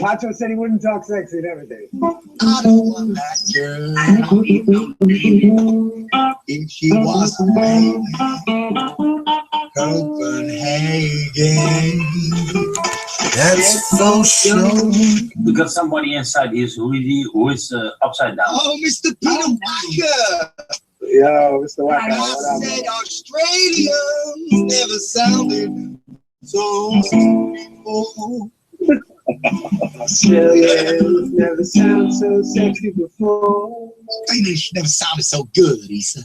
Pacho said he wouldn't talk sexy and everything. I don't want that girl if she was from Copenhagen. That's for sure. We got somebody inside here who is upside down. Oh, Mr. Peter Wacker. Yo, Mr. Wacker. I said Australians never sounded so cool. Australia never sounded so sexy before. English never sounded so good, he said.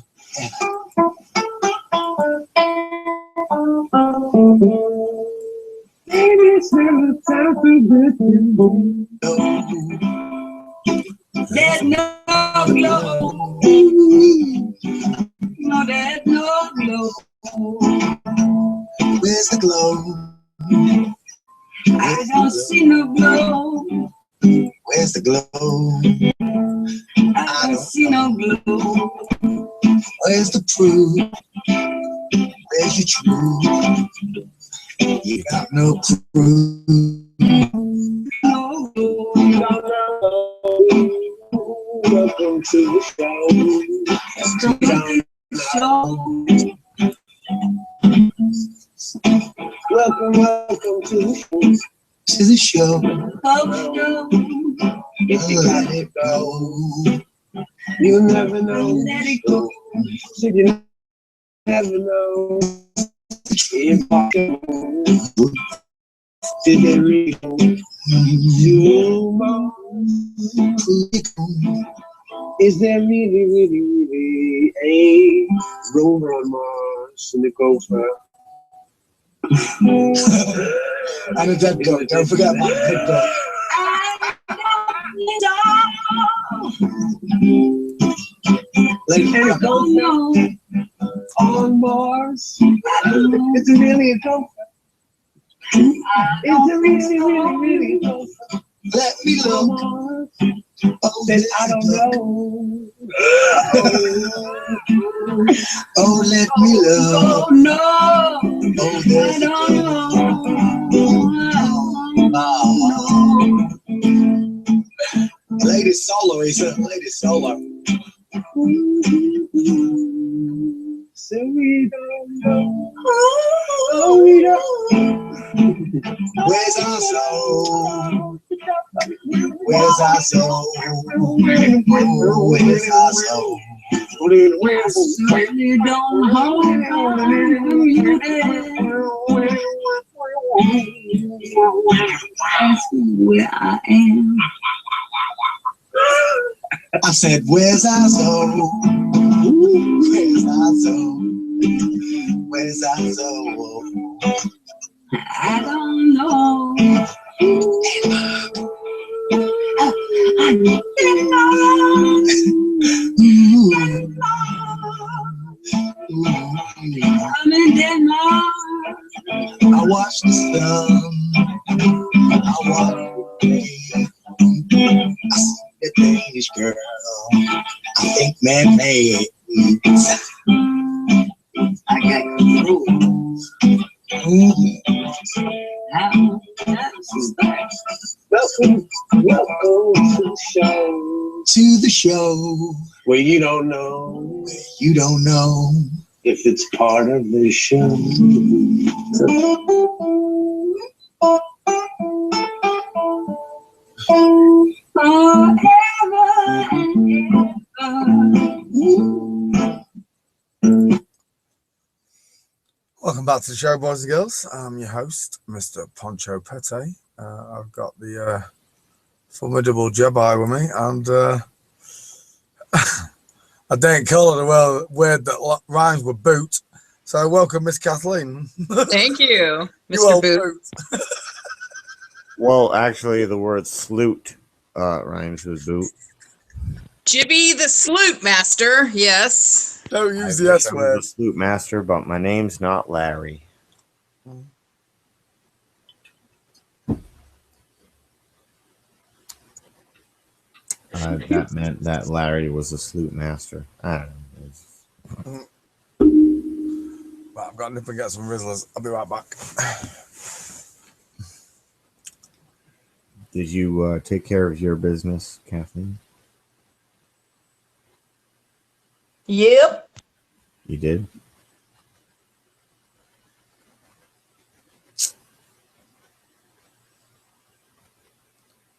English never sounded so good before. There's no glow. No, there's no glow. Where's the glow? I don't see no glow. Where's the glow? I don't see no glow. Where's the proof? Where's your truth? You got no proof. No glow. Welcome to the show. Welcome to the show. To the show. If you let it go, you never know. Let it go. So you never know. If I go, did they really go? Is there really a rover on Mars in the gopher? And a dead goat. Don't forget about the dead goat. Like a gopher on Mars? Is it really a gopher? Is it really a gopher? Let me look. Oh, then I don't know. Oh, let me look. Oh no. Oh, I don't know. Lady solo, he said. Lady solo. soul? Where's our soul? Where's our soul? I certainly don't hold you there. Ask me where I am. I said, where's our soul? Where's our soul? Where's our soul? I don't know. I didn't know. I'm in Denmark. I watch the sun. I watch the rain. I see the Danish girl. I think man made. I got rules. How does this back? Welcome to the show. To the show Where you don't know where you don't know. if it's part of the show. Forever and ever. Welcome back to the show, boys and girls. I'm your host, Mr. PonchoPete. I've got the formidable Jedi with me, and I didn't call it a word that rhymes with boot. So welcome, Miss Kathleen. Thank you, You Mr. old Boot. Well, actually, the word salute rhymes with boot. Jibby the Sloot Master, yes. Don't I use the wish S I word. was a salute master, but my name's not Larry. That meant that Larry was a salute master. I don't know. It's- Right, I've got to nip and get some Rizzlers. I'll be right back. Did you take care of your business, Kathleen? Yep. You did?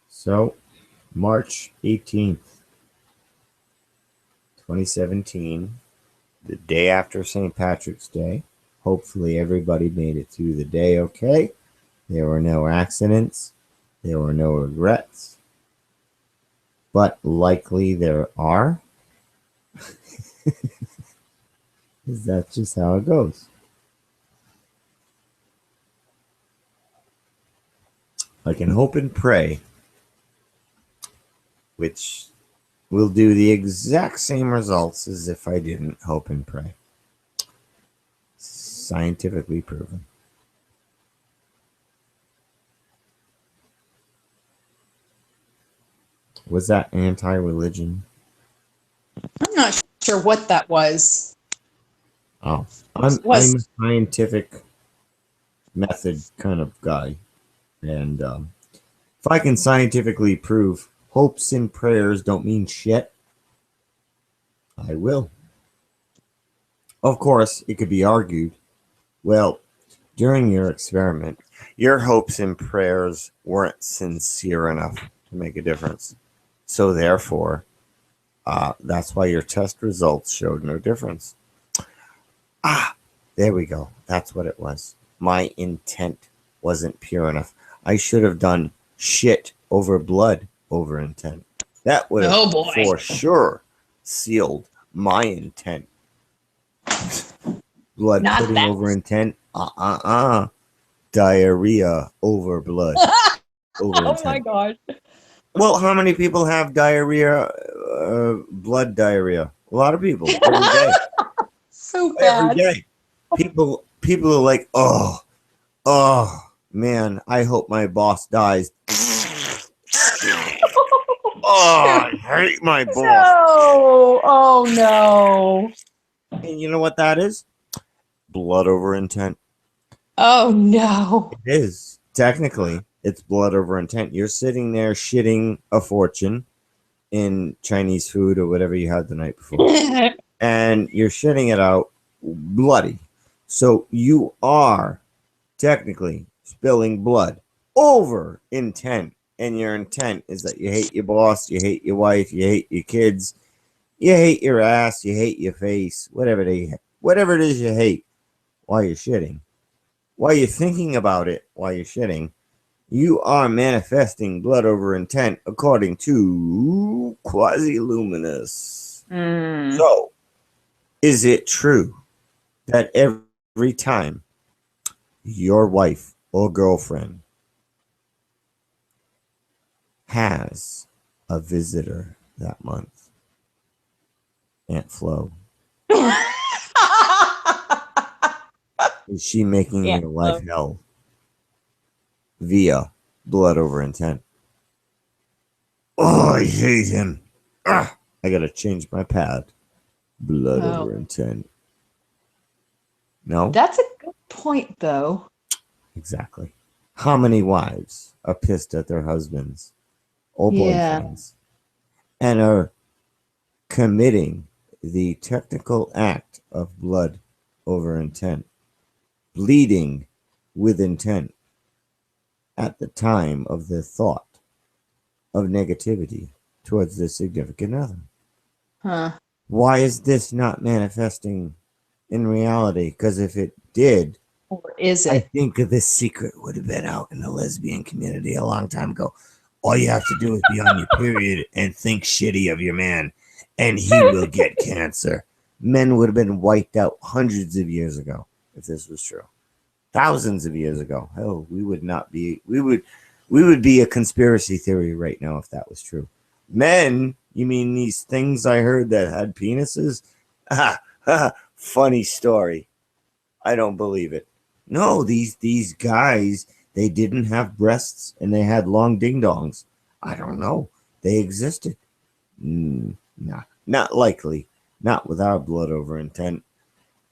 So, March 18th, 2017, the day after St. Patrick's Day. Hopefully everybody made it through the day okay. There were no accidents. There were no regrets. But likely there are. Is that just how it goes? I can hope and pray, which will do the exact same results as if I didn't hope and pray. Scientifically proven. Was that anti-religion? I'm not sure what that was. Oh, I'm a scientific method kind of guy. And if I can scientifically prove hopes and prayers don't mean shit, I will. Of course, it could be argued, well, during your experiment, your hopes and prayers weren't sincere enough to make a difference. So therefore, that's why your test results showed no difference. Ah, there we go. That's what it was. My intent wasn't pure enough. I should have done shit over blood over intent. That would have for sure sealed my intent. Blood Not pudding that. over intent. Diarrhea over blood. Over Oh intent. my gosh. Well, how many people have diarrhea, blood diarrhea? A lot of people every day. So Every bad. day. People are like, oh, man, I hope my boss dies. Oh, I hate my boss. No. Oh no. And you know what that is? Blood over intent. Oh no. It is. Technically, it's blood over intent. You're sitting there shitting a fortune in Chinese food or whatever you had the night before. And you're shitting it out bloody. So you are technically spilling blood. over intent, and your intent is that you hate your boss, you hate your wife, you hate your kids, you hate your ass, you hate your face, whatever it is you hate while you're shitting, while you're thinking about it while you're shitting, you are manifesting blood over intent according to Quasi-Luminous. So, is it true that every time your wife or girlfriend has a visitor that month, Aunt Flo, is she making Yeah, your life hell via blood over intent? Oh, I hate him. Ah, I gotta change my pad. Blood Oh. over intent. No? That's a good point, though. Exactly. How many wives are pissed at their husbands or Yeah. boyfriends and are committing the technical act of blood over intent, bleeding with intent at the time of the thought of negativity towards their significant other? Huh. Why is this not manifesting in reality? Because if it did, Or is I it? think this secret would have been out in the lesbian community a long time ago. All you have to do is be on your period and think shitty of your man, and he will get cancer. Men would have been wiped out hundreds of years ago if this was true. Thousands of years ago. Hell, we would not be. We would be a conspiracy theory right now if that was true. Men, you mean these things I heard that had penises? Funny story. I don't believe it. No, these guys, they didn't have breasts and they had long ding dongs. I don't know. They existed. Nah, not likely. Not without blood over intent.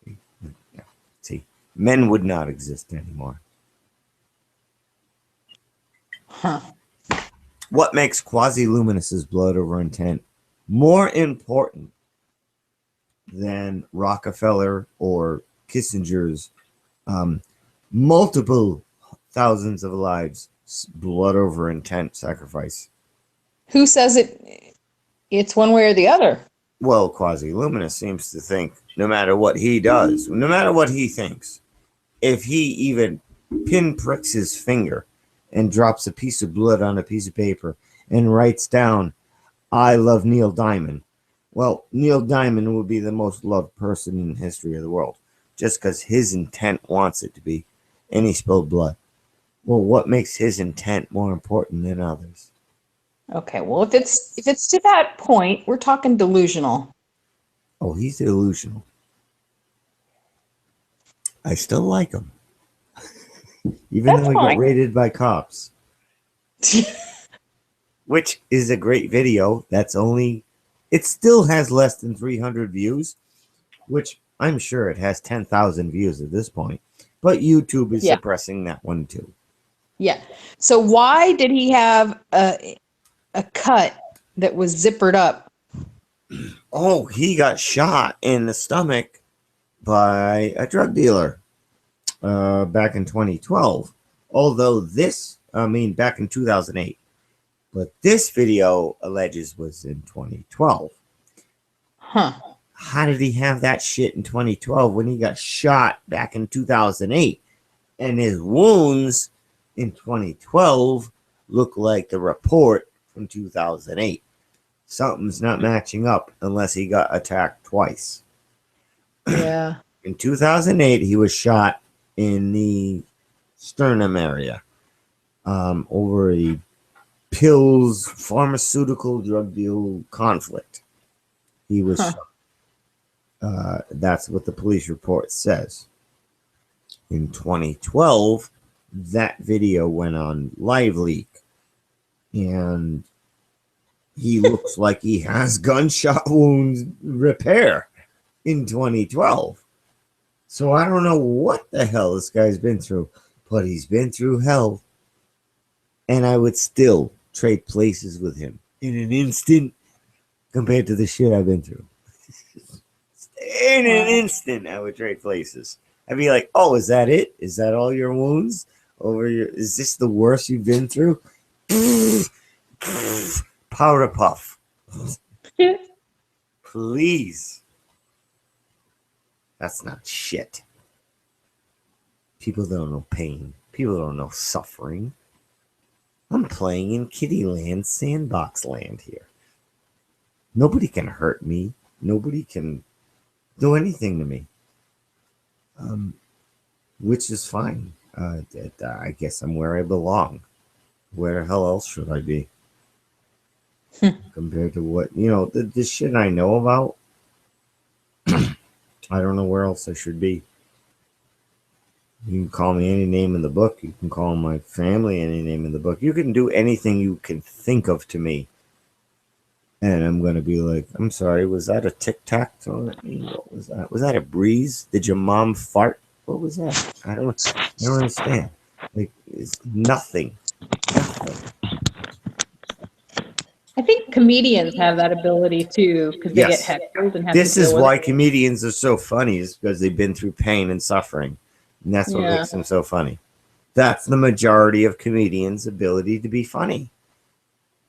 Yeah. See, men would not exist anymore. Huh. What makes Quasi-Luminous's blood over intent more important than Rockefeller or Kissinger's multiple thousands of lives blood over intent sacrifice? Who says it's one way or the other? Well, Quasi-Luminous seems to think no matter what he does, no matter what he thinks, if he even pinpricks his finger and drops a piece of blood on a piece of paper and writes down, I love Neil Diamond, well, Neil Diamond will be the most loved person in the history of the world just because his intent wants it to be, and he spilled blood. Well, what makes his intent more important than others? Okay, well, if it's to that point, we're talking delusional. Oh, he's delusional. I still like him. Even That's though he fine. got raided by cops. Which is a great video. It still has less than 300 views, which I'm sure it has 10,000 views at this point. But YouTube is suppressing that one too. Yeah. So why did he have a cut that was zippered up? Oh, he got shot in the stomach by a drug dealer back in 2012. Although back in 2008. But this video alleges was in 2012. Huh. How did he have that shit in 2012 when he got shot back in 2008? And his wounds in 2012 look like the report from 2008. Something's not matching up unless he got attacked twice. Yeah. In 2008, he was shot in the sternum area over a pills pharmaceutical drug deal conflict. He was shot. That's what the police report says. In 2012, that video went on Live Leak, and he looks like he has gunshot wounds repair in 2012. So I don't know what the hell this guy's been through, but he's been through hell. And I would still trade places with him in an instant compared to the shit I've been through. In an instant, I would trade places. I'd be like, oh, is that it? Is that all your wounds? over your. Is this the worst you've been through? Powder puff. Please. That's not shit. People don't know pain. People don't know suffering. I'm playing in Kitty Land, Sandbox Land here. Nobody can hurt me. Nobody can do anything to me. Which is fine. I guess I'm where I belong. Where the hell else should I be? Compared to what, the shit I know about, I don't know where else I should be. You can call me any name in the book. You can call my family any name in the book. You can do anything you can think of to me. And I'm going to be like, I'm sorry, was that a tic-tac thrown at me? What was that? Was that a breeze? Did your mom fart? What was that? I don't understand. Like, it's nothing. Nothing. I think comedians have that ability too, because they Yes. get heckled and have This to deal is with why it. comedians are so funny, is because they've been through pain and suffering. And that's what Yeah. makes them so funny. That's the majority of comedians' ability to be funny.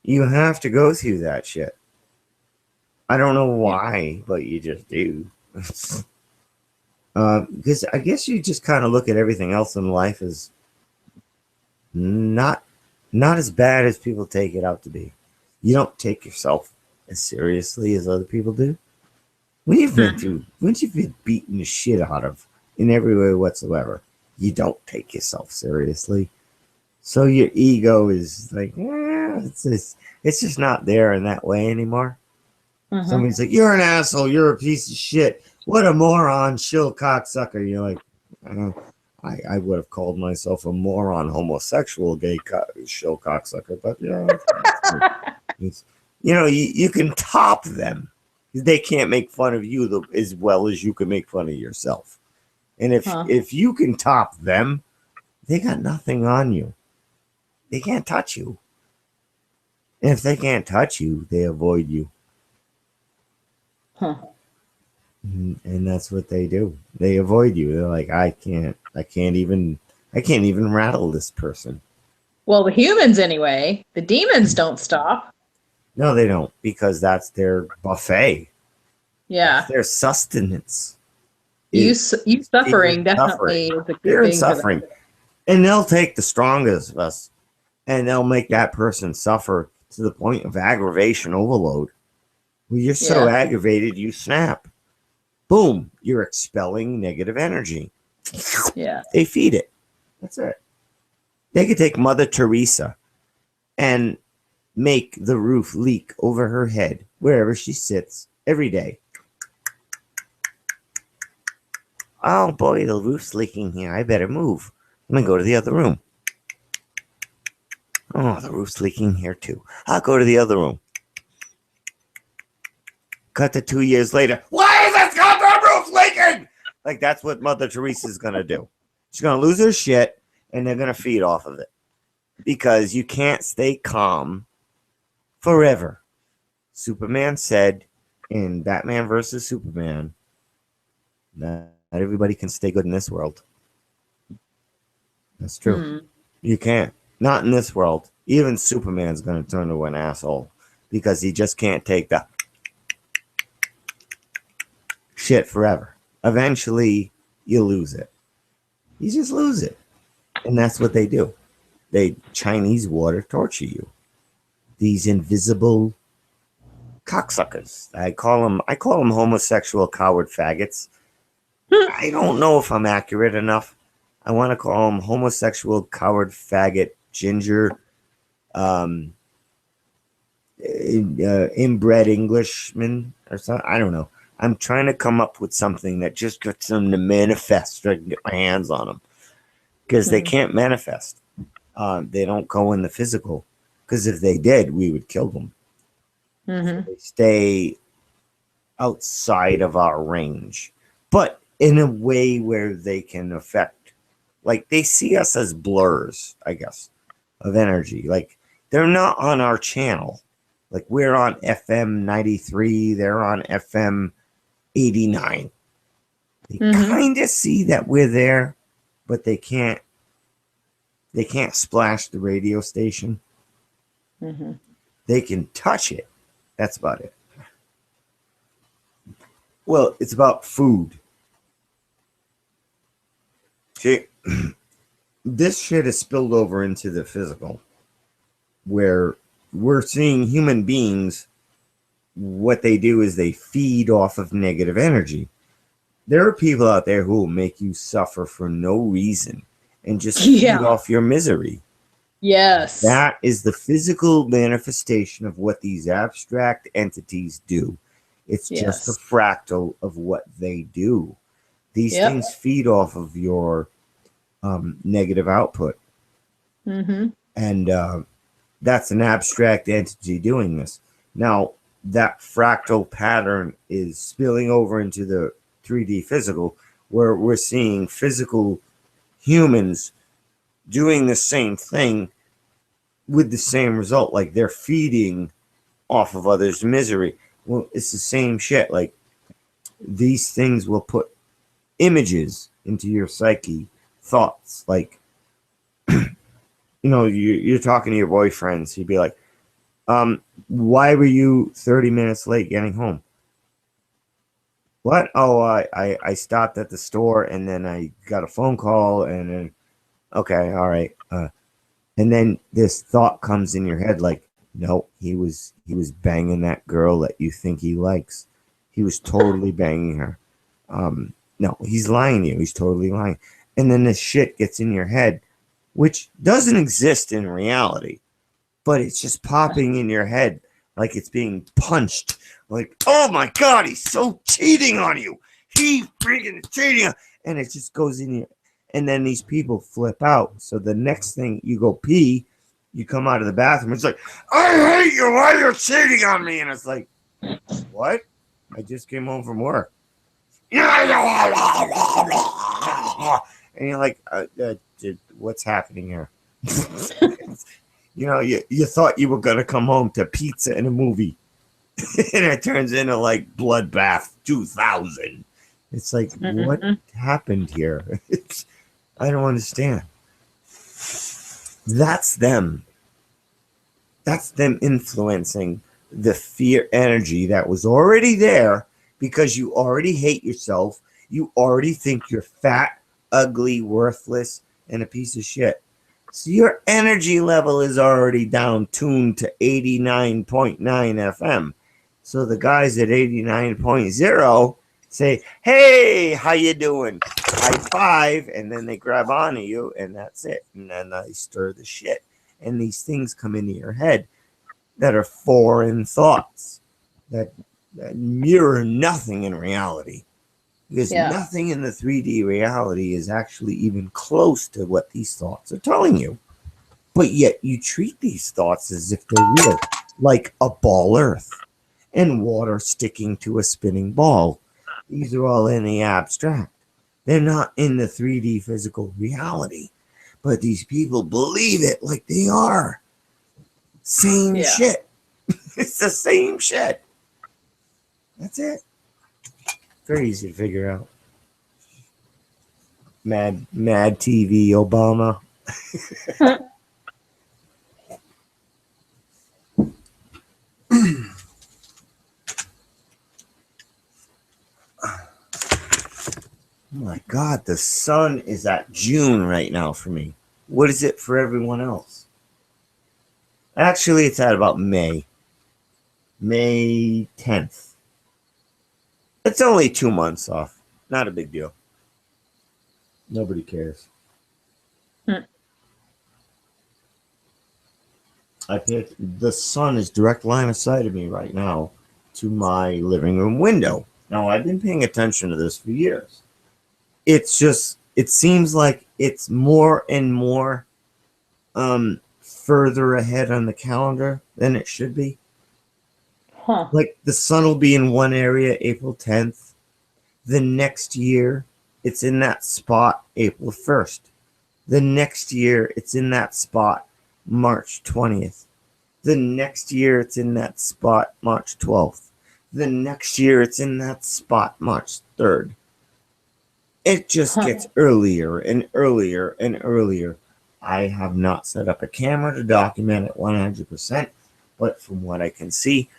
You have to go through that shit. I don't know why, but you just do. Because I guess you just kind of look at everything else in life as not as bad as people take it out to be. You don't take yourself as seriously as other people do. When you've been beaten the shit out of in every way whatsoever, you don't take yourself seriously. So your ego is like, it's just not there in that way anymore. Somebody's like, you're an asshole, you're a piece of shit, what a moron, shill cocksucker. You're like, I would have called myself a moron, homosexual, gay shill cocksucker, but you can top them. They can't make fun of you as well as you can make fun of yourself. And if you can top them, they got nothing on you. They can't touch you. And if they can't touch you, they avoid you. And that's what they do. They avoid you. They're like, I can't even rattle this person. Well, the humans anyway. The demons don't stop. No, they don't, because that's their buffet. Yeah. That's their sustenance. You suffering definitely is a good They're in thing suffering. for them. And they'll take the strongest of us and they'll make that person suffer to the point of aggravation overload. Well, you're so aggravated, you snap. Boom, you're expelling negative energy. Yeah. They feed it. That's it. They could take Mother Teresa and make the roof leak over her head wherever she sits every day. Oh boy, the roof's leaking here. I better move. I'm going to go to the other room. Oh, the roof's leaking here too. I'll go to the other room. Cut to 2 years later. Why is this goddamn roof leaking? Like, that's what Mother Teresa's going to do. She's going to lose her shit, and they're going to feed off of it. Because you can't stay calm forever. Superman said in Batman versus Superman that not everybody can stay good in this world. That's true. You can't. Not in this world. Even Superman's going to turn into an asshole because he just can't take the shit forever. Eventually, you lose it. You just lose it. And that's what they do. They Chinese water torture you. These invisible cocksuckers. I call them homosexual coward faggots. I don't know if I'm accurate enough. I want to call them homosexual coward faggot ginger inbred Englishmen or something. I don't know. I'm trying to come up with something that just gets them to manifest so I can get my hands on them. Because they can't manifest. They don't go in the physical. Because if they did, we would kill them. So they stay outside of our range. But in a way where they can affect. Like, they see us as blurs, I guess, of energy. Like, they're not on our channel. Like, we're on FM 93. They're on FM 89. They kind of see that we're there, but they can't They can't splash the radio station. Mm-hmm. They can touch it. That's about it. Well, it's about food. See, this shit has spilled over into the physical, where we're seeing human beings. What they do is they feed off of negative energy. There are people out there who will make you suffer for no reason and just feed off your misery. Yes. That is the physical manifestation of what these abstract entities do. It's just a fractal of what they do. These things feed off of your negative output. Mm-hmm. And that's an abstract entity doing this. Now, that fractal pattern is spilling over into the 3D physical, where we're seeing physical humans doing the same thing with the same result. Like, they're feeding off of others' misery. Well, it's the same shit. Like, these things will put images into your psyche, thoughts. Like, you're talking to your boyfriends. He'd be like, why were you 30 minutes late getting home? What? Oh, I stopped at the store and then I got a phone call and then, okay, all right. And then this thought comes in your head like, no, he was banging that girl that you think he likes. He was totally banging her. No, he's lying to you. He's totally lying. And then this shit gets in your head, which doesn't exist in reality, but it's just popping in your head like it's being punched. Like, oh my God, he's so cheating on you. He freaking cheating. And it just goes in you. And then these people flip out. So the next thing you go pee, you come out of the bathroom. It's like, I hate you. Why you're cheating on me? And it's like, what? I just came home from work. And you're like, what's happening here? You thought you were going to come home to pizza and a movie. And it turns into like Bloodbath 2000. It's like, what happened here? I don't understand. That's them. That's them influencing the fear energy that was already there because you already hate yourself. You already think you're fat, ugly, worthless, and a piece of shit. So your energy level is already down tuned to 89.9 FM. So the guys at 89.0 say, hey, how you doing? High five, and then they grab onto you, and that's it. And then they stir the shit. And these things come into your head that are foreign thoughts that mirror nothing in reality. Because nothing in the 3D reality is actually even close to what these thoughts are telling you. But yet you treat these thoughts as if they're real, like a ball earth and water sticking to a spinning ball. These are all in the abstract. They're not in the 3D physical reality. But these people believe it like they are. Same shit. It's the same shit. That's it. Very easy to figure out. Mad TV Obama. Oh my God, the sun is at June right now for me. What is it for everyone else? Actually, it's at about May 10th. It's only 2 months off. Not a big deal. Nobody cares. The sun is direct line of sight of me right now to my living room window. Now, I've been paying attention to this for years. It's just, it seems like it's more and more further ahead on the calendar than it should be. Like the sun will be in one area April 10th. The next year, it's in that spot April 1st. The next year, it's in that spot March 20th. The next year, it's in that spot March 12th. The next year, it's in that spot March 3rd. It just gets earlier and earlier and earlier. I have not set up a camera to document it 100%, but from what I can see,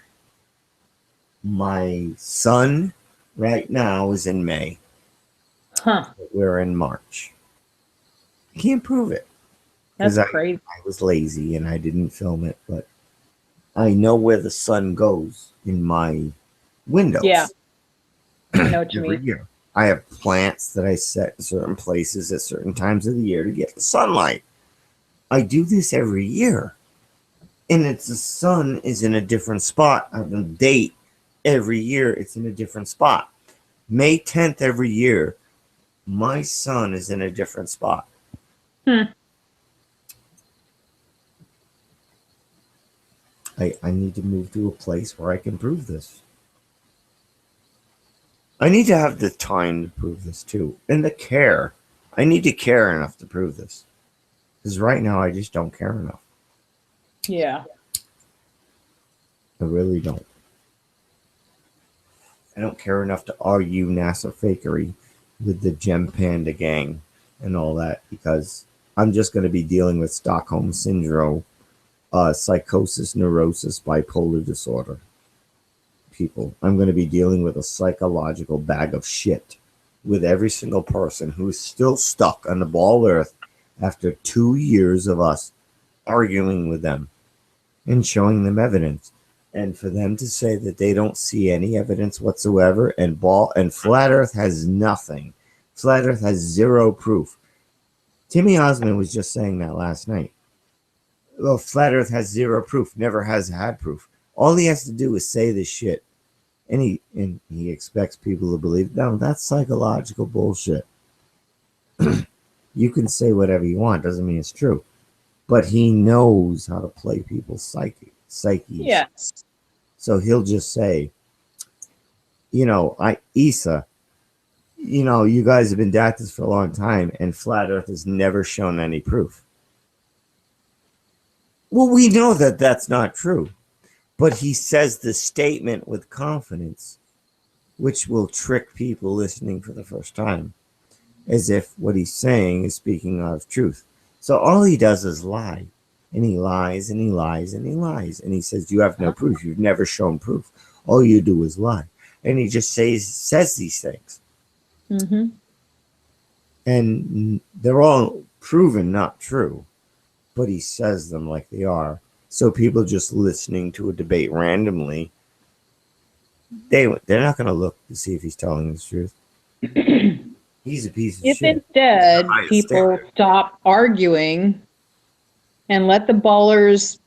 my sun right now is in May. Huh. We're in March. I can't prove it. That's 'Cause crazy. I was lazy and I didn't film it, but I know where the sun goes in my windows. Yeah. I know what you every mean. year. I have plants that I set in certain places at certain times of the year to get the sunlight. I do this every year. And it's the sun is in a different spot on the date every year. It's in a different spot. May 10th every year, my sun is in a different spot. I need to move to a place where I can prove this. I need to have the time to prove this too. And the care. I need to care enough to prove this. Because right now I just don't care enough. Yeah. I really don't. I don't care enough to argue NASA fakery with the Gem Panda gang and all that, because I'm just going to be dealing with Stockholm Syndrome, psychosis, neurosis, bipolar disorder people. I'm going to be dealing with a psychological bag of shit with every single person who's still stuck on the ball earth after 2 years of us arguing with them and showing them evidence. And for them to say that they don't see any evidence whatsoever, and Flat Earth has nothing. Flat Earth has zero proof. Timmy Osmond was just saying that last night. Well, Flat Earth has zero proof, never has had proof. All he has to do is say this shit, and he expects people to believe. No, that's psychological bullshit. You can say whatever you want, doesn't mean it's true. But he knows how to play people's psyches. Yes. So he'll just say, Issa, you guys have been at this for a long time, and Flat Earth has never shown any proof. Well, we know that that's not true. But he says the statement with confidence, which will trick people listening for the first time, as if what he's saying is speaking out of truth. So all he does is lie. And he lies and he lies and he lies. And he says, you have no proof. You've never shown proof. All you do is lie. And he just says these things. Mm-hmm. And they're all proven not true. But he says them like they are. So people just listening to a debate randomly, they're not going to look to see if he's telling the truth. He's a piece of If shit. instead people stop arguing and let the ballers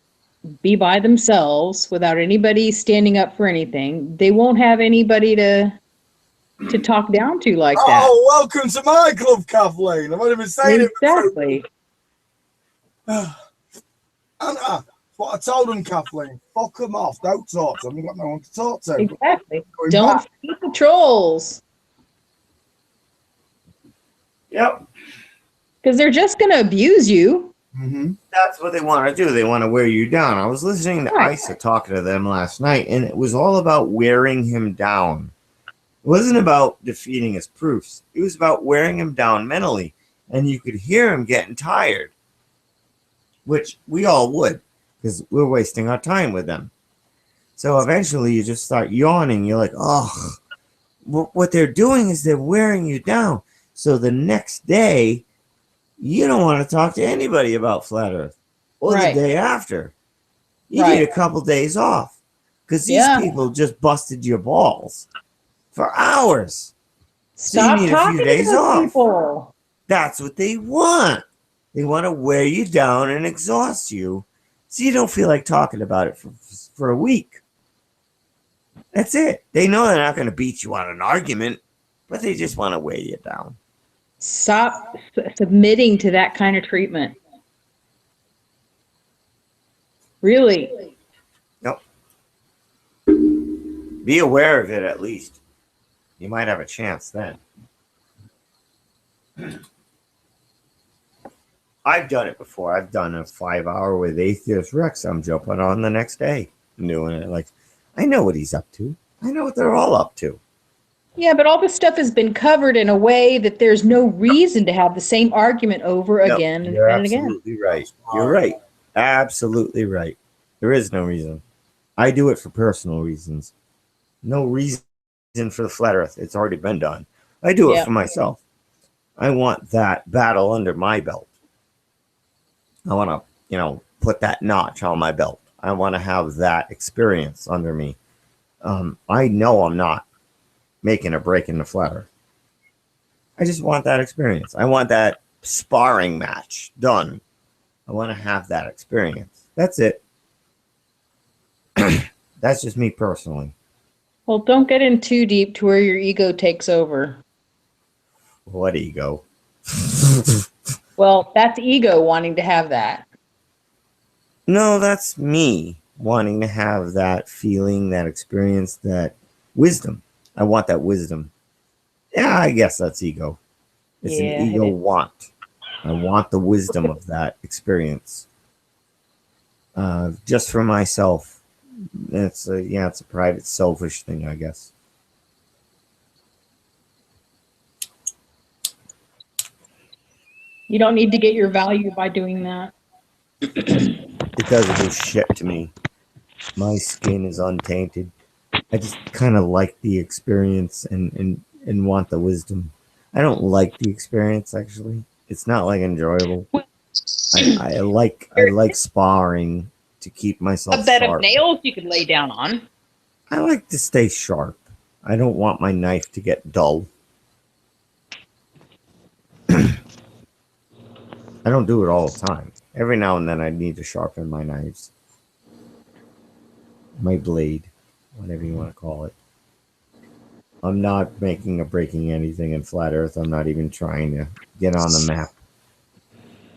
be by themselves without anybody standing up for anything, they won't have anybody to talk down to like that. Oh, welcome to my club, Kathleen. I've only been saying exactly. Anna, what I told them, Kathleen. Fuck them off. Don't talk to them. You've got no one to talk to. Exactly. Don't feed the trolls. Yep. Because they're just going to abuse you. Mm-hmm. That's what they want to do. They want to wear you down. I was listening to Isa talking to them last night, and it was all about wearing him down. It wasn't about defeating his proofs. It was about wearing him down mentally. And you could hear him getting tired, which we all would, because we're wasting our time with them. So eventually you just start yawning. You're like, oh, what they're doing is they're wearing you down. So the next day, you don't want to talk to anybody about Flat Earth. Or the day after. You need a couple days off. Because these people just busted your balls for hours. Stop so you need talking a few days to those off. people. That's what they want. They want to wear you down and exhaust you so you don't feel like talking about it for a week. That's it. They know they're not going to beat you on an argument, but they just want to wear you down. Stop submitting to that kind of treatment. Really. Nope. Be aware of it at least. You might have a chance then. I've done it before. I've done a 5-hour with Atheist Rex. I'm jumping on the next day. I'm doing it like, I know what he's up to. I know what they're all up to. Yeah, but all this stuff has been covered in a way that there's no reason to have the same argument over No, again and you're again and again. absolutely right. You're right. Absolutely right. There is no reason. I do it for personal reasons. No reason for the flat earth. It's already been done. I do it Yeah. for myself. I want that battle under my belt. I want to, put that notch on my belt. I want to have that experience under me. I know I'm not making a break in the flat earth. I just want that experience. I want that sparring match done. I want to have that experience. That's it. That's just me personally. Well, don't get in too deep to where your ego takes over. What ego? Well, that's ego wanting to have that. No, that's me wanting to have that feeling, that experience, that wisdom. I want that wisdom. Yeah, I guess that's ego. It's Yeah, an ego it is. want. I want the wisdom of that experience. Just for myself. It's a private, selfish thing, I guess. You don't need to get your value by doing that. It doesn't do shit to me. My skin is untainted. I just kind of like the experience and want the wisdom. I don't like the experience actually. It's not like enjoyable. I like sparring to keep myself A bed sharp. of nails you could lay down on. I like to stay sharp. I don't want my knife to get dull. I don't do it all the time. Every now and then I need to sharpen my knives. My blade, whatever you want to call it. I'm not making or breaking anything in flat earth. I'm not even trying to get on the map.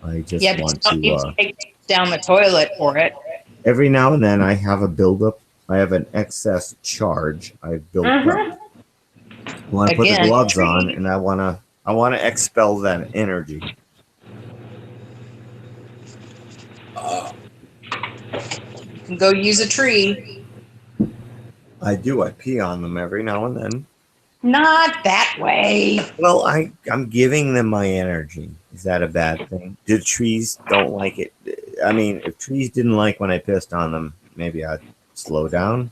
I just Yeah, but want you don't need to to take down the toilet for it. every now and then I have a buildup. I have an excess charge I've built up. I want to put the Again, gloves on, and I want to expel that energy. Go use a tree. I do. I pee on them every now and then. Not that way. Well, I'm giving them my energy. Is that a bad thing? Do trees don't like it? I mean, if trees didn't like when I pissed on them, maybe I'd slow down.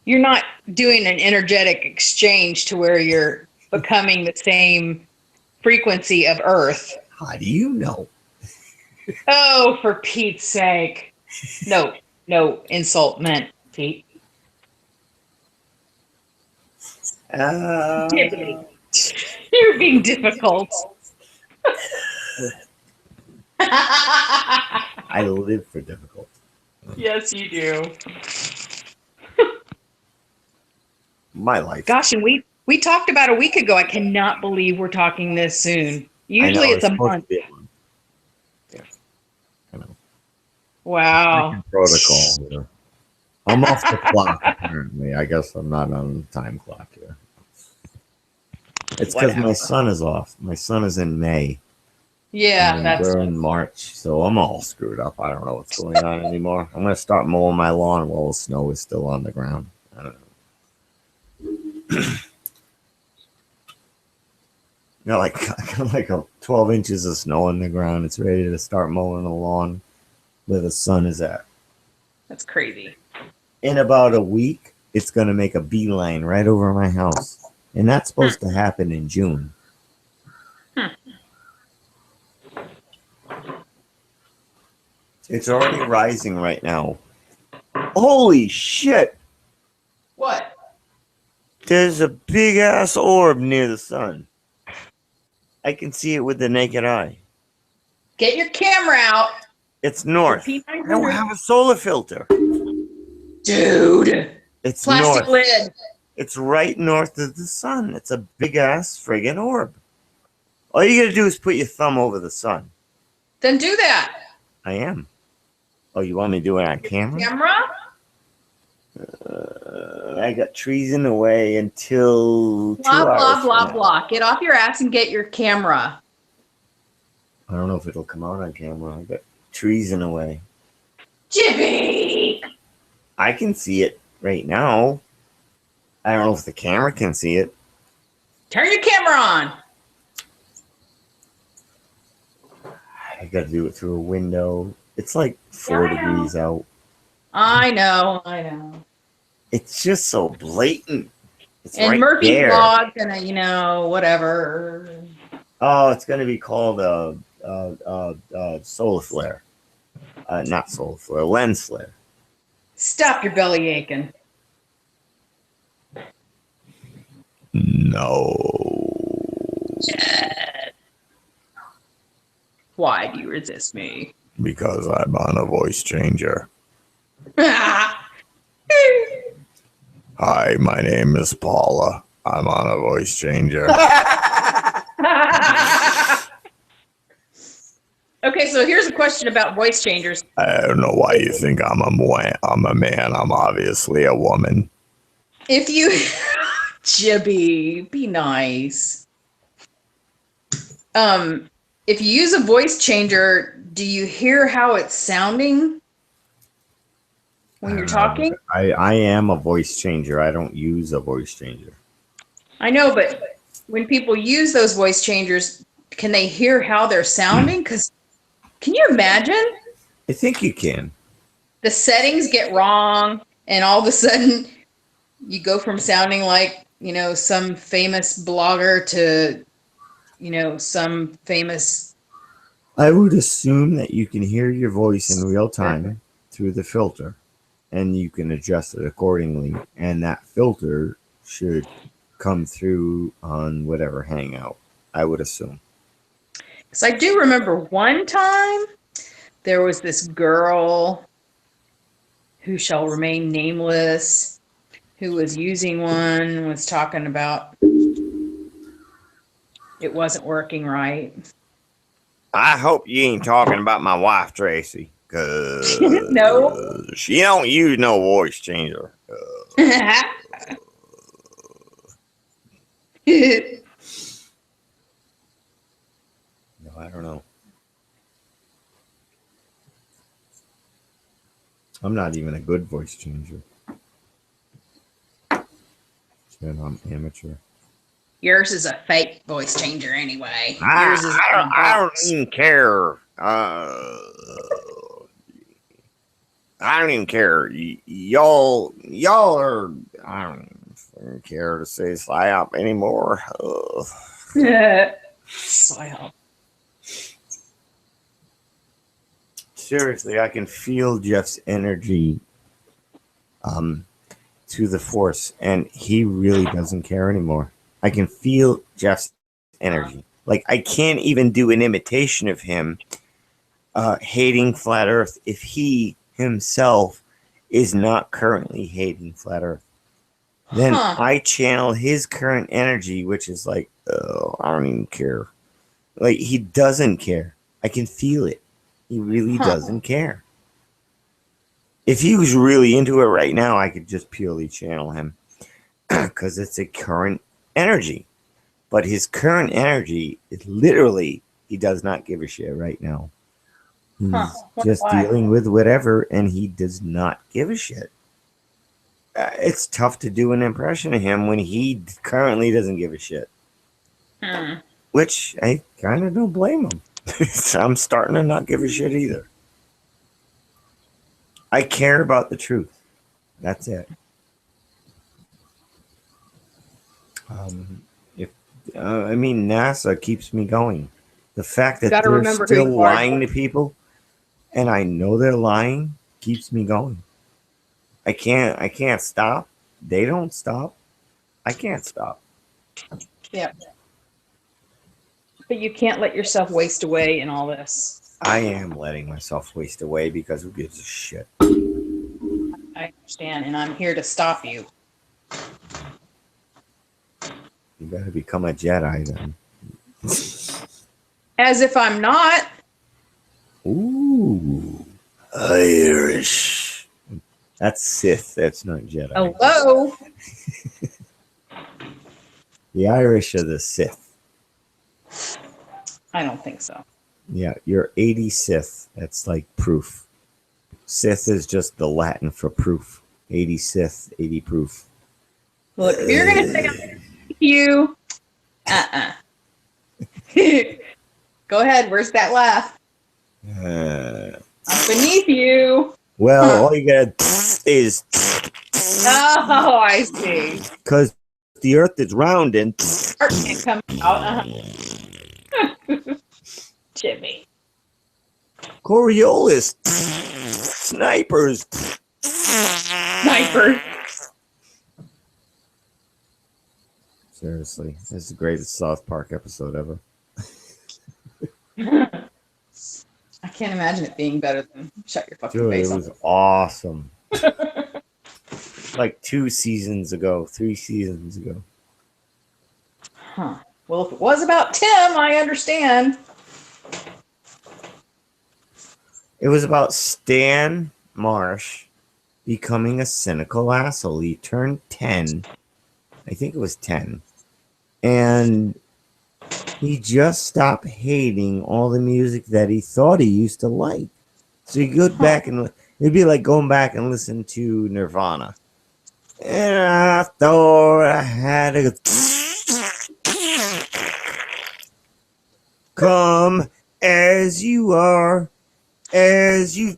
You're not doing an energetic exchange to where you're becoming the same frequency of Earth. How do you know? Oh, for Pete's sake. No insult meant, Pete. You're being difficult. I live for difficult. Yes, you do. My life. Gosh, and we talked about a week ago. I cannot believe we're talking this soon. Usually it's a month. Yeah, I know. Wow. Protocol here. I'm off the clock, apparently. I guess I'm not on the time clock here. It's because my son is off. My son is in May. Yeah, and that's we're in March, so I'm all screwed up. I don't know what's going on anymore. I'm going to start mowing my lawn while the snow is still on the ground. I don't know. Got like 12 inches of snow on the ground. It's ready to start mowing the lawn where the sun is at. that's crazy. In about a week, it's going to make a beeline right over my house. And that's supposed to happen in June. It's already rising right now. Holy shit! What? There's a big ass orb near the sun. I can see it with the naked eye. Get your camera out. It's north. I P900. don't have a solar filter. Dude. It's Plastic north. lid. It's right north of the sun. It's a big ass friggin' orb. All you gotta do is put your thumb over the sun. Then do that. I am. Oh, you want me to do it on camera? Camera? I got trees in the way until 2 Blah, hours blah, from blah, now. blah. Get off your ass and get your camera. I don't know if it'll come out on camera. I got trees in the way. Jimmy! I can see it right now. I don't know if the camera can see it. Turn your camera on. I got to do it through a window. It's like 4 degrees out. I know. It's just so blatant. It's And right Murphy's there. Law's gonna, whatever. Oh, it's going to be called solar flare. Not solar flare, lens flare. Stop your belly aching. No. Why do you resist me? Because I'm on a voice changer. Hi, my name is Paula. I'm on a voice changer. Okay, so here's a question about voice changers. I don't know why you think I'm a man. I'm obviously a woman. If you, Jibby, be nice. If you use a voice changer, do you hear how it's sounding when you're talking? I am a voice changer. I don't use a voice changer. I know, but when people use those voice changers, can they hear how they're sounding? Because can you imagine? I think you can. The settings get wrong, and all of a sudden you go from sounding like, some famous blogger to, some famous. I would assume that you can hear your voice in real time through the filter, and you can adjust it accordingly. And that filter should come through on whatever Hangout, I would assume. So I do remember one time there was this girl who shall remain nameless who was using one, was talking about it wasn't working right. I hope you ain't talking about my wife, Tracy, because No. she don't use no voice changer. No, I don't know. I'm not even a good voice changer. I'm amateur. Yours is a fake voice changer anyway. I don't even care. I don't even care. Y'all are. I don't even care to say psyop anymore. Psyop. Seriously, I can feel Jeff's energy to the force, and he really doesn't care anymore. I can feel Jeff's energy. Like, I can't even do an imitation of him hating flat earth if he himself is not currently hating flat earth. Then I channel his current energy, which is like, oh, I don't even care. Like, he doesn't care. I can feel it. He really doesn't care. If he was really into it right now, I could just purely channel him because it's a current energy. But his current energy is literally, he does not give a shit right now. He's just dealing with whatever, and he does not give a shit. It's tough to do an impression of him when he currently doesn't give a shit. Which I kind of don't blame him. I'm starting to not give a shit either. I care about the truth. That's it. I mean, NASA keeps me going. The fact that they're still lying to people, and I know they're lying, keeps me going. I can't stop. They don't stop. I can't stop. Yeah. But you can't let yourself waste away in all this. I am letting myself waste away because who gives a shit? I understand, and I'm here to stop you. You better become a Jedi then. As if I'm not. Ooh. Irish. That's Sith. That's not Jedi. Hello? The Irish are the Sith. I don't think so. Yeah, you're 80 Sith. That's like proof. Sith is just the Latin for proof. 80 Sith, 80 proof. Look, if you're gonna say I'm beneath you, go ahead. Where's that laugh? I'm beneath you. Well, all you gotta is Oh, I see. because the Earth is round and Art can't come out. Jimmy. Coriolis snipers. Sniper. Seriously, this is the greatest South Park episode ever. I can't imagine it being better than shut your fucking Dude, face it off. was awesome. Like 2 seasons ago, 3 seasons ago. Huh. Well, if it was about Tim, I understand. It was about Stan Marsh becoming a cynical asshole. He turned 10. I think it was 10. And he just stopped hating all the music that he thought he used to like. So you go back and it'd be like going back and listen to Nirvana. And I thought I had a come as you are, as you.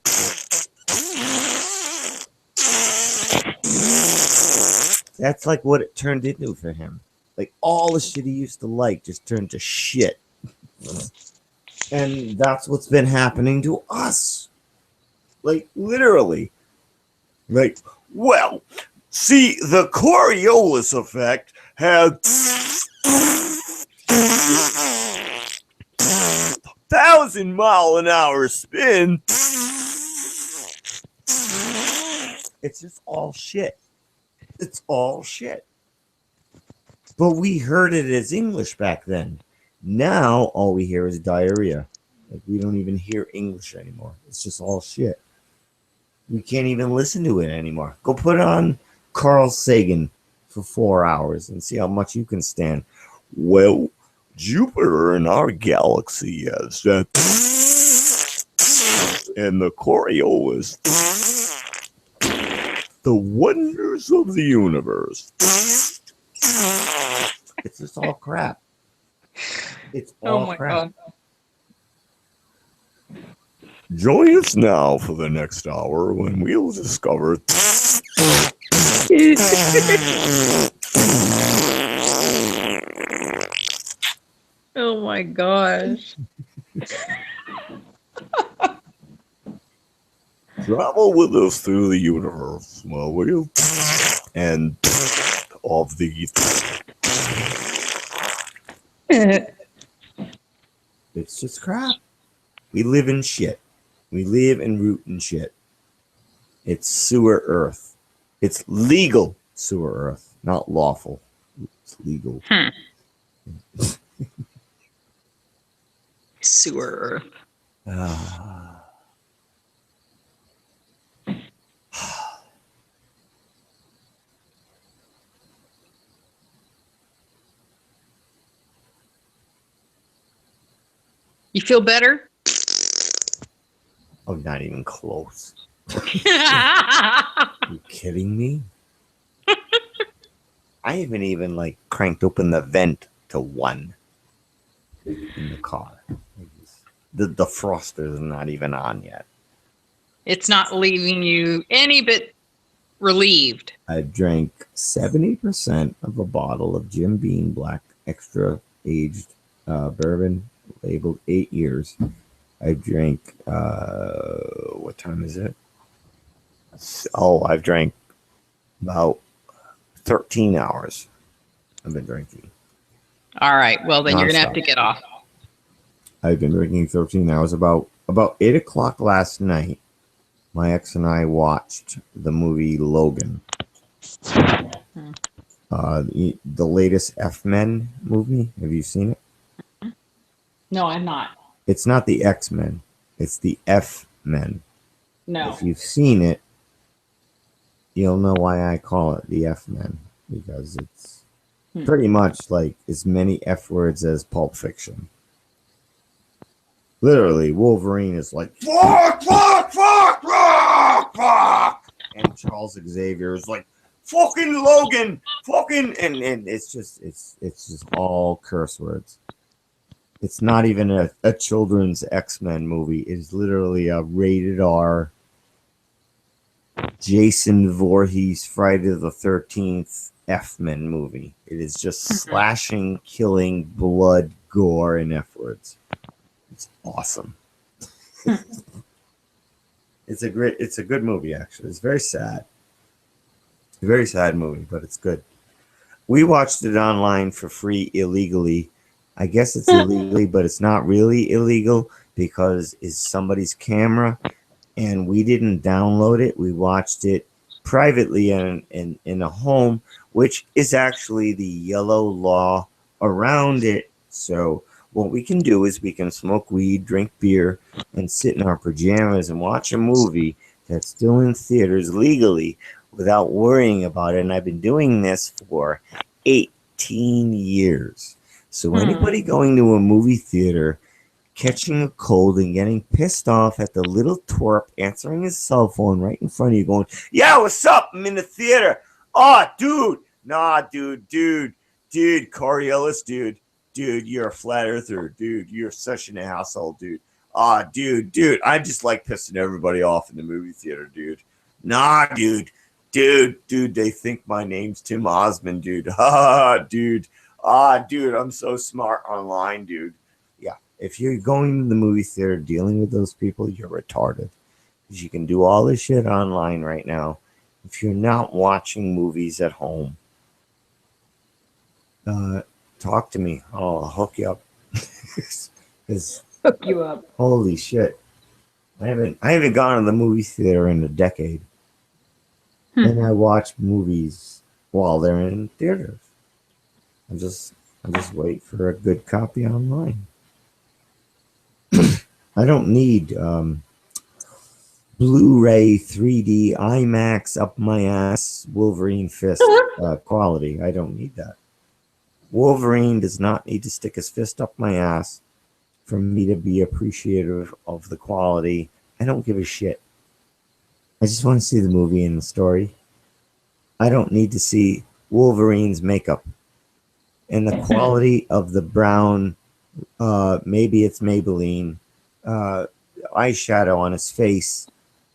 That's like what it turned into for him. Like all the shit he used to like just turned to shit. And that's what's been happening to us. Like literally. Like, well, see, the Coriolis effect had 1,000-mile-an-hour spin. It's just all shit. It's all shit. But we heard it as English back then. Now all we hear is diarrhea. Like we don't even hear English anymore. It's just all shit. We can't even listen to it anymore. Go put on Carl Sagan for 4 hours and see how much you can stand. Well, Jupiter in our galaxy has that, and the Coriolis, the wonders of the universe. It's just all crap. It's all crap. God. Join us now for the next hour when we'll discover. Oh my gosh. Travel with us through the universe while we'll and of the. It's just crap. We live in shit. We live and root in shit. It's sewer earth. It's legal sewer earth, not lawful. It's legal. Sewer earth. You feel better? Oh, not even close. Are you kidding me? I haven't even like cranked open the vent to 1 in the car. The defroster is not even on yet. It's not leaving you any bit relieved. I drank 70% of a bottle of Jim Beam Black Extra Aged bourbon, labeled 8 years. I drank, what time is it? Oh, I've drank about 13 hours. I've been drinking. All right. Well, then you're going to have Nonstop. to get off. I've been drinking 13 hours. About 8 o'clock last night, my ex and I watched the movie Logan. The latest F-Men movie. Have you seen it? No, I'm not. It's not the X-Men. It's the F-Men. No. If you've seen it, you'll know why I call it the F-Men. Because it's pretty much like as many F words as Pulp Fiction. Literally, Wolverine is like, fuck, fuck, fuck, fuck, fuck. And Charles Xavier is like, fucking Logan, fucking, and it's just all curse words. It's not even a children's X-Men movie. It is literally a rated R Jason Voorhees Friday the 13th F-Men movie. It is just slashing, killing, blood, gore, and F-words. It's awesome. It's a good movie, actually. It's very sad. A very sad movie, but it's good. We watched it online for free illegally. I guess it's illegally, but it's not really illegal because it's somebody's camera, and we didn't download it. We watched it privately in a home, which is actually the yellow law around it. So what we can do is we can smoke weed, drink beer, and sit in our pajamas and watch a movie that's still in theaters legally without worrying about it. And I've been doing this for 18 years. So anybody going to a movie theater, catching a cold and getting pissed off at the little twerp answering his cell phone right in front of you going, yeah, what's up? I'm in the theater. Oh, dude. Nah, dude, Coriolis, dude, you're a flat earther, dude. You're such an asshole, dude. Ah, dude, I just like pissing everybody off in the movie theater, dude. Nah, dude, they think my name's Tim Osmond, dude. Dude. Dude, I'm so smart online, dude. Yeah, if you're going to the movie theater dealing with those people, you're retarded. Because you can do all this shit online right now. If you're not watching movies at home, talk to me. I'll hook you up. Hook you up. Holy shit. I haven't gone to the movie theater in a decade. And I watch movies while they're in theaters. I just wait for a good copy online. I don't need Blu-ray 3D IMAX up my ass Wolverine fist quality. I don't need that. Wolverine does not need to stick his fist up my ass for me to be appreciative of the quality. I don't give a shit. I just want to see the movie and the story. I don't need to see Wolverine's makeup and the quality of the brown, maybe it's Maybelline, eyeshadow on his face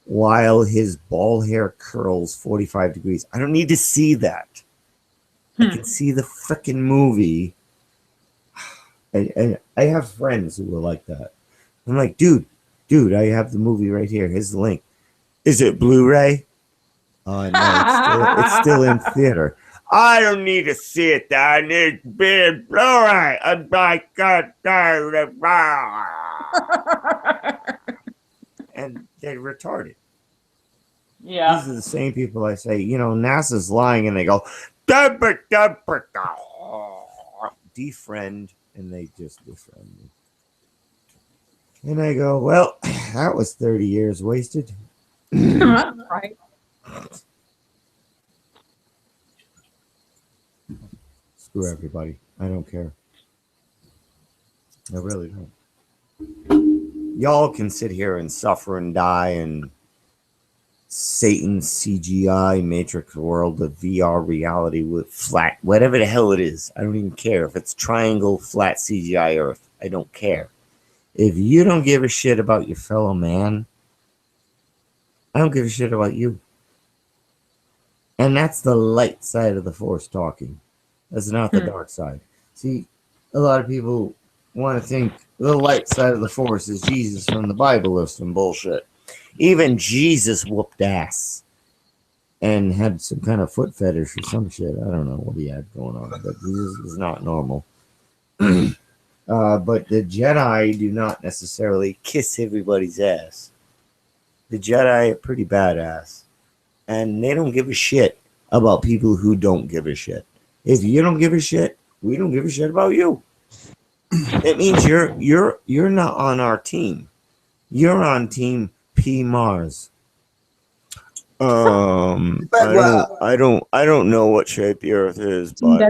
while his bald hair curls 45 degrees. I don't need to see that. I can see the freaking movie. And I have friends who are like that. I'm like, dude, I have the movie right here. Here's the link. Is it Blu-ray? No, it's still in theater. I don't need to see it. I need to be Blu-ray. Oh my God. And they're retarded. Yeah. These are the same people I say, NASA's lying, and they go, defriend, and they just defriend me. And I go, well, that was 30 years wasted. Right. Screw everybody. I don't care. I really don't. Y'all can sit here and suffer and die and Satan's CGI Matrix world of VR reality with flat, whatever the hell it is. I don't even care if it's triangle, flat CGI Earth. I don't care. If you don't give a shit about your fellow man, I don't give a shit about you. And that's the light side of the force talking. That's not the dark side. See, a lot of people want to think the light side of the force is Jesus from the Bible or some bullshit. Even Jesus whooped ass and had some kind of foot fetish or some shit. I don't know what he had going on, but Jesus is not normal. But the Jedi do not necessarily kiss everybody's ass. The Jedi are pretty badass. And they don't give a shit about people who don't give a shit. If you don't give a shit, we don't give a shit about you. It means you're not on our team. You're on team P Mars. I don't know what shape the Earth is, but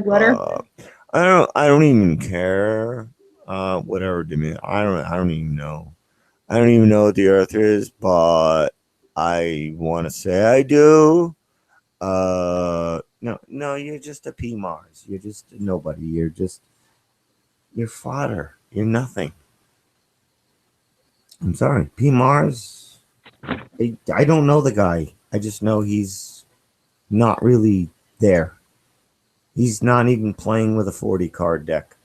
I don't even care. Whatever to me, I don't even know. I don't even know what the Earth is, but I want to say I do. No, you're just a P Mars. You're just a nobody. You're fodder. You're nothing. I'm sorry. P Mars, I don't know the guy. I just know he's not really there. He's not even playing with a 40 card deck.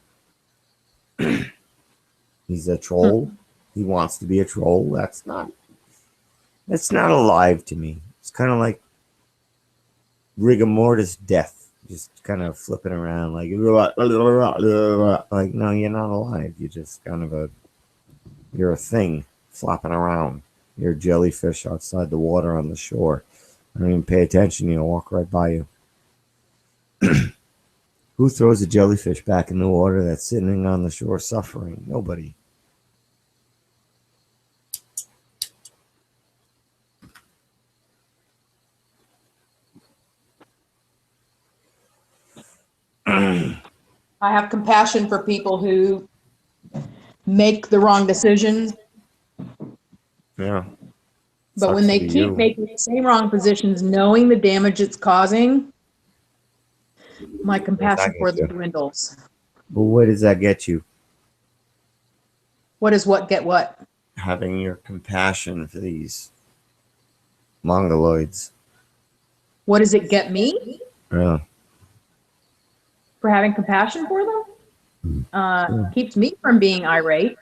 He's a troll. He wants to be a troll. That's not alive to me. It's kind of like rigor mortis death, just kind of flipping around like no, you're not alive. You're just kind of you're a thing flopping around. You're a jellyfish outside the water on the shore. I don't even pay attention. You'll walk right by you. Who throws a jellyfish back in the water that's sitting on the shore suffering? Nobody. I have compassion for people who make the wrong decision. Yeah. But when they keep making the same wrong positions, knowing the damage it's causing, my compassion for them dwindles. But what does that get you? What is what get what? Having your compassion for these mongoloids. What does it get me? Yeah. For having compassion for them? Keeps me from being irate.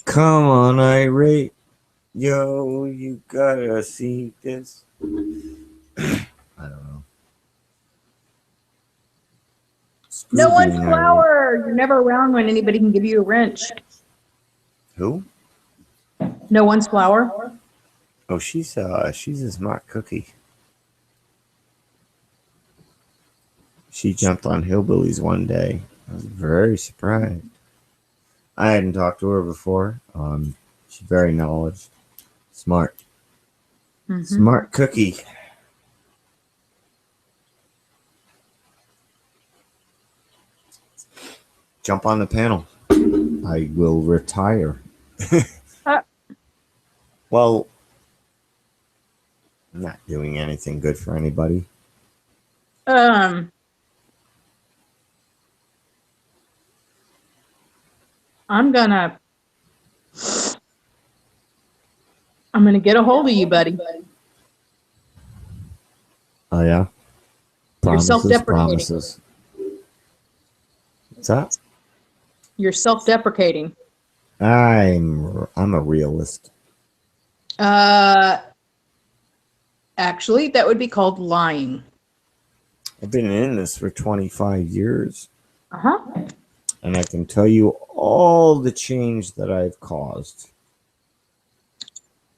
Come on, irate. Yo, you gotta see this. I don't know. No one's flower. You're never around when anybody can give you a wrench. Who? No one's flower. Oh, she's a smart cookie. She jumped on hillbillies one day. I was very surprised. I hadn't talked to her before. She's very knowledgeable. Smart. Mm-hmm. Smart cookie. Jump on the panel. I will retire. Well, I'm not doing anything good for anybody. I'm gonna get a hold of you, buddy. Oh yeah. You're self-deprecating. Promises. What's that? You're self-deprecating. I'm a realist. Actually, that would be called lying. I've been in this for 25 years. Uh-huh. And I can tell you all the change that I've caused.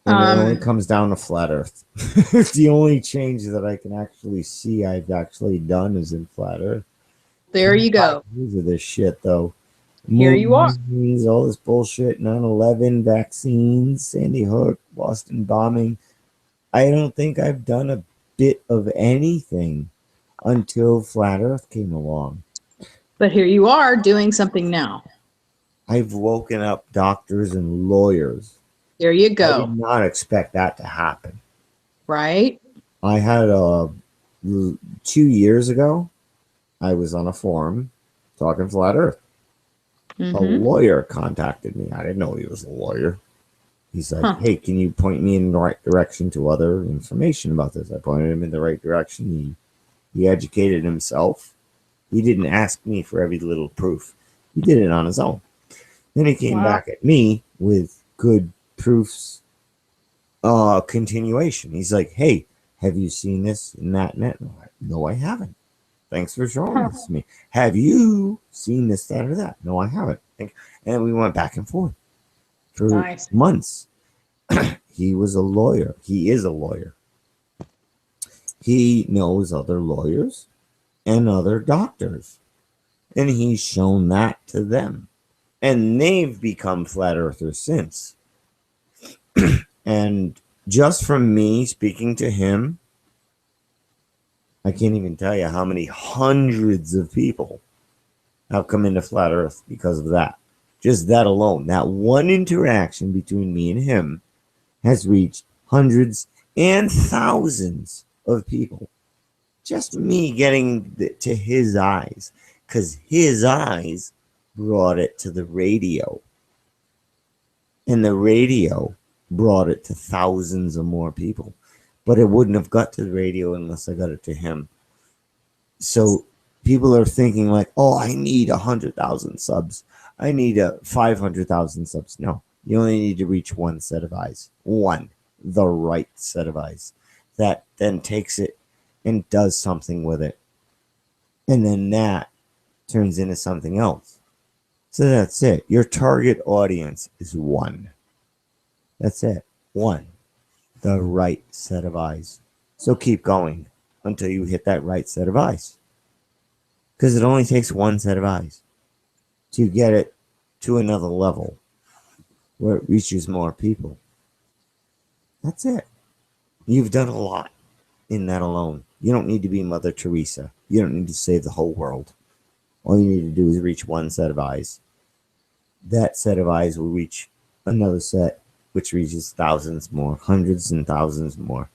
And it only comes down to flat Earth. The only change that I can actually see I've actually done is in flat Earth. There you go. These are this shit, though. Here you are. All this bullshit, 9/11, vaccines, Sandy Hook, Boston bombing. I don't think I've done a bit of anything until flat Earth came along. But here you are doing something now. I've woken up doctors and lawyers. There you go. I did not expect that to happen. Right? I had 2 years ago, I was on a forum talking flat Earth. Mm-hmm. A lawyer contacted me. I didn't know he was a lawyer. He said, hey, can you point me in the right direction to other information about this? I pointed him in the right direction. He educated himself. He didn't ask me for every little proof. He did it on his own. Then he came back at me with good proofs, continuation. He's like, hey, have you seen this and that and that? No, I haven't. Thanks for showing this to me. Have you seen this, that, or that? No, I haven't. And we went back and forth for months. He was a lawyer. He is a lawyer. He knows other lawyers and other doctors. And he's shown that to them. And they've become flat earthers since. And just from me speaking to him, I can't even tell you how many hundreds of people have come into flat earth because of that. Just that alone. That one interaction between me and him has reached hundreds and thousands of people. Just me getting to his eyes, because his eyes brought it to the radio. And the radio brought it to thousands of more people. But it wouldn't have got to the radio unless I got it to him. So people are thinking like, oh, I need 100,000 subs. I need 500,000 subs. No, you only need to reach one set of eyes. One, the right set of eyes. That then takes it and does something with it. And then that turns into something else. So that's it. Your target audience is one. That's it. One. The right set of eyes. So keep going until you hit that right set of eyes. Because it only takes one set of eyes to get it to another level where it reaches more people. That's it. You've done a lot in that alone. You don't need to be Mother Teresa. You don't need to save the whole world. All you need to do is reach one set of eyes. That set of eyes will reach another set, which reaches thousands more, hundreds and thousands more.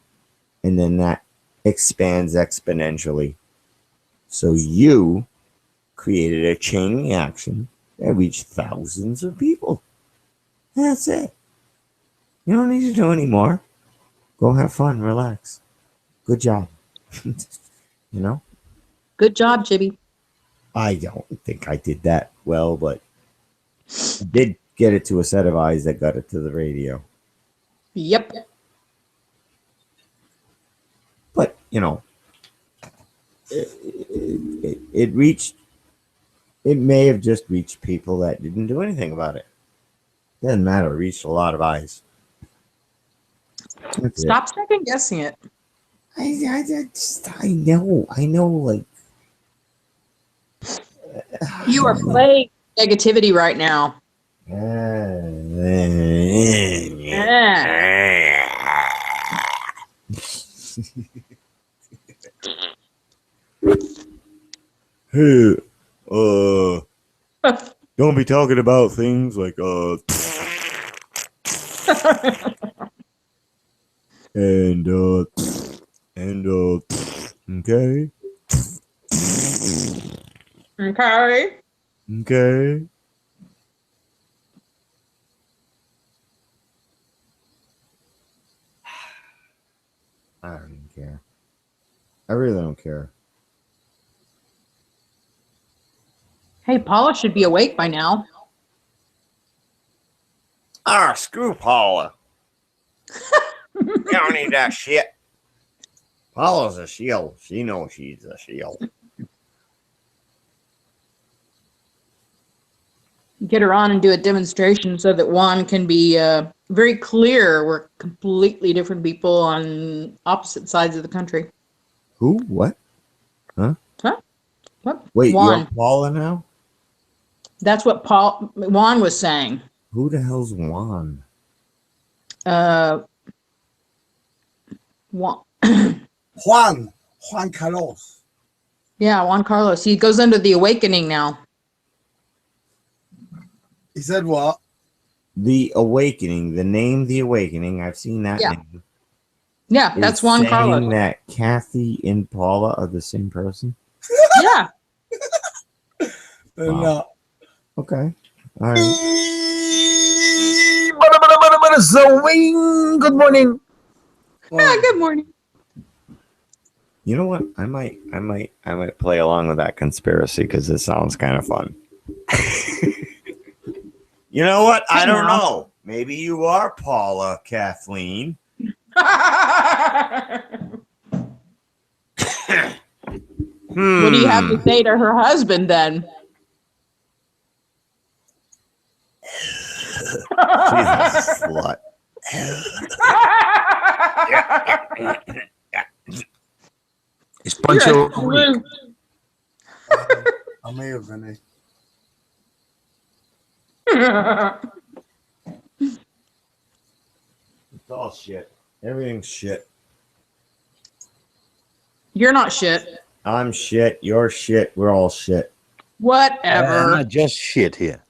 And then that expands exponentially. So you created a chain reaction that reached thousands of people. That's it. You don't need to do any more. Go have fun, relax. Good job. You know? Good job, Jibby. I don't think I did that well, but I did get it to a set of eyes that got it to the radio. Yep. But, you know, it reached, it may have just reached people that didn't do anything about it. Doesn't matter. It reached a lot of eyes. That's Stop second guessing it. I know, like. You are playing negativity right now. Hey, don't be talking about things like, and, okay. Okay. Okay. I don't even care. I really don't care. Hey, Paula should be awake by now. Ah, screw Paula. You don't need that shit. Paula's a shield. She knows she's a shield. Get her on and do a demonstration so that Juan can be very clear. We're completely different people on opposite sides of the country. Who? What? Huh? Huh? What? Wait, Juan. you're Paula now? That's what Juan was saying. Who the hell's Juan? Juan. Juan Carlos. Yeah, Juan Carlos. He goes under the Awakening now. He said what? The Awakening. The name The Awakening. I've seen that name. Yeah, that's Juan saying Carlos. That Kathy and Paula are the same person? Yeah. They're Wow. not. Okay. All right. Good morning. Good morning. You know what? I might play along with that conspiracy because it sounds kind of fun. You know what? I don't know. Maybe you are Paula, Kathleen. What do you have to say to her husband then? She's a slut. It's Poncho. I may have been. It's all shit. Everything's shit. You're not shit. I'm shit. You're shit. We're all shit. Whatever. Not just shit here.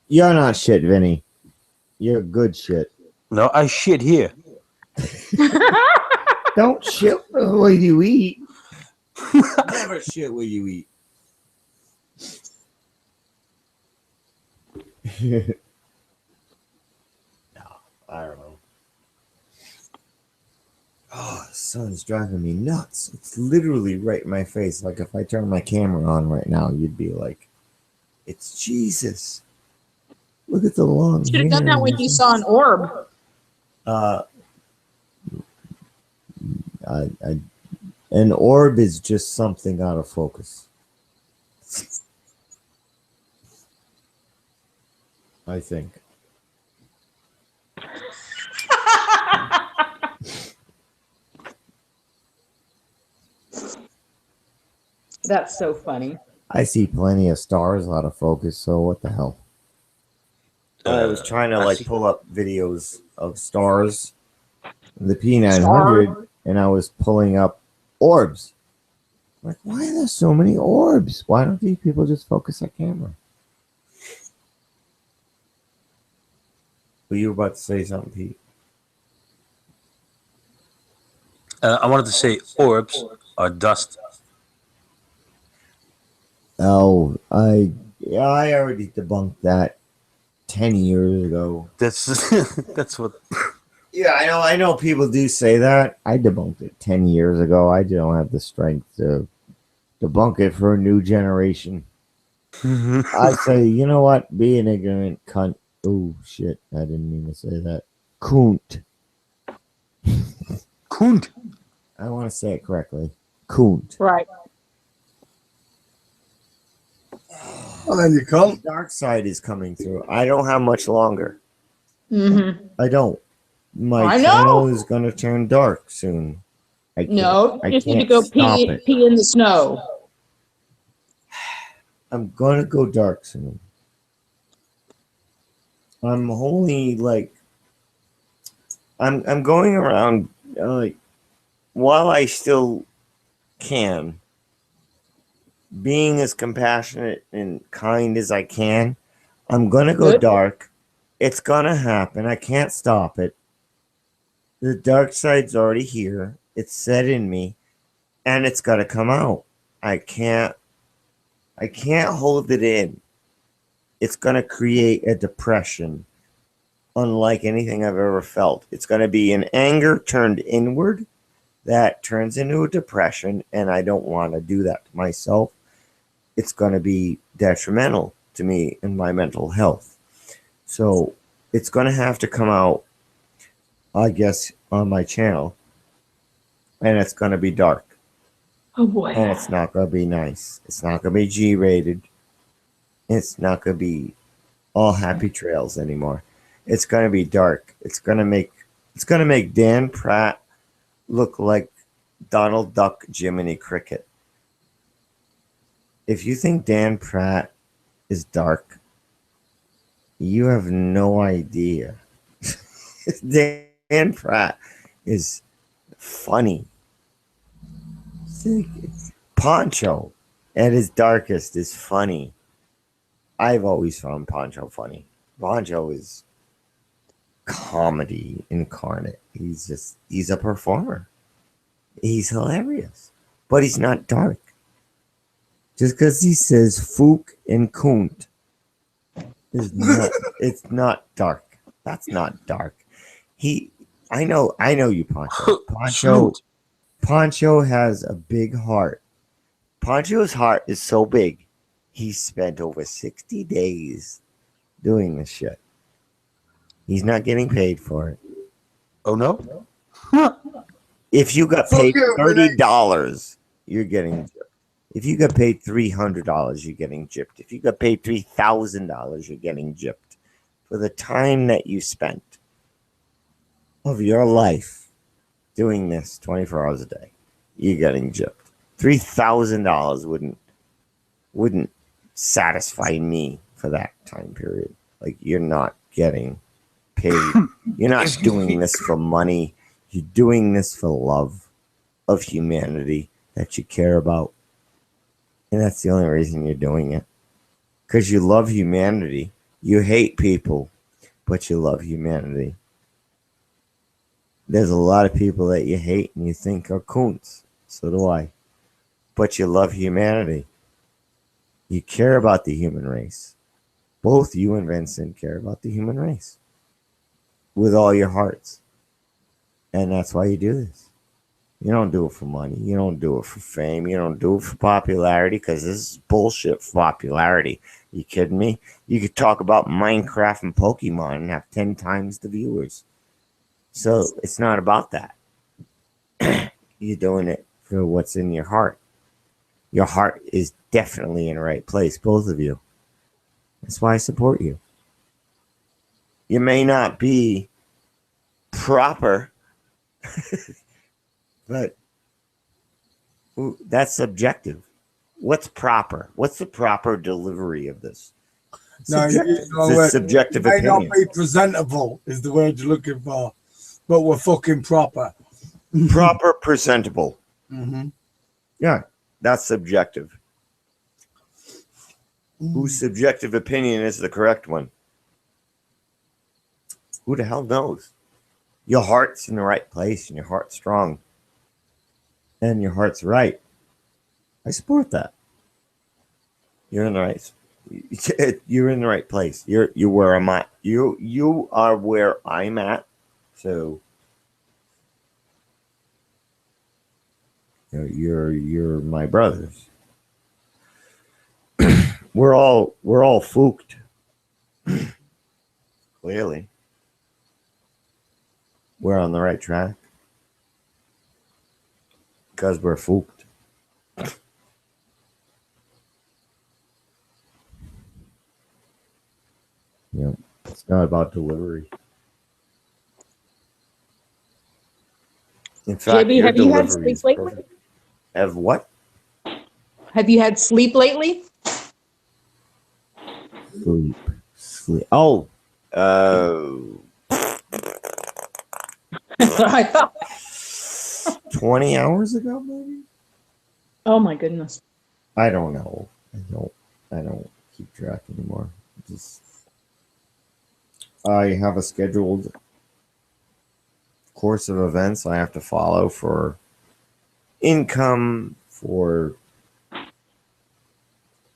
You're not shit, Vinny. You're good shit. No, I shit here. Don't shit the way you eat. Never shit where you eat. No, I don't know. Oh, the sun's driving me nuts. It's literally right in my face. Like if I turn my camera on right now, you'd be like, it's Jesus. Look at the long Should have done that when you saw an orb. An orb is just something out of focus. I think. That's so funny. I see plenty of stars out of focus, so what the hell? I was trying to like pull up videos of stars, the P900, and I was pulling up orbs. Like, why are there so many orbs? Why don't these people just focus their camera? Were you about to say something, Pete? I wanted to say orbs are dust. Oh, I already debunked that 10 years ago. That's what. Yeah, I know people do say that. I debunked it 10 years ago. I don't have the strength to debunk it for a new generation. I say, you know what? Be an ignorant cunt. Oh, shit. I didn't mean to say that. Coont. Coont. I want to say it correctly. Coont. Right. Well, then you come. Dark side is coming through. I don't have much longer. Mm-hmm. I don't. My I know. channel is going to turn dark soon. I You just need to can't go stop pee it. in the snow. I'm going to go dark soon. I'm only like I'm going around like while I still can, being as compassionate and kind as I can. I'm gonna go Good. dark. It's gonna happen. I can't stop it. The dark side's already here. It's set in me, and it's gotta come out. I can't hold it in. It's gonna create a depression unlike anything I've ever felt. It's going to be an anger turned inward that turns into a depression, and I don't want to do that to myself. It's going to be detrimental to me and my mental health. So it's going to have to come out, I guess, on my channel, and it's going to be dark. Oh boy. And it's not going to be nice. It's not going to be G-rated. It's not going to be all happy trails anymore. It's going to be dark. It's going to make Dan Pratt look like Donald Duck Jiminy Cricket. If you think Dan Pratt is dark, you have no idea. Dan Pratt is funny. Poncho at his darkest is funny. I've always found Poncho funny. Poncho is comedy incarnate. He's a performer. He's hilarious, but he's not dark. Just because he says "fook" and "coont" is not. It's not dark. That's not dark. I know you, Poncho. Poncho has a big heart. Poncho's heart is so big. He spent over 60 days doing this shit. He's not getting paid for it. Oh no? If you got paid $30, you're getting gypped. If you got paid $300, you're getting gypped. If you got paid $3,000, you're getting gypped for the time that you spent of your life doing this 24 hours a day. You're getting gypped. $3,000 wouldn't satisfy me for that time period. Like, you're not getting paid. You're not doing this for money. You're doing this for love of humanity that you care about. And that's the only reason you're doing it. Because you love humanity. You hate people, but you love humanity. There's a lot of people that you hate and you think are coons. So do I. But you love humanity. You care about the human race. Both you and Vincent care about the human race with all your hearts. And that's why you do this. You don't do it for money. You don't do it for fame. You don't do it for popularity, because this is bullshit for popularity. You kidding me? You could talk about Minecraft and Pokemon and have 10 times the viewers. So it's not about that. You're doing it for what's in your heart. Your heart is definitely in the right place, both of you. That's why I support you. You may not be proper, but that's subjective. What's proper? What's the proper delivery of this? It's subjective it may opinion. not be presentable is the word you're looking for, but we're fucking proper. Proper, presentable. Mm-hmm. Yeah, that's subjective. Whose subjective opinion is the correct one? Who the hell knows? Your heart's in the right place and your heart's strong. And your heart's right. I support that. You're in the right. You're in the right place. You're where I'm at. You are where I'm at. So you're my brothers. We're all fooked. Clearly. We're on the right track. Because we're fooked. Yeah, it's not about delivery. In fact, JB, your have you had delivery is sleep lately? perfect. Have what? Have you had sleep lately? Sleep. Oh. I thought. 20 hours ago, maybe? Oh my goodness. I don't know. I don't keep track anymore. I have a scheduled course of events I have to follow for income, for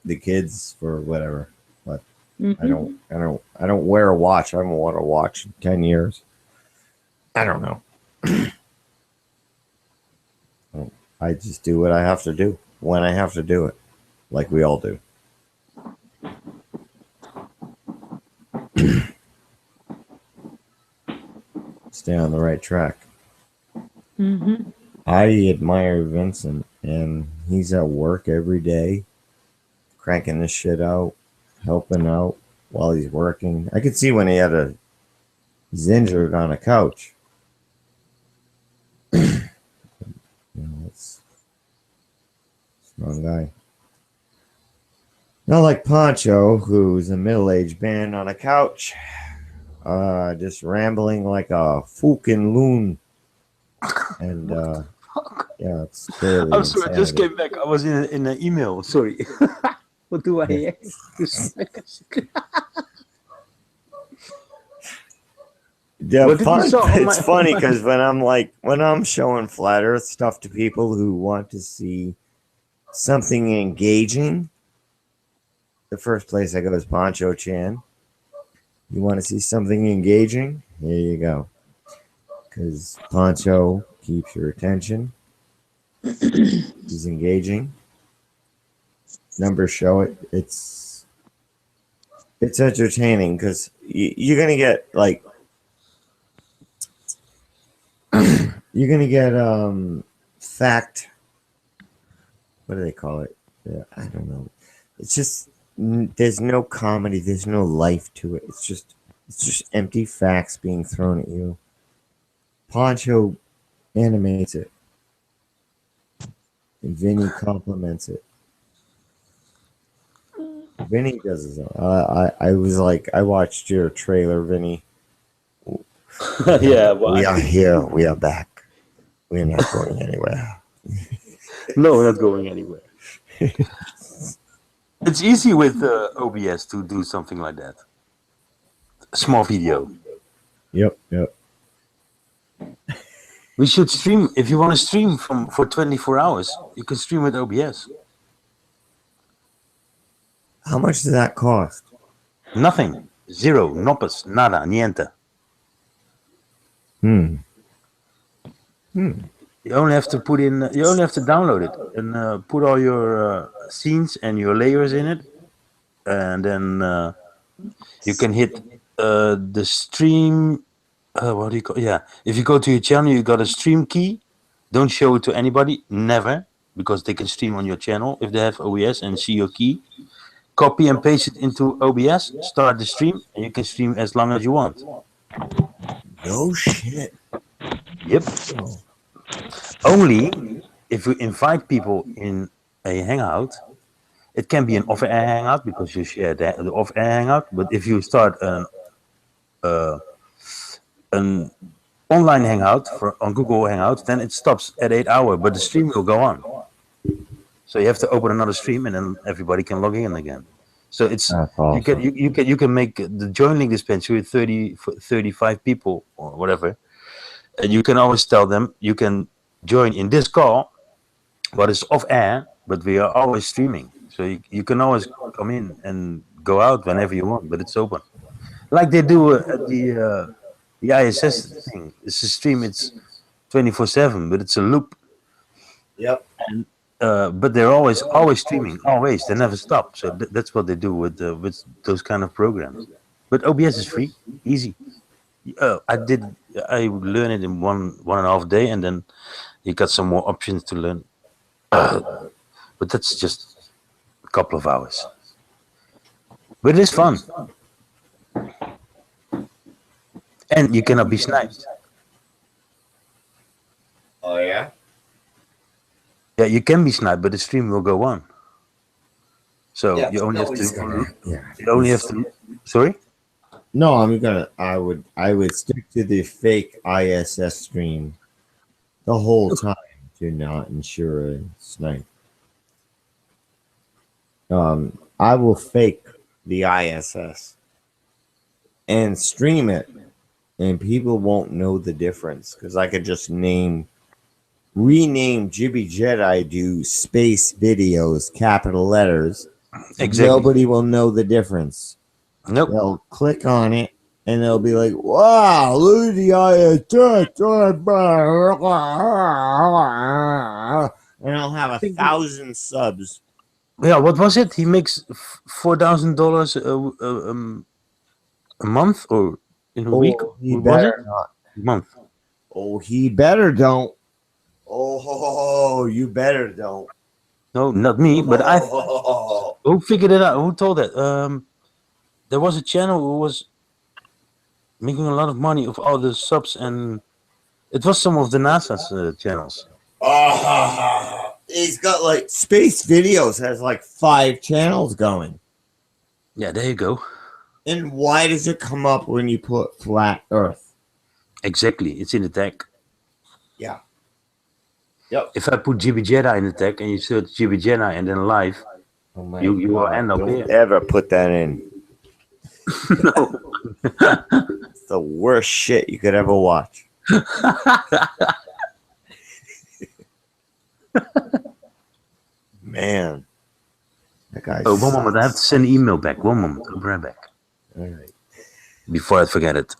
the kids, for whatever. But I don't wear a watch. I haven't worn a watch in 10 years. I don't know. I just do what I have to do when I have to do it, like we all do. Stay on the right track. Mm-hmm. I admire Vincent, and he's at work every day, cranking this shit out, helping out while he's working. I could see when he's injured on a couch. It's a strong guy. Not like Poncho, who's a middle-aged man on a couch, just rambling like a fucking loon. And yeah, it's clearly I'm sorry, I just insanity. came back. I was in an email. Sorry. What do I? Yeah, What did you saw on it's my- funny because when I'm showing flat Earth stuff to people who want to see something engaging, the first place I go is Poncho Chan. You want to see something engaging? Here you go. Because Poncho keeps your attention. He's engaging. Numbers show it. It's entertaining because you're gonna get like you're gonna get fact. What do they call it? Yeah, I don't know. It's just there's no comedy. There's no life to it. It's just empty facts being thrown at you. Poncho animates it, and Vinny compliments it. Vinny does his own. I was like, I watched your trailer, Vinny. Yeah, We are here. We are back. We're not going anywhere. No, we're not going anywhere. It's easy with OBS to do something like that. A small video. Yep. We should stream. If you want to stream for 24 hours, you can stream with OBS. How much does that cost? Nothing. Zero. Noppes. Nada. Niente. You only have to put in. You only have to download it and put all your scenes and your layers in it, and then you can hit the stream. What do you call? Yeah. If you go to your channel, you got a stream key. Don't show it to anybody. Never, because they can stream on your channel if they have OBS and see your key. Copy and paste it into OBS. Start the stream, and you can stream as long as you want. No shit. Yep. Only if you invite people in a hangout, it can be an off-air hangout because you share the off-air hangout. But if you start an online hangout on Google Hangouts, then it stops at 8 hours, but the stream will go on. So you have to open another stream, and then everybody can log in again. So it's awesome. you can make the join link dispensary with 35 people or whatever. And you can always tell them you can join in this call, but it's off air, but we are always streaming. So you can always come in and go out whenever you want, but it's open. Like they do at the ISS thing. It's a stream, it's 24/7, but it's a loop. Yep. And but they're always streaming, always. They never stop. So that's what they do with those kind of programs. But OBS is free, easy. I learned it in one and a half day, and then you got some more options to learn. But that's just a couple of hours. But it is fun. And you cannot be sniped. Oh yeah? Yeah, you can be sniped, but the stream will go on. So you only have to. You only have to. Sorry. No, I would stick to the fake ISS stream the whole time to not ensure a snipe. I will fake the ISS and stream it, and people won't know the difference because I could just rename Jibby Jedi do space videos, capital letters. Exactly. Nobody will know the difference. Nope. They'll click on it and they'll be like, wow, look at the ISS. And I'll have 1,000 subs. Yeah, what was it? He makes $4,000 a month or in a week? He better not. A month. Oh, he better don't. Oh, you better don't. No, not me, but who figured it out? Who told that? There was a channel who was making a lot of money of all the subs, and it was some of the NASA's channels. He's got like Space Videos has like 5 channels going. Yeah, there you go. And why does it come up when you put flat Earth? Exactly, it's in the tag. Yeah. Yep. If I put Jibby Jedi in the tag and you search Jibby Jedi and then live, you will end up here. Don't ever put that in. No. It's the worst shit you could ever watch. Man. That guy. Oh, one moment. I have to send an email back. One moment. I'll be right back. All right. Before I forget it.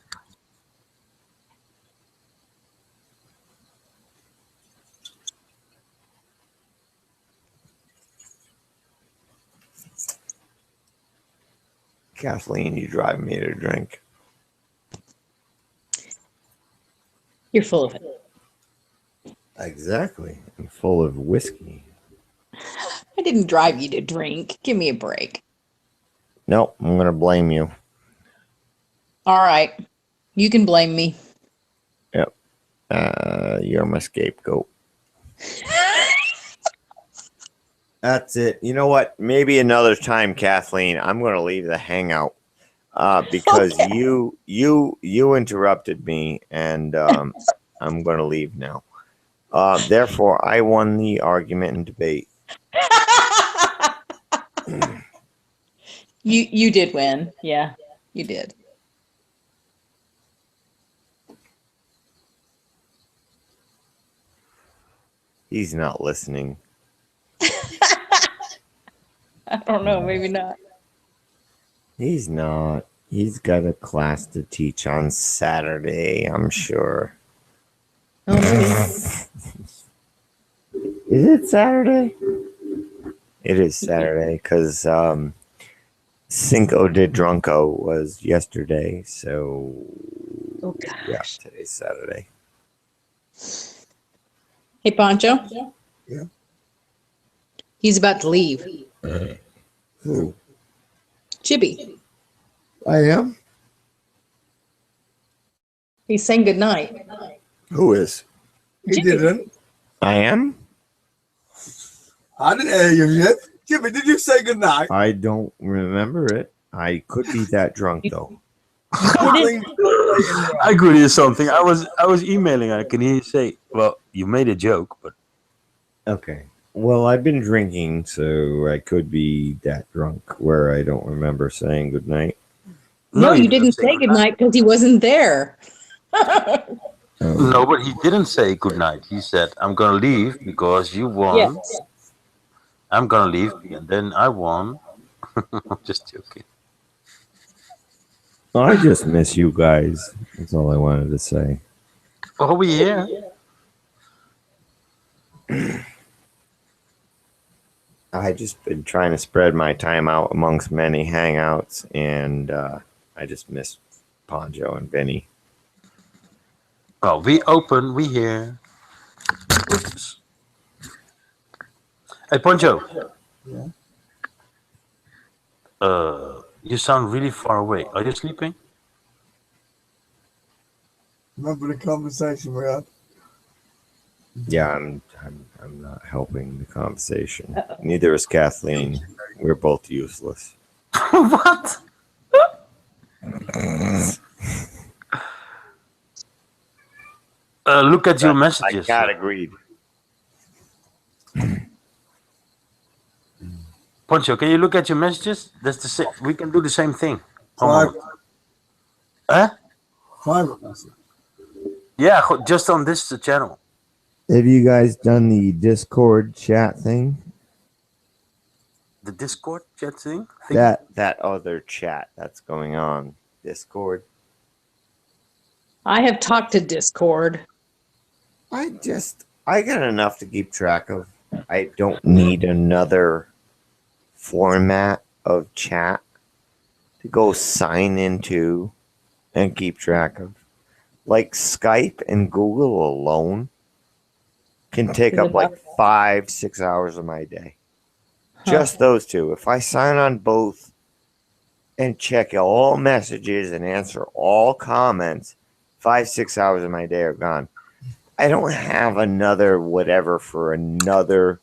Kathleen, you drive me to drink. You're full of it. Exactly. I'm full of whiskey. I didn't drive you to drink. Give me a break. Nope, I'm going to blame you. All right. You can blame me. Yep. You're my scapegoat. That's it. You know what? Maybe another time, Kathleen, I'm going to leave the hangout because okay. you interrupted me, and I'm going to leave now. Therefore, I won the argument and debate. You did win. Yeah, you did. He's not listening. I don't know, maybe not. He's not. He's got a class to teach on Saturday, I'm sure. Oh, maybe. Is it Saturday? It is Saturday because Cinco de Drunko was yesterday, so Oh, yeah, gosh. today's Saturday. Hey, Poncho. Yeah. He's about to leave. Who? Chippy. I am? He's saying goodnight. Who is? He didn't. I am? I didn't hear you yet. Jimmy, did you say goodnight? I don't remember it. I could be that drunk though. I could hear something. I was emailing. I can hear you say, "Well, you made a joke, but Okay. Well, I've been drinking, so I could be that drunk where I don't remember saying goodnight. No, you didn't say goodnight because he wasn't there. No, but he didn't say goodnight. He said, "I'm gonna leave because you won. Yes. I'm gonna leave, and then I won." I'm just joking. I just miss you guys. That's all I wanted to say. Oh, we here. I just been trying to spread my time out amongst many hangouts, and I just miss Poncho and Vinny. Oh, we open. We here. Oops. Hey, Poncho. Yeah. You sound really far away. Are you sleeping? Remember the conversation we had? Yeah, I'm not helping the conversation. Neither is Kathleen. We're both useless. What? Look at your messages. I got agreed. Poncho, can you look at your messages? That's the same. We can do the same thing. Private. Huh? Private message. Yeah, just on this channel. Have you guys done the Discord chat thing? The Discord chat thing? That other chat that's going on. Discord. I have talked to Discord. I got enough to keep track of. I don't need another format of chat to go sign into and keep track of. Like Skype and Google alone can take up like 5-6 hours of my day. Just those two. If I sign on both and check all messages and answer all comments, 5-6 hours of my day are gone. I don't have another whatever for another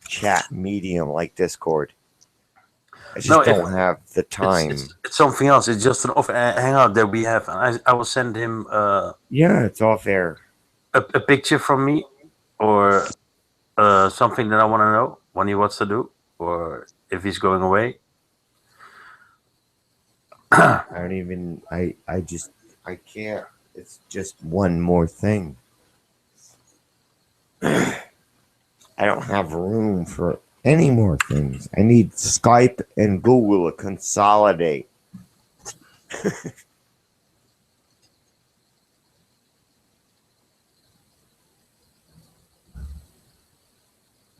chat medium like Discord. I just don't have the time. It's something else. It's just an off hangout that we have. I will send him yeah, it's off air. A picture from me or something that I want to know when he wants to do or if he's going away. I can't. It's just one more thing. I don't have room for any more things. I need Skype and Google to consolidate. I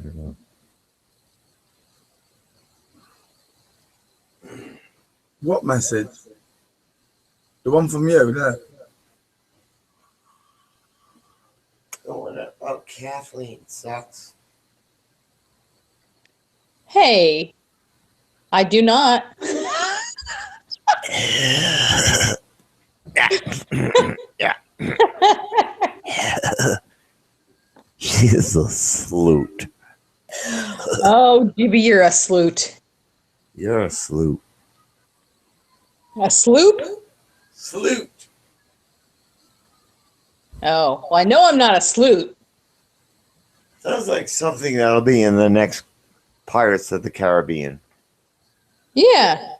don't know. What message? The one from you, there. Oh, Kathleen sucks. Hey, I do not. Yeah. She's a sloot. Oh, Jibby, you're a sloot. You're a sloot. A sloop? Sloot. Oh, well, I know I'm not a sloot. Sounds like something that'll be in the next Pirates of the Caribbean. Yeah.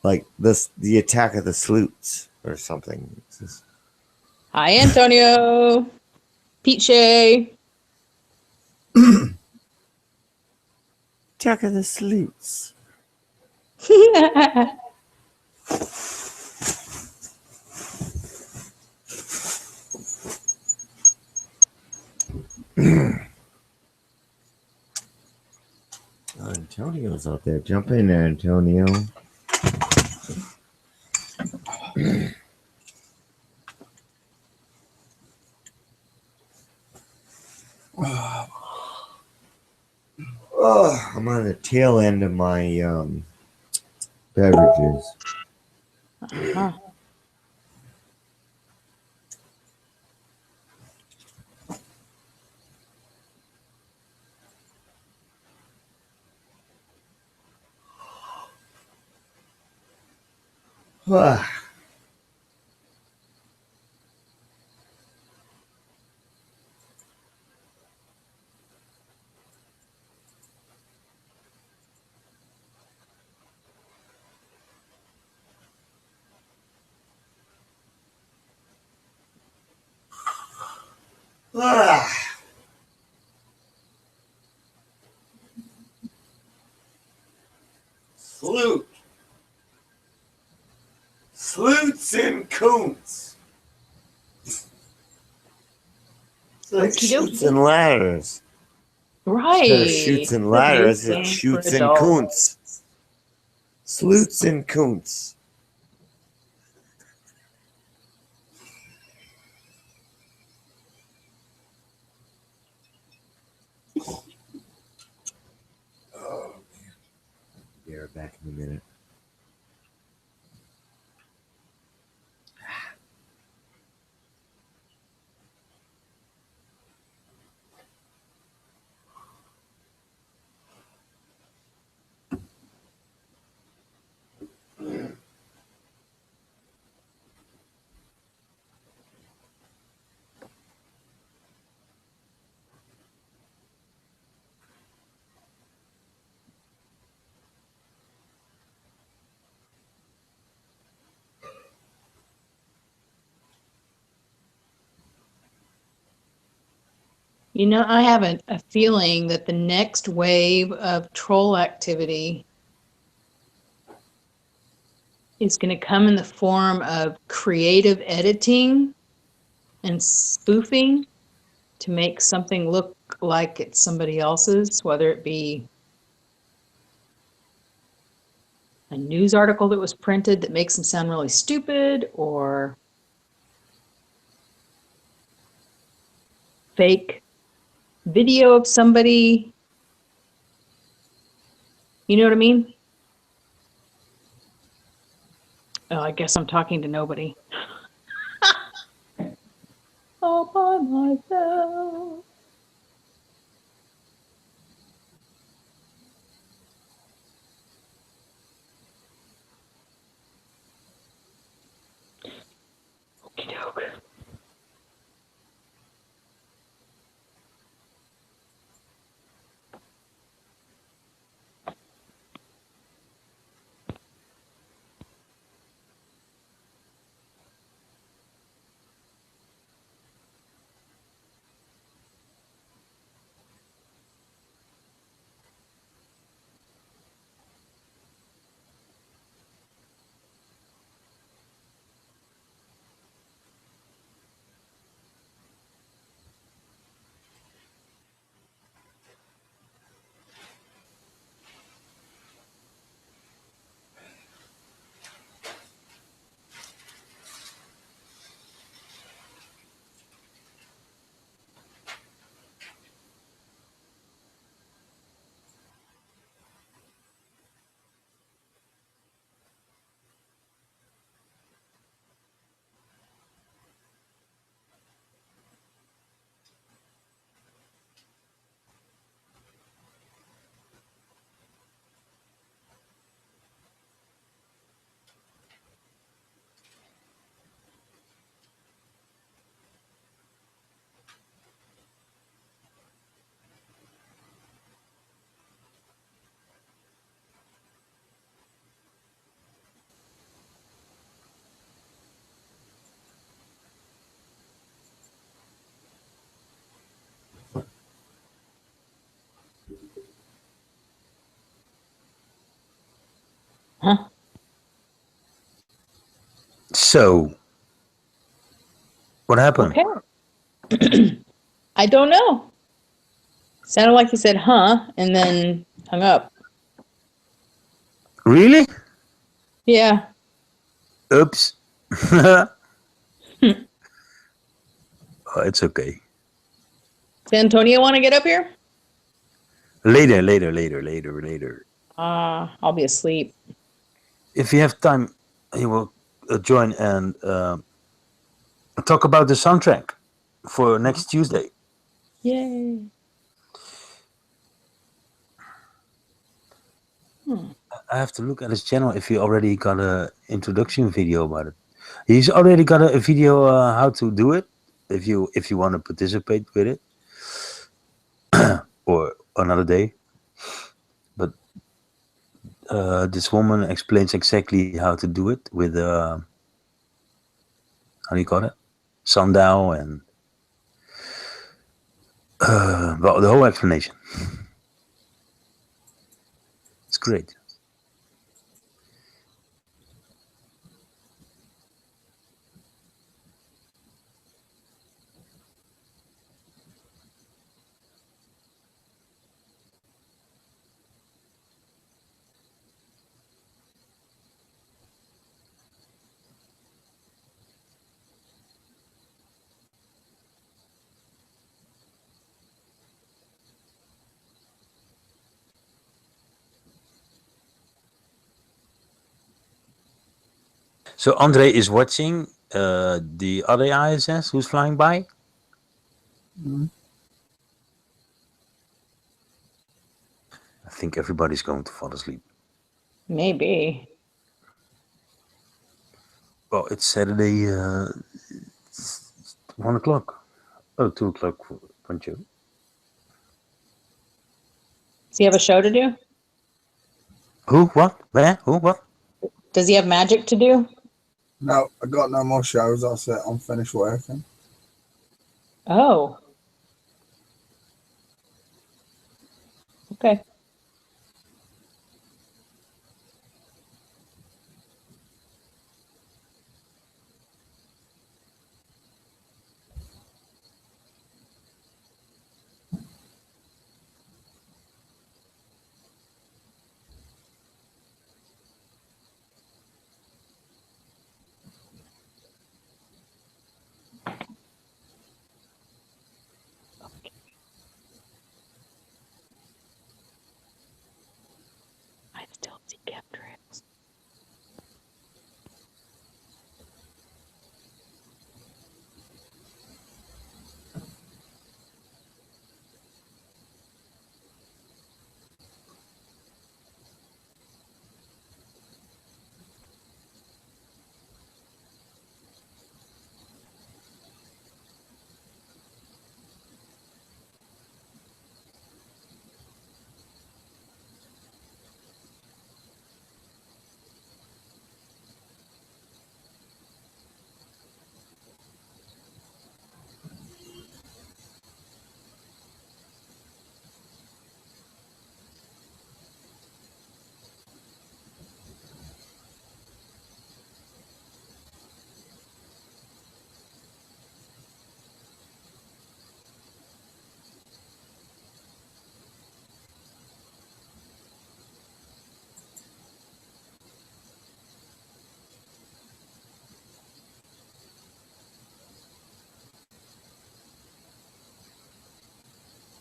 Like the Attack of the Sloots or something. Hi, Antonio. Pete Shea. Attack of the Sleuths. Antonio's out there. Jump in there, Antonio. Oh, I'm on the tail end of my beverages. Uh-huh. Sleuth. Sleuths and coons. It's like Okey-dokey. shoots and ladders. Right. Instead of shoots and ladders, Game it's for shoots and adults. coons. Sleuths and coons. Oh, man. Be right back in a minute. You know, I have a feeling that the next wave of troll activity is going to come in the form of creative editing and spoofing to make something look like it's somebody else's, whether it be a news article that was printed that makes them sound really stupid, or fake video of somebody. You know what I mean? Oh, I guess I'm talking to nobody. All by myself. Okey doke. So, what happened? Okay. I don't know. Sounded like you said, huh, and then hung up. Really? Yeah. Oops. Oh, it's okay. Does Antonio want to get up here? Later. I'll be asleep. If you have time, he will join and talk about the soundtrack for next Tuesday. Yay. I have to look at his channel if he already got a introduction video about it. He's already got a video how to do it. If you want to participate with it, or another day. But this woman explains exactly how to do it with how do you call it, sundial and well, the whole explanation. It's great. So Andre is watching the other ISS who's flying by. I think everybody's going to fall asleep. Maybe. Well, it's Saturday, 1 o'clock. Oh, 2 o'clock for Poncho. Does he have a show to do? Who? What? Where? Who? What? Does he have magic to do? No, I got no more shows. That's it. I'm finished working. Oh. Okay. I still see chemtrails.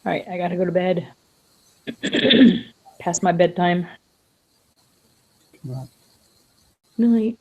All right, I gotta go to bed. Past my bedtime. Right. Night.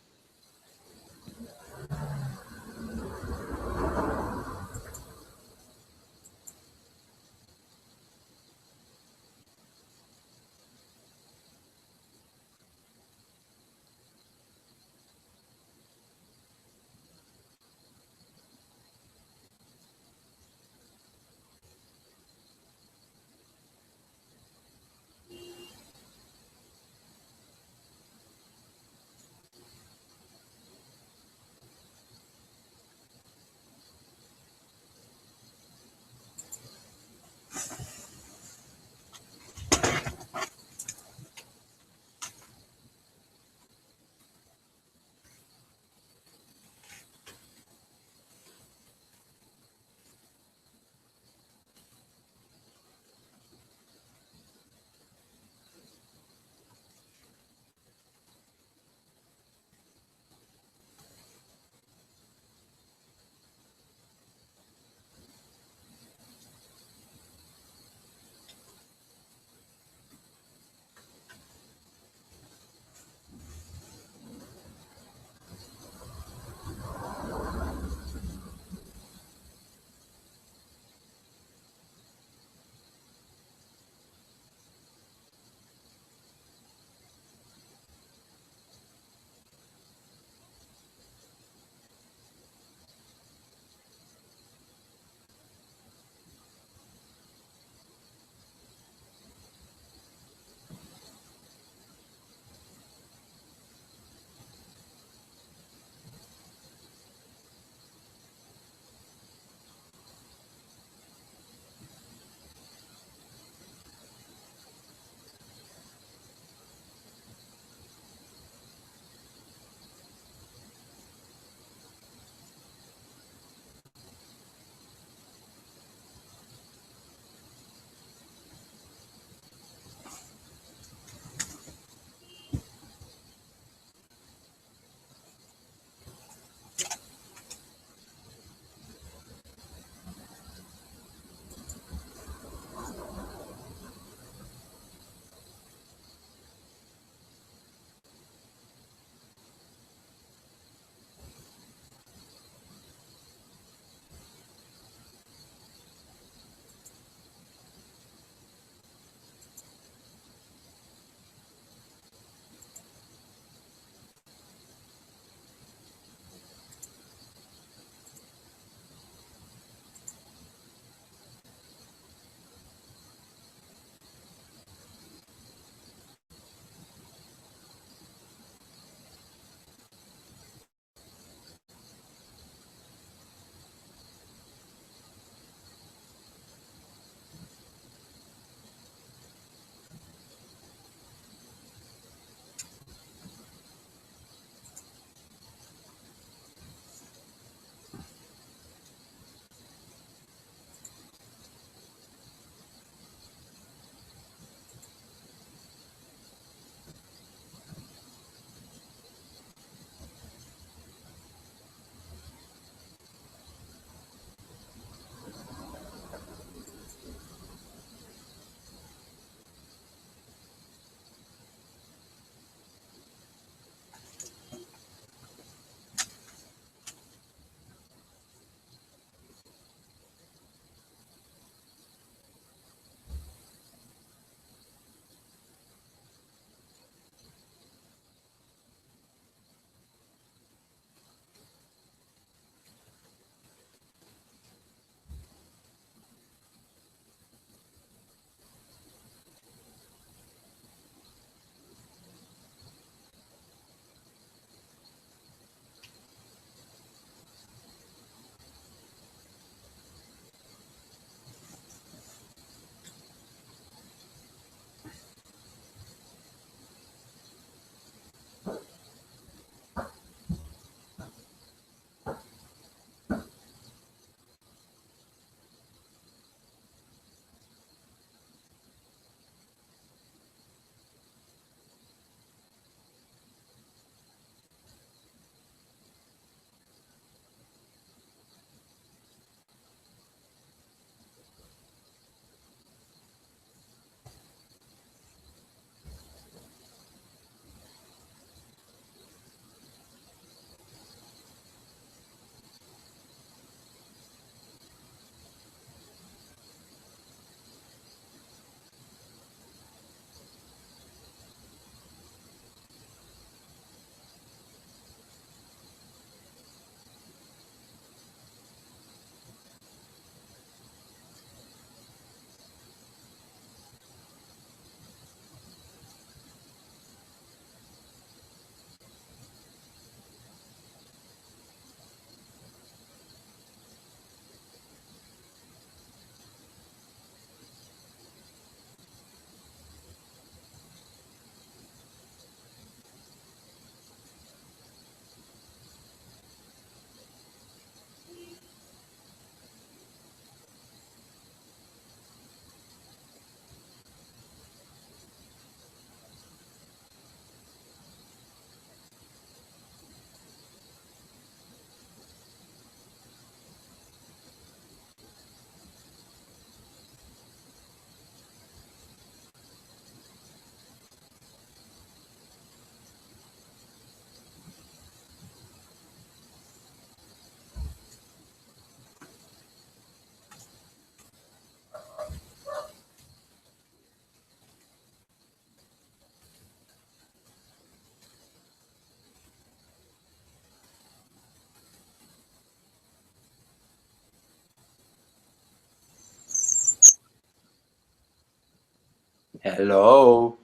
Hello.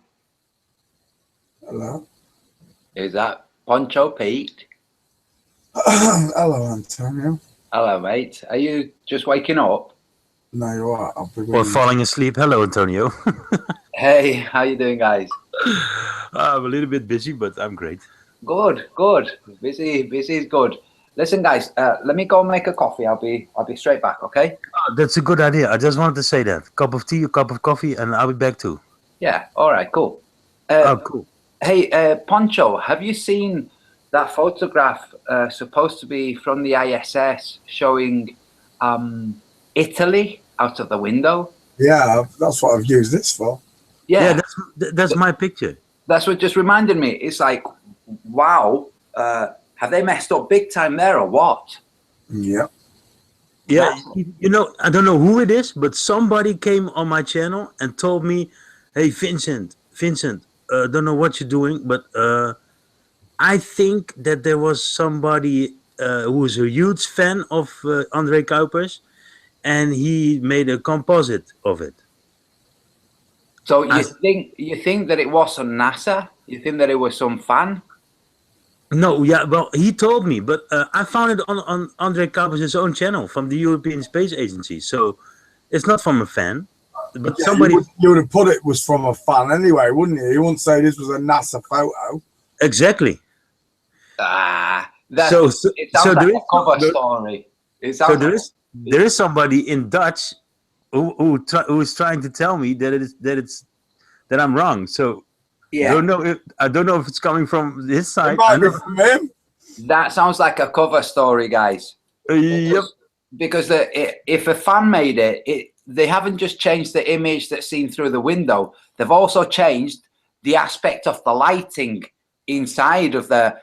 Hello. Is that Poncho Pete? Hello, Antonio. Hello, mate. Are you just waking up? No, you're right. I'll be Or waiting. falling asleep. Hello, Antonio. Hey, how you doing, guys? I'm a little bit busy, but I'm great. Good, good. Busy is good. Listen, guys. Let me go and make a coffee. I'll be straight back. Okay? Oh, that's a good idea. I just wanted to say that. Cup of tea, a cup of coffee, and I'll be back too. Yeah. All right. Cool. Oh, cool. Hey, Poncho, have you seen that photograph supposed to be from the ISS showing Italy out of the window? Yeah, that's what I've used this for. Yeah, That's my picture. that's what just reminded me. It's like, wow, have they messed up big time there or what? Yeah. Yeah, you know, I don't know who it is, but somebody came on my channel and told me, "Hey, Vincent, don't know what you're doing, but I think that there was somebody who was a huge fan of André Kuipers, and he made a composite of it." So you think that it was on NASA? You think that it was some fan? No, yeah, well, he told me, but I found it on André Kuipers' own channel from the European Space Agency, so it's not from a fan, but Yeah, somebody. you would have put it was from a fan anyway, wouldn't you? You wouldn't say this was a NASA photo. Exactly. It sounds like a cover story. There is somebody in Dutch who is trying to tell me that I'm wrong. So Yeah. I don't know if it's coming from his side. It might be from him. That sounds like a cover story, guys. Yep. Because if a fan made it, they haven't just changed the image that's seen through the window. They've also changed the aspect of the lighting inside of that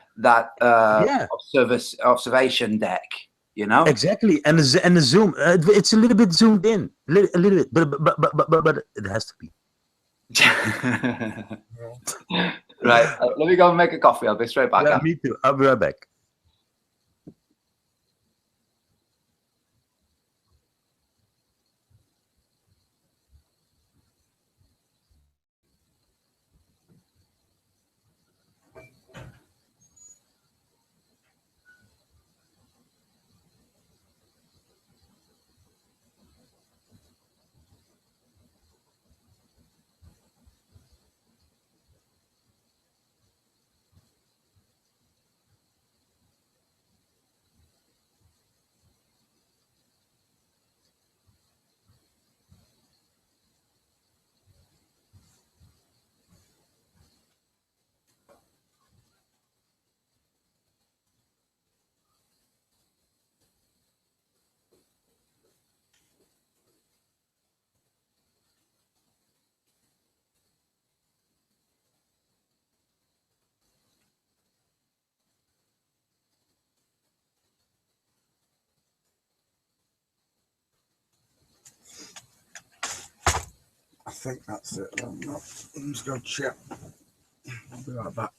observation deck. You know exactly, and the zoom. It's a little bit zoomed in, a little bit, but it has to be. Right. Let me go and make a coffee. I'll be straight back. Yeah, me too. I'll be right back. I think that's it. I'm just going to check. I'll be right back.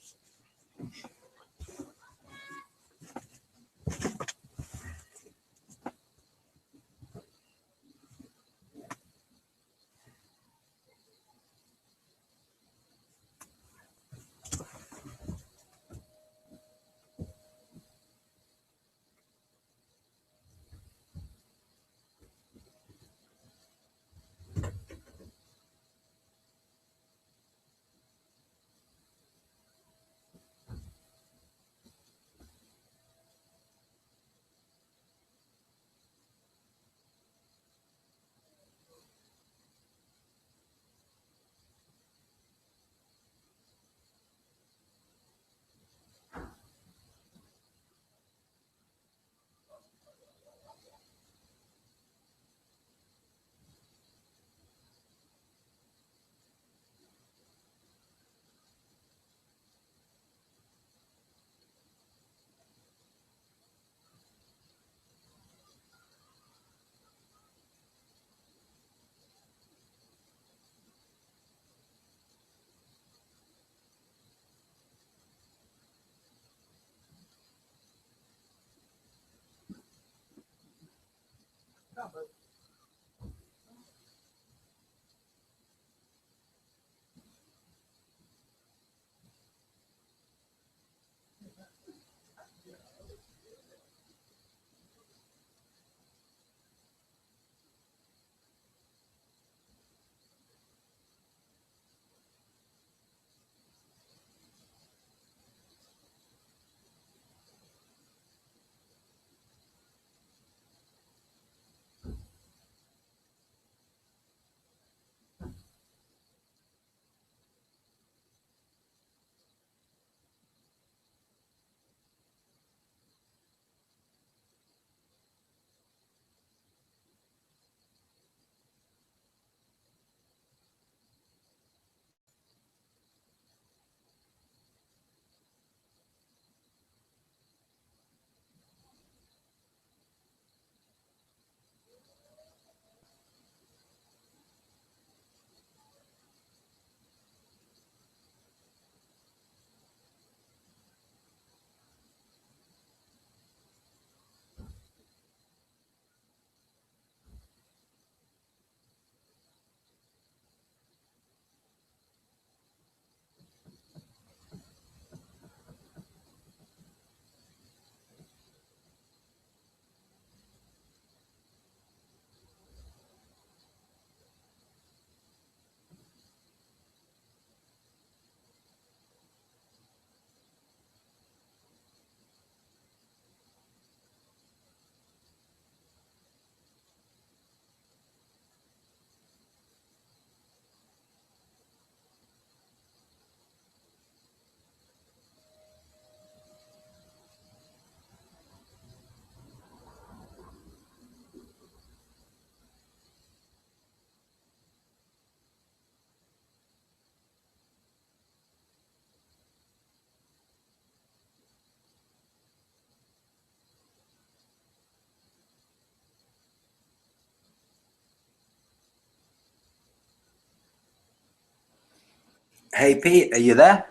Hey, Pete, are you there?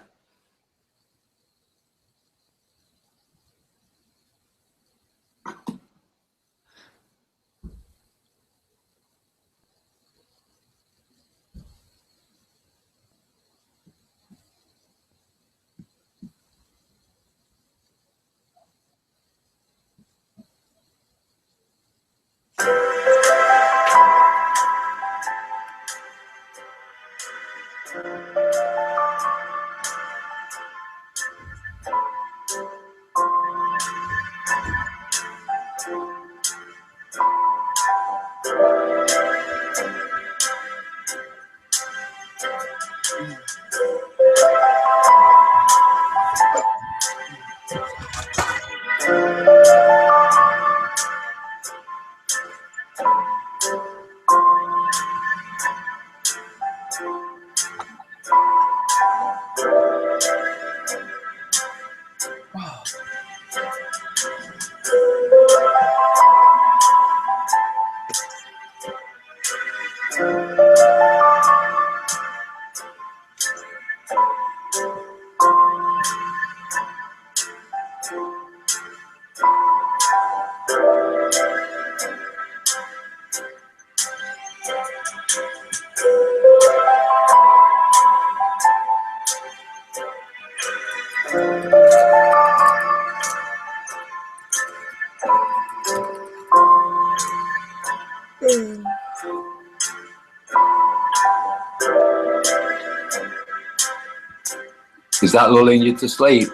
Is that lulling you to sleep?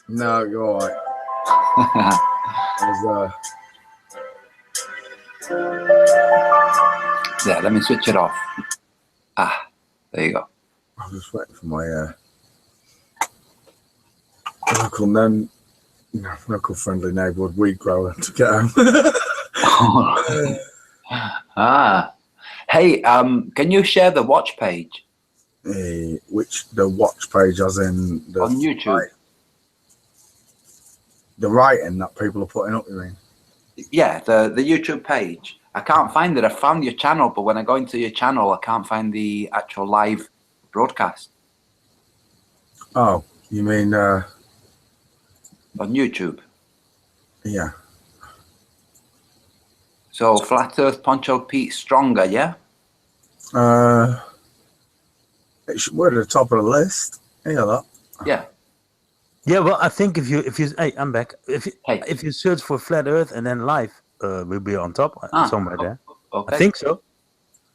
No, you're all right. Yeah, let me switch it off. Ah, there you go. I was just waiting for my local friendly neighbourhood weed grower to get home. Ah, hey, can you share the watch page? The watch page, as in on YouTube? The writing that people are putting up, you mean? Yeah, the YouTube page. I can't find it. I found your channel, but when I go into your channel, I can't find the actual live broadcast. Oh, you mean on YouTube? Yeah. So Flat Earth Poncho Pete Stronger, yeah? We're at the top of the list. Yeah, that. Yeah. Yeah, well, I think if you hey, I'm back. If you search for Flat Earth and then live, we'll be on top somewhere there. Okay. I think so.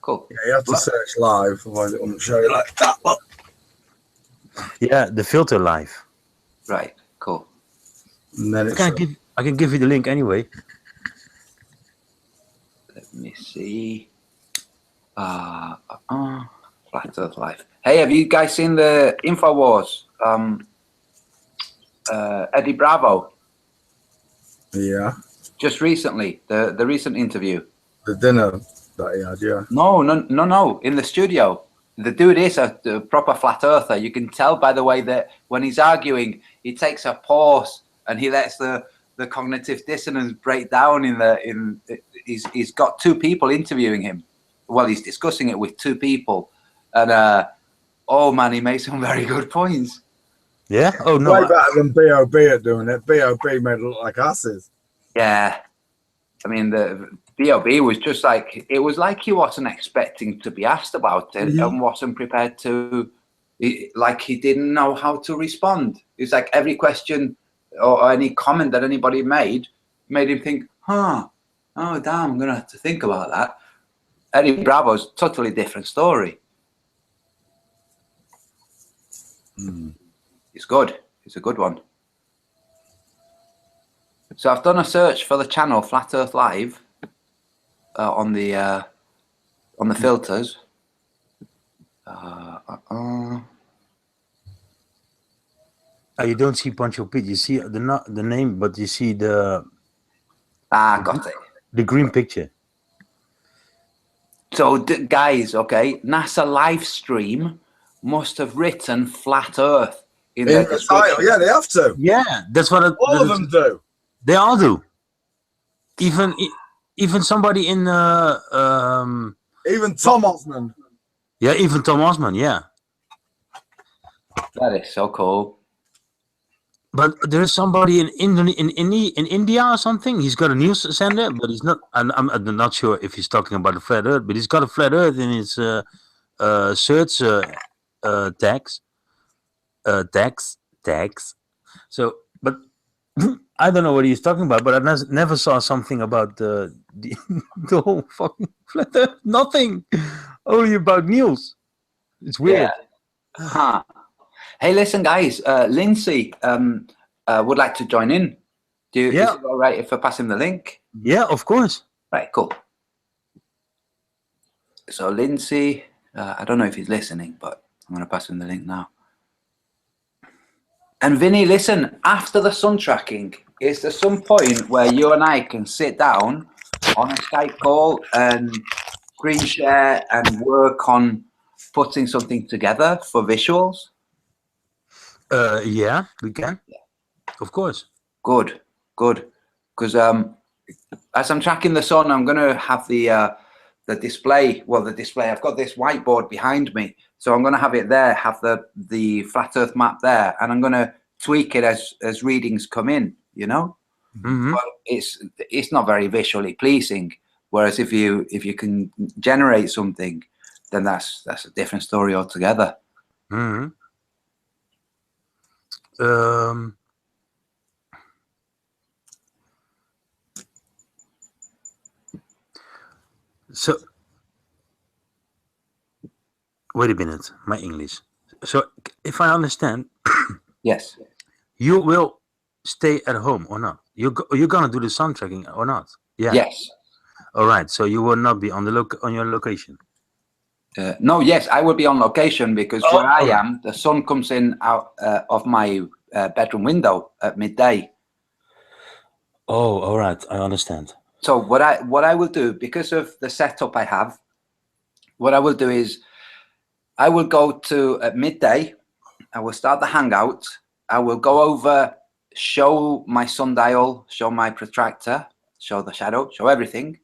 Cool. Yeah, you have to search live, otherwise it won't show you like that. Look. Yeah, the filter live. Right. Cool. And then I can give you the link anyway. Let me see. Flat Earth Live. Hey, have you guys seen the InfoWars? Eddie Bravo. Yeah. Just recently, the recent interview. The dinner that he had, yeah. No. In the studio, the dude is a proper flat earther. You can tell by the way that when he's arguing, he takes a pause and he lets the cognitive dissonance break down. He's got two people interviewing him. Well, he's discussing it with two people, and oh man, he makes some very good points. Yeah. Oh no. Way better than B.O.B. at doing it. B.O.B. made it look like asses. Yeah. I mean, the B.O.B. was just like, it was like he wasn't expecting to be asked about it and wasn't prepared to, like he didn't know how to respond. It's like every question or any comment that anybody made him think, oh damn, I'm going to have to think about that. Eddie Bravo's totally different story. It's good. It's a good one. So I've done a search for the channel Flat Earth Live on the filters. You don't see Poncho Pete. You see the name, but you see the got it. The green picture. So guys, okay, NASA live stream must have written Flat Earth in their description. Title. Yeah, they have to. Yeah, that's what all of them do. They all do. Even somebody in even Tom Osman. Yeah, even Tom Osman. Yeah. That is so cool. But there's somebody in India or something. He's got a news sender, but he's not. I'm not sure if he's talking about the flat Earth, but he's got a flat Earth in his search tags. Tags. So, but I don't know what he's talking about. But I never saw something about the the whole fucking flat Earth. Nothing. Only about news. It's weird. Yeah. Huh. Hey, listen, guys. Lindsay would like to join in. Is it all right if I pass him the link? Yeah, of course. Right, cool. So, Lindsay, I don't know if he's listening, but I'm going to pass him the link now. And Vinny, listen, after the sun tracking, is there some point where you and I can sit down on a Skype call and screen share and work on putting something together for visuals? Yeah, we can. Of course. Good. Because as I'm tracking the sun, I'm going to have the display. Well, the display. I've got this whiteboard behind me, so I'm going to have it there. Have the flat Earth map there, and I'm going to tweak it as readings come in. You know, but it's not very visually pleasing. Whereas if you can generate something, then that's a different story altogether. So, wait a minute, my English. So, if I understand, yes, you will stay at home or not? You're gonna do the sun tracking or not? Yeah. Yes. All right. So you will not be on your location. No, yes, I will be on location because where I am, the sun comes in out of my bedroom window at midday. Oh, all right, I understand. So what I will do, because of the setup I have, what I will do is I will go to at midday. I will start the Hangout. I will go over, show my sundial, show my protractor, show the shadow, show everything.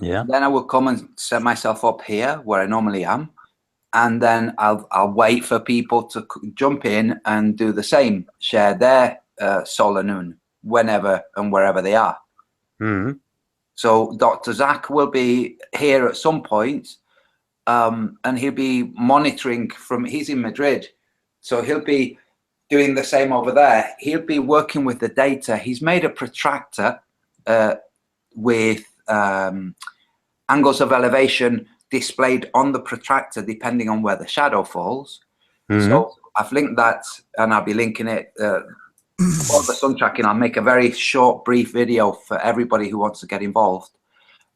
Yeah. Then I will come and set myself up here where I normally am, and then I'll wait for people to jump in and do the same, share their solar noon whenever and wherever they are. So Dr. Zach will be here at some point, and he'll be monitoring he's in Madrid, so he'll be doing the same over there. He'll be working with the data. He's made a protractor with angles of elevation displayed on the protractor depending on where the shadow falls. So I've linked that, and I'll be linking it for the sun tracking. I'll make a very short, brief video for everybody who wants to get involved.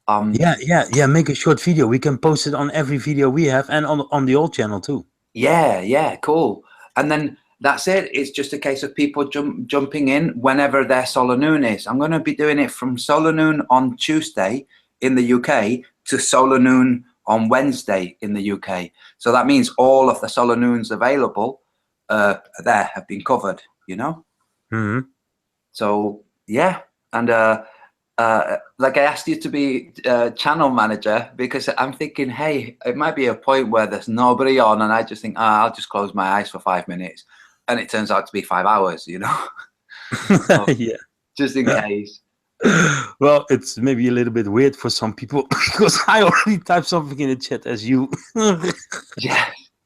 Yeah. Make a short video. We can post it on every video we have, and on the old channel too. Yeah, cool. And then that's it. It's just a case of people jumping in whenever their solar noon is. I'm going to be doing it from solar noon on Tuesday in the UK to solar noon on Wednesday in the UK. So that means all of the solar noons available there have been covered, you know? So, yeah. And like I asked you to be channel manager because I'm thinking, hey, it might be a point where there's nobody on, and I just think, I'll just close my eyes for 5 minutes. And it turns out to be 5 hours, you know? So, yeah. Just in case. Well, it's maybe a little bit weird for some people because I already typed something in the chat as you.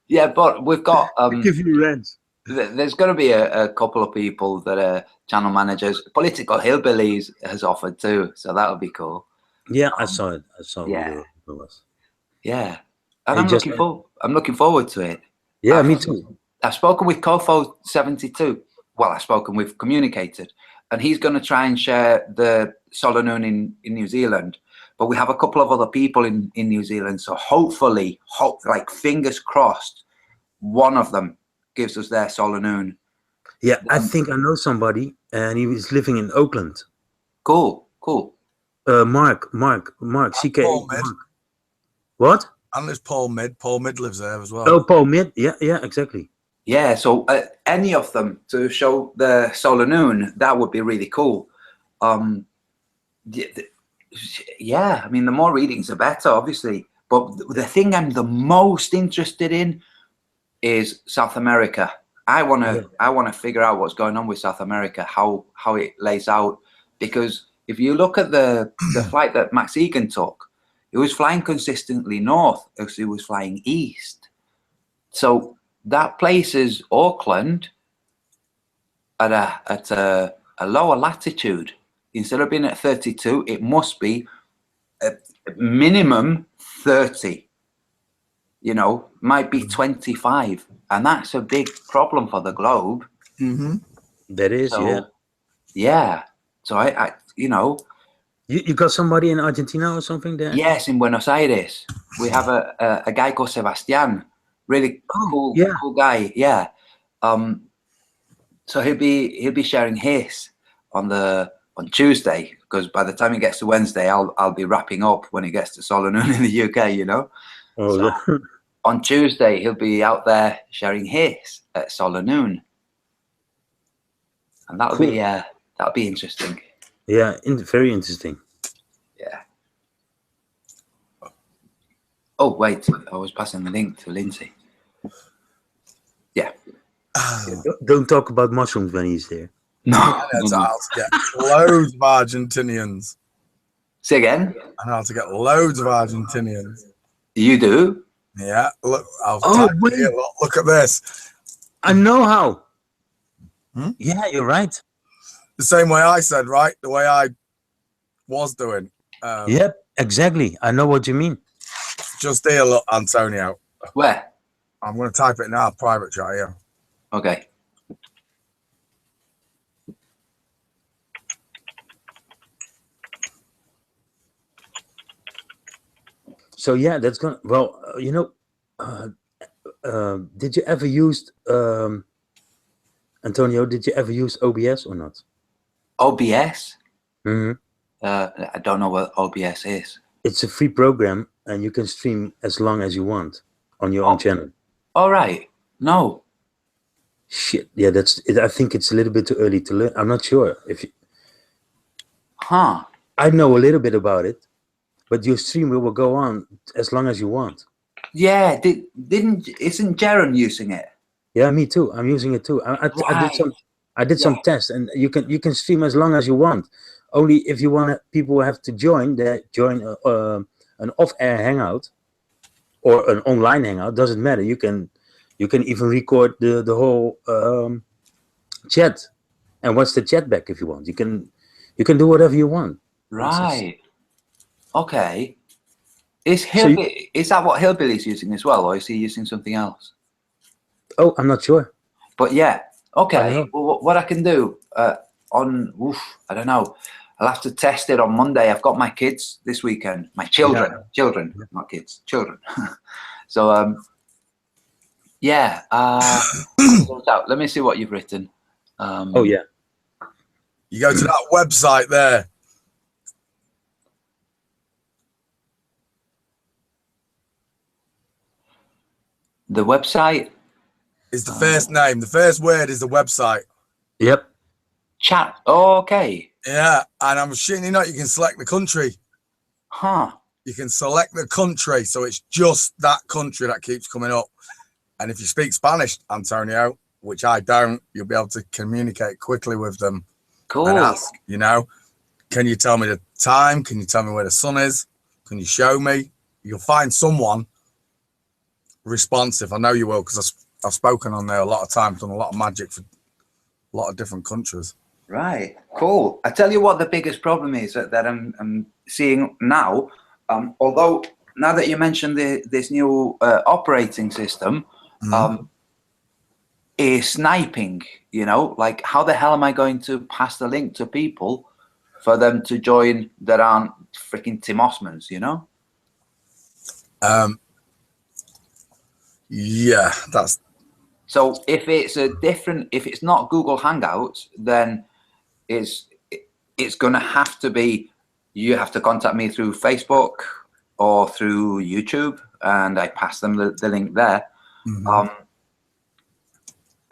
Yeah, but we've got. Give you rents. There's going to be a couple of people that are channel managers. Political Hillbillies has offered too, so that'll be cool. Yeah, I saw it. I saw it. Yeah, And I'm looking forward to it. Yeah, me too. I've spoken with Kofo72. Well, we've communicated, and he's going to try and share the solar noon in New Zealand. But we have a couple of other people in New Zealand, so hopefully, like fingers crossed, one of them gives us their solar noon. Yeah, I think I know somebody, and he was living in Oakland. Cool. Mark, CK. Mark. What? And there's Paul Mid. Paul Mid lives there as well. Oh, Paul Mid. Yeah, exactly. Yeah, so any of them to show the solar noon, that would be really cool. Yeah, I mean, the more readings, the better, obviously. But the thing I'm the most interested in is South America. I want to figure out what's going on with South America, how it lays out, because if you look at the flight that Max Egan took, it was flying consistently north, as he was flying east. So that places Auckland at a lower latitude. Instead of being at 32, it must be a minimum 30. You know, might be 25, and that's a big problem for the globe. Mm-hmm. That is, yeah. So I you know, you got somebody in Argentina or something there? Yes, in Buenos Aires, we have a guy called Sebastian, really cool guy. Yeah. So he'll be sharing his on Tuesday, because by the time he gets to Wednesday, I'll be wrapping up when he gets to Solenoon in the UK. You know. Oh. So, on Tuesday, he'll be out there sharing his at Solenoon, and that'll be interesting. Yeah, very interesting. Yeah. Oh wait, I was passing the link to Lindsay. Yeah. Don't talk about mushrooms when he's there. No. That's how to get loads of Argentinians. Say again. I know how to get loads of Argentinians. You do? Yeah, look, wait. here, look at this. I know how. Yeah, you're right. The same way I said, right? The way I was doing. Yep, exactly. I know what you mean. Just here, look, Antonio. Where? I'm going to type it now, private chat here. Okay. So yeah, that's gonna. Well, you know, did you ever use Antonio? Did you ever use OBS or not? OBS? Mm-hmm. I don't know what OBS is. It's a free program, and you can stream as long as you want on your own channel. All right. No. Shit. Yeah, that's it. I think it's a little bit too early to learn. I'm not sure if. Huh. I know a little bit about it, but your stream will go on as long as you want. Yeah. Isn't Jaron using it? Yeah, me too. I'm using it too. I did some tests, and you can stream as long as you want. Only if you want people have to join an off-air hangout or an online hangout. Doesn't matter. You can even record the whole chat and watch the chat back if you want. You can do whatever you want. Right. Okay. Is that what Hillbilly's using as well, or is he using something else? Oh, I'm not sure. But yeah. Okay. Well, what I can do I don't know. I'll have to test it on Monday. I've got my kids this weekend. My children, not kids, children. So yeah. Let me see what you've written. Oh yeah. You go to that website there. The website is the first name. The first word is the website. Yep. Chat. Oh, okay. Yeah, and I'm shitting you not, you can select the country. Huh. You can select the country, so it's just that country that keeps coming up. And if you speak Spanish, Antonio, which I don't, you'll be able to communicate quickly with them. Cool. And ask, you know, can you tell me the time? Can you tell me where the sun is? Can you show me? You'll find someone responsive. I know you will, because I've spoken on there a lot of times, done a lot of magic for a lot of different countries. Right. Cool. I tell you what the biggest problem is that I'm seeing now, although now that you mentioned this new operating system, is sniping, you know, like how the hell am I going to pass the link to people for them to join that aren't freaking Tim Osmans, you know? Yeah, that's... So if it's not Google Hangouts, then it's going to have to be, you have to contact me through Facebook or through YouTube, and I pass them the link there.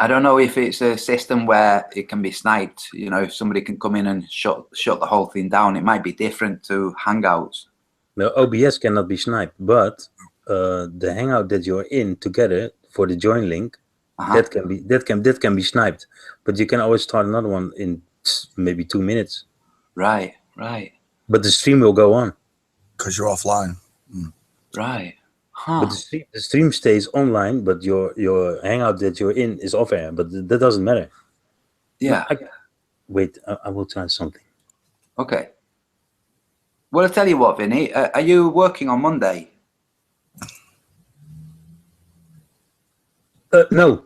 I don't know if it's a system where it can be sniped, you know, if somebody can come in and shut the whole thing down. It might be different to Hangouts. No, OBS cannot be sniped, but the Hangout that you're in together for the join link, That can be sniped, but you can always start another one in maybe 2 minutes. Right, right. But the stream will go on because you're offline. Right. Huh. But the stream stays online, but your hangout that you're in is off air. But that doesn't matter. Yeah. Wait, I will try something. Okay. Well, I'll tell you what, Vinny. Are you working on Monday? No.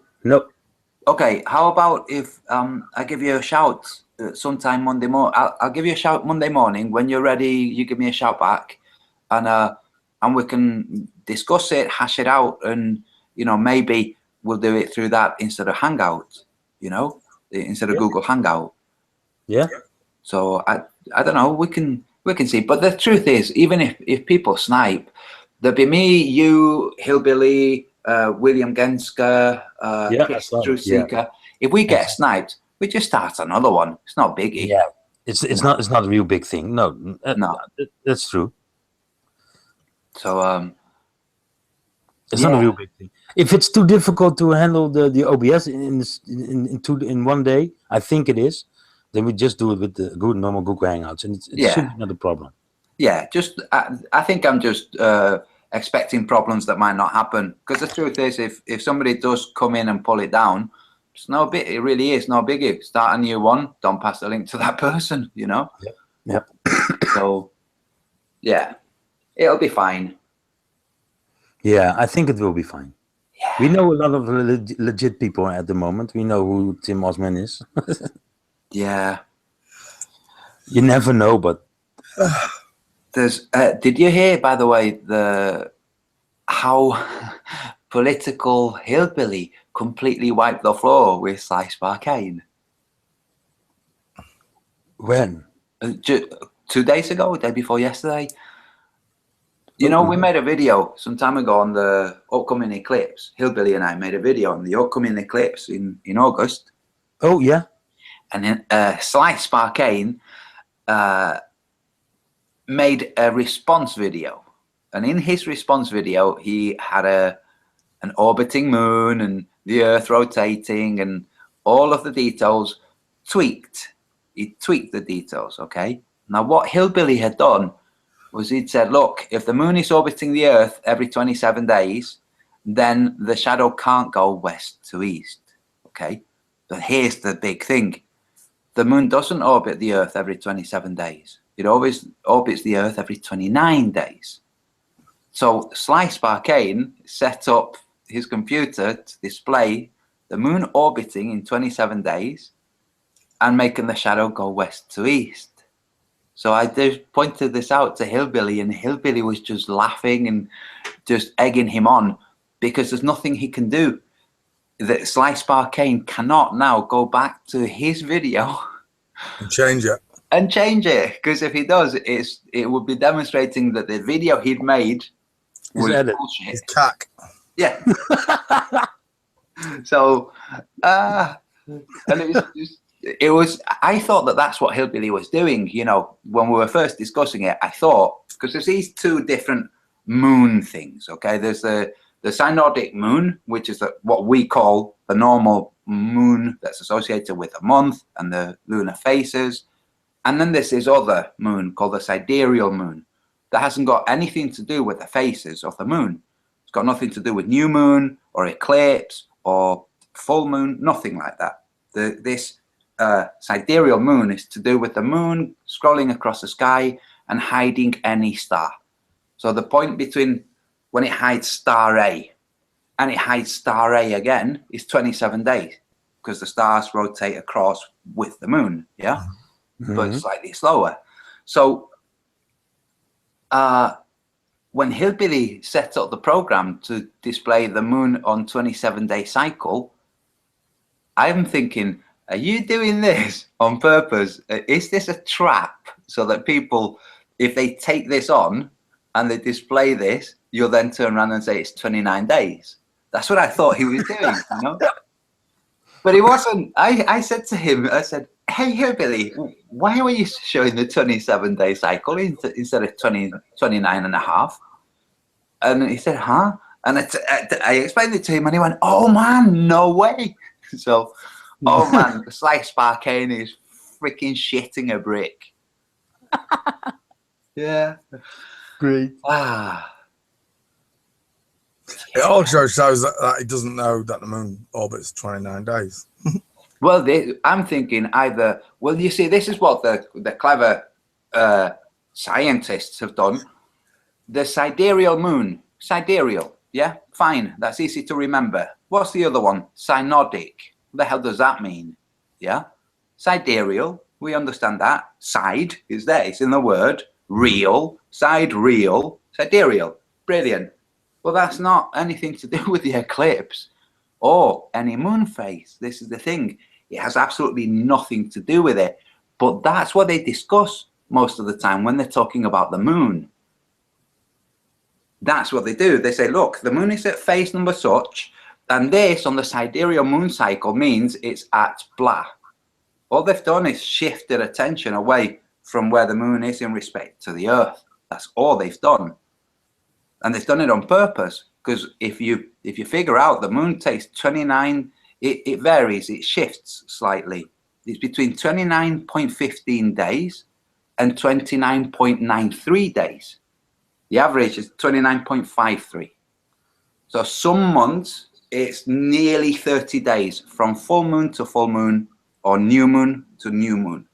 Okay. How about if I give you a shout sometime Monday morning? I'll give you a shout Monday morning when you're ready. You give me a shout back, and we can discuss it, hash it out, and maybe we'll do it through that instead of Hangout. Instead of Google Hangout. Yeah. So I don't know. We can see. But the truth is, even if people snipe, there'll be me, you, Hillbilly, William Genska, Chris Truseeker. If we get sniped, we just start another one. It's not biggie. Yeah. It's not a real big thing. No. No. That's true. So it's not a real big thing. If it's too difficult to handle the OBS in one day, I think it is. Then we just do it with the good normal Google Hangouts, and it should be not a problem. Yeah, I think I'm just expecting problems that might not happen. Because the truth is, if somebody does come in and pull it down, it's no big. It really is no biggie. Start a new one. Don't pass the link to that person. Yep. So, yeah, it'll be fine. Yeah, I think it will be fine. Yeah. We know a lot of legit people at the moment. We know who Tim Assman is. Yeah. You never know, but there's. Did you hear, by the way, how political hillbilly completely wiped the floor with Slice Barcane? When? 2 days ago, the day before yesterday. We made a video some time ago on the upcoming eclipse. Hillbilly and I made a video on the upcoming eclipse in August. Oh, yeah. And then Slice Barcane made a response video. And in his response video, he had an orbiting moon and the Earth rotating and all of the details tweaked. He tweaked the details, okay? Now, what Hillbilly had done was he'd said, look, if the moon is orbiting the Earth every 27 days, then the shadow can't go west to east, okay? But here's the big thing. The moon doesn't orbit the Earth every 27 days. It always orbits the Earth every 29 days. So Slice Barcane set up his computer to display the moon orbiting in 27 days and making the shadow go west to east. So I just pointed this out to Hillbilly, and Hillbilly was just laughing and just egging him on because there's nothing he can do. That Slice Barcane cannot now go back to his video and change it. Because if he does, it would be demonstrating that the video he'd made was bullshit. It's cack. Yeah. So, and it was. I thought that that's what Hillbilly was doing. When we were first discussing it, I thought, because there's these two different moon things. Okay, there's the synodic moon, which is what we call the normal moon that's associated with a month and the lunar phases. And then there's this other moon called the sidereal moon that hasn't got anything to do with the phases of the moon. It's got nothing to do with new moon or eclipse or full moon, nothing like that. This sidereal moon is to do with the moon scrolling across the sky and hiding any star. So the point between when it hides star A and it hides star A again is 27 days because the stars rotate across with the moon, yeah? Mm-hmm. But slightly slower. So when Hillbilly set up the program to display the moon on 27-day cycle, I'm thinking, are you doing this on purpose? Is this a trap so that people, if they take this on and they display this, you'll then turn around and say it's 29 days? That's what I thought he was doing, But he wasn't. I said to him, I said, hey, Hillbilly, why were you showing the 27-day cycle instead of 29 and a half? And he said, huh? And I explained it to him, and he went, "Oh man, no way!" So, oh man, Slice Sparkane is freaking shitting a brick. Yeah, great. Ah. It also shows that he doesn't know that the moon orbits 29 days. Well, I'm thinking either. Well, you see, this is what the clever scientists have done. The sidereal moon, sidereal. Yeah, fine. That's easy to remember. What's the other one? Synodic. What the hell does that mean? Yeah, sidereal. We understand that. Side is there. It's in the word. Real. Sidereal. Sidereal. Brilliant. Well, that's not anything to do with the eclipse or any moon phase. This is the thing. It has absolutely nothing to do with it. But that's what they discuss most of the time when they're talking about the moon. That's what they do. They say, look, the moon is at phase number such, and this on the sidereal moon cycle means it's at blah. All they've done is shift their attention away from where the moon is in respect to the Earth. That's all they've done. And they've done it on purpose, because if you figure out the moon takes 29, it varies, it shifts slightly. It's between 29.15 days and 29.93 days. The average is 29.53. So some months it's nearly 30 days from full moon to full moon or new moon to new moon.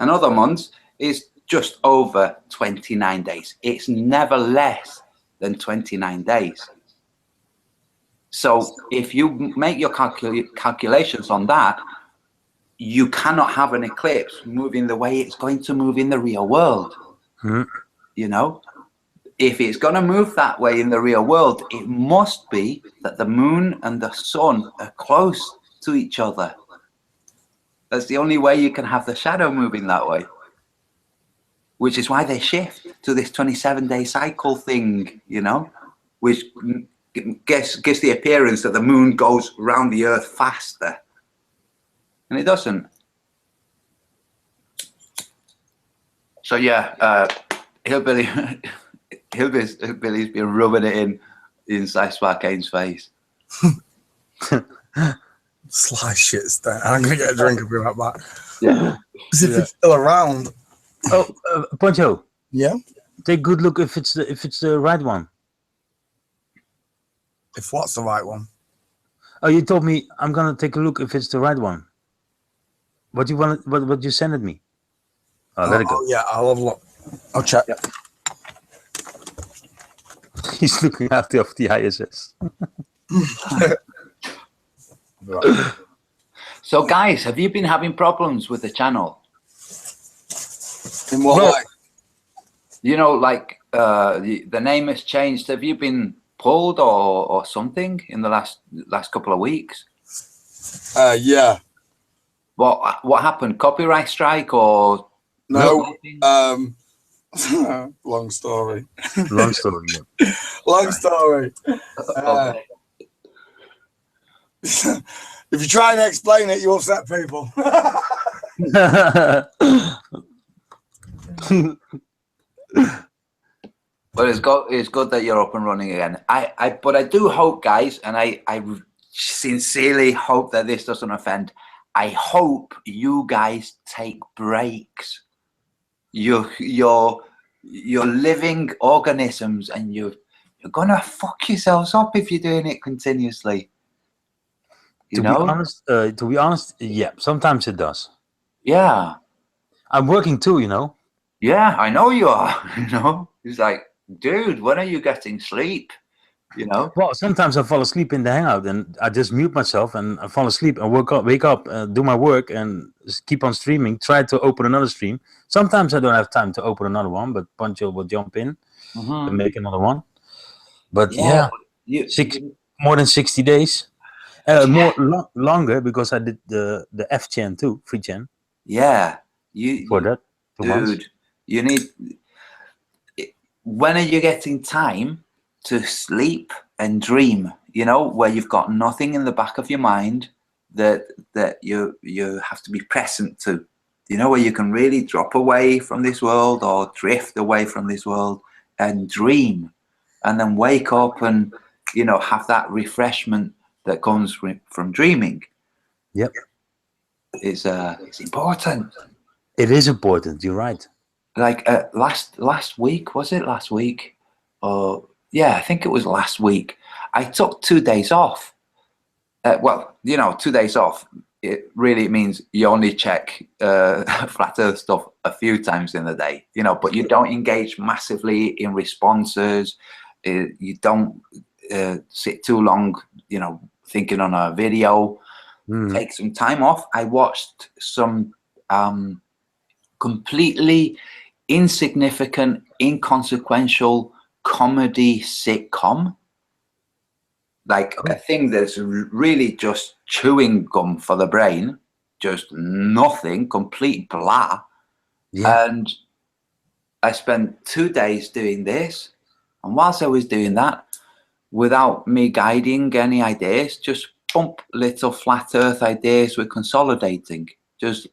And other months is just over 29 days. It's never less than 29 days. So if you make your calculations on that, you cannot have an eclipse moving the way it's going to move in the real world. You know, if it's going to move that way in the real world, it must be that the moon and the sun are close to each other. That's the only way you can have the shadow moving that way. Which is why they shift to this 27-day cycle thing, you know, which gives the appearance that the moon goes around the Earth faster. And it doesn't. So yeah, Hillbilly's been rubbing it in Slice Sparkane's face. Slice shit's there. I'm going to get a drink and be right back. Yeah. As if it's still around. Oh, Poncho. Yeah. Take a good look if it's the right one. If what's the right one? Oh, you told me I'm gonna take a look if it's the right one. What you want? What you sent me? Oh, let it go. Oh yeah, I'll have a look. I'll check. Yeah. He's looking after the ISS. Right. So, guys, have you been having problems with the channel? In what way? You know, like the name has changed. Have you been pulled or something in the last couple of weeks? Yeah. What happened? Copyright strike or no? Long story. Long story. Yeah. Long story. Okay. If you try and explain it, you upset people. But it's good that you're up and running again. But I do hope, guys, and I sincerely hope that this doesn't offend. I hope you guys take breaks. You're living organisms, and you're gonna fuck yourselves up if you're doing it continuously. To be honest, yeah, sometimes it does. Yeah. I'm working too, you know. Yeah, I know you are. You know, it's like, dude, when are you getting sleep? You know. Well, sometimes I fall asleep in the hangout, and I just mute myself, and I fall asleep and wake up, do my work, and just keep on streaming. Try to open another stream. Sometimes I don't have time to open another one, but Poncho will jump in and make another one. But yeah, more than 60 days. Longer, because I did the F-Chan too, free Chan. Yeah, for that 2 months. Dude, you need. When are you getting time to sleep and dream? You know, where you've got nothing in the back of your mind that you have to be present to. You know, where you can really drop away from this world or drift away from this world and dream, and then wake up and you know, have that refreshment that comes from dreaming. Yep. It's important. It is important. You're right. Like last week, was it last week? Yeah, I think it was last week. I took 2 days off. Well, you know, 2 days off. It really means you only check flat earth stuff a few times in the day, you know, but you don't engage massively in responses. You don't sit too long, you know, thinking on a video. Take some time off. I watched some completely insignificant, inconsequential comedy sitcom. Like a thing that's really just chewing gum for the brain, just nothing, complete blah. Yeah. And I spent 2 days doing this. And whilst I was doing that, without me guiding any ideas, just bump little flat earth ideas were consolidating. Just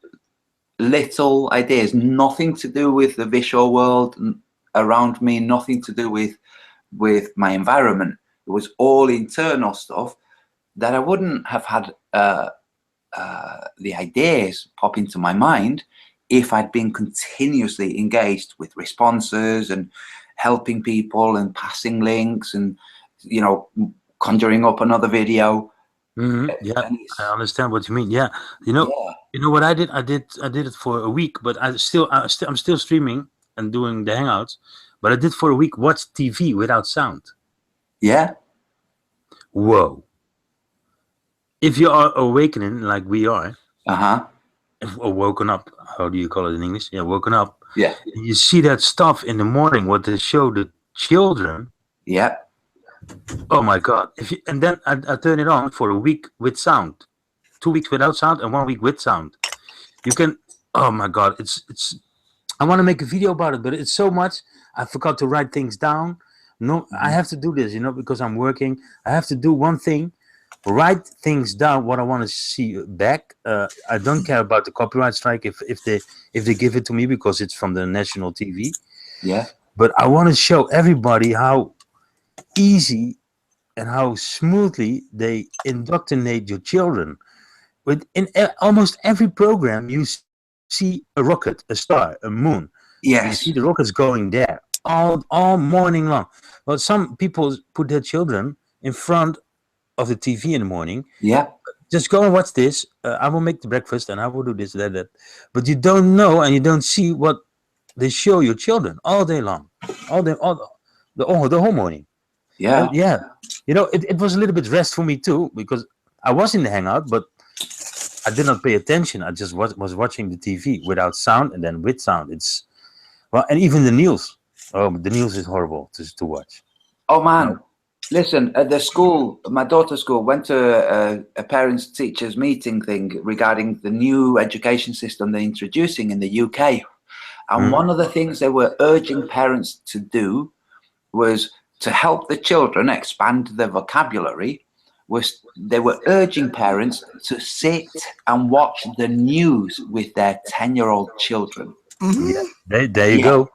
little ideas, nothing to do with the visual world around me, nothing to do with my environment. It was all internal stuff that I wouldn't have had the ideas pop into my mind if I'd been continuously engaged with responses and helping people and passing links and, you know, conjuring up another video. Yeah, I understand what you mean. Yeah, you know what I did? I did it for a week, but I'm still streaming and doing the Hangouts. But I did for a week watch TV without sound. Yeah. Whoa. If you are awakening like we are, or woken up, how do you call it in English? Yeah, woken up. Yeah. You see that stuff in the morning, what they show the children. Yeah. Oh my God! And then I turn it on for a week with sound, 2 weeks without sound, and 1 week with sound. You can. Oh my God! It's. I want to make a video about it, but it's so much. I forgot to write things down. No, I have to do this, you know, because I'm working. I have to do one thing, write things down. What I want to see back. I don't care about the copyright strike if they give it to me because it's from the national TV. Yeah. But I want to show everybody how easy and how smoothly they indoctrinate your children. In almost every program, you see a rocket, a star, a moon. Yes. You see the rockets going there all morning long. Well, some people put their children in front of the TV in the morning. Yeah. Just go and watch this. I will make the breakfast and I will do this, that. But you don't know and you don't see what they show your children all day long, the whole morning. Yeah. Yeah. You know, it was a little bit rest for me too, because I was in the Hangout, but I did not pay attention. I just was watching the TV without sound and then with sound. It's, well, and even the news. Oh, the news is horrible to watch. Oh, man. Listen, at the school, my daughter's school, went to a parents-teachers meeting thing regarding the new education system they're introducing in the UK. And one of the things they were urging parents to do was to help the children expand their vocabulary. They were urging parents to sit and watch the news with their 10-year-old children. Yeah, there you go.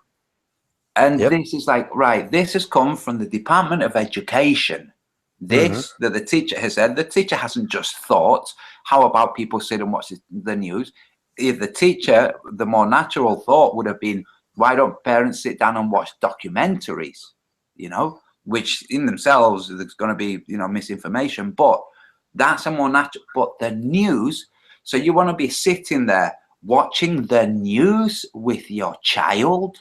And this is like, right, this has come from the Department of Education. This, that the teacher has said, the teacher hasn't just thought, how about people sit and watch the news? If the teacher, the more natural thought would have been, why don't parents sit down and watch documentaries, you know, which in themselves, there's going to be, you know, misinformation, but that's a more natural, but the news, so you want to be sitting there watching the news with your child?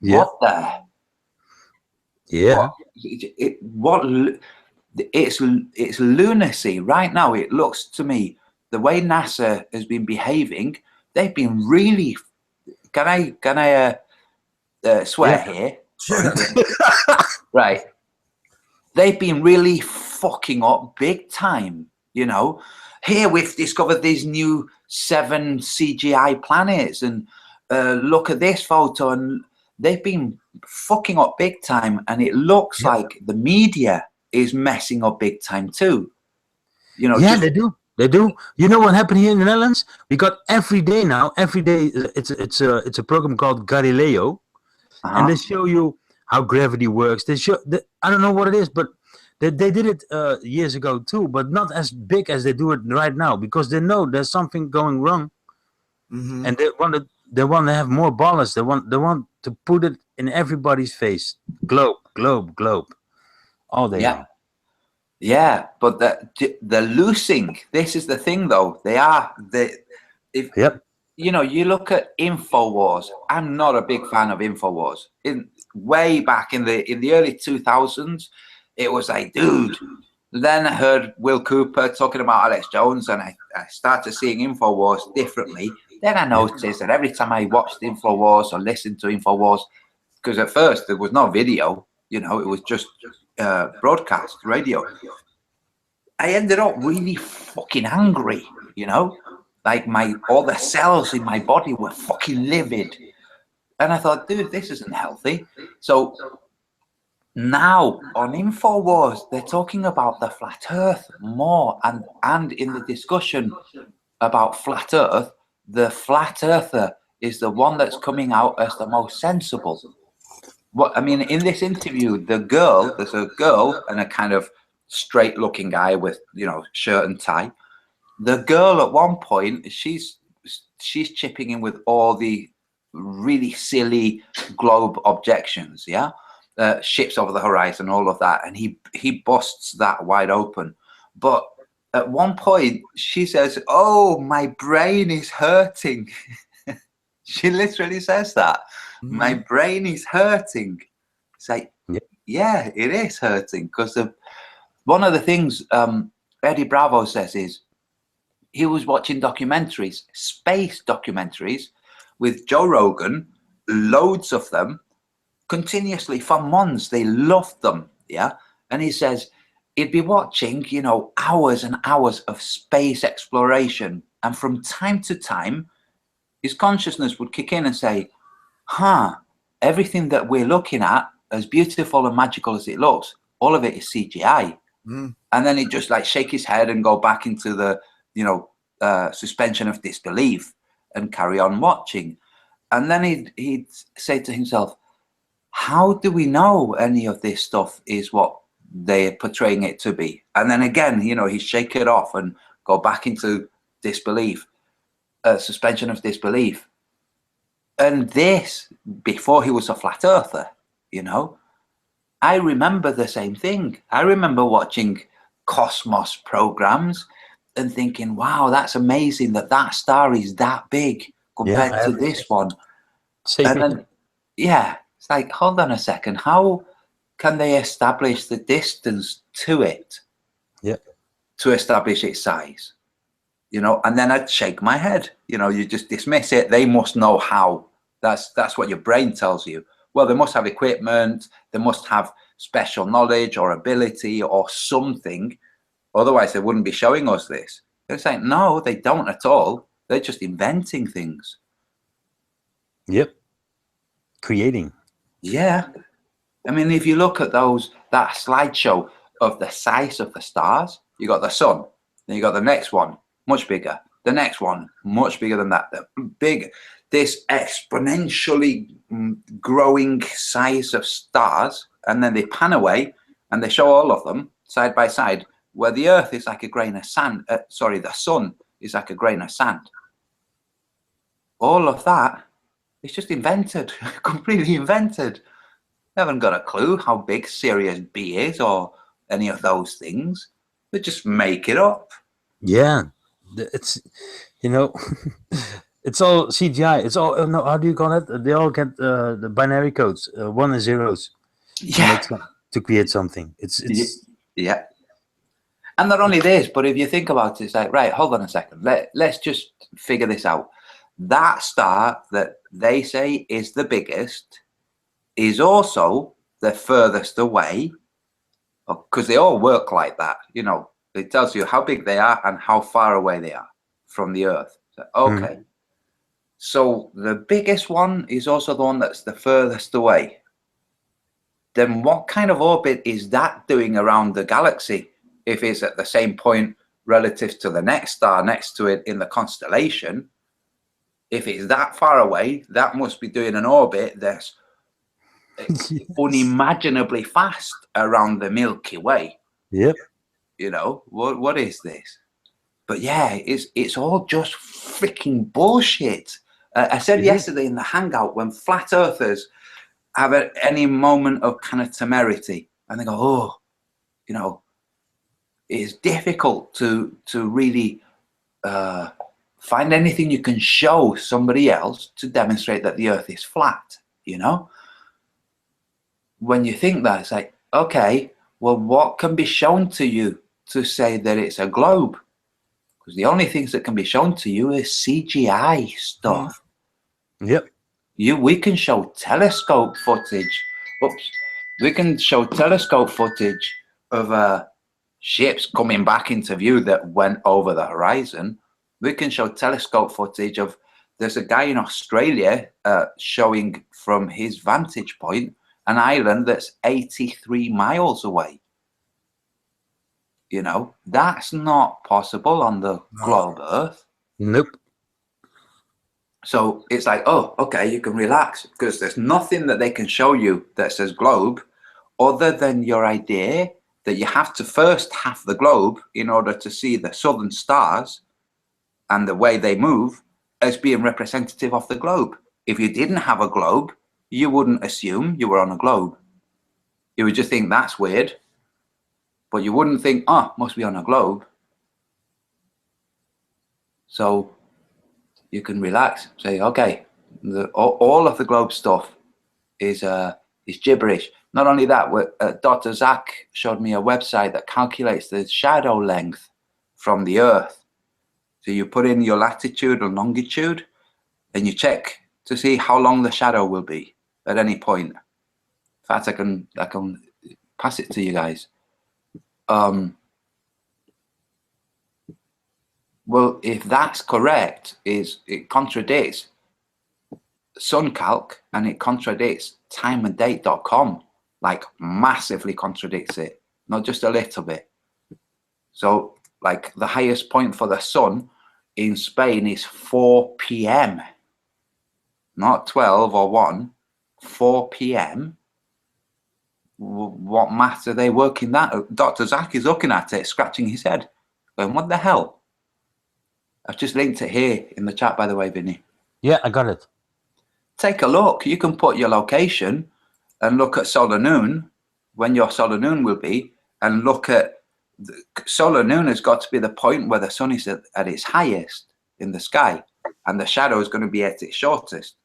Yeah. What the? Yeah. It's lunacy right now. It looks to me, the way NASA has been behaving, they've been really, can I swear here? Right. They've been really fucking up big time, you know. Here we've discovered these new 7 CGI planets and look at this photo, and they've been fucking up big time, and it looks like the media is messing up big time too. You know, yeah, they do. They do. You know what happened here in the Netherlands? We got every day now. Every day, it's a program called Galileo, and they show you how gravity works. They show. I don't know what it is, but They did it years ago too, but not as big as they do it right now, because they know there's something going wrong, and they want to have more ballers. They want to put it in everybody's face. Globe, globe, globe, all day long. Yeah, but they're losing. This is the thing, though. You know, you look at InfoWars. I'm not a big fan of InfoWars. Way back in the early 2000s, it was like, dude. Then I heard Will Cooper talking about Alex Jones, and I started seeing InfoWars differently. Then I noticed that every time I watched InfoWars or listened to InfoWars, because at first there was no video, you know, it was just broadcast radio. I ended up really fucking angry, you know, like all the cells in my body were fucking livid, and I thought, dude, this isn't healthy. So now on InfoWars, they're talking about the flat Earth more, and in the discussion about flat Earth, the flat earther is the one that's coming out as the most sensible. What I mean, in this interview, there's a girl and a kind of straight looking guy with, you know, shirt and tie. The girl at one point, she's chipping in with all the really silly globe objections, ships over the horizon, all of that, and he busts that wide open. But at one point she says, "Oh, my brain is hurting." She literally says that. My brain is hurting. It's like, yeah, it is hurting, because one of the things Eddie Bravo says is he was watching documentaries, space documentaries, with Joe Rogan, loads of them, continuously for months. They loved them, and he says he'd be watching, you know, hours and hours of space exploration, and from time to time his consciousness would kick in and say, everything that we're looking at, as beautiful and magical as it looks, all of it is CGI. And then he'd just like shake his head and go back into the, you know, suspension of disbelief and carry on watching. And then he'd say to himself, how do we know any of this stuff is what they're portraying it to be? And then again, you know, he'd shake it off and go back into disbelief, suspension of disbelief. And this, before he was a flat earther, you know, I remember the same thing. I remember watching Cosmos programs and thinking, wow, that's amazing that that star is that big compared to this one. And then, it's like, hold on a second, how can they establish the distance to it to establish its size? You know, and then I'd shake my head. You know, you just dismiss it. They must know how. That's what your brain tells you. Well, they must have equipment. They must have special knowledge or ability or something. Otherwise, they wouldn't be showing us this. They're saying, no, they don't at all. They're just inventing things. Creating. Yeah. I mean, if you look at that slideshow of the size of the stars, you got the sun, then you got the next one, much bigger. The next one, much bigger than that. This exponentially growing size of stars, and then they pan away and they show all of them side by side, where the Earth is like a grain of sand. The sun is like a grain of sand. All of that is just invented, completely invented. They haven't got a clue how big Sirius B is or any of those things. They just make it up. Yeah, it's, you know, it's all CGI. It's all, no, how do you call it? They all get the binary codes, 1 and 0s, to create something. It's yeah. And not only this, but if you think about it, it's like, right, hold on a second. Let's just figure this out. That star that they say is the biggest is also the furthest away, because they all work like that. You know, it tells you how big they are and how far away they are from the Earth. So, okay. So the biggest one is also the one that's the furthest away. Then what kind of orbit is that doing around the galaxy if it's at the same point relative to the next star next to it in the constellation? If it's that far away, that must be doing an orbit that's unimaginably fast around the Milky Way. Yep. You know, what is this? But yeah, it's all just freaking bullshit. I said yesterday in the Hangout, when flat earthers have any moment of kind of temerity, and they go, oh, you know, it's difficult to really find anything you can show somebody else to demonstrate that the earth is flat, you know? When you think that, it's like, okay, well, what can be shown to you to say that it's a globe? Because the only things that can be shown to you is CGI stuff. Yep. We can show telescope footage. Oops. We can show telescope footage of ships coming back into view that went over the horizon. We can show telescope footage of, there's a guy in Australia showing from his vantage point an island that's 83 miles away. You know, that's not possible on the globe Earth. Nope. So it's like, oh, okay, you can relax, because there's nothing that they can show you that says globe other than your idea that you have to first have the globe in order to see the southern stars and the way they move as being representative of the globe. If you didn't have a globe, you wouldn't assume you were on a globe. You would just think that's weird, but you wouldn't think, oh, must be on a globe. So you can relax, say, okay, all of the globe stuff is gibberish. Not only that, Dr. Zach showed me a website that calculates the shadow length from the Earth. So you put in your latitude and longitude, and you check to see how long the shadow will be at any point. In fact, I can pass it to you guys. Well, if that's correct, it contradicts SunCalc and it contradicts timeanddate.com, like massively contradicts it, not just a little bit. So like the highest point for the sun in Spain is 4 p.m. Not 12 or 1, 4 p.m. What maths are they working that? Dr. Zach is looking at it, scratching his head, going, what the hell? I've just linked it here in the chat, by the way, Vinny. Yeah, I got it. Take a look. You can put your location and look at solar noon, when your solar noon will be, and look at the solar noon has got to be the point where the sun is at its highest in the sky, and the shadow is going to be at its shortest.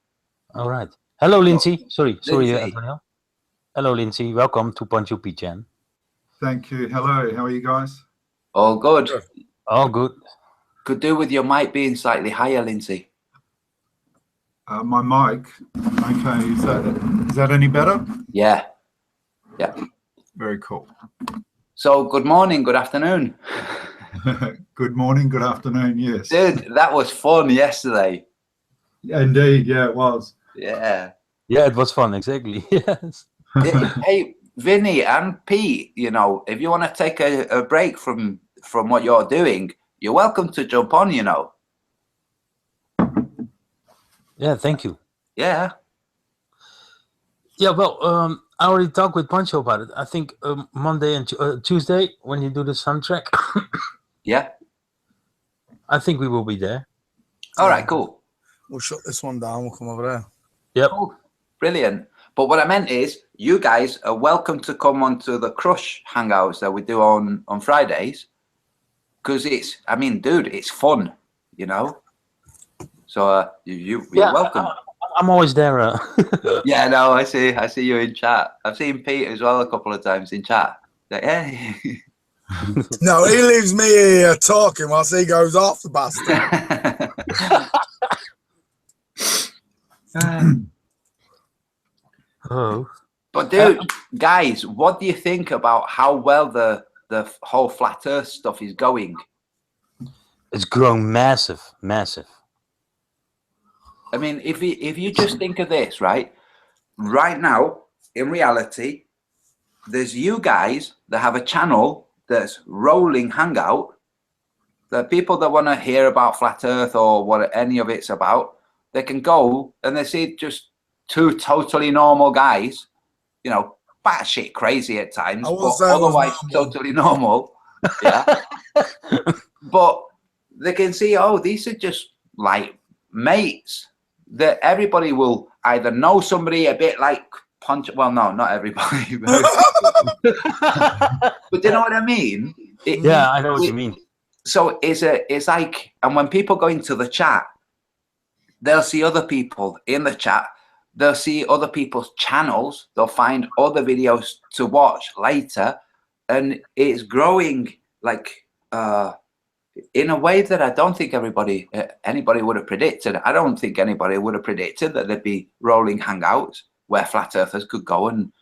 All right. Hello, Lindsay. Sorry, Lindsay. Antonio. Hello, Lindsay. Welcome to PonchoPete Chan. Thank you. Hello. How are you guys? All good. All good. Could do with your mic being slightly higher, Lindsay. My mic. Okay. Is that any better? Yeah. Yeah. Very cool. So good morning, good afternoon. Good morning, good afternoon. Yes. Dude, that was fun yesterday. Indeed. Yeah, it was. Yeah. Yeah, it was fun. Exactly. Yes. Hey, Vinny and Pete, you know, if you want to take a break from what you're doing, you're welcome to jump on, you know. Yeah, thank you. Yeah. Yeah, well, I already talked with Poncho about it. I think Monday and Tuesday, when you do the soundtrack. Yeah. I think we will be there. All right, cool. We'll shut this one down. We'll come over there. Yep. Oh, brilliant. But what I meant is, you guys are welcome to come onto the Crush Hangouts that we do on Fridays. Because it's, I mean, dude, it's fun, you know? So you're welcome. I'm always there. Yeah, no, I see you in chat. I've seen Pete as well a couple of times in chat. Like, hey. No, he leaves me here talking whilst he goes off, the bastard. Oh. But dude, guys, what do you think about how well the whole flat Earth stuff is going? It's grown massive. I mean, if you just think of this, right now, in reality, there's you guys that have a channel that's rolling Hangout, that people that want to hear about flat Earth or what any of it's about, they can go and they see just two totally normal guys, you know, batshit crazy at times, I will but say it was otherwise normal. totally normal. Yeah. But they can see, oh, these are just like mates. That everybody will either know somebody a bit like Poncho. Well, no, not everybody. But do you know what I mean? Yeah, I know what you mean. So it's like, and when people go into the chat, they'll see other people in the chat. They'll see other people's channels. They'll find other videos to watch later, and it's growing like in a way that I don't think anybody would have predicted. I don't think anybody would have predicted that there'd be rolling hangouts where flat earthers could go and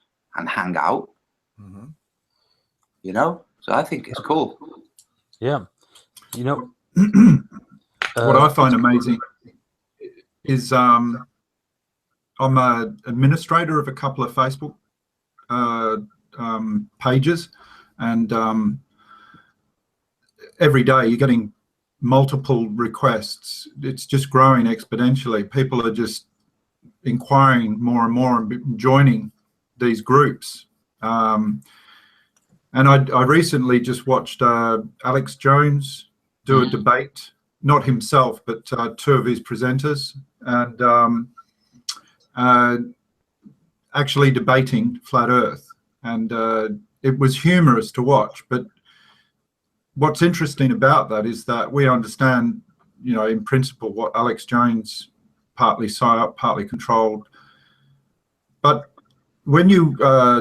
hang out. Mm-hmm. You know, so I think it's cool. Yeah, you know, what I find amazing is I'm an administrator of a couple of Facebook pages, and every day you're getting multiple requests. It's just growing exponentially. People are just inquiring more and more and joining these groups. And I recently just watched Alex Jones do a debate, not himself, but two of his presenters, and actually debating flat Earth. And it was humorous to watch, but what's interesting about that is that we understand, you know, in principle, what Alex Jones partly psyop, partly controlled. But when you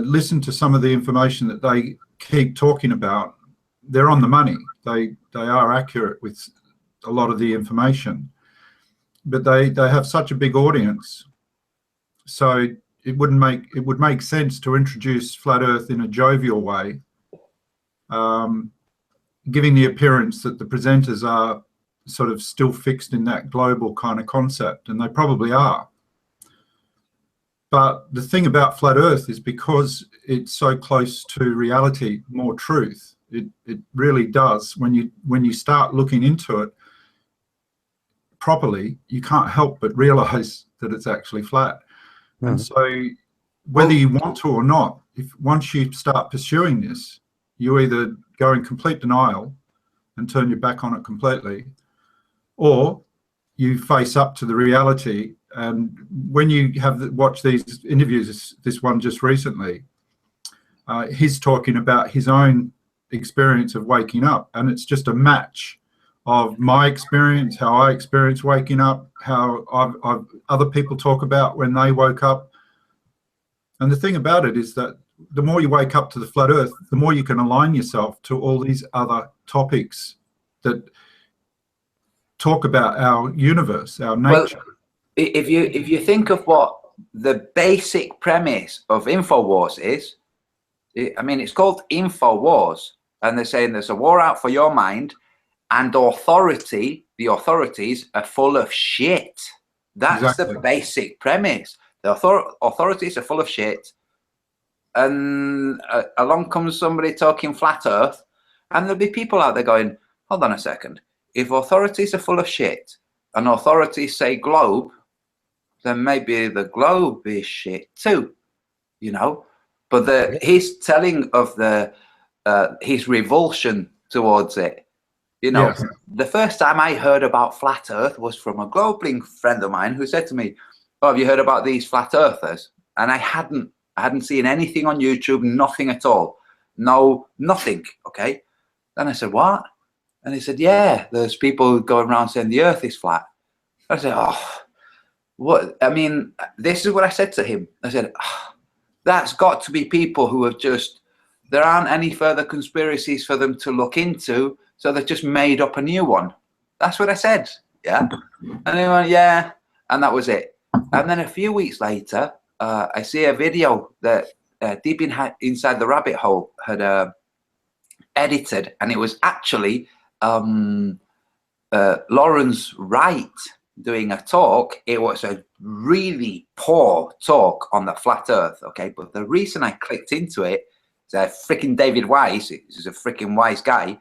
listen to some of the information that they keep talking about, they're on the money. They are accurate with a lot of the information, but they have such a big audience. So it would make sense to introduce flat Earth in a jovial way, giving the appearance that the presenters are sort of still fixed in that global kind of concept, and they probably are. But the thing about flat Earth is because it's so close to reality, more truth, it really does. When you start looking into it properly, you can't help but realize that it's actually flat. Mm-hmm. And so whether you want to or not, once you start pursuing this, you either go in complete denial and turn your back on it completely, or you face up to the reality. And when you have watched these interviews, this one just recently, he's talking about his own experience of waking up, and it's just a match of my experience, how I experienced waking up, how other people talk about when they woke up. And the thing about it is that the more you wake up to the flat Earth, the more you can align yourself to all these other topics that talk about our universe, our nature. Well, if you think of what the basic premise of InfoWars is, I mean, it's called InfoWars, and they're saying there's a war out for your mind, and the authorities are full of shit. That's exactly the basic premise. The authorities are full of shit, and along comes somebody talking flat Earth, and there'll be people out there going, hold on a second, if authorities are full of shit and authorities say globe, then maybe the globe is shit too, you know. But he's telling of his revulsion towards it. You know, yes. The first time I heard about flat Earth was from a globing friend of mine who said to me, "Oh, have you heard about these flat earthers?" And I hadn't seen anything on YouTube, nothing at all, nothing. Okay. Then I said, "What?" And he said, "Yeah, there's people going around saying the Earth is flat." I said, "Oh, what?" I mean, this is what I said to him. I said, oh, "That's got to be people who have there aren't any further conspiracies for them to look into, so they've just made up a new one." That's what I said. Yeah. And he went, "Yeah," and that was it. And then a few weeks later, I see a video that Deep Inside the Rabbit Hole had edited, and it was actually Lawrence Wright doing a talk. It was a really poor talk on the flat Earth, okay? But the reason I clicked into it is freaking David Wise, he's a freaking wise guy.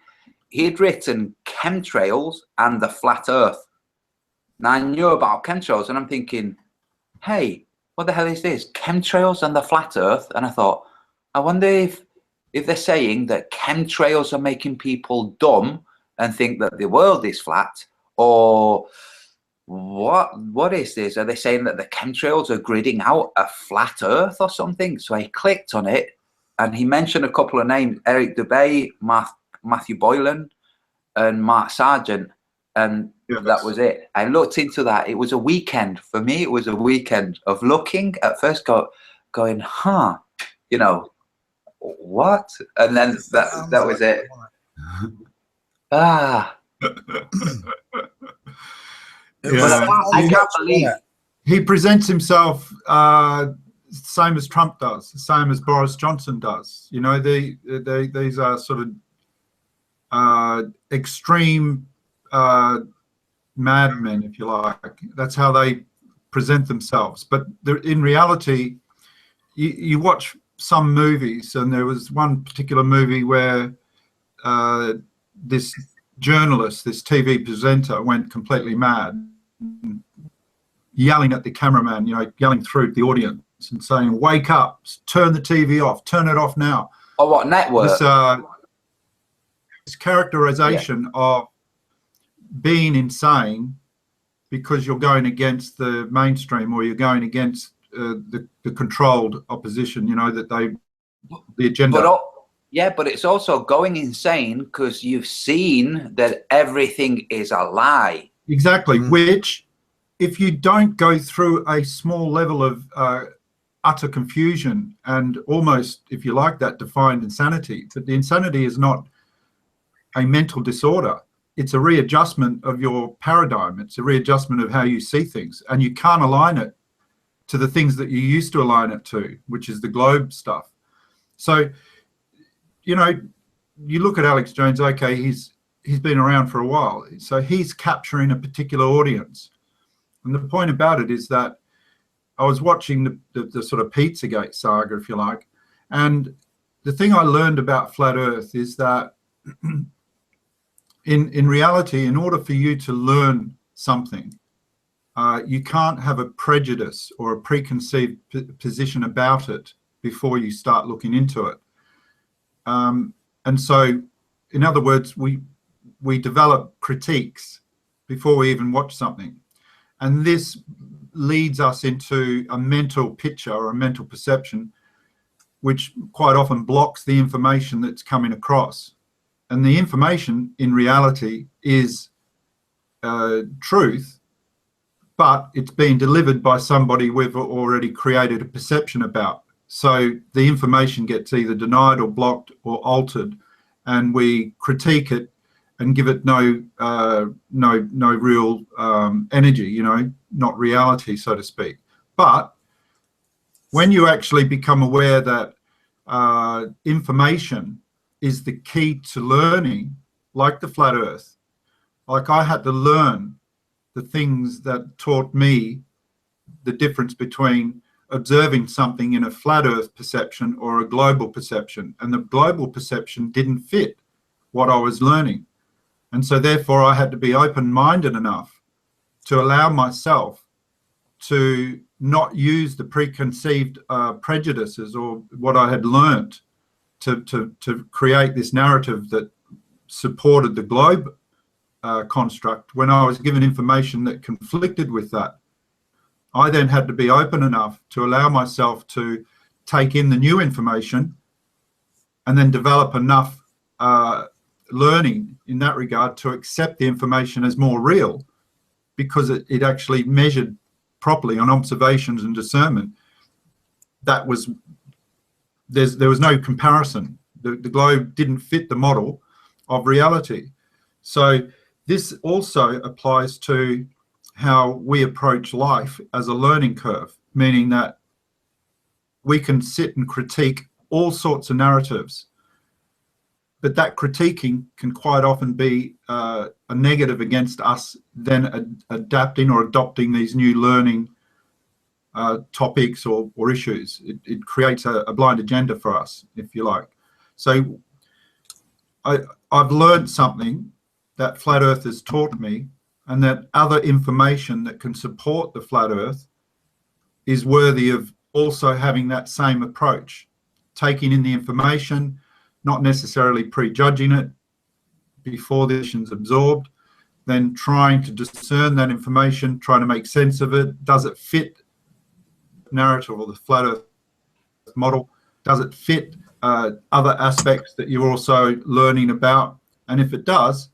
He had written chemtrails and the flat Earth. Now I knew about chemtrails, and I'm thinking, hey, what the hell is this? Chemtrails and the flat Earth? And I thought, I wonder if they're saying that chemtrails are making people dumb and think that the world is flat, or what is this? Are they saying that the chemtrails are gridding out a flat Earth or something? So I clicked on it, and he mentioned a couple of names: Eric Dubay, Matthew Boylan, and Mark Sargent, and that was it. I looked into that. It was a weekend for me. It was a weekend of looking at first, going, huh, you know, what? And then that was it. Ah. Yeah. I can't believe he presents himself same as Trump does, the same as Boris Johnson does. You know, these are sort of extreme madmen, if you like. That's how they present themselves. But in reality, you watch some movies, and there was one particular movie where this journalist, this TV presenter, went completely mad, yelling at the cameraman, you know, yelling through the audience and saying, "Wake up, turn the TV off, turn it off now." Oh, what network? This characterization of being insane because you're going against the mainstream, or you're going against the controlled opposition, you know, that the agenda. But it's also going insane because you've seen that everything is a lie. Exactly, which, if you don't go through a small level of utter confusion and almost, if you like, that defined insanity, but the insanity is not a mental disorder. It's a readjustment of your paradigm. It's a readjustment of how you see things, and you can't align it to the things that you used to align it to, which is the globe stuff. So, you know, you look at Alex Jones, okay, he's been around for a while, so he's capturing a particular audience. And the point about it is that I was watching the sort of Pizzagate saga, if you like, and the thing I learned about Flat Earth is that in reality, in order for you to learn something, you can't have a prejudice or a preconceived position about it before you start looking into it. And so, in other words, we develop critiques before we even watch something. And this leads us into a mental picture or a mental perception, which quite often blocks the information that's coming across. And the information in reality is truth, but it's being delivered by somebody we've already created a perception about. So the information gets either denied or blocked or altered, and we critique it and give it no real energy, you know, not reality, so to speak. But when you actually become aware that information is the key to learning, like the Flat Earth, like I had to learn the things that taught me the difference between observing something in a flat Earth perception or a global perception, and the global perception didn't fit what I was learning. And so therefore I had to be open-minded enough to allow myself to not use the preconceived prejudices or what I had learned to create this narrative that supported the globe construct when I was given information that conflicted with that. I then had to be open enough to allow myself to take in the new information and then develop enough learning in that regard to accept the information as more real, because it actually measured properly on observations and discernment. That was, there was no comparison. The globe didn't fit the model of reality. So this also applies to how we approach life as a learning curve, meaning that we can sit and critique all sorts of narratives, but that critiquing can quite often be a negative against us then adapting or adopting these new learning topics or issues. It creates a blind agenda for us, if you like. So I've learned something that Flat Earth has taught me, and that other information that can support the Flat Earth is worthy of also having that same approach, taking in the information, not necessarily prejudging it before the information's absorbed, then trying to discern that information, trying to make sense of it. Does it fit narrative or the flat earth model? Does it fit other aspects that you're also learning about? And if it does,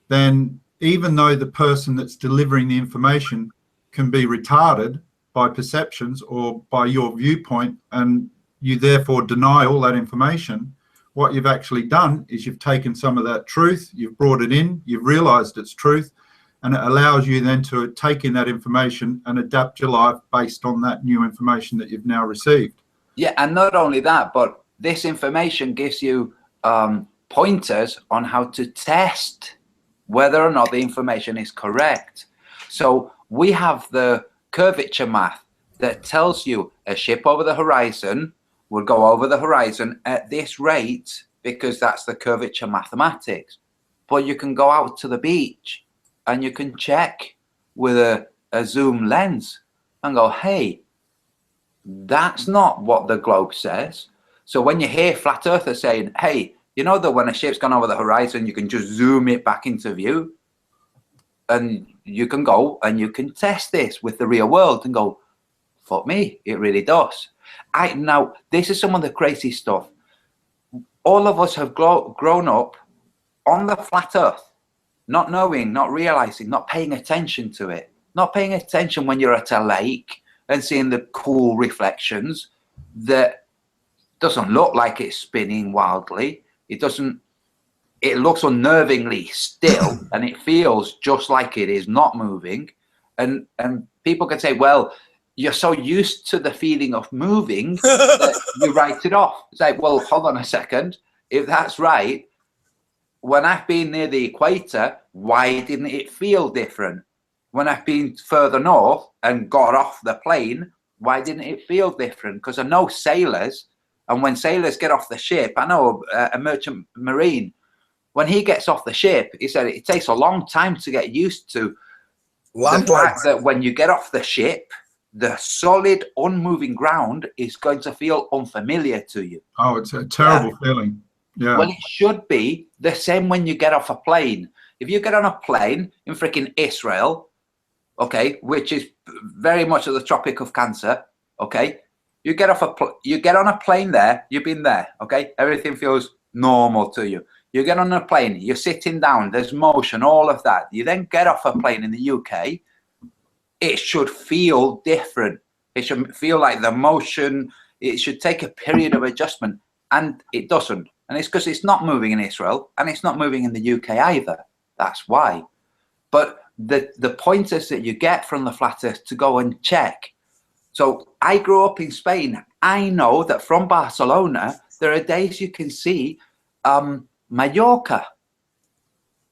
then even though the person that's delivering the information can be retarded by perceptions or by your viewpoint, and you therefore deny all that information, what you've actually done is you've taken some of that truth, you've brought it in, you've realized it's truth, and it allows you then to take in that information and adapt your life based on that new information that you've now received. Yeah, and not only that, but this information gives you pointers on how to test whether or not the information is correct. So we have the curvature math that tells you a ship over the horizon will go over the horizon at this rate because that's the curvature mathematics. But you can go out to the beach and you can check with a zoom lens and go, hey, that's not what the globe says. So when you hear flat earthers saying, hey, you know that when a ship's gone over the horizon, you can just zoom it back into view, and you can go and you can test this with the real world and go, fuck me, it really does. Now, this is some of the crazy stuff. All of us have grown up on the flat earth, not knowing, not realizing, not paying attention to it, not paying attention when you're at a lake and seeing the cool reflections that doesn't look like it's spinning wildly. It doesn't, it looks unnervingly still and it feels just like it is not moving. And people can say, well, you're so used to the feeling of moving that you write it off. It's like, well, hold on a second. If that's right, when I've been near the equator, why didn't it feel different? When I've been further north and got off the plane, why didn't it feel different? Because I know sailors, and when sailors get off the ship, I know a merchant marine, when he gets off the ship, he said it takes a long time to get used to the fact that when you get off the ship, the solid, unmoving ground is going to feel unfamiliar to you. Oh, it's a terrible feeling. Yeah. Well, it should be the same when you get off a plane. If you get on a plane in freaking Israel, okay, which is very much of the Tropic of Cancer, okay, you get on a plane there, you've been there, okay, everything feels normal to you. You get on a plane, you're sitting down, there's motion, all of that. You then get off a plane in the UK, it should feel different. It should feel like the motion, it should take a period of adjustment, and it doesn't. And it's because it's not moving in Israel, and it's not moving in the UK either. That's why. But the pointers that you get from the flat earth to go and check. So I grew up in Spain. I know that from Barcelona, there are days you can see Mallorca.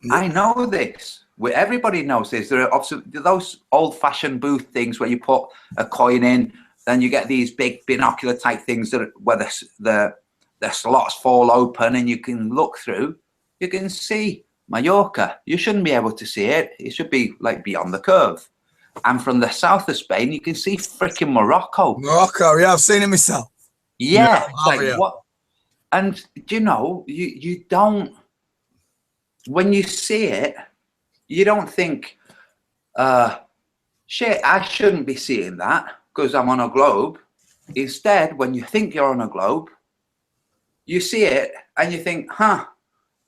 I know this. Everybody knows this. There are those old-fashioned booth things where you put a coin in, then you get these big binocular type things that where the slots fall open and you can look through. You can see Mallorca. You shouldn't be able to see it. It should be like beyond the curve. And from the south of Spain, you can see freaking Morocco. Morocco, yeah, I've seen it myself. Yeah, like what? And you know, you don't. When you see it, you don't think, shit, I shouldn't be seeing that because I'm on a globe. Instead, when you think you're on a globe, you see it and you think, huh,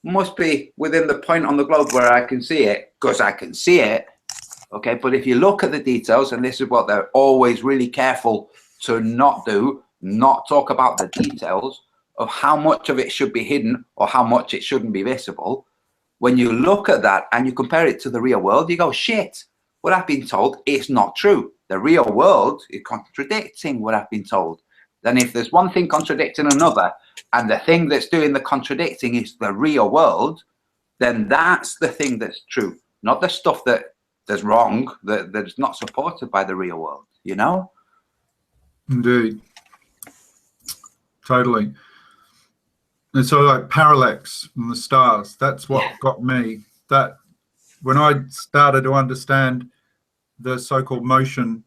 must be within the point on the globe where I can see it because I can see it. Okay, but if you look at the details, and this is what they're always really careful to not do, not talk about the details of how much of it should be hidden or how much it shouldn't be visible. When you look at that and you compare it to the real world, you go, shit, what I've been told is not true. The real world is contradicting what I've been told. Then if there's one thing contradicting another, and the thing that's doing the contradicting is the real world, then that's the thing that's true, not the stuff that's wrong, that's not supported by the real world, you know? Indeed. Totally. And so like parallax and the stars, that's what got me. That when I started to understand the so-called motion,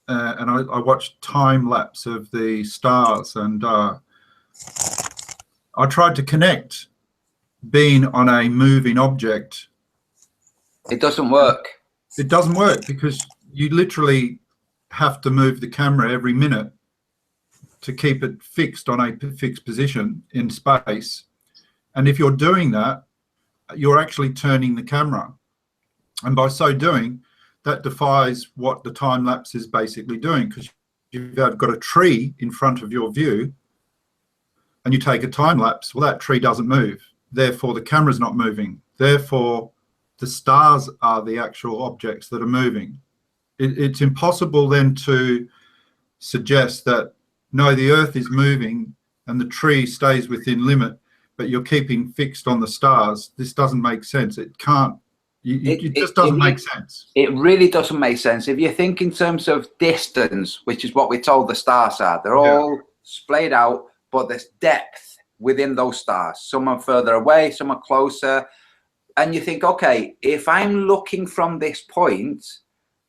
and I watched time lapse of the stars, and I tried to connect being on a moving object. It doesn't work. It doesn't work because you literally have to move the camera every minute to keep it fixed on a fixed position in space. And if you're doing that, you're actually turning the camera. And by so doing, that defies what the time lapse is basically doing, because you've got a tree in front of your view and you take a time lapse. Well, that tree doesn't move. Therefore, the camera's not moving. Therefore, the stars are the actual objects that are moving. It's impossible then to suggest that, no, the Earth is moving and the tree stays within limit, but you're keeping fixed on the stars. This doesn't make sense. It can't. It just doesn't make sense. It really doesn't make sense. If you think in terms of distance, which is what we're told the stars are, they're all splayed out, but there's depth within those stars. Some are further away, some are closer. And you think, okay, if I'm looking from this point,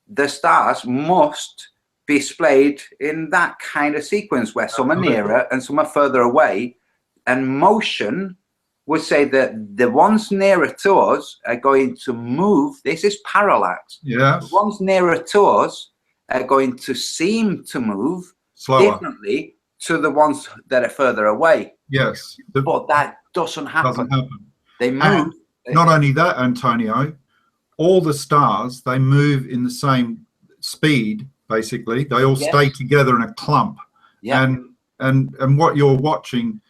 the stars must be splayed in that kind of sequence where some are nearer and some are further away. And motion would say that the ones nearer to us are going to move. This is parallax. Yeah. The ones nearer to us are going to seem to move differently to the ones that are further away. Yes. But that doesn't happen. They move. And not only that, Antonio, all the stars, they move in the same speed, basically. They all stay together in a clump. Yeah. And what you're watching,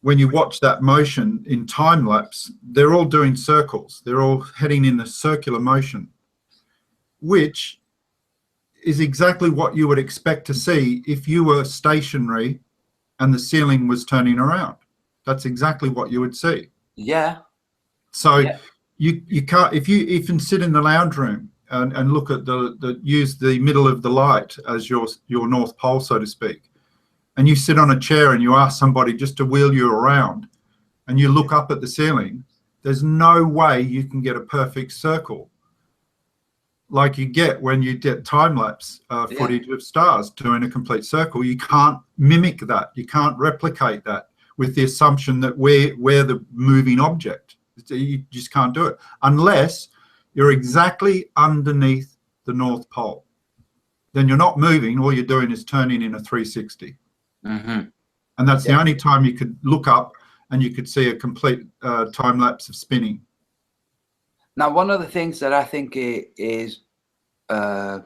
when you watch that motion in time lapse, they're all doing circles. They're all heading in a circular motion, which is exactly what you would expect to see if you were stationary and the ceiling was turning around. That's exactly what you would see. Yeah. So you can't, if you even sit in the lounge room and look at use the middle of the light as your North Pole, so to speak, and you sit on a chair and you ask somebody just to wheel you around and you look up at the ceiling, there's no way you can get a perfect circle like you get when you get time-lapse footage of stars doing a complete circle. You can't mimic that. You can't replicate that with the assumption that we're the moving object. You just can't do it unless you're exactly underneath the North Pole. Then you're not moving. All you're doing is turning in a 360. Mm-hmm. And that's the only time you could look up and you could see a complete time lapse of spinning. Now, one of the things that I think is kind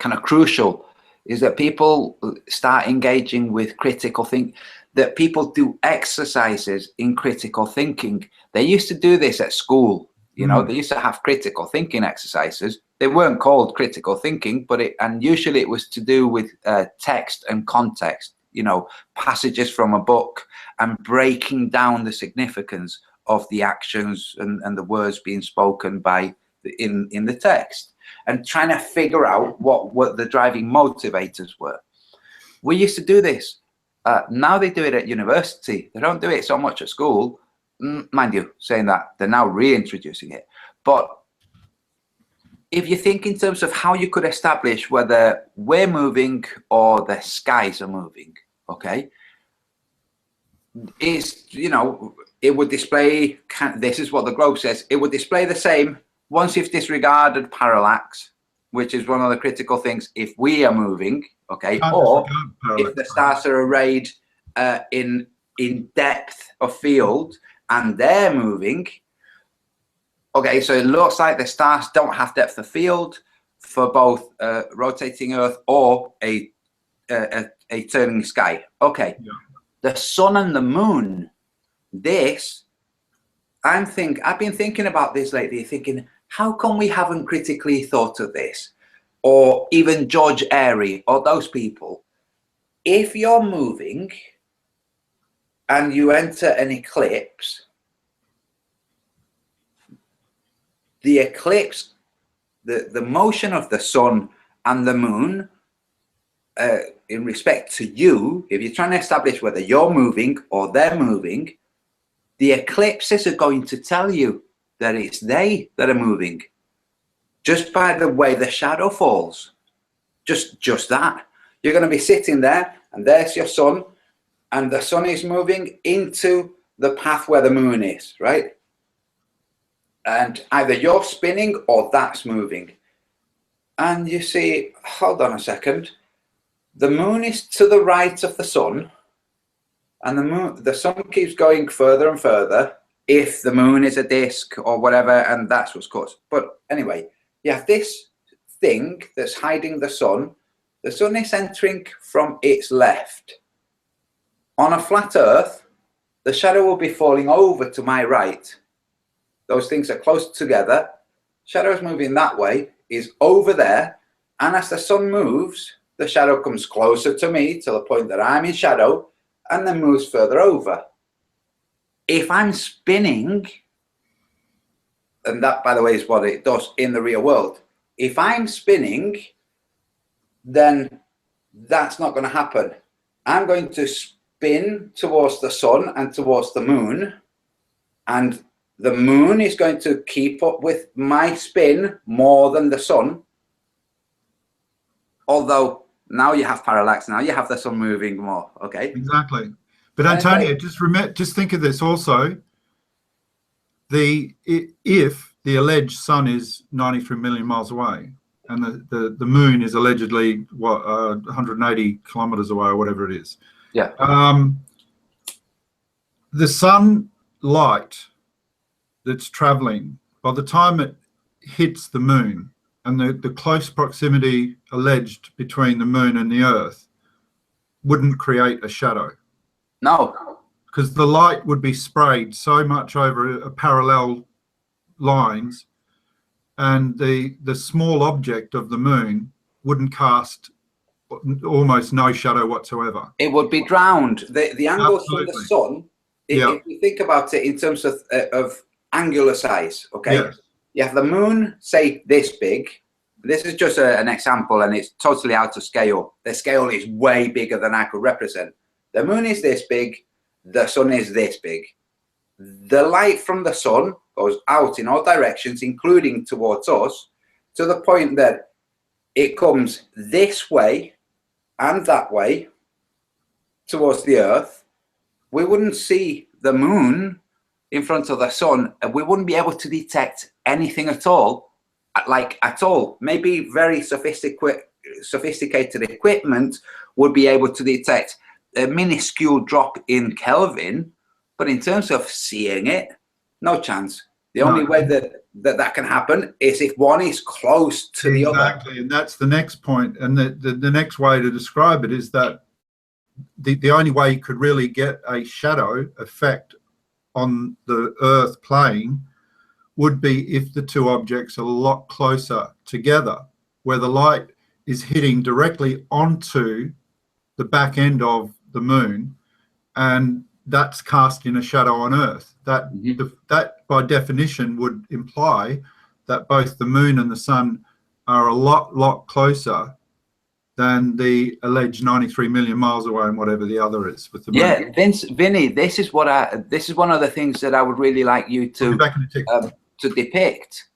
of crucial is that people start engaging with critical thinking, that people do exercises in critical thinking. They used to do this at school. You know, they used to have critical thinking exercises. They weren't called critical thinking, but and usually it was to do with text and context, you know, passages from a book and breaking down the significance of the actions and the words being spoken by in the text, and trying to figure out what the driving motivators were. We used to do this. Now they do it at university. They don't do it so much at school. Mind you, saying that, they're now reintroducing it. But if you think in terms of how you could establish whether we're moving or the skies are moving, okay, is, you know, it would display, this is what the globe says, it would display the same once you've disregarded parallax, which is one of the critical things if we are moving, okay, or if the stars are arrayed in depth of field and they're moving. Okay, so it looks like the stars don't have depth of field for both rotating Earth or a turning sky. Okay, the sun and the moon. This, I've been thinking about this lately, thinking, how come we haven't critically thought of this? Or even George Airy or those people. If you're moving and you enter an eclipse, the eclipse, the motion of the sun and the moon, in respect to you, if you're trying to establish whether you're moving or they're moving, the eclipses are going to tell you that it's they that are moving, just by the way the shadow falls. Just that. You're going to be sitting there, and there's your sun, and the sun is moving into the path where the moon is, right? And either you're spinning or that's moving. And you see, hold on a second, the moon is to the right of the sun, and the sun keeps going further and further if the moon is a disk or whatever, and that's what's caused. But anyway, you have this thing that's hiding the sun. The sun is entering from its left. On a flat earth, the shadow will be falling over to my right. Those things are close together. Shadow is moving that way, is over there, and as the sun moves, the shadow comes closer to me to the point that I'm in shadow, and then moves further over. If I'm spinning, and that, by the way, is what it does in the real world. If I'm spinning, then that's not going to happen. I'm going to spin towards the sun and towards the moon, and the moon is going to keep up with my spin more than the sun. Although now you have parallax, now you have the sun moving more, okay? Exactly. But Antonio, just think of this also. If the alleged sun is 93 million miles away, and the moon is allegedly, what, 180 kilometers away or whatever it is. Yeah. The sunlight that's traveling, by the time it hits the moon, and the close proximity alleged between the moon and the earth wouldn't create a shadow. No. Because the light would be sprayed so much over a parallel lines, and the small object of the moon wouldn't cast almost no shadow whatsoever. It would be drowned. The angles from the sun, Yeah. if you think about it in terms of angular size, okay? Yes. You have the moon, say this big. This is just an example, and it's totally out of scale. The scale is way bigger than I could represent. The moon is this big, the sun is this big. The light from the sun goes out in all directions, including towards us, to the point that it comes this way and that way towards the earth. We wouldn't see the moon in front of the sun, and we wouldn't be able to detect anything at all, like at all. Maybe very sophisticated equipment would be able to detect a minuscule drop in Kelvin, but in terms of seeing it, no chance. The only way that can happen is if one is close to the other. Exactly, and that's the next point. And the next way to describe it is that the only way you could really get a shadow effect on the Earth plane would be if the two objects are a lot closer together, where the light is hitting directly onto the back end of the moon, and that's casting a shadow on Earth. That by definition would imply that both the moon and the sun are a lot closer than the alleged 93 million miles away and whatever the other is with the moon. Yeah, Vinny, this is one of the things that I would really like you to depict.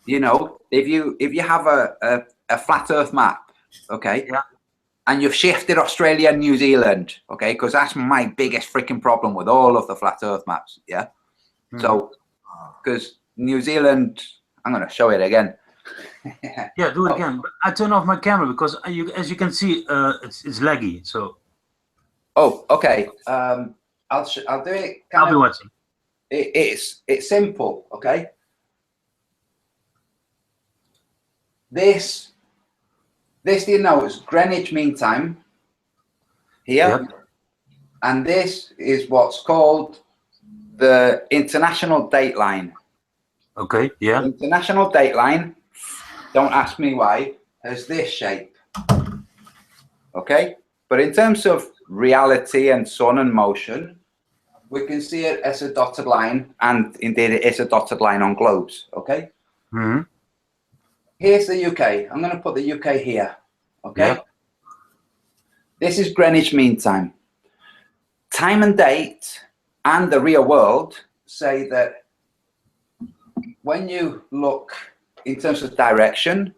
You know, if you have a flat Earth map, okay, yeah, and you've shifted Australia and New Zealand, okay, because that's my biggest freaking problem with all of the flat Earth maps, yeah. So, because New Zealand, I'm going to show it again. Yeah, do it again. But I turn off my camera because as you can see, it's laggy. So. Oh, okay. I'll do it. I'll be watching. It's simple, okay. This you know is Greenwich Mean Time here, yep. And this is what's called the International Dateline. Okay, yeah. The International Dateline, don't ask me why, has this shape. Okay, but in terms of reality and sun and motion, we can see it as a dotted line, and indeed it is a dotted line on globes. Okay. Mm-hmm. Here's the UK. I'm going to put the UK here. Okay. Yeah. This is Greenwich Mean Time. Time and date and the real world say that when you look in terms of direction,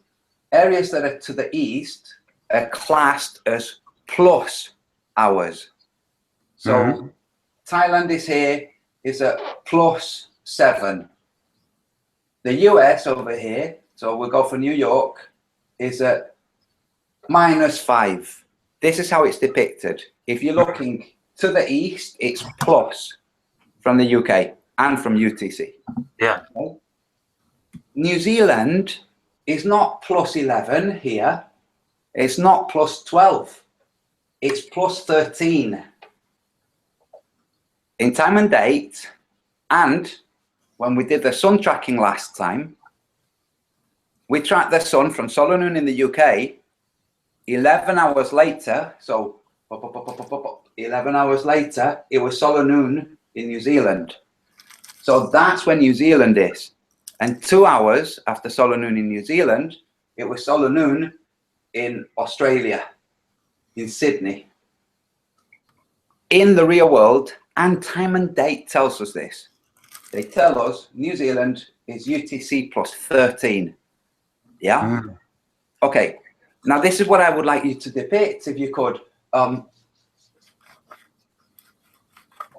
areas that are to the east are classed as plus hours. So Thailand is here, is at +7. The US over here, so we'll go for New York, is at -5. This is how it's depicted. If you're looking to the east, it's plus from the UK and from UTC. Yeah. Okay. New Zealand is not +11 here. It's not +12. It's +13 in time and date. And when we did the sun tracking last time, we tracked the sun from solar noon in the UK. 11 hours later, so 11 hours later, it was solar noon in New Zealand. So that's when New Zealand is. And 2 hours after solar noon in New Zealand, it was solar noon in Australia, in Sydney. In the real world, and time and date tells us this. They tell us New Zealand is UTC +13. Yeah? Okay. Now, this is what I would like you to depict, if you could.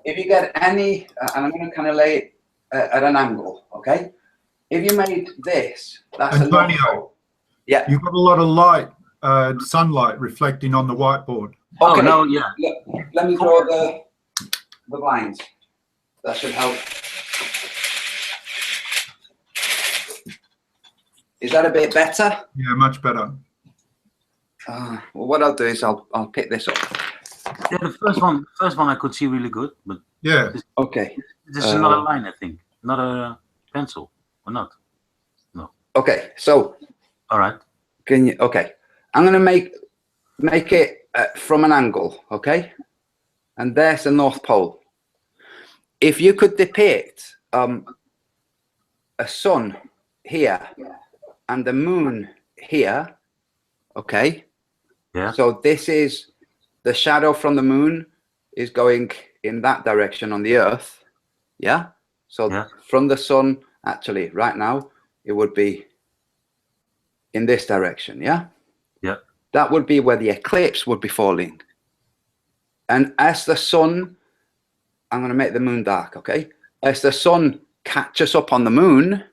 If you get any, and I'm going to kind of lay it at an angle, okay? If you made this, that's Antonio, yeah. You've got a lot of light, sunlight reflecting on the whiteboard. Okay. Oh, no, yeah. Let me draw the blinds. That should help. Is that a bit better? Yeah, much better. Well, what I'll do is I'll pick this up. Yeah, the first one I could see really good, but yeah. Okay. This is another line, I think, not a pencil, or not? No. Okay, so. All right. Can you? Okay, I'm gonna make it from an angle. Okay, and there's the North Pole. If you could depict a sun here and the moon here, okay. Yeah. So this is the shadow from the moon is going in that direction on the Earth. Yeah. So from the sun, actually, right now, it would be in this direction. Yeah. Yeah. That would be where the eclipse would be falling. And as the sun, I'm going to make the moon dark. Okay. As the sun catches up on the moon,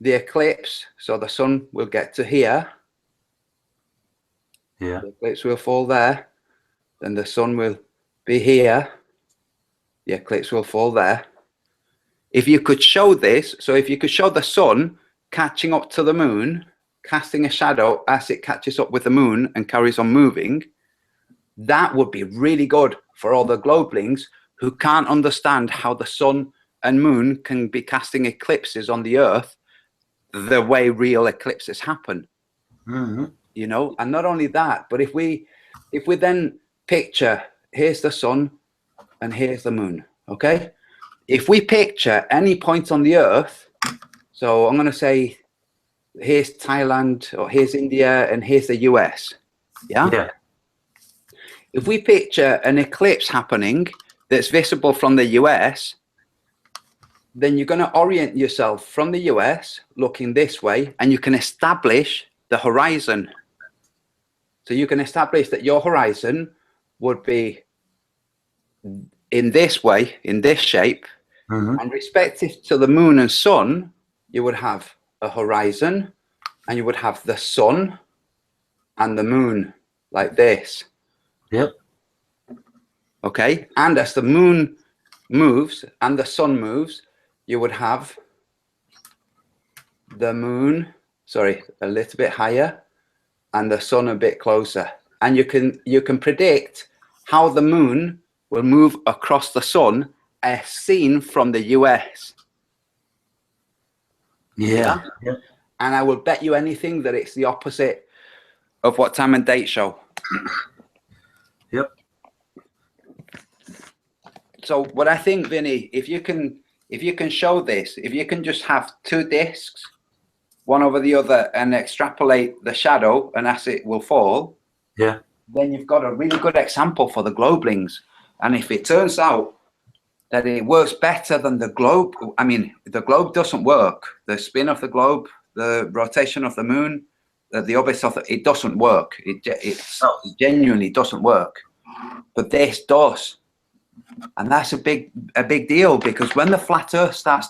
the eclipse, so the sun will get to here. Yeah. The eclipse will fall there. Then the sun will be here. The eclipse will fall there. If you could show this, so if you could show the sun catching up to the moon, casting a shadow as it catches up with the moon and carries on moving, that would be really good for all the globelings who can't understand how the sun and moon can be casting eclipses on the Earth the way real eclipses happen. You know, and not only that, but if we then picture, here's the sun and here's the moon, okay? If we picture any point on the Earth, so I'm going to say here's Thailand or here's India and here's the US, yeah? Yeah. If we picture an eclipse happening that's visible from the US, then you're going to orient yourself from the US looking this way, and you can establish the horizon. So you can establish that your horizon would be in this way, in this shape, and respective to the moon and sun, you would have a horizon, and you would have the sun and the moon like this. Yep. Okay, and as the moon moves and the sun moves, you would have the moon, sorry, a little bit higher, and the sun a bit closer. And you can predict how the moon will move across the sun as seen from the US. Yeah. Yeah. And I will bet you anything that it's the opposite of what time and date show. Yep. So what I think, Vinny, if you can show this, if you can just have two discs, one over the other, and extrapolate the shadow and as it will fall, yeah, then you've got a really good example for the globelings. And if it turns out that it works better than the globe, I mean, the globe doesn't work. The spin of the globe, the rotation of the moon, the orbit of it doesn't work. It genuinely doesn't work. But this does. And that's a big deal, because when the flat Earth starts,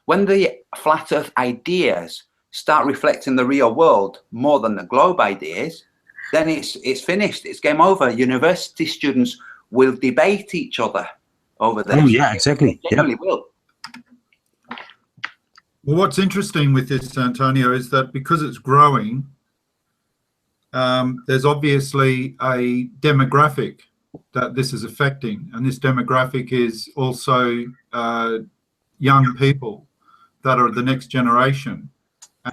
when the flat Earth ideas start reflecting the real world more than the globe ideas, then it's finished. It's game over. University students will debate each other over this. Oh yeah, exactly. They generally will. Well, what's interesting with this, Antonio, is that because it's growing, there's obviously a demographic that this is affecting, and this demographic is also young people that are the next generation.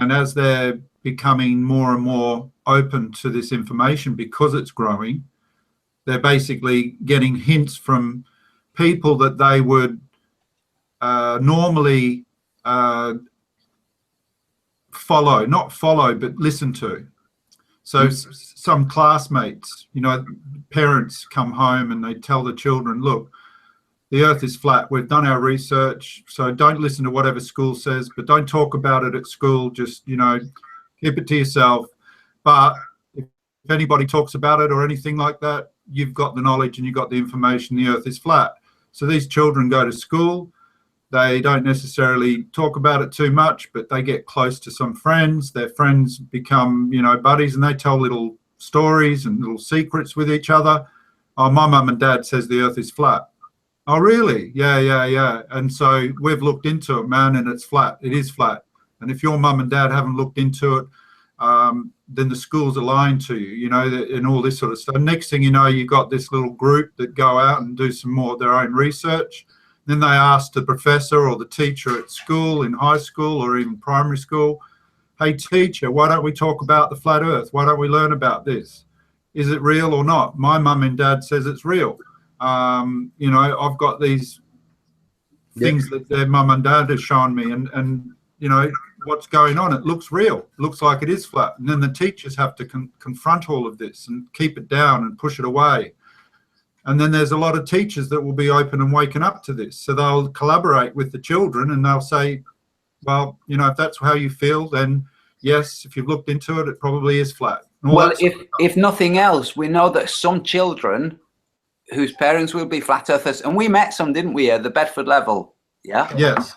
And as they're becoming more and more open to this information because it's growing, they're basically getting hints from people that they would normally not follow, but listen to. So some classmates, you know, parents come home and they tell the children, look, the Earth is flat. We've done our research, so don't listen to whatever school says, but don't talk about it at school. Just, you know, keep it to yourself. But if anybody talks about it or anything like that, you've got the knowledge and you've got the information. The Earth is flat. So these children go to school. They don't necessarily talk about it too much, but they get close to some friends. Their friends become, you know, buddies, and they tell little stories and little secrets with each other. Oh, my mum and dad says the Earth is flat. Oh, really? Yeah. And so we've looked into it, man, and it's flat. It is flat. And if your mum and dad haven't looked into it, then the schools are lying to you, you know, and all this sort of stuff. Next thing you know, you've got this little group that go out and do some more of their own research. Then they ask the professor or the teacher at school, in high school or even primary school, hey, teacher, why don't we talk about the flat Earth? Why don't we learn about this? Is it real or not? My mum and dad says it's real. You know, I've got these things that their mum and dad have shown me, and you know, what's going on? It looks real. It looks like it is flat. And then the teachers have to confront all of this and keep it down and push it away. And then there's a lot of teachers that will be open and waking up to this. So they'll collaborate with the children and they'll say, well, you know, if that's how you feel, then yes, if you've looked into it, it probably is flat. Well, if nothing else, we know that some children whose parents will be flat earthers, and we met some, didn't we, at the Bedford level? Yeah. Yes.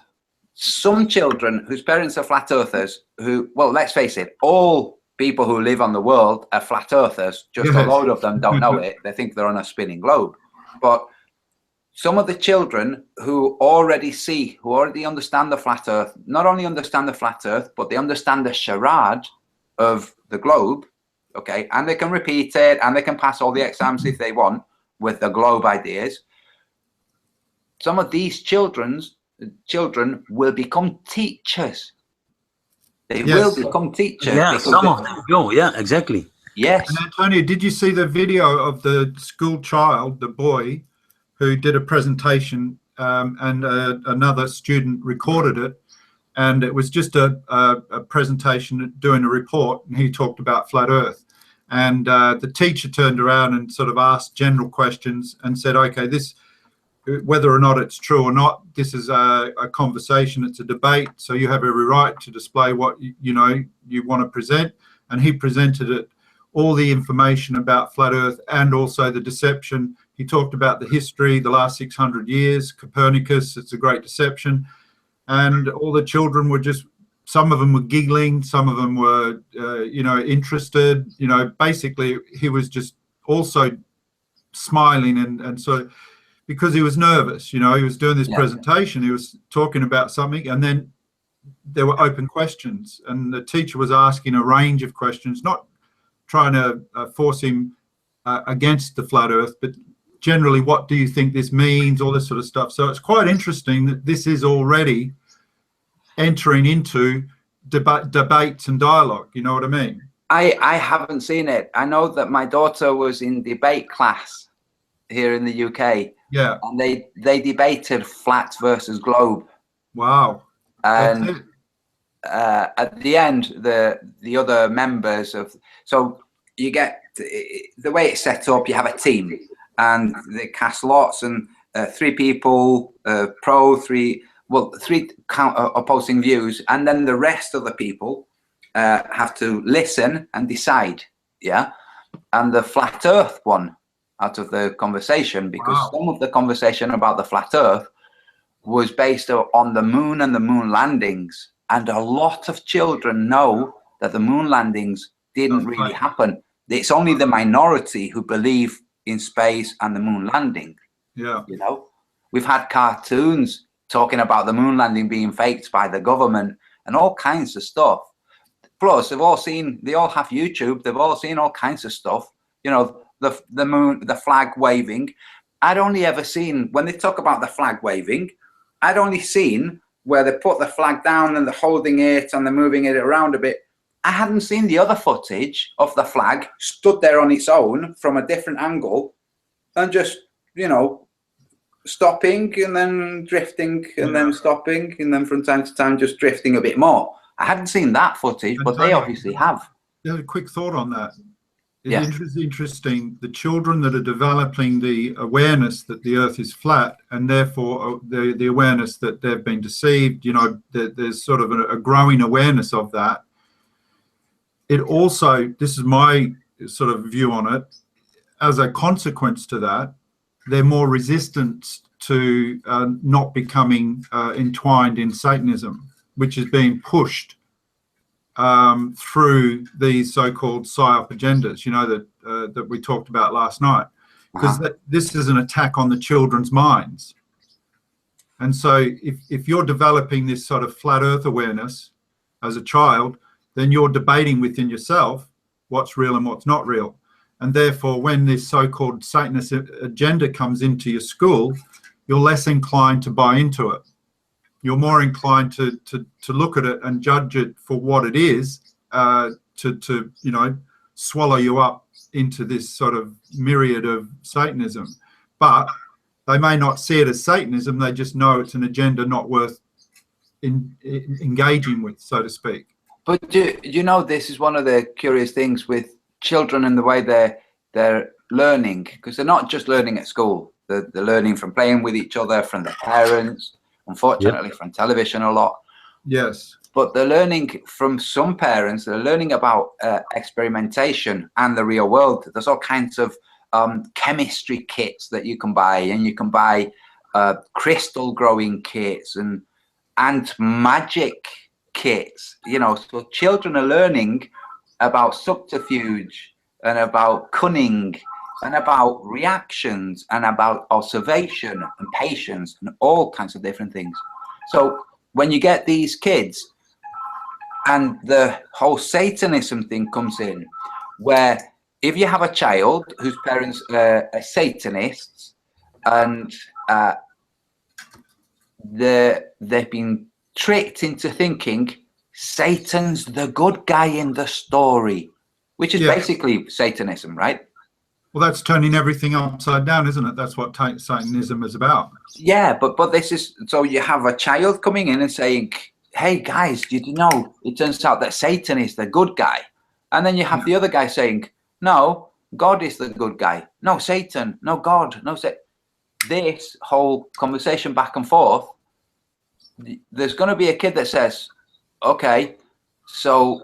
Some children whose parents are flat earthers who, well, let's face it, all people who live on the world are flat earthers. Just a load of them don't know it. They think they're on a spinning globe. But some of the children who already understand the flat earth, not only understand the flat earth, but they understand the charade of the globe, okay, and they can repeat it and they can pass all the exams if they want with the globe ideas. Some of these children will become teachers. They will become teachers. Yeah, some of them will. Yeah, exactly. Yes. And Antonio, did you see the video of the school child, the boy, who did a presentation and another student recorded it? And it was just a presentation doing a report, and he talked about flat Earth. And the teacher turned around and sort of asked general questions and said, okay, this, whether or not it's true or not, this is a conversation, it's a debate, so you have every right to display what you know you want to present. And he presented it, all the information about flat Earth and also the deception. He talked about the history, the last 600 years, Copernicus, it's a great deception. And all the children were just, some of them were giggling, some of them were, you know, interested. You know, basically he was just also smiling and so, because he was nervous, you know, he was doing this presentation, he was talking about something, and then there were open questions, and the teacher was asking a range of questions, not trying to force him against the flat Earth, but generally, what do you think this means, all this sort of stuff. So it's quite interesting that this is already entering into debates and dialogue, you know what I mean? I haven't seen it. I know that my daughter was in debate class here in the UK. Yeah. And they debated flat versus globe. Wow. And at the end, the other members of, so you get, the way it's set up, you have a team and they cast lots, and 3 people three opposing views, and then the rest of the people have to listen and decide. Yeah. And the flat Earth one out of the conversation, because some of the conversation about the flat Earth was based on the moon and the moon landings, and a lot of children know that the moon landings didn't really happen. It's only the minority who believe in space and the moon landing. Yeah. You know, we've had cartoons talking about the moon landing being faked by the government and all kinds of stuff. Plus, they all have YouTube. They've all seen all kinds of stuff. You know, the moon, the flag waving. I'd only ever seen, when they talk about the flag waving, I'd only seen where they put the flag down and they're holding it and they're moving it around a bit. I hadn't seen the other footage of the flag stood there on its own from a different angle and just, you know, stopping and then drifting and then stopping and then from time to time just drifting a bit more. I hadn't seen that footage, but they obviously have. A quick thought on that. It's interesting. The children that are developing the awareness that the Earth is flat, and therefore the awareness that they've been deceived, you know, there's sort of a growing awareness of that. It also, this is my sort of view on it, as a consequence to that, they're more resistant to not becoming entwined in Satanism, which is being pushed through these so-called psyop agendas, you know, that we talked about last night, because this is an attack on the children's minds. And so if you're developing this sort of flat Earth awareness as a child, then you're debating within yourself what's real and what's not real. And therefore, when this so-called Satanist agenda comes into your school, you're less inclined to buy into it. You're more inclined to look at it and judge it for what it is, to you know, swallow you up into this sort of myriad of Satanism. But they may not see it as Satanism, they just know it's an agenda not worth engaging with, so to speak. But you know, this is one of the curious things with children and the way they're learning, because they're not just learning at school. They're learning from playing with each other, from their parents, unfortunately from television a lot. Yes. But they're learning from some parents, they're learning about experimentation and the real world. There's all kinds of chemistry kits that you can buy, and you can buy crystal growing kits and magic kits, you know. So children are learning about subterfuge and about cunning and about reactions and about observation and patience and all kinds of different things. So when you get these kids and the whole Satanism thing comes in, where if you have a child whose parents are Satanists and they've been tricked into thinking Satan's the good guy in the story, which is basically Satanism, right? Well, that's turning everything upside down, isn't it? That's what Satanism is about. Yeah, but this is, so you have a child coming in and saying, hey guys, did you know it turns out that Satan is the good guy? And then you have the other guy saying, no, God is the good guy. No, Satan. No, God. No, Satan. This whole conversation back and forth, there's going to be a kid that says, okay, so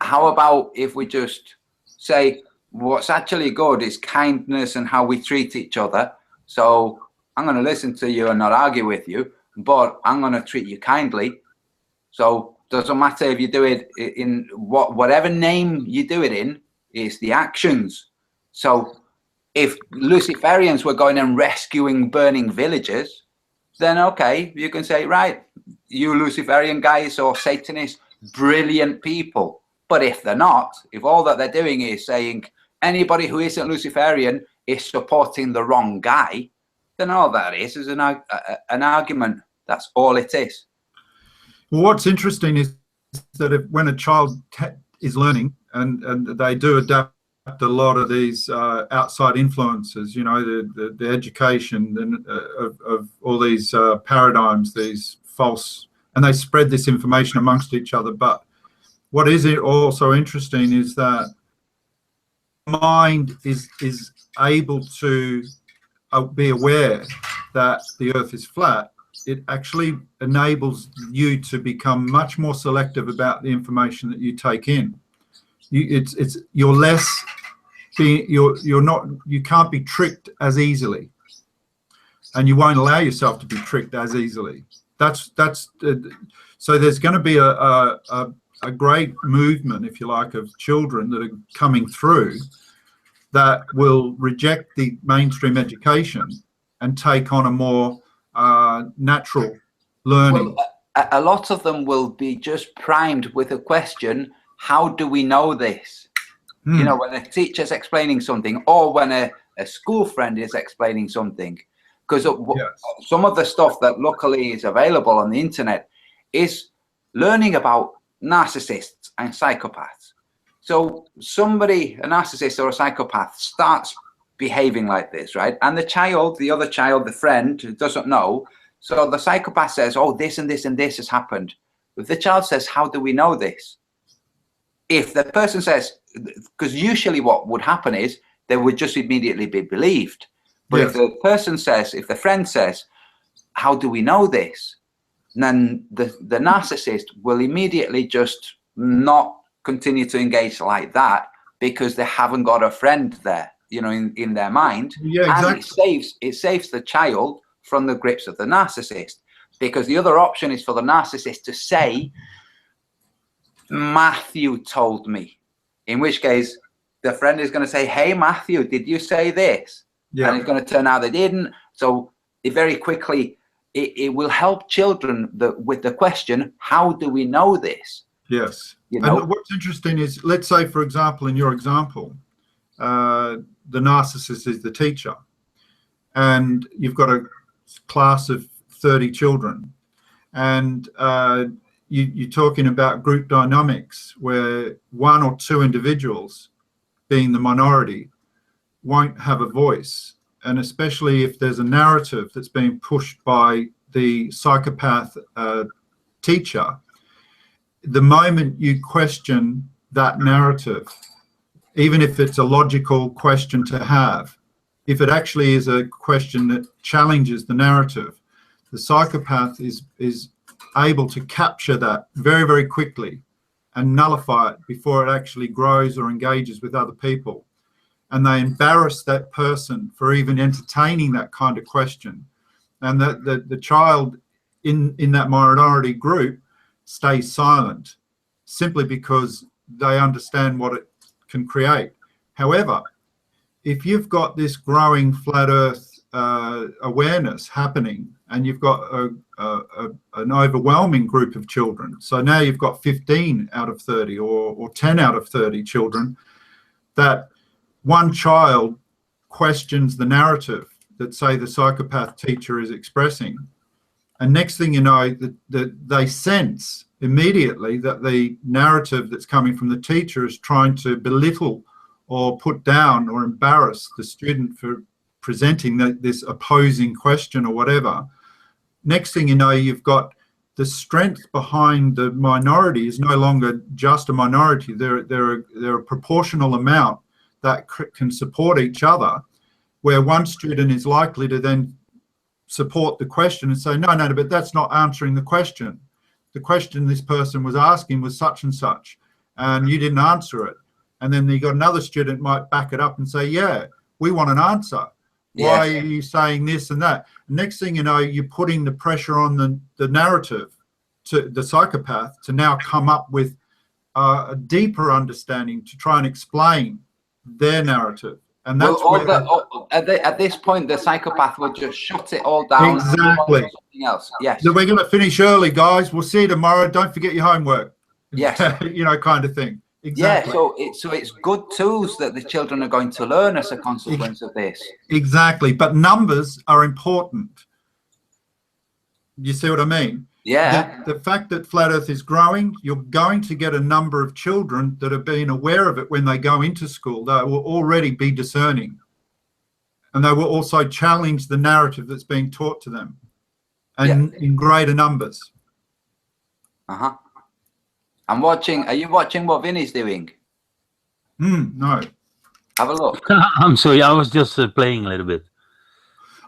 how about if we just say what's actually good is kindness and how we treat each other. So I'm going to listen to you and not argue with you, but I'm going to treat you kindly. So it doesn't matter if you do it in whatever name you do it in, it's the actions. So if Luciferians were going and rescuing burning villages, then okay, you can say, right, you Luciferian guys or Satanists, brilliant people. But if they're not, if all that they're doing is saying anybody who isn't Luciferian is supporting the wrong guy, then all that is an argument. That's all it is. Well, what's interesting is that when a child is learning and they do adapt a lot of these outside influences, you know, the education of all these paradigms, these false, and they spread this information amongst each other. But what is also interesting is that mind is able to be aware that the Earth is flat. It actually enables you to become much more selective about the information that you take in. You're less you can't be tricked as easily, and you won't allow yourself to be tricked as easily. So there's going to be a great movement, if you like, of children that are coming through that will reject the mainstream education and take on a more natural learning. Well, a lot of them will be just primed with a question: how do we know this? You know, when a teacher's explaining something, or when a school friend is explaining something. Because some of the stuff that luckily is available on the internet is learning about narcissists and psychopaths. So somebody, a narcissist or a psychopath, starts behaving like this, right? And the other child, the friend, doesn't know. So the psychopath says, oh, this and this and this has happened. But the child says, how do we know this? If the person says, because usually what would happen is they would just immediately be believed. But if the person says, if the friend says, how do we know this? Then the narcissist will immediately just not continue to engage like that, because they haven't got a friend there, you know, in their mind. Yeah, exactly. And it saves the child from the grips of the narcissist, because the other option is for the narcissist to say, Matthew told me, in which case the friend is going to say, hey, Matthew, did you say this? Yeah. And it's going to turn out they didn't. So it very quickly, it will help children with the question, how do we know this? Yes. You know? And what's interesting is, let's say, for example, in your example, the narcissist is the teacher, and you've got a class of 30 children, and you're talking about group dynamics where one or two individuals, being the minority, won't have a voice. And especially if there's a narrative that's being pushed by the psychopath teacher, the moment you question that narrative, even if it's a logical question to have, if it actually is a question that challenges the narrative, the psychopath is able to capture that very, very quickly and nullify it before it actually grows or engages with other people. And they embarrass that person for even entertaining that kind of question. And the child in that minority group stays silent simply because they understand what it can create. However, if you've got this growing flat earth awareness happening, and you've got an overwhelming group of children, so now you've got 15 out of 30 or 10 out of 30 children, that one child questions the narrative that, say, the psychopath teacher is expressing, and next thing you know, that they sense immediately that the narrative that's coming from the teacher is trying to belittle or put down or embarrass the student for presenting this opposing question or whatever. Next thing you know, you've got the strength behind the minority is no longer just a minority. They're a proportional amount that can support each other, where one student is likely to then support the question and say, no, but that's not answering the question. The question this person was asking was such and such, and you didn't answer it. And then you got another student might back it up and say, yeah, we want an answer. Why are you saying this and that? Next thing you know, you're putting the pressure on the narrative, to the psychopath, to now come up with a deeper understanding to try and explain their narrative. And that's at this point, the psychopath will just shut it all down. Exactly. And something else. Yes. So we're going to finish early, guys. We'll see you tomorrow. Don't forget your homework. Yes. You know, kind of thing. Exactly. Yeah, so it's good tools that the children are going to learn as a consequence of this. Exactly, but numbers are important. You see what I mean? Yeah. The fact that Flat Earth is growing, you're going to get a number of children that have been aware of it when they go into school. They will already be discerning. And they will also challenge the narrative that's being taught to them, and in greater numbers. Uh-huh. I'm watching. Are you watching what Vinny's doing? No. Have a look. I'm sorry, I was just playing a little bit.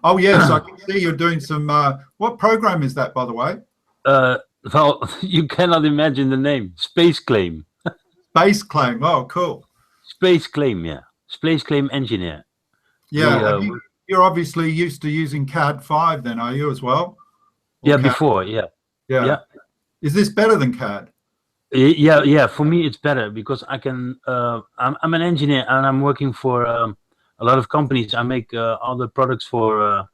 Oh, yes, I can see you're doing some... what program is that, by the way? Well, you cannot imagine the name. Space Claim. Space Claim. Oh, cool. Space Claim, yeah. Space Claim Engineer. Yeah, you're obviously used to using CAD 5 then, are you as well? Or yeah, CAD? before, yeah. Yeah. Is this better than CAD? Yeah. For me, it's better because I can. I'm an engineer and I'm working for a lot of companies. I make all the products for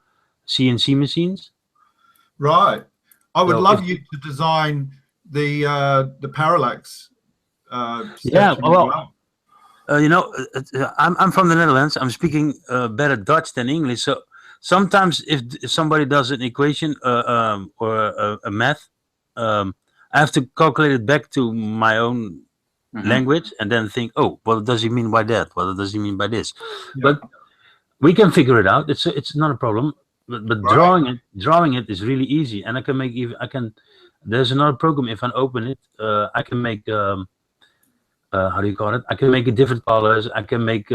CNC machines. Right. I would love you to design the parallax section as well. You know, I'm from the Netherlands. I'm speaking better Dutch than English. So sometimes if somebody does an equation or a math, I have to calculate it back to my own language and then think, oh, what does he mean by that? What does he mean by this? Yeah. But we can figure it out. It's not a problem. But Right. drawing it is really easy, and I can make even. There's another program. If I open it, I can make. How do you call it? I can make it different colors. I can make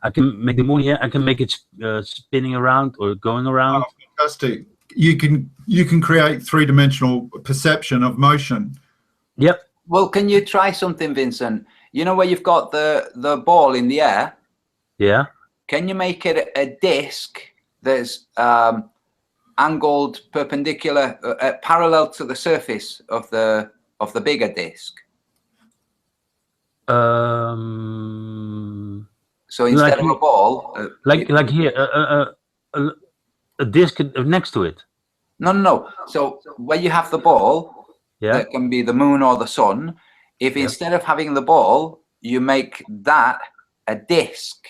I can make the moon here. I can make it spinning around or going around. Oh, fantastic! You can create three-dimensional perception of motion. Yep. Well, can you try something, Vincent? You know where you've got the ball in the air? Yeah. Can you make it a disc that's angled perpendicular, parallel to the surface of the bigger disc? So instead of a ball, like here, a disc next to it. No. So where you have the ball, that can be the moon or the sun. If instead of having the ball, you make that a disc.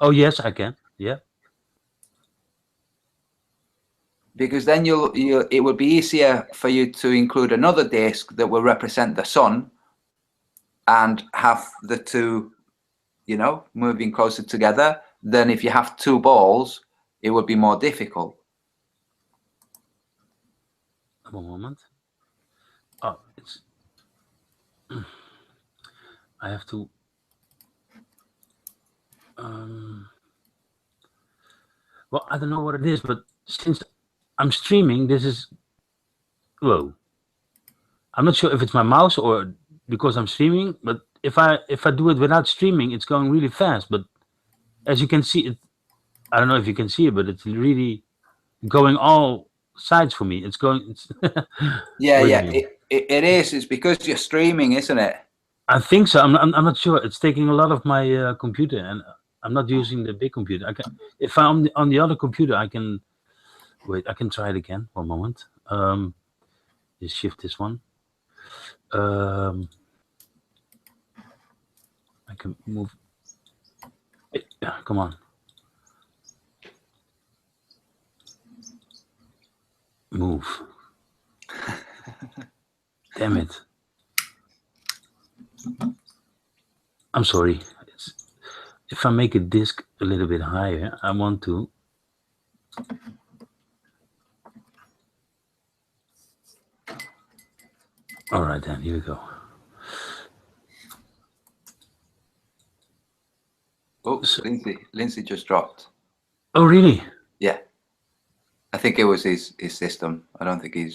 Oh yes, I can. Yeah. Because then it would be easier for you to include another disc that will represent the sun, and have the two, you know, moving closer together. Than if you have two balls, it would be more difficult. One moment. Oh, it's. I have to. Well, I don't know what it is, but since I'm streaming, this is. Whoa. I'm not sure if it's my mouse or because I'm streaming, but if I do it without streaming, it's going really fast. But as you can see, I don't know if you can see it, but it's really going all sides for me. It's going. Yeah. It is. It's because you're streaming, isn't it? I think so. I'm not sure. It's taking a lot of my computer, and I'm not using the big computer. I can, if I'm on the other computer, I can wait. I can try it again. One moment. Just shift this one. I can move. Come on. Move. Damn it. I'm sorry. If I make a disc a little bit higher, I want to. All right, then, here we go. Oh, Lindsay just dropped. Oh, really? Yeah. I think it was his system. I don't think he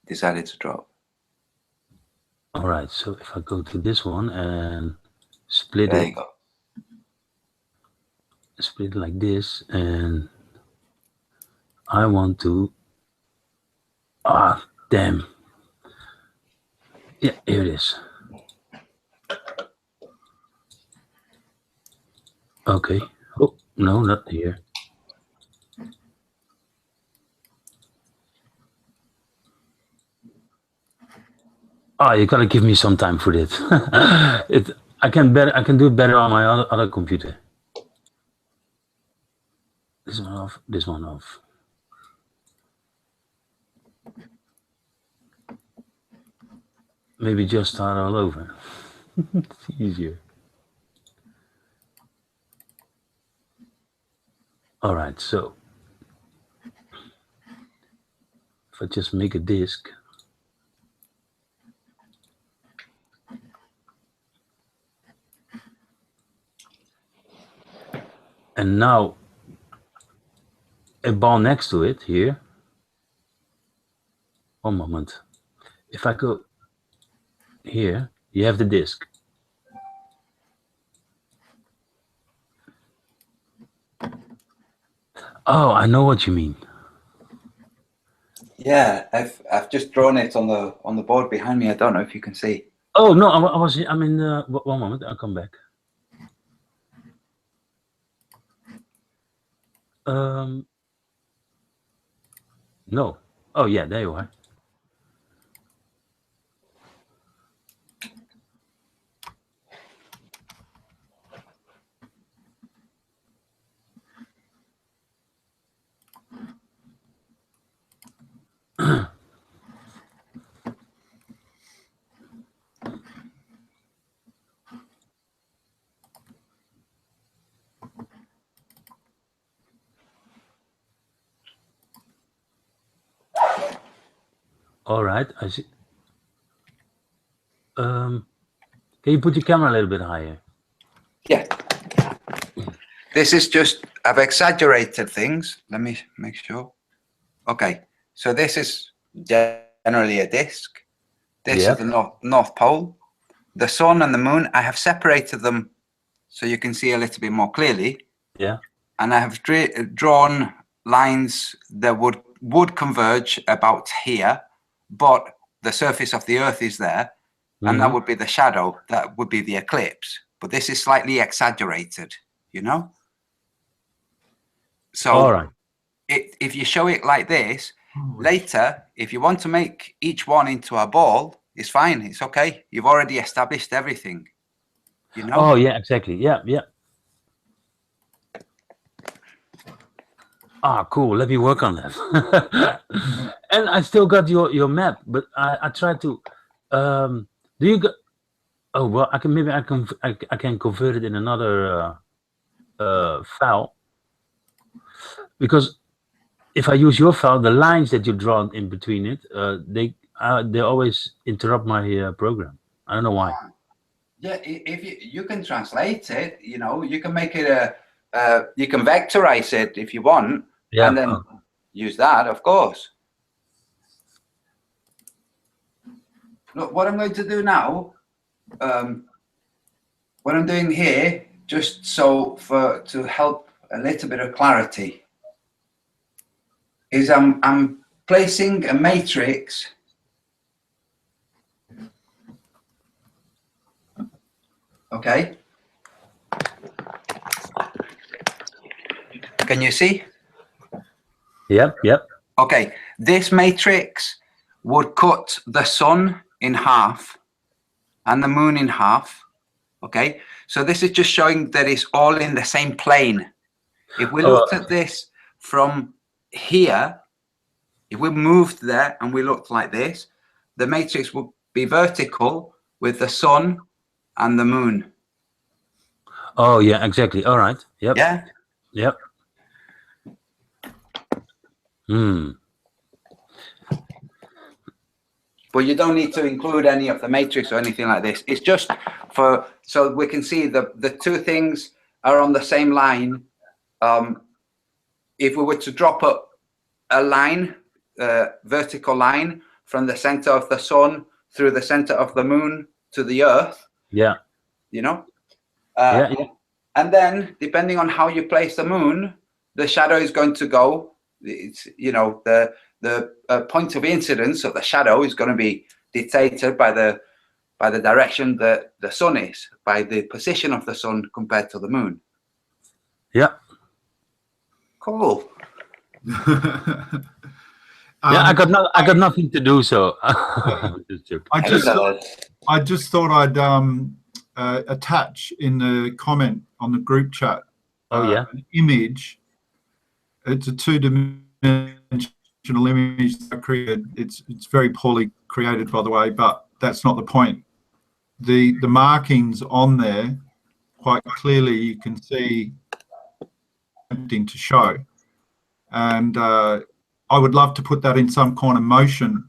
decided to drop. All right, so if I go to this one and split there it. You go. Split it like this, and I want to. Ah, damn. Yeah, here it is. Okay. Oh, no, not here. Oh, you gotta give me some time for this. I can do it better on my other computer. This one off. This one off. Maybe just start all over. It's easier. All right, so if I just make a disk. And now a ball next to it here. One moment. If I go here, you have the disk. Oh, I know what you mean. Yeah, I've just drawn it on the board behind me. I don't know if you can see. Oh no, I'm in. One moment, I'll come back. No. Oh yeah, there you are. All right, I see. Can you put your camera a little bit higher? Yeah. This is just, I've exaggerated things. Let me make sure. Okay, so this is generally a disk. This is the North Pole. The sun and the moon, I have separated them so you can see a little bit more clearly. Yeah. And I have drawn lines that would converge about here, but the surface of the Earth is there, and that would be the shadow, that would be the eclipse. But this is slightly exaggerated, you know? So all right. If you show it like this, later, if you want to make each one into a ball, it's fine, it's okay. You've already established everything, you know? Oh, yeah, exactly. Yeah, yeah. Ah, cool. Let me work on that. And I still got your map, but I tried to. Do you got? Oh well, I can convert it in another file, because if I use your file, the lines that you draw in between it, they always interrupt my program. I don't know why. Yeah, if you can translate it, you know, you can make it you can vectorize it if you want, and then use that, of course. Look, what I'm going to do now, what I'm doing here, just to help a little bit of clarity, is I'm placing a matrix. Okay. Can you see? Yep, yep. Okay, this matrix would cut the sun in half and the moon in half. Okay, so this is just showing that it's all in the same plane. If we looked at this from here, if we moved there and we looked like this, the matrix would be vertical with the sun and the moon. Oh yeah, exactly. All right. Yep. Yeah. Yep. But you don't need to include any of the matrix or anything like this. It's just so we can see the two things are on the same line. If we were to drop a line, vertical line from the center of the sun through the center of the moon to the Earth. Yeah. You know? Yeah. And then depending on how you place the moon, the shadow is going to go. It's, you know, the point of incidence of the shadow is going to be dictated by the direction that the sun is, by the position of the sun compared to the moon. Yeah. Cool. Yeah, I got nothing to do, so I just thought I'd attach in the comment on the group chat an image. It's a two-dimensional image that I created. It's very poorly created, by the way, but that's not the point. The markings on there, quite clearly you can see attempting to show, and I would love to put that in some kind of motion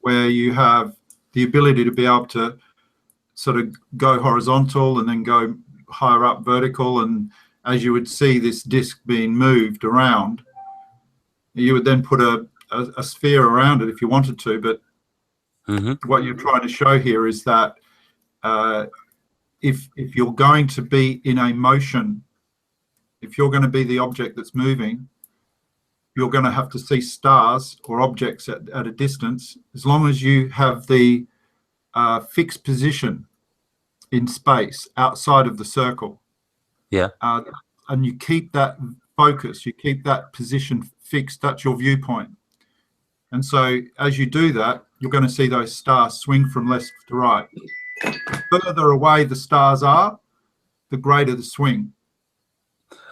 where you have the ability to be able to sort of go horizontal and then go higher up vertical, and as you would see this disc being moved around, you would then put a sphere around it if you wanted to. But what you're trying to show here is that if you're going to be in a motion, if you're going to be the object that's moving, you're going to have to see stars or objects at a distance, as long as you have the fixed position in space outside of the circle. Yeah. And you keep that focus, you keep that position fixed, that's your viewpoint. And so as you do that, you're going to see those stars swing from left to right. The further away the stars are, the greater the swing.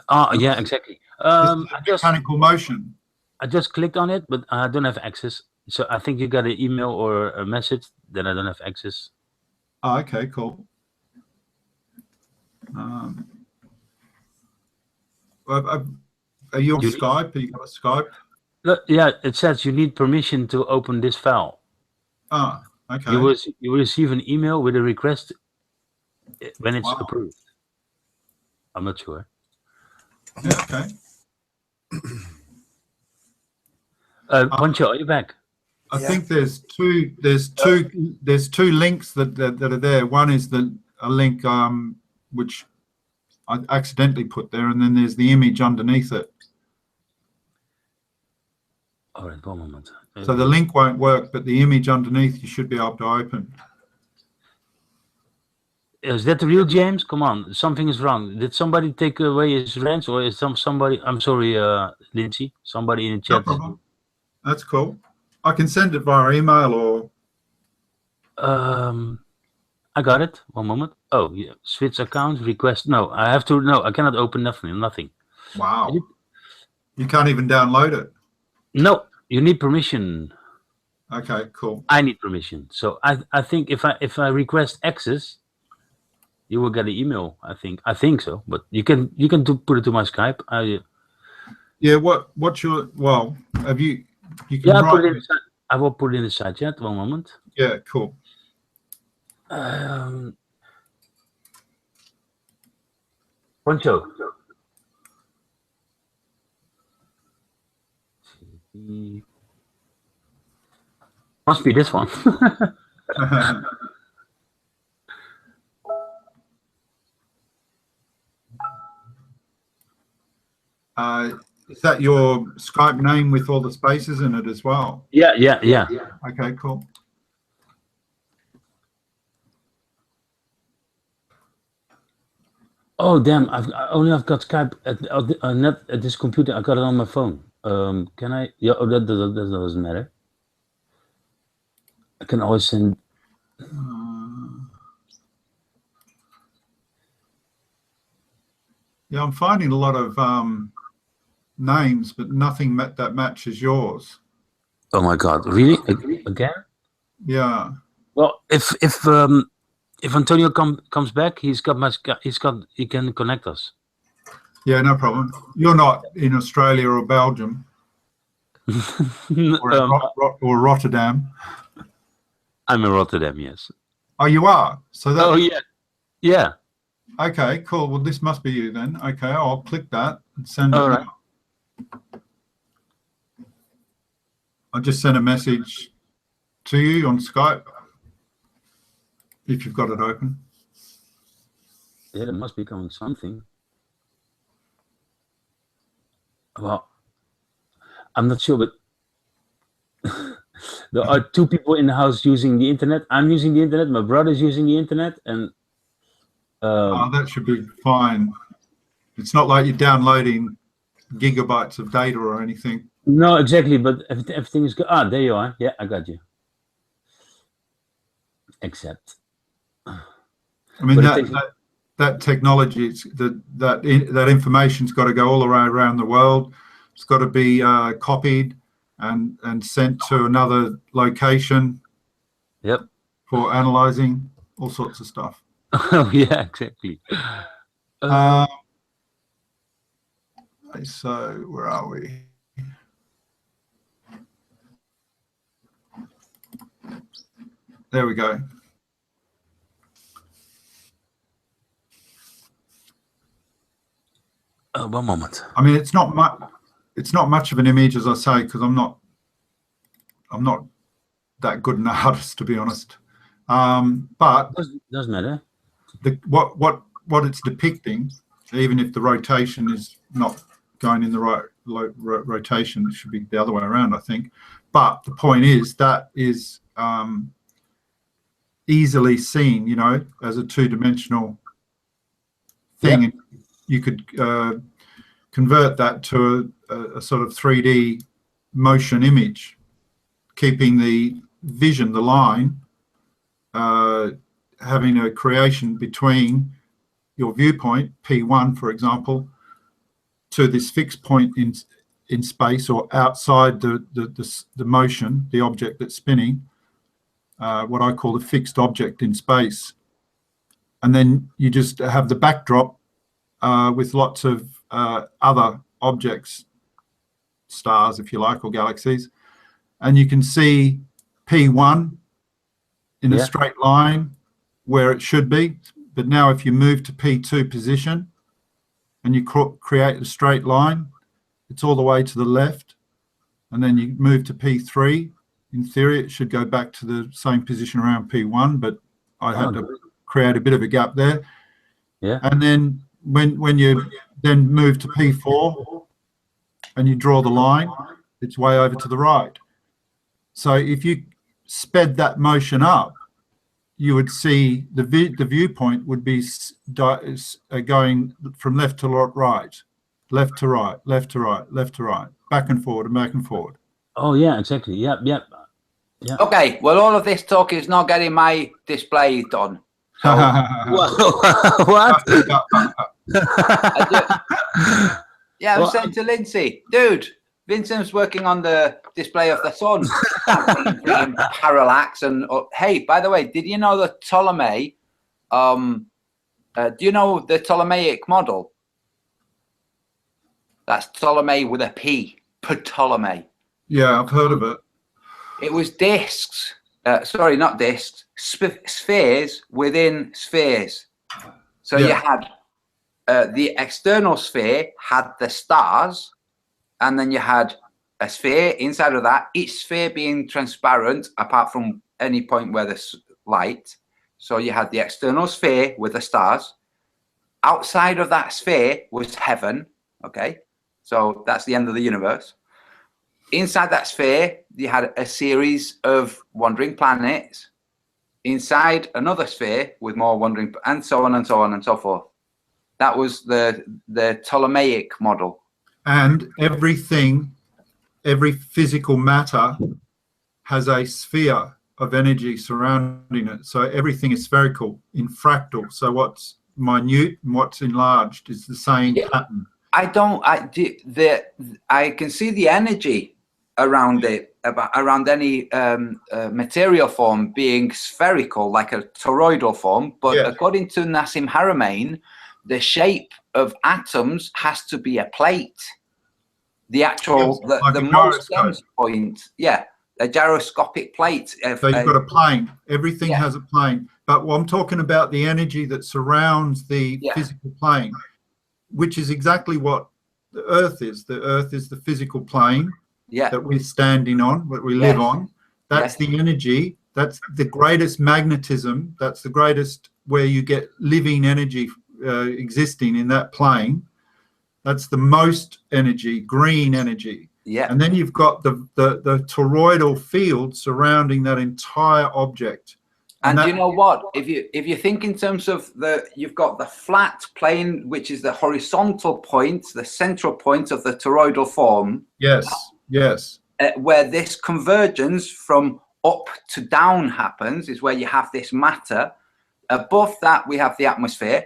Oh, yeah, exactly. Mechanical motion. I just clicked on it, but I don't have access. So I think you got an email or a message that I don't have access. Oh, okay, cool. Are you on Skype? Are you got a Skype? Yeah, it says you need permission to open this file. Ah, okay. You will receive an email with a request when it's approved. I'm not sure. Yeah, okay. Poncho, are you back? I think there's two links that are there. One is a link which I accidentally put there, and then there's the image underneath it. All right, one moment. So the link won't work, but the image underneath you should be able to open. Is that the real James? Come on, something is wrong. Did somebody take away his ranch, or is somebody? I'm sorry, Lindsay. Somebody in the chat. No problem. That's cool. I can send it via email or. I got it. One moment. Oh, yeah. Switch account request. No, I have to. No, I cannot open nothing. Wow. You can't even download it. No, you need permission. Okay, cool. I need permission. So I think if I request access, you will get an email. I think so. But you can put it to my Skype. Yeah. What's your have you? You can yeah, I will put it in the side chat. One moment. Yeah, cool. Poncho. Must be this one. Is that your Skype name with all the spaces in it as well? Yeah. Okay, cool. Oh damn! I've got Skype not at this computer. I got it on my phone. Can I? Yeah. Oh, that doesn't matter. I can always send. Yeah, I'm finding a lot of names, but nothing that matches yours. Oh my God! Really? Again? Yeah. Well, if Antonio comes back, he can connect us. Yeah, no problem. You're not in Australia or Belgium or Rotterdam. I'm in Rotterdam, yes. Oh, you are? So that. Oh yeah. Yeah. Okay, cool. Well, this must be you then. Okay, I'll click that and send it. All right. I'll just send a message to you on Skype if you've got it open. Yeah, there must be coming something. Well, I'm not sure, but there are two people in the house using the internet. I'm using the internet. My brother's using the internet, and that should be fine. It's not like you're downloading gigabytes of data or anything. No, exactly. But everything is good. Ah, there you are. Yeah, I got you. Except, I mean that technology, that information's got to go all around the world. It's got to be copied and sent to another location. Yep. For analyzing all sorts of stuff. Oh yeah, exactly. So where are we? There we go. One moment. I mean, it's not much. It's not much of an image, as I say, because I'm not that good an artist, to be honest. But doesn't matter. What it's depicting, even if the rotation is not going in the right rotation. It should be the other way around, I think. But the point is that is easily seen, you know, as a two-dimensional thing. Yep. You could convert that to a sort of 3D motion image, keeping the vision, the line, having a creation between your viewpoint, P1, for example, to this fixed point in space or outside the motion, the object that's spinning, what I call the fixed object in space. And then you just have the backdrop with lots of other objects, stars, if you like, or galaxies. And you can see P1 in a straight line where it should be. But now if you move to P2 position and you create a straight line, it's all the way to the left. And then you move to P3. In theory, it should go back to the same position around P1, but I had to create a bit of a gap there. Yeah. And then when you then move to P4 and you draw the line, it's way over to the right. So if you sped that motion up, you would see the viewpoint would be going from left to right, left to right, left to right, left to right, back and forward and back and forward. Oh yeah, exactly. Yep. Okay, well, all of this talk is not getting my display done. So, what? Yeah, I'm saying to Lindsay, dude, Vincent's working on the display of the sun. Parallax and hey, by the way, did you know the Ptolemy? Do you know the Ptolemaic model? That's Ptolemy with a P. Ptolemy. Yeah, I've heard of it. It was discs. Sorry, not discs. Spheres within spheres. So you had the external sphere had the stars, and then you had a sphere inside of that, each sphere being transparent apart from any point where there's light. So you had the external sphere with the stars. Outside of that sphere was heaven. Okay, so that's the end of the universe. Inside that sphere, you had a series of wandering planets. Inside another sphere with more wandering, and so on and so on and so forth. That was the Ptolemaic model. And everything, every physical matter has a sphere of energy surrounding it. So everything is spherical in fractal. So what's minute and what's enlarged is the same pattern. I can see the energy around it, around any material form being spherical, like a toroidal form. But according to Nassim Haramein, the shape of atoms has to be a plate. The actual, the most dense point, a gyroscopic plate. So you've got a plane. Everything has a plane. But I'm talking about the energy that surrounds the physical plane, which is exactly what the Earth is. The Earth is the physical plane that we're standing on, what we live on. That's the energy. That's the greatest magnetism. That's the greatest where you get living energy existing in that plane. That's the most energy, green energy. And then you've got the toroidal field surrounding that entire object. And you know what? If you think in terms of you've got the flat plane, which is the horizontal point, the central point of the toroidal form. Yes. Where this convergence from up to down happens is where you have this matter. Above that, we have the atmosphere,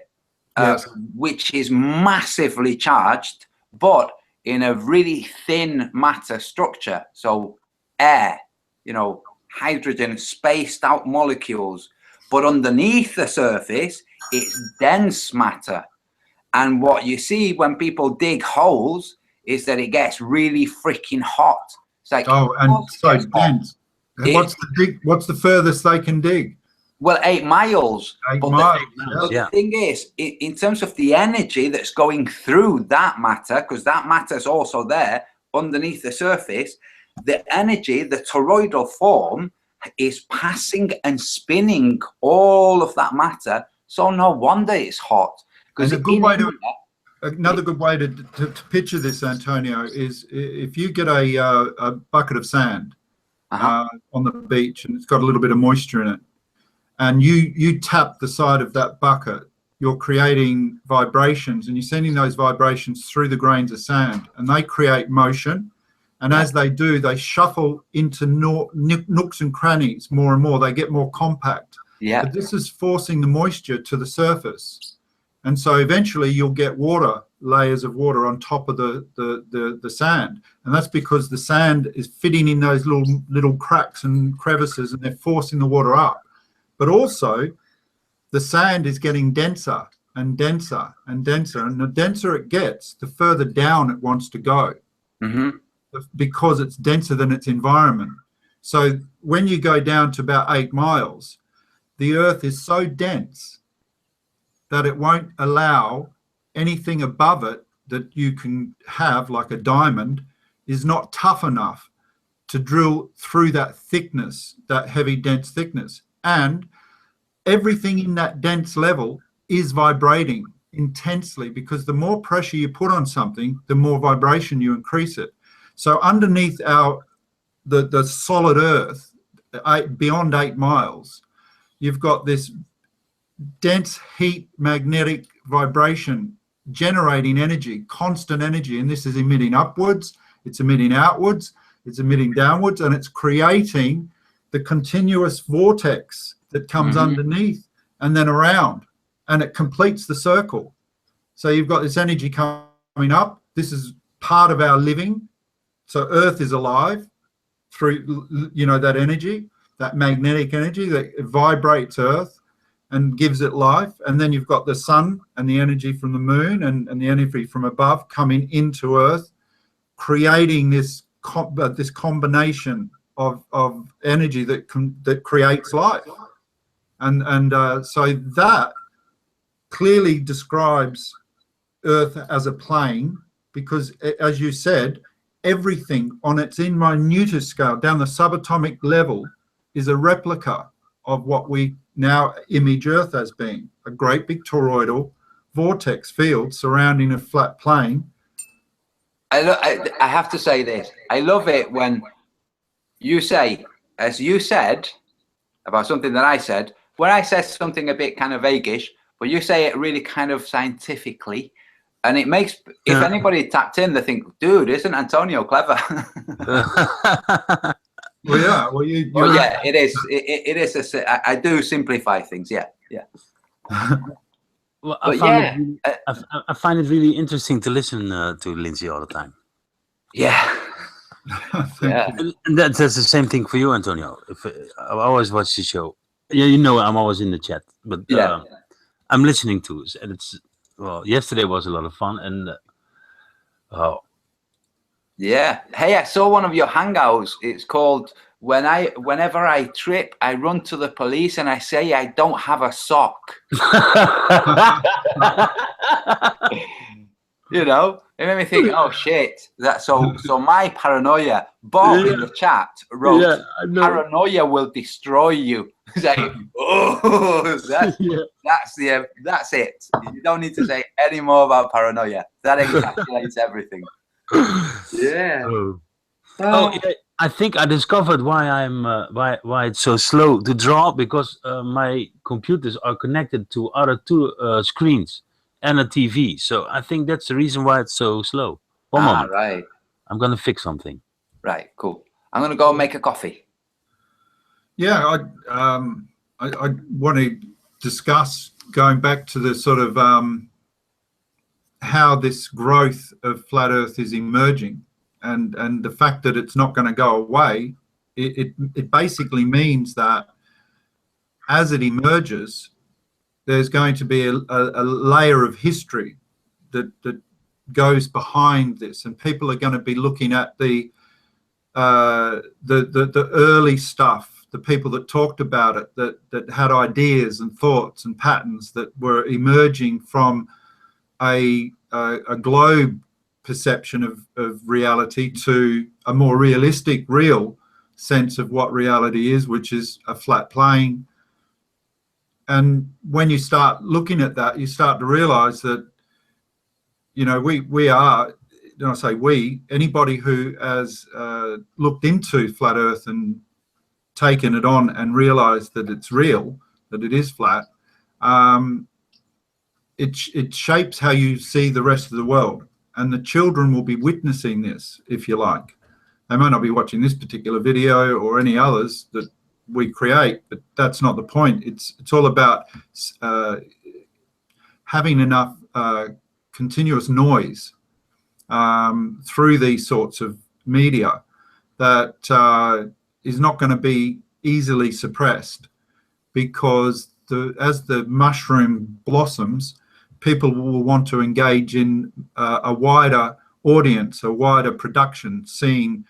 which is massively charged, but in a really thin matter structure. So air, hydrogen, spaced out molecules, but underneath the surface, it's dense matter. And what you see when people dig holes is that it gets really freaking hot. It's like, and so dense. What's the furthest they can dig? Well, 8 miles. 8 miles. The thing is, in terms of the energy that's going through that matter, because that matter is also there underneath the surface, the energy, the toroidal form, is passing and spinning all of that matter. So no wonder it's hot. Because a another good way to picture this, Antonio, is if you get a bucket of sand on the beach and it's got a little bit of moisture in it, and you tap the side of that bucket, you're creating vibrations, and you're sending those vibrations through the grains of sand, and they create motion. And as they do, they shuffle into nooks and crannies more and more. They get more compact. Yeah. But this is forcing the moisture to the surface. And so eventually you'll get water, layers of water on top of the sand. And that's because the sand is fitting in those little cracks and crevices, and they're forcing the water up. But also the sand is getting denser and denser and denser. And the denser it gets, the further down it wants to go. Mm-hmm. Because it's denser than its environment. So when you go down to about 8 miles, the Earth is so dense that it won't allow anything above it that you can have, like a diamond, is not tough enough to drill through that thickness, that heavy, dense thickness. And everything in that dense level is vibrating intensely, because the more pressure you put on something, the more vibration you increase it. So underneath the solid Earth, beyond 8 miles, you've got this dense heat magnetic vibration generating energy, constant energy, and this is emitting upwards, it's emitting outwards, it's emitting downwards, and it's creating the continuous vortex that comes underneath and then around, and it completes the circle. So you've got this energy coming up. This is part of our living. So Earth is alive through, that energy, that magnetic energy that vibrates Earth and gives it life. And then you've got the sun and the energy from the moon and the energy from above coming into Earth, creating this combination of energy that creates life. And so that clearly describes Earth as a plane, because, as you said, everything on its minutest scale, down the subatomic level, is a replica of what we now image Earth as being, a great big toroidal vortex field surrounding a flat plane. I have to say this. I love it when you say, as you said, about something that I said, when I said something a bit kind of vaguish, but you say it really kind of scientifically, and it makes, if anybody tapped in, they think, dude, isn't Antonio clever? Well, yeah. Well, yeah, it is. It is. I do simplify things. Yeah. Well, I find it really interesting to listen to Lindsay all the time. Yeah. And that's the same thing for you, Antonio. I always watch the show. Yeah, I'm always in the chat, but I'm listening to it, and it's, well, yesterday was a lot of fun, and yeah. Hey, I saw one of your hangouts. It's called Whenever I Trip, I Run to the Police and I Say I Don't Have a Sock. It made me think, oh shit. So my paranoia, Bob in the chat wrote, paranoia will destroy you. Like, that's it. You don't need to say any more about paranoia. That encapsulates everything. Yeah. I think I discovered why why it's so slow to draw, because my computers are connected to other two screens and a TV. So I think that's the reason why it's so slow. One moment. Right. I'm gonna fix something. Right. Cool. I'm gonna go make a coffee. Yeah, I want to discuss going back to the sort of how this growth of flat Earth is emerging, and the fact that it's not going to go away. It basically means that as it emerges, there's going to be a layer of history that goes behind this, and people are going to be looking at the early stuff, the people that talked about it, that had ideas and thoughts and patterns that were emerging from a globe perception of reality to a more realistic, real sense of what reality is, which is a flat plane. And when you start looking at that, you start to realize that you know, we are, and I say we, anybody who has looked into flat Earth and taken it on and realized that it's real, that it is flat, it shapes how you see the rest of the world. And the children will be witnessing this, if you like. They may not be watching this particular video or any others that we create, but that's not the point. It's all about having enough continuous noise through these sorts of media that is not going to be easily suppressed, because as the mushroom blossoms, people will want to engage in a wider audience, a wider production, seeing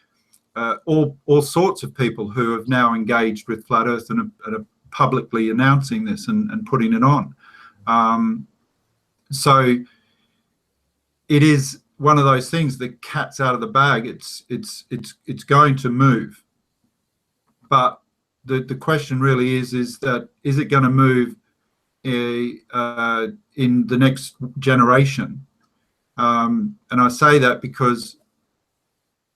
all sorts of people who have now engaged with Flat Earth and are publicly announcing this and putting it on. So it is one of those things, the cat's out of the bag. It's going to move, but the question really is that is it going to move in the next generation? And I say that because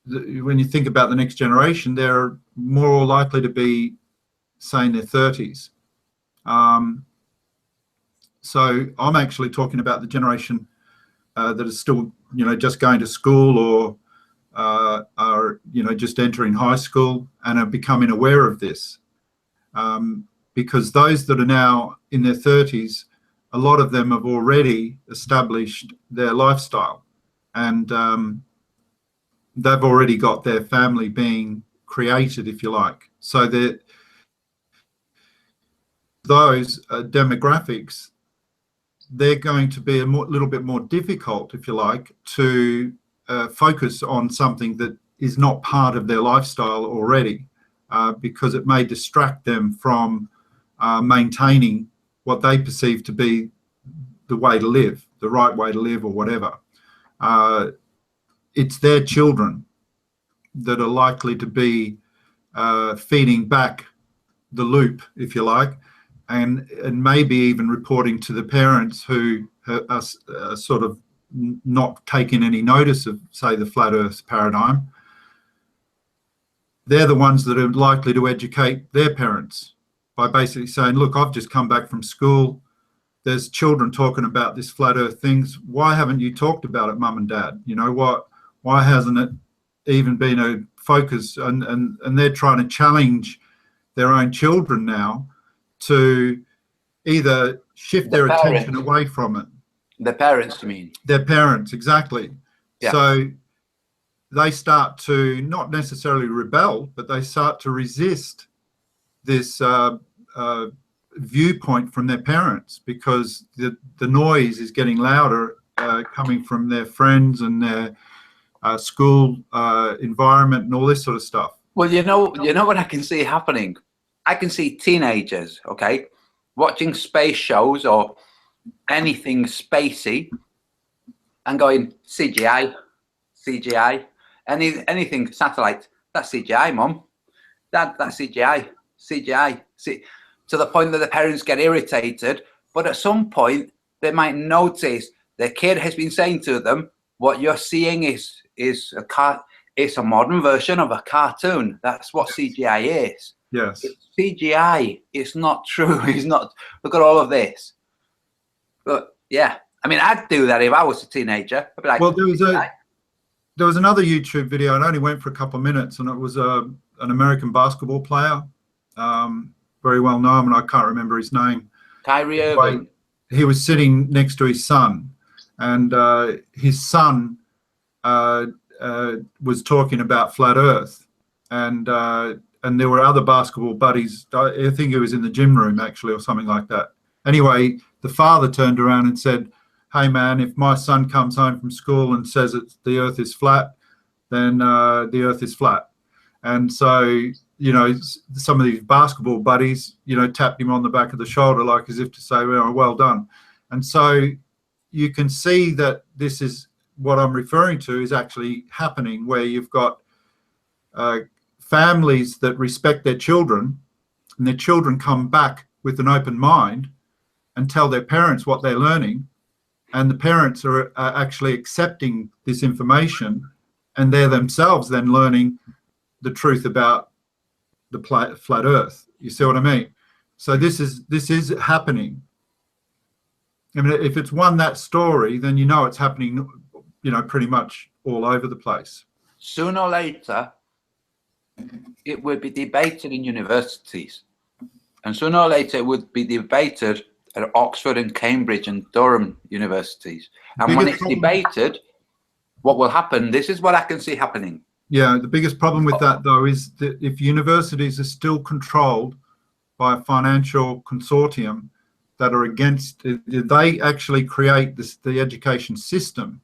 when you think about the next generation, they're more likely to be, say, in their 30s. So I'm actually talking about the generation that is still, you know, just going to school or are, you know, just entering high school and are becoming aware of this. Because those that are now in their 30s, a lot of them have already established their lifestyle, and they've already got their family being created, if you like. So that those demographics, they're going to be a little bit more difficult, if you like, to focus on something that is not part of their lifestyle already, because it may distract them from maintaining what they perceive to be the way to live, the right way to live, or whatever. It's their children that are likely to be feeding back the loop, if you like, and maybe even reporting to the parents who are sort of not taking any notice of, say, the flat Earth paradigm. They're the ones that are likely to educate their parents by basically saying, look, I've just come back from school. There's children talking about this flat Earth things. Why haven't you talked about it, Mum and Dad? You know, why hasn't it even been a focus? And they're trying to challenge their own children now to either shift their attention away from it. The parents, you mean? Their parents, exactly. Yeah. So they start to not necessarily rebel, but they start to resist this viewpoint from their parents, because the noise is getting louder coming from their friends and their school environment and all this sort of stuff. Well, you know what I can see happening? I can see teenagers, okay, watching space shows or anything spacey and going, CGI, CGI, anything satellite, that's CGI, Mum. Dad, that's CGI, CGI. To the point that the parents get irritated, but at some point they might notice their kid has been saying to them, what you're seeing is it's a modern version of a cartoon. That's what CGI is. Yes. It's CGI. It's not true. It's not. Look at all of this. But yeah, I mean, I'd do that if I was a teenager. I'd be like, well, there was another YouTube video. It only went for a couple of minutes, and it was an American basketball player, very well known, and I can't remember his name. Kyrie Irving. He was sitting next to his son, and his son was talking about flat Earth, and there were other basketball buddies. I think it was in the gym room actually, or something like that. Anyway, the father turned around and said, "Hey man, if my son comes home from school and says the Earth is flat, then the Earth is flat." And so, you know, some of these basketball buddies, you know, tapped him on the back of the shoulder, like as if to say, well done. And so you can see that this is what I'm referring to is actually happening, where you've got families that respect their children, and their children come back with an open mind and tell their parents what they're learning, and the parents are actually accepting this information, and they're themselves then learning the truth about the flat Earth. You see what I mean? So this is happening. I mean, if it's that story, then you know it's happening, pretty much all over the place. Sooner or later, it will be debated in universities, and sooner or later it would be debated at Oxford and Cambridge and Durham universities. And when it's debated, what will happen? This is what I can see happening. Yeah, the biggest problem with that, though, is that if universities are still controlled by a financial consortium that are against, they actually create the education system.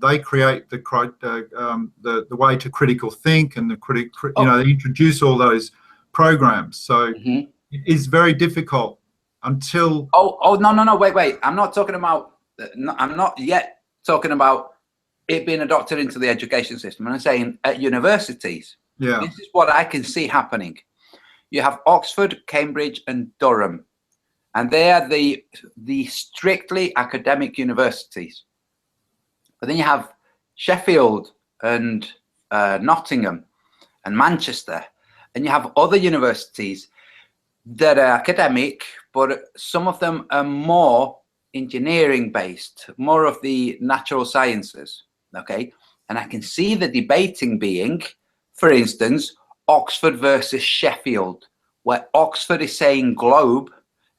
They create the way to critical think and they introduce all those programs. So it is very difficult until. No, wait. I'm not talking about. I'm not yet talking about it being adopted into the education system. I'm saying at universities. Yeah. This is what I can see happening. You have Oxford, Cambridge, and Durham, and they are the strictly academic universities. But then you have Sheffield and Nottingham and Manchester, and you have other universities that are academic, but some of them are more engineering based, more of the natural sciences. Okay, and I can see the debating being, for instance, Oxford versus Sheffield, where Oxford is saying globe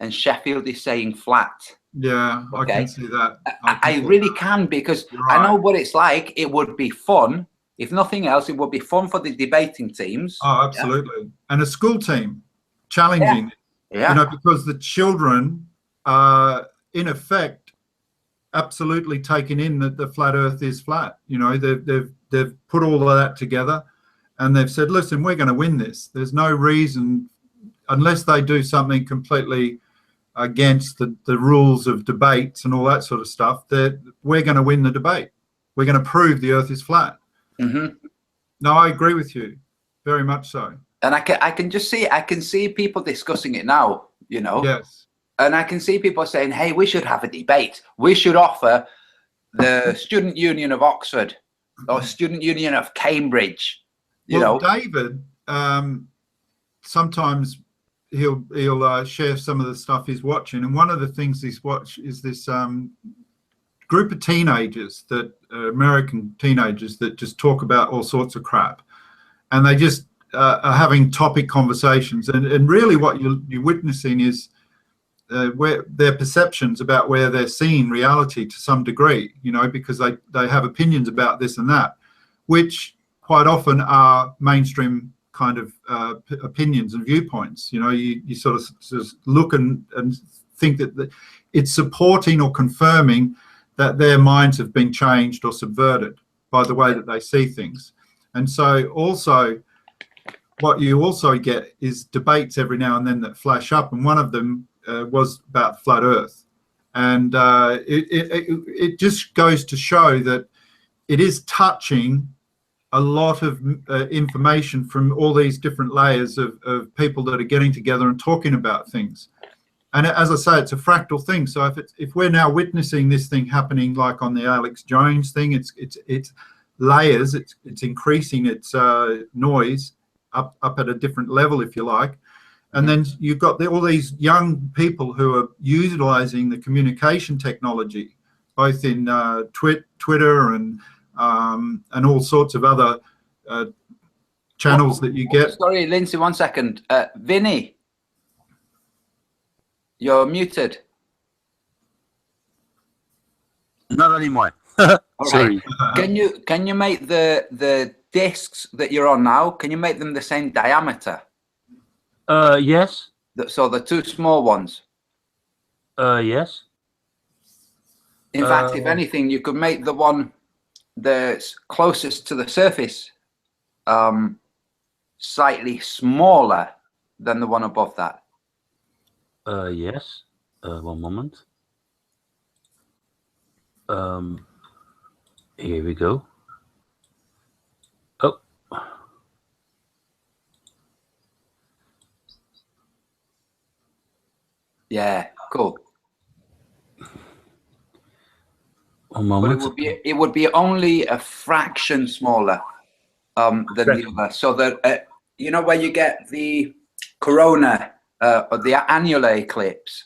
and Sheffield is saying flat. Yeah, okay? I can see that. I really can, because I know what it's like. It would be fun. If nothing else, it would be fun for the debating teams. Oh, absolutely. Yeah. And a school team challenging, because the children are, in effect, absolutely taken in that the flat Earth is flat. They've put all of that together, and they've said, listen, we're going to win this. There's no reason, unless they do something completely against the rules of debates and all that sort of stuff, that we're going to win the debate. We're going to prove the Earth is flat. No, I agree with you, very much so. And I can just see, I can see people discussing it now. Yes. And I can see people saying, hey, we should have a debate. We should offer the Student Union of Oxford or Student Union of Cambridge. David, sometimes he'll share some of the stuff he's watching. And one of the things he's watched is this group of teenagers, American teenagers, that just talk about all sorts of crap. And they just are having topic conversations. And really what you're witnessing is where their perceptions about where they're seeing reality to some degree, because they have opinions about this and that, which quite often are mainstream kind of opinions and viewpoints. You sort of look and think that it's supporting or confirming that their minds have been changed or subverted by the way that they see things. And so also what you also get is debates every now and then that flash up, and one of them was about flat Earth, and it just goes to show that it is touching a lot of information from all these different layers of people that are getting together and talking about things. And as I say, it's a fractal thing. So if we're now witnessing this thing happening, like on the Alex Jones thing, it's layers. It's increasing its noise up at a different level, if you like. And then you've got all these young people who are utilizing the communication technology, both in Twitter and all sorts of other channels that you get. Sorry, Lindsay, 1 second. Vinny, you're muted. Not anymore. Sorry. Can you make the discs that you're on now? Can you make them the same diameter? Yes. So the two small ones. Yes. In fact, if anything, you could make the one that's closest to the surface slightly smaller than the one above that. Yes. One moment. Here we go. Oh. Yeah, cool. moment. But it would be only a fraction smaller than the other. So that you know where you get the corona or the annular eclipse.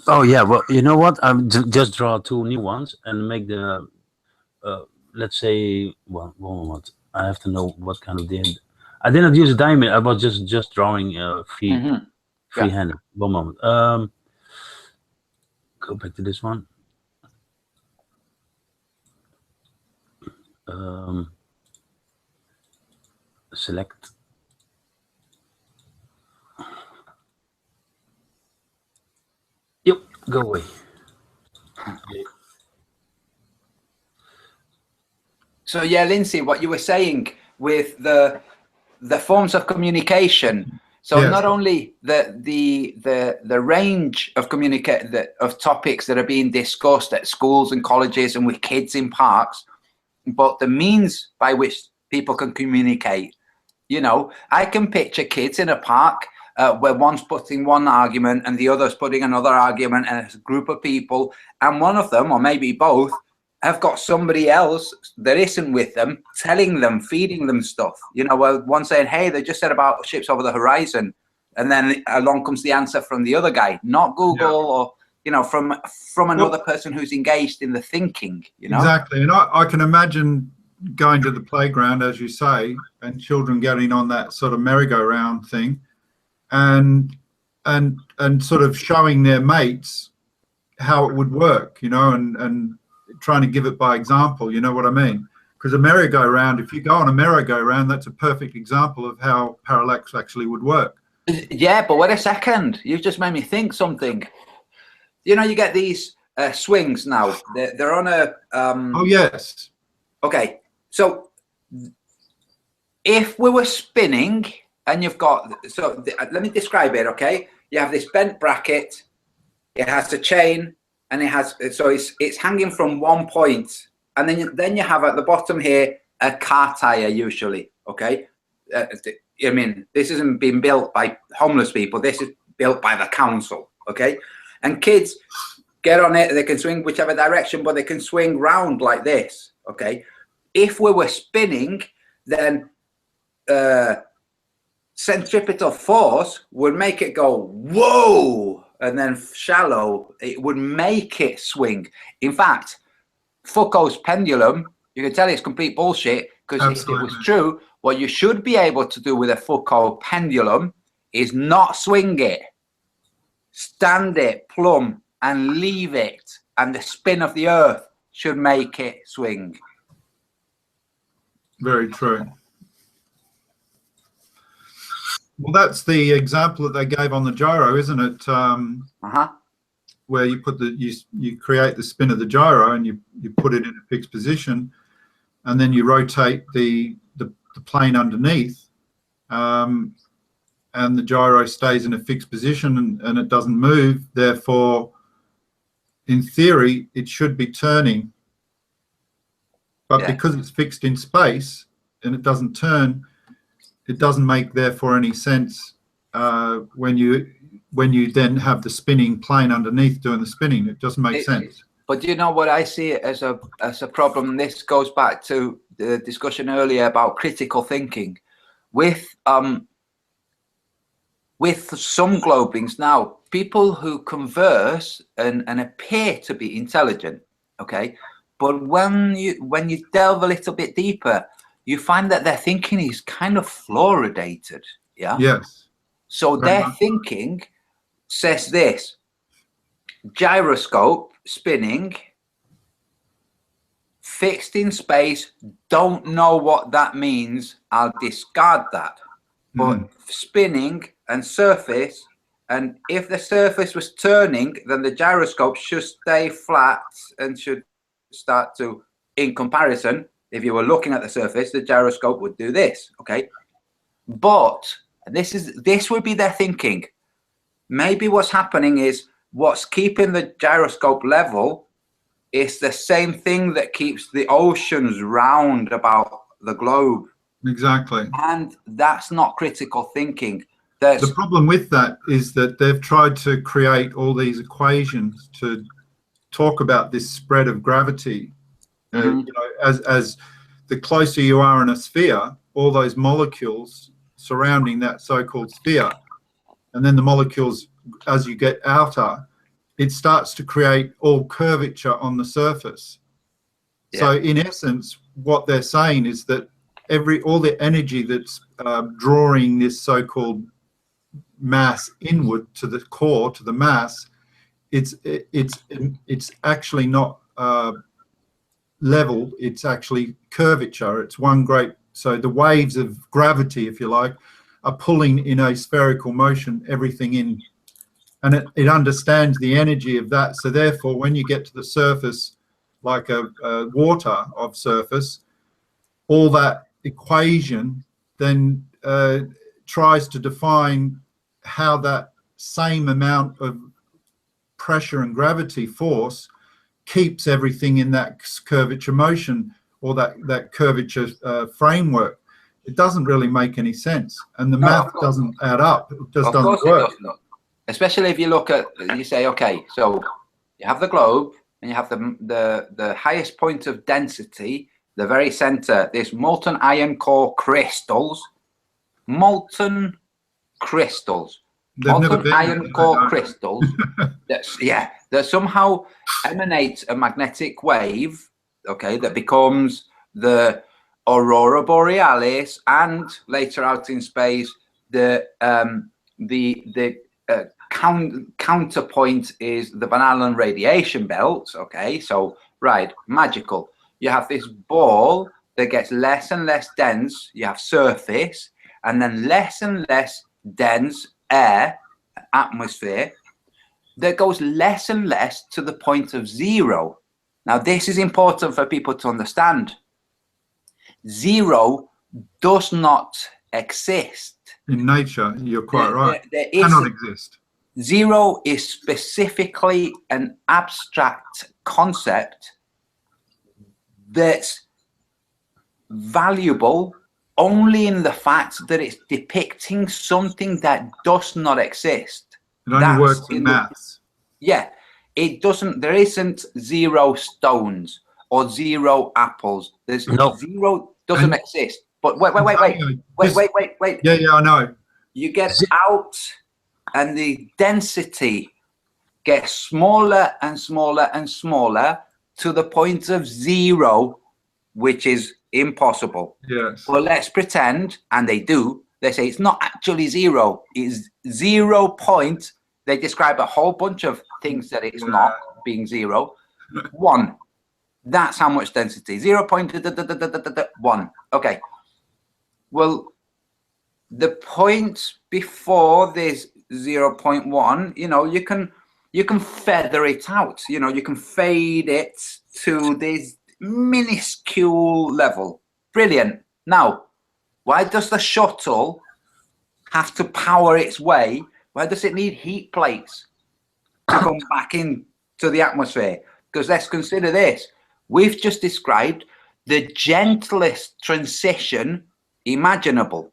Oh yeah, well, you know what? I'm just draw 2 new ones and make the let's say, well, one moment. I have to know what kind of diamond. I didn't use a diamond. I was just drawing freehanded. One moment. Go back to this one. Select. Yep, go away. So yeah, Lindsay, what you were saying with the forms of communication. So Yes. not only the range of of topics that are being discussed at schools and colleges and with kids in parks, but the means by which people can communicate. You know, I can picture kids in a park where one's putting one argument and the other's putting another argument, and it's a group of people, and one of them, or maybe both, have got somebody else that isn't with them, telling them, feeding them stuff. You know, one saying, hey, they just said about ships over the horizon. And then along comes the answer from the other guy, not Google or, you know, from another person who's engaged in the thinking, you know? Exactly. And I can imagine going to the playground, as you say, and children getting on that sort of merry-go-round thing and sort of showing their mates how it would work, you know, and trying to give it by example, you know what I mean? Because a merry-go-round, if you go on a merry-go-round, that's a perfect example of how parallax actually would work. Yeah, but wait a second. You've just made me think something. You know, you get these swings now. They're on a... oh, yes. Okay, so if we were spinning and you've got... So let me describe it, okay? You have this bent bracket. It has a chain. And it has, so it's hanging from one point, and then you have at the bottom here a car tire usually. Okay, I mean, this isn't being built by homeless people. This is built by the council. Okay, and kids get on it. They can swing whichever direction, but they can swing round like this. Okay, if we were spinning, then centripetal force would make it go whoa. And then shallow, it would make it swing. In fact, Foucault's pendulum, you can tell it's complete bullshit, because if it was true, what you should be able to do with a Foucault pendulum is not swing it, stand it plumb and leave it, and the spin of the earth should make it swing. Very true. Well, that's the example that they gave on the gyro, isn't it? Where you put you create the spin of the gyro and you put it in a fixed position, and then you rotate the plane underneath, and the gyro stays in a fixed position and it doesn't move. Therefore, in theory, it should be turning, but because it's fixed in space and it doesn't turn, it doesn't make therefore any sense when you then have the spinning plane underneath doing the spinning. It doesn't make sense. But you know what I see it as a problem? This goes back to the discussion earlier about critical thinking. With some globings now, people who converse and appear to be intelligent, okay, but when you delve a little bit deeper, you find that their thinking is kind of fluoridated, yeah? Yes. So their thinking says this: gyroscope spinning, fixed in space, don't know what that means, I'll discard that. But spinning and surface, and if the surface was turning, then the gyroscope should stay flat and should start to, in comparison, if you were looking at the surface, the gyroscope would do this, okay? But this would be their thinking. Maybe what's happening is what's keeping the gyroscope level is the same thing that keeps the oceans round about the globe. Exactly. And that's not critical thinking. The problem with that is that they've tried to create all these equations to talk about this spread of gravity You know, as the closer you are in a sphere, all those molecules surrounding that so-called sphere, and then the molecules, as you get outer, it starts to create all curvature on the surface. Yeah. So in essence, what they're saying is that all the energy that's drawing this so-called mass inward to the core, to the mass, it's actually not level, it's actually curvature. It's one great, so the waves of gravity, if you like, are pulling in a spherical motion everything in, and it understands the energy of that. So therefore, when you get to the surface, like a water of surface, all that equation then tries to define how that same amount of pressure and gravity force keeps everything in that curvature motion, or that curvature framework. It doesn't really make any sense, and the math doesn't add up. It just doesn't work. Especially if you look at, you say, okay, so you have the globe and you have the highest point of density, the very center, this molten iron core crystals, molten crystals. Molten iron core crystals that somehow emanate a magnetic wave, okay, that becomes the aurora borealis, and later out in space the counterpoint is the Van Allen radiation belt. Okay, so right, magical. You have this ball that gets less and less dense. You have surface, and then less and less dense air, atmosphere, that goes less and less to the point of zero. Now, this is important for people to understand. Zero does not exist. In nature, you're quite right. It cannot exist. Zero is specifically an abstract concept that's valuable only in the fact that it's depicting something that does not exist. It only works in maths. Yeah, it doesn't. There isn't 0 stones or 0 apples. There's zero doesn't exist. But wait. Yeah, I know. You get out, and the density gets smaller and smaller and smaller to the point of 0, which is impossible. Yes. Well, let's pretend, and they do. They say it's not actually 0. It's 0 point. They describe a whole bunch of things that it's not being 0. 1. That's how much density. 0.1. Okay. Well, the point before this 0.1, you know, you can feather it out. You know, you can fade it to this minuscule level. Brilliant. Now, why does the shuttle have to power its way? Why does it need heat plates to come back into the atmosphere? Because let's consider this. We've just described the gentlest transition imaginable.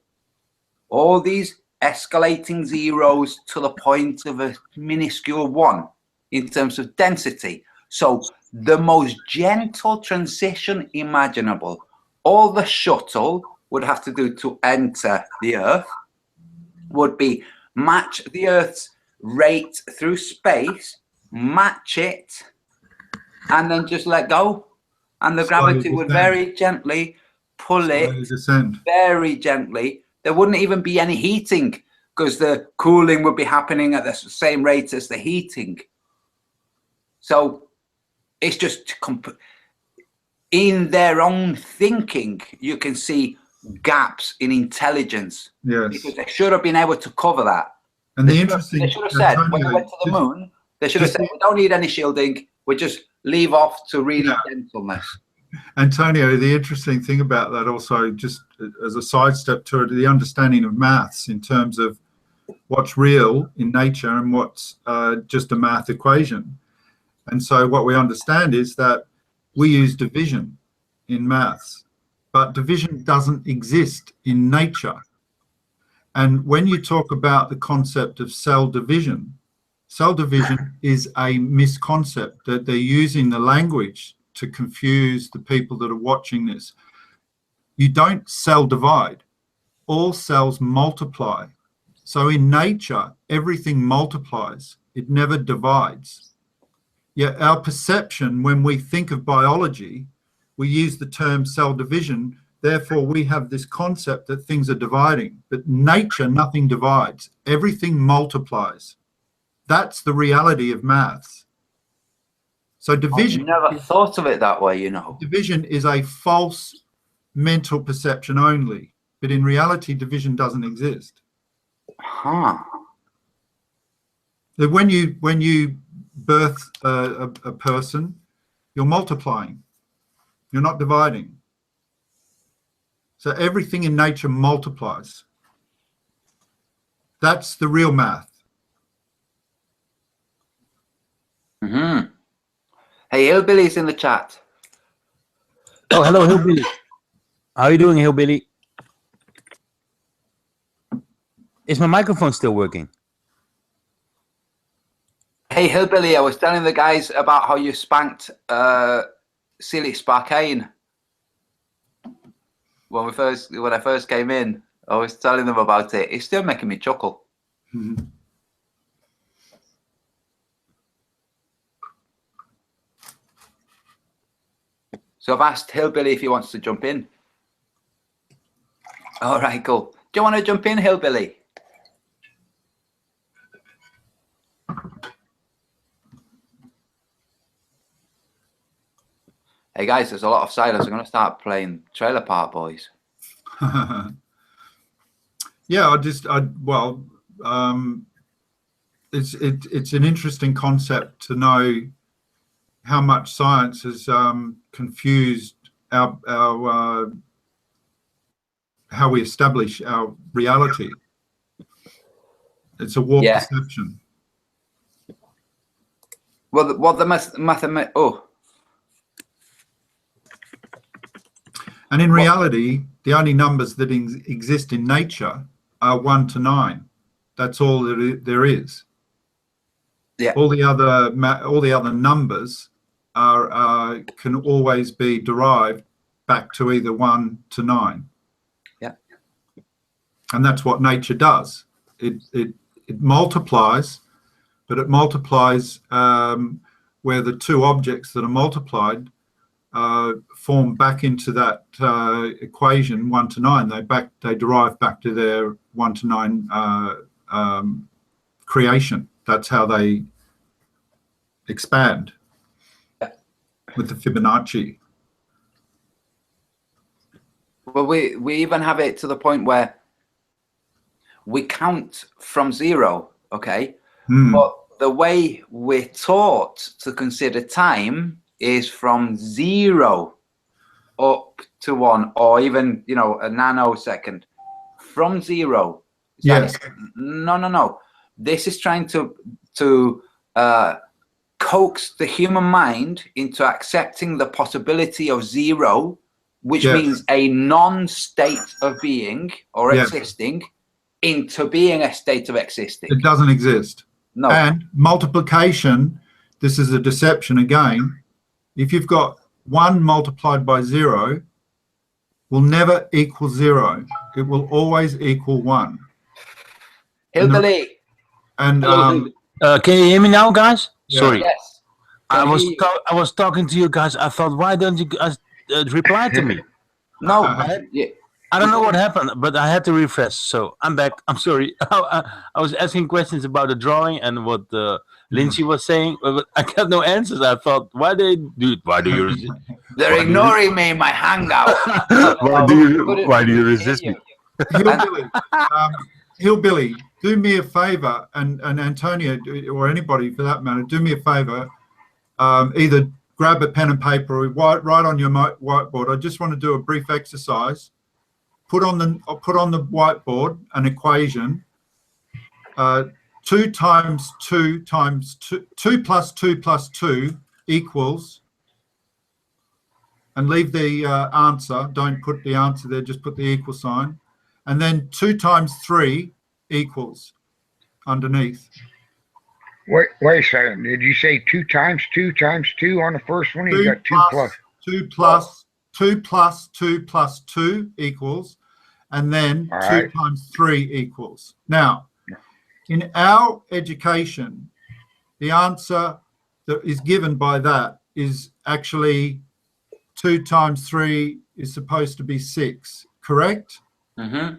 All these escalating zeros to the point of a minuscule 1 in terms of density. So the most gentle transition imaginable. All the shuttle would have to do to enter the Earth would be match the Earth's rate through space, match it, and then just let go. And the gravity would very gently pull it, very gently. There wouldn't even be any heating, because the cooling would be happening at the same rate as the heating. So it's just in their own thinking, you can see gaps in intelligence. Yes. Because they should have been able to cover that. And they should have said, when they went to the moon, they should have said, we don't need any shielding, we just leave off to really gentleness. Antonio, the interesting thing about that also, just as a sidestep to it, the understanding of maths in terms of what's real in nature and what's just a math equation. And so what we understand is that we use division in maths, but division doesn't exist in nature. And when you talk about the concept of cell division is a misconcept that they're using the language to confuse the people that are watching this. You don't cell divide. All cells multiply. So in nature, everything multiplies. It never divides. Yet our perception, when we think of biology, we use the term cell division. Therefore, we have this concept that things are dividing. But nature, nothing divides. Everything multiplies. That's the reality of maths. So division... I've never thought of it that way, you know. Division is a false mental perception only. But in reality, division doesn't exist. Huh. When you birth a person, you're multiplying. You're not dividing. So everything in nature multiplies. That's the real math. Mm-hmm. Hey, Hillbilly's in the chat. Oh, hello, Hillbilly. How are you doing, Hillbilly? Is my microphone still working? Hey, Hillbilly, I was telling the guys about how you spanked Silly Sparkane when I first came in. I was telling them about it. It's still making me chuckle. Mm-hmm. So I've asked Hillbilly if he wants to jump in. All right, cool. Do you want to jump in, Hillbilly? Hey guys, there's a lot of silence. I'm going to start playing Trailer Park Boys. Yeah, it's an interesting concept to know how much science has confused our how we establish our reality. It's a warped perception. Well, what the mathematics? Oh. And in reality, the only numbers that exist in nature are 1 to 9. That's all there is. Yeah. All the other numbers can always be derived back to either 1 to 9. Yeah. And that's what nature does. It multiplies, but it multiplies where the two objects that are multiplied form back into that equation 1 to 9. They derive back to their 1 to 9 creation. That's how they expand with the Fibonacci. Well, we even have it to the point where we count from 0, okay? But the way we're taught to consider time is from 0 up to 1, or even, you know, a nanosecond. From 0. It's yes. Like, no. This is trying to coax the human mind into accepting the possibility of 0, which means a non-state of being or existing, into being a state of existing. It doesn't exist. No. And multiplication, this is a deception again. If you've got 1 multiplied by 0, will never equal 0. It will always equal 1. Hillbilly. And can you hear me now, guys? Yeah. Sorry. Yes. I was talking to you guys. I thought, why don't you guys reply to me? No. I don't know what happened, but I had to refresh. So I'm back. I'm sorry. I was asking questions about the drawing and what Lindsay was saying, but I got no answers. I thought, why do you resist? They're ignoring me in my hangout. Why do you resist me? Hillbilly, do me a favor, and Antonio, or anybody for that matter, do me a favor. Either grab a pen and paper or write on your whiteboard. I just want to do a brief exercise. Put on the whiteboard an equation. 2 times 2 times 2, 2 plus 2 plus 2 equals, and leave the answer. Don't put the answer there, just put the equal sign. And then 2 times 3 equals underneath. Wait a second. Did you say 2 times 2 times 2 on the first one? You got 2 plus. 2 plus 2 plus 2 plus 2 equals, and then 2 times 3 equals. Now, in our education, the answer that is given by that is actually 2 times 3 is supposed to be 6, correct? Mm-hmm.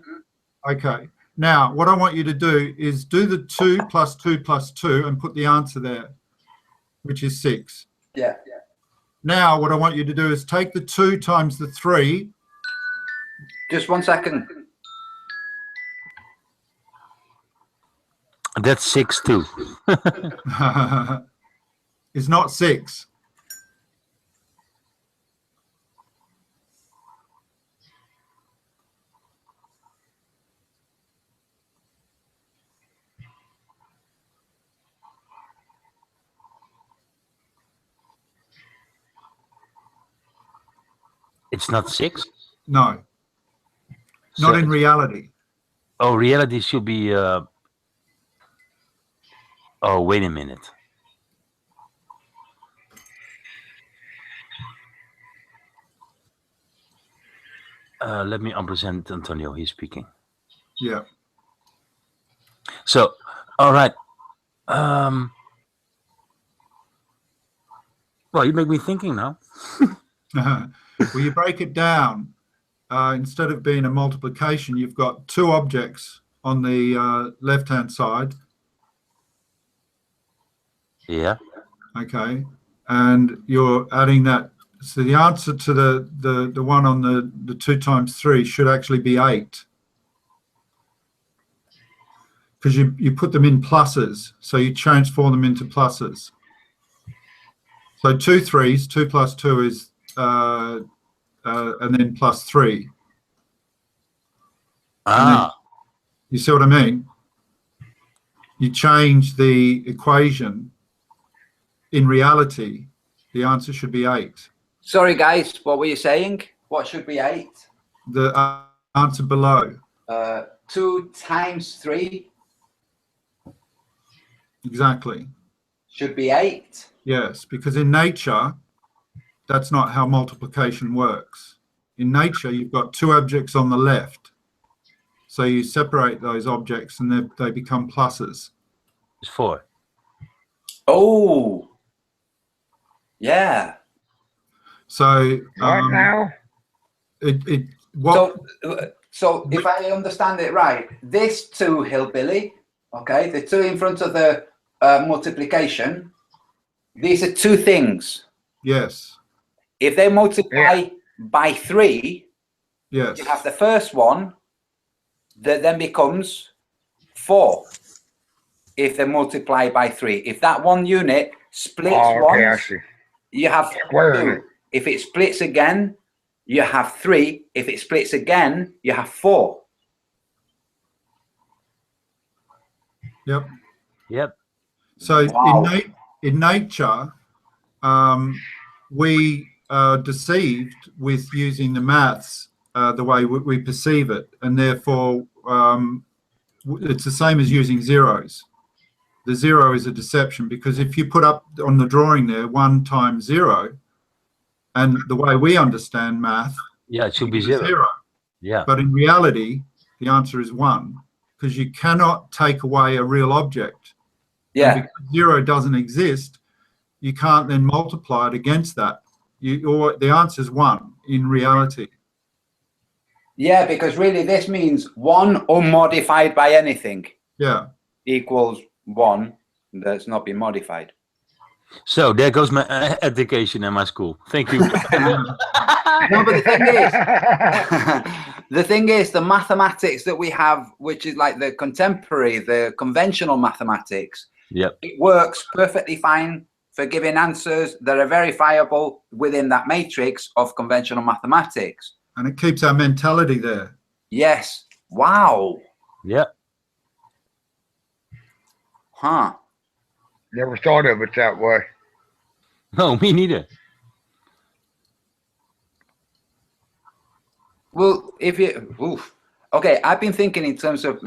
Okay. Now, what I want you to do is do the 2 plus 2 plus 2 and put the answer there, which is 6. Yeah. Now, what I want you to do is take the 2 times the 3. Just 1 second. That's 6 too. It's not 6. It's not 6? No. Not in reality. Oh, reality should be... oh, wait a minute. Let me present Antonio. He's speaking. Yeah. So, all right. Well, you make me thinking now. Well, you break it down. Instead of being a multiplication, you've got 2 objects on the left-hand side. Yeah. Okay. And you're adding that. So the answer to the one on the 2 times 3 should actually be 8. Because you put them in pluses, so you transform them into pluses. So 2 3s, 2 plus 2 is, and then plus 3. Ah. Then, you see what I mean? You change the equation. In reality, the answer should be 8. Sorry, guys. What were you saying? What should be 8? The answer below. 2 times 3. Exactly. Should be 8. Yes, because in nature, that's not how multiplication works. In nature, you've got 2 objects on the left. So you separate those objects and they become pluses. It's 4. Oh. Yeah. So what now? So if I understand it right, this 2 hillbilly, okay, the 2 in front of the multiplication, these are 2 things. Yes. If they multiply by 3, yes, you have the first one that then becomes 4. If they multiply by 3, if that one unit splits once, you have 2. If it splits again, you have 3. If it splits again, you have 4. Yep. Yep. So in nature, we are deceived with using the maths the way we perceive it, and therefore it's the same as using zeros. The 0 is a deception, because if you put up on the drawing there 1 times 0, and the way we understand math, yeah, it should be 0. Yeah. But in reality, the answer is 1, because you cannot take away a real object. Yeah. And because 0 doesn't exist, you can't then multiply it against that. The answer is 1 in reality. Yeah, because really this means 1 unmodified by anything. Yeah. Equals 1 that's not been modified. So there goes my education in my school. Thank you. No, but the thing is, the mathematics that we have, which is like the contemporary, the conventional mathematics, yep, it works perfectly fine for giving answers that are verifiable within that matrix of conventional mathematics. And it keeps our mentality there. Yes. Wow. Yeah. Huh. Never thought of it that way. No, me neither. Well, if you, Okay, I've been thinking in terms of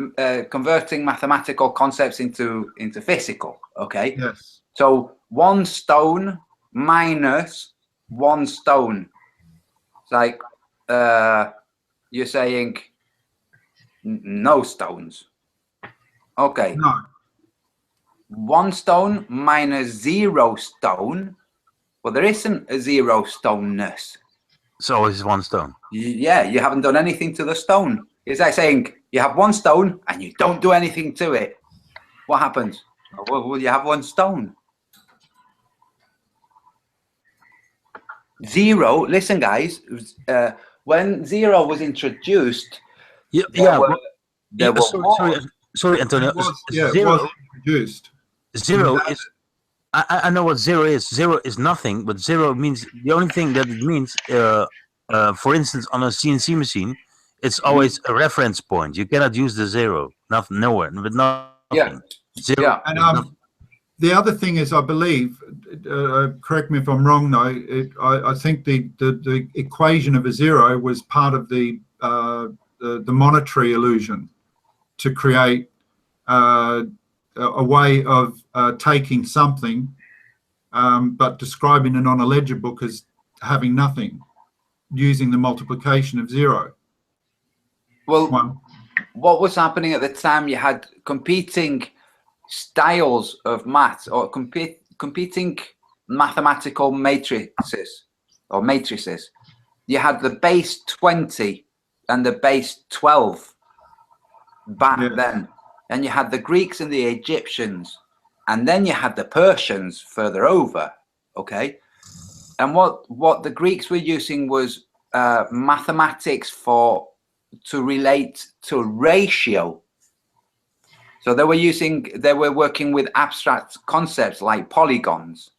converting mathematical concepts into physical. Okay. Yes. So 1 stone minus 1 stone. It's like you're saying no stones. Okay. No. 1 stone minus 0 stone. Well, there isn't a 0 stoneness. So it's 1 stone. Yeah, you haven't done anything to the stone. It's like saying you have 1 stone and you don't do anything to it. What happens? Well, you have 1 stone. 0, listen guys, when 0 was introduced, sorry, Antonio. It was introduced. 0 is, I know what 0 is. 0 is nothing, but 0 means, the only thing that it means, for instance, on a CNC machine, it's always a reference point. You cannot use the 0, nothing, nowhere, but nothing. Yeah. 0. Yeah. And the other thing is, I believe, correct me if I'm wrong, though, I think the equation of a 0 was part of the monetary illusion to create a way of taking something, but describing it on a ledger book as having nothing, using the multiplication of 0. Well, what was happening at the time? You had competing styles of maths, or competing mathematical matrices or matrices. You had the base 20 and the base 12 back then, and you had the Greeks and the Egyptians, and then you had the Persians further over. Okay, and what the Greeks were using was mathematics to relate to ratio. So they were working with abstract concepts like polygons.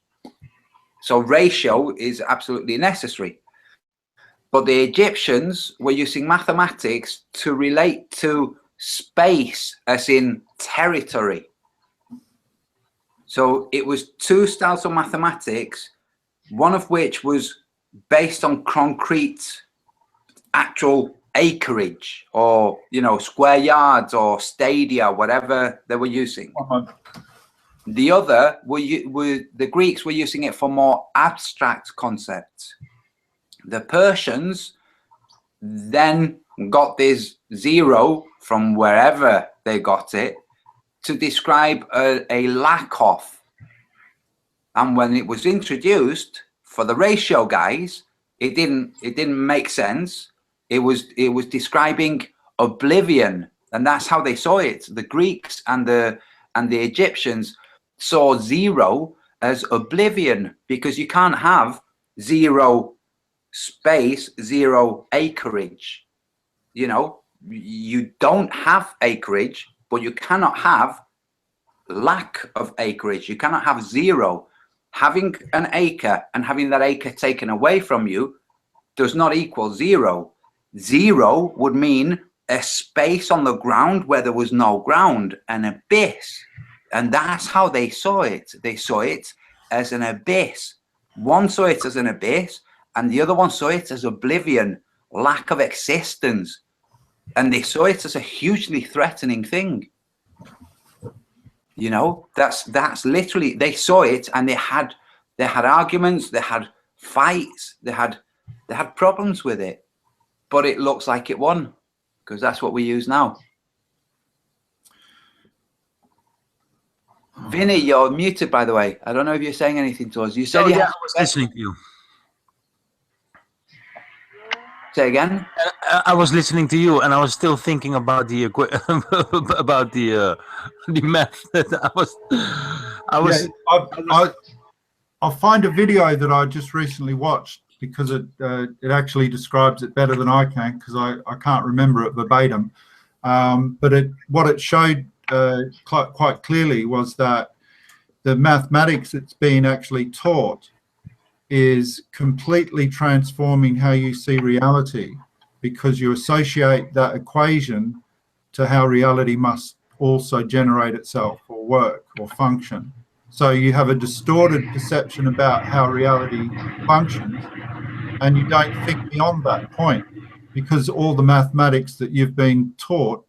So ratio is absolutely necessary. But the Egyptians were using mathematics to relate to space, as in territory. So it was 2 styles of mathematics, one of which was based on concrete, actual acreage, or square yards or stadia, whatever they were using. The other were the Greeks were using it for more abstract concepts. The Persians then got this 0 from wherever they got it to describe a lack of. And when it was introduced for the ratio guys, it didn't make sense. It was describing oblivion, and that's how they saw it. The Greeks and the Egyptians saw 0 as oblivion, because you can't have 0 space, 0 acreage. You don't have acreage, but you cannot have lack of acreage. You cannot have 0. Having an acre and having that acre taken away from you does not equal 0. 0 would mean a space on the ground where there was no ground, an abyss. And that's how they saw it. They saw it as an abyss. One saw it as an abyss, and the other one saw it as oblivion, lack of existence. And they saw it as a hugely threatening thing. That's literally, they saw it, and they had arguments, they had fights, they had problems with it. But it looks like it won, because that's what we use now. Vinny, you're muted, by the way. I don't know if you're saying anything to us. You said I was listening to you. Say again. I was listening to you, and I was still thinking about the about the math. I'll find a video that I just recently watched, because it actually describes it better than I can, because I can't remember it verbatim. But what it showed quite clearly was that the mathematics that's being actually taught is completely transforming how you see reality, because you associate that equation to how reality must also generate itself or work or function. So you have a distorted perception about how reality functions, and you don't think beyond that point. because all the mathematics that you've been taught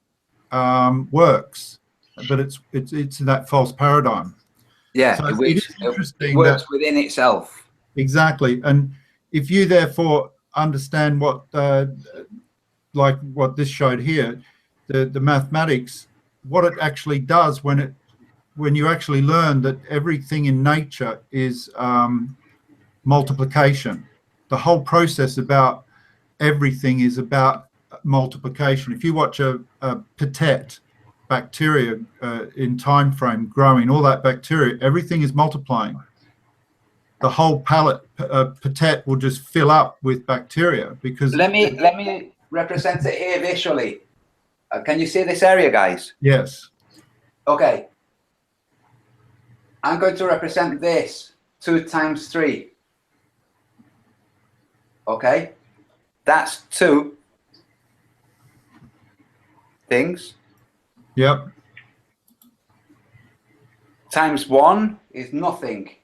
works, but it's that false paradigm. Yeah, so it is interesting it works that, within itself. exactly. And if you therefore understand what like what this showed here, the mathematics, what it actually does when you actually learn that everything in nature is multiplication. The whole process about everything is about multiplication. If you watch a Platte bacteria in time frame growing, all that bacteria, everything is multiplying. The whole Platte will just fill up with bacteria because. Let me represent it here visually. Can you see this area, guys? Yes. Okay. I'm going to represent this 2 times 3. Okay, that's 2 things. Yep. Times 1 is nothing.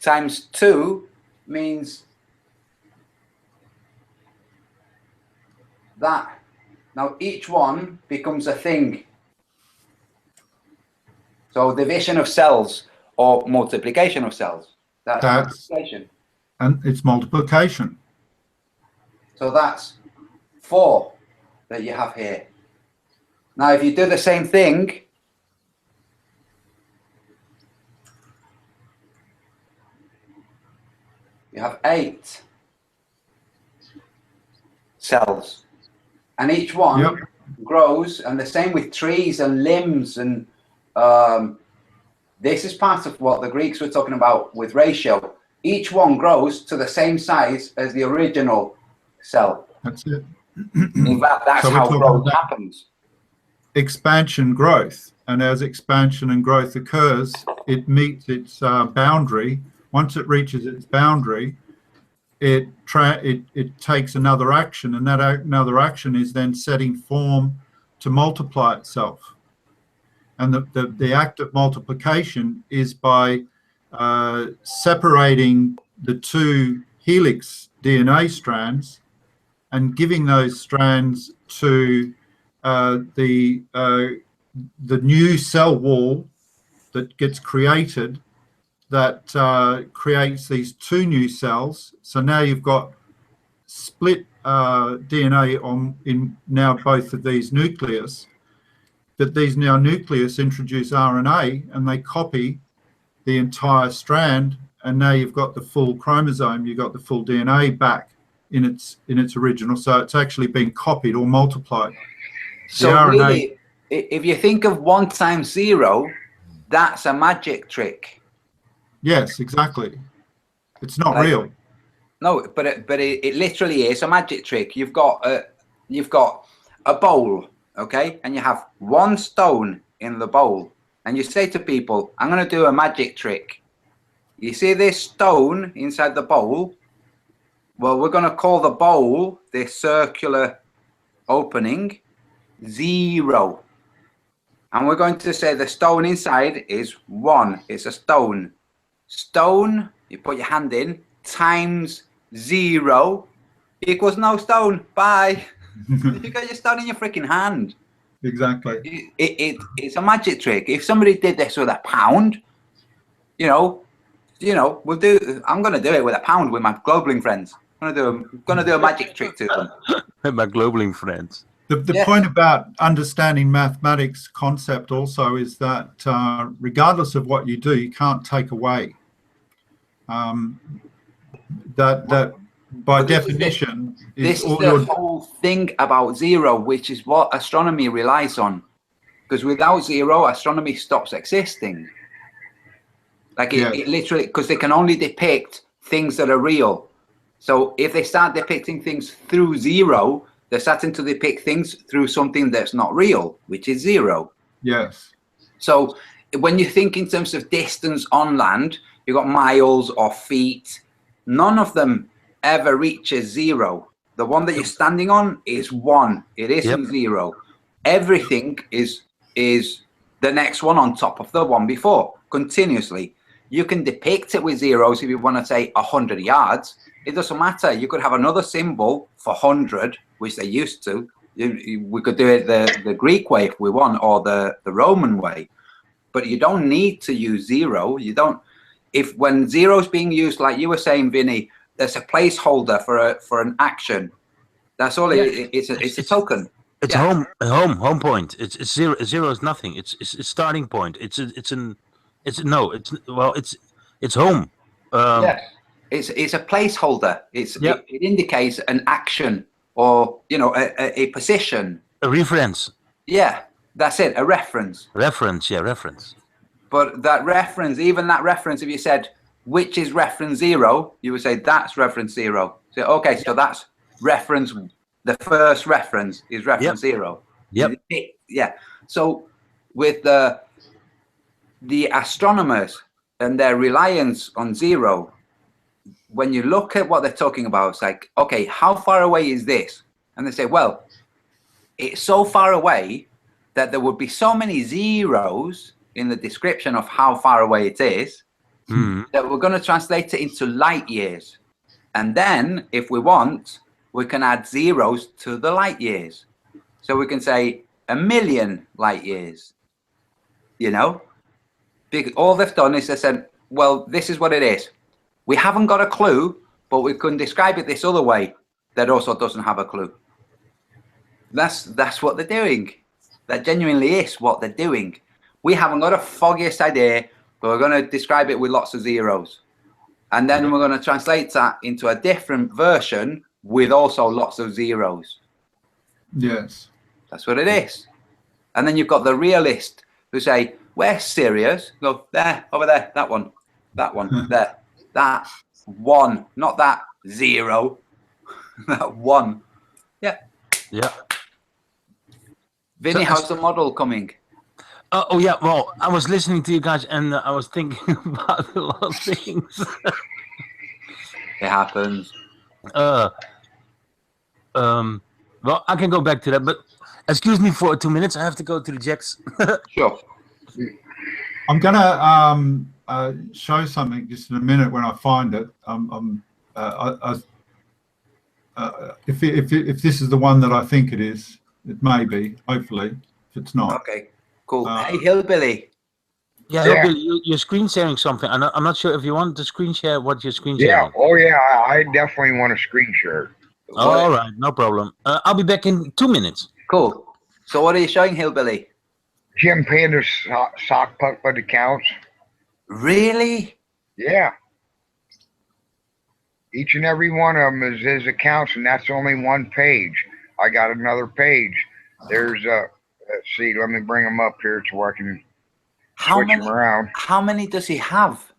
Times 2 means that. Now each one becomes a thing. So division of cells or multiplication of cells. That's multiplication. And it's multiplication. So that's 4 that you have here. Now, if you do the same thing, you have 8 cells. And each one grows, and the same with trees and limbs. And this is part of what the Greeks were talking about with ratio. Each one grows to the same size as the original cell. That's it. In fact, that's so how growth happens. Expansion, growth, and as expansion and growth occurs, it meets its boundary. Once it reaches its boundary, it takes another action, and that another action is then setting form to multiply itself. And the act of multiplication is by separating the 2 helix DNA strands and giving those strands to the new cell wall that gets created, that creates these 2 new cells. So now you've got split DNA in now both of these nucleus, but these now nucleus introduce RNA and they copy the entire strand, and now you've got the full chromosome, you've got the full DNA back in its original. So it's actually been copied or multiplied. So really, if you think of 1 times 0, that's a magic trick. Yes, exactly. It's not real. No, but it literally is a magic trick. You've got a bowl, okay, and you have 1 stone in the bowl, and you say to people, "I'm going to do a magic trick." You see this stone inside the bowl? Well, we're going to call the bowl, this circular opening, 0. And we're going to say the stone inside is 1. It's a stone. Stone, you put your hand in, times 0 equals no stone. Bye. You got your stone in your freaking hand. Exactly. It's a magic trick. If somebody did this with a pound, I'm going to do it with a pound with my globaling friends. I'm going to do a magic trick to them. With my globaling friends. The point about understanding mathematics concept also is that regardless of what you do, you can't take away. That by definition this is the whole thing about 0, which is what astronomy relies on. Because without 0, astronomy stops existing. Like it literally, because they can only depict things that are real. So if they start depicting things through 0, they're starting to depict things through something that's not real, which is 0. Yes. So when you think in terms of distance on land, you've got miles or feet. None of them ever reaches 0. The one that you're standing on is 1. It isn't 0. Everything is the next one on top of the one before, continuously. You can depict it with zeros if you want to say 100 yards. It doesn't matter. You could have another symbol for 100, which they used to. We could do it the Greek way if we want, or the Roman way. But you don't need to use zero. You don't. If when zero is being used, like you were saying, Vinny, there's a placeholder for an action. That's all. It's a token. It's home point. It's zero. Zero is nothing. It's starting point. It's home. Yes. It's a placeholder. It indicates an action, or a position. A reference. Yeah, that's it. A reference. Reference. Yeah, reference. But that reference, even that reference, if you said which is reference zero, you would say that's reference zero. So okay, so that's reference. The first reference is reference zero. Yep. Yeah. So with the astronomers and their reliance on zero, when you look at what they're talking about, it's like, okay, how far away is this? And they say, well, it's so far away that there would be so many zeros in the description of how far away it is that we're going to translate it into light years. And then if we want, we can add zeros to the light years. So we can say 1,000,000 light years, Because all they've done is they said, well, this is what it is. We haven't got a clue, but we can describe it this other way that also doesn't have a clue. That's what they're doing. That genuinely is what they're doing. We haven't got a foggiest idea, but we're going to describe it with lots of zeros. And then we're going to translate that into a different version with also lots of zeros. Yes. That's what it is. And then you've got the realist who say, we're serious. Go there, over there, that one, there. That one, not that zero. That one. Yeah. Yeah. Vinny, how's the model coming? Oh yeah, well, I was listening to you guys and I was thinking about a lot of things. It happens. Well, I can go back to that, but excuse me for 2 minutes. I have to go to the Jacks. Sure. I'm gonna show something just in a minute when I find it. If this is the one that I think it is, it may be. Hopefully, if it's not. Okay. Cool. Hey, Hillbilly. Yeah, Hillbilly, you're screen sharing something. I'm not sure if you want to screen share what you're screen sharing. Yeah. Oh yeah, I definitely want to screen share. All right, no problem. I'll be back in 2 minutes. Cool. So what are you showing, Hillbilly? Jim Panda's sock puppet accounts. Really? Yeah. Each and every one of them is his accounts, and that's only one page. I got another page. There's let's see, let me bring them up here so I can switch them around. How many does he have?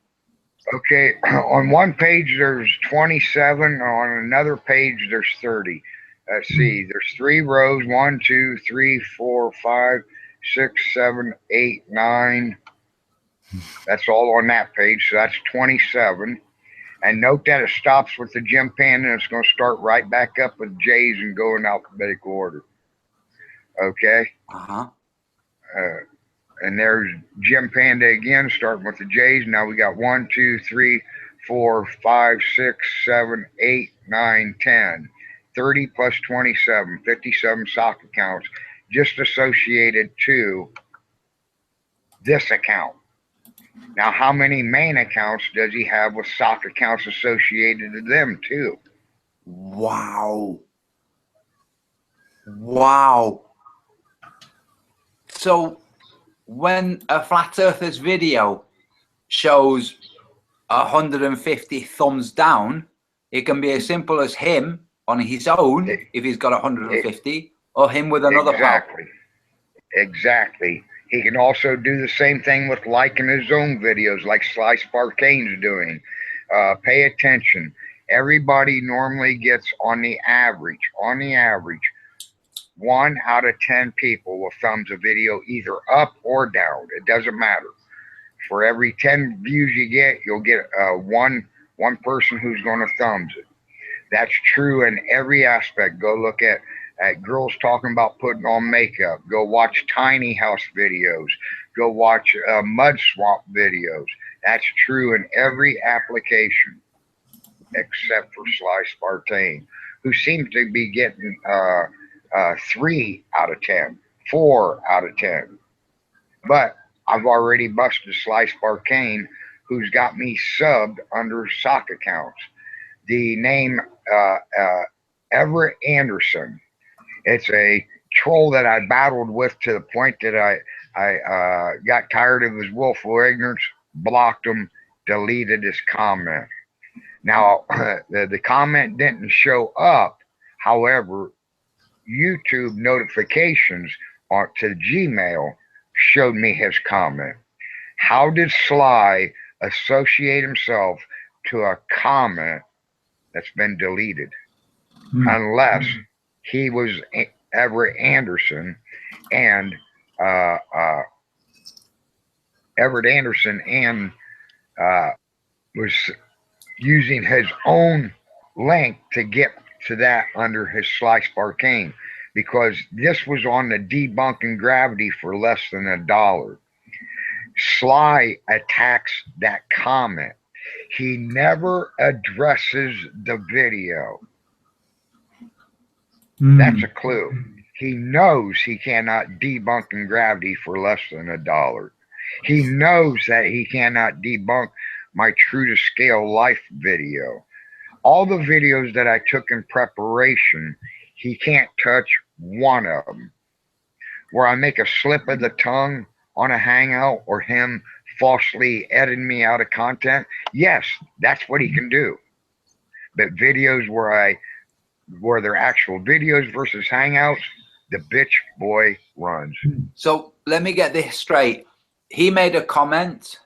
Okay, on one page there's 27. On another page there's 30. Let's see, there's 3 rows. 1, 2, 3, 4, 5, 6, 7, 8, 9. That's all on that page, so that's 27. And note that it stops with the Jim Panda, and it's going to start right back up with J's and go in alphabetical order. Okay? And there's Jim Panda again, starting with the J's. Now we got 1, 2, 3, 4, 5, 6, 7, 8, 9, 10. 30 plus 27, 57 sock accounts just associated to this account. Now, how many main accounts does he have with sock accounts associated to them too? Wow. Wow. So when a Flat Earthers video shows 150 thumbs down, it can be as simple as him on his own, if he's got 150, or him with another pal. Exactly. He can also do the same thing with liking his own videos, like Sly Sparkane's doing. Pay attention. Everybody normally gets on the average, 1 out of 10 people will thumbs a video either up or down. It doesn't matter. For every 10 views you get, you'll get one person who's going to thumbs it. That's true in every aspect. Go look at girls talking about putting on makeup. Go watch tiny house videos. Go watch mud swamp videos. That's true in every application except for Sly Spartane, who seems to be getting 3 out of 10, 4 out of 10. But I've already busted Sly Spartane, who's got me subbed under sock accounts. The name Everett Anderson. It's a troll that I battled with to the point that I got tired of his willful ignorance, blocked him, deleted his comment. Now, the comment didn't show up. However, YouTube notifications to Gmail showed me his comment. How did Sly associate himself to a comment that's been deleted? Unless he was Everett Anderson and was using his own link to get to that under his Sly Spartane, because this was on the Debunking Gravity for less than $1. Sly attacks that comment. He never addresses the video. That's a clue. He knows he cannot debunk in gravity for less than $1. He knows that he cannot debunk my true to scale life video. All the videos that I took in preparation, he can't touch one of them. Where I make a slip of the tongue on a hangout or him falsely editing me out of content, yes, that's what he can do. But videos where they're actual videos versus hangouts, the bitch boy runs. So let me get this straight. He made a comment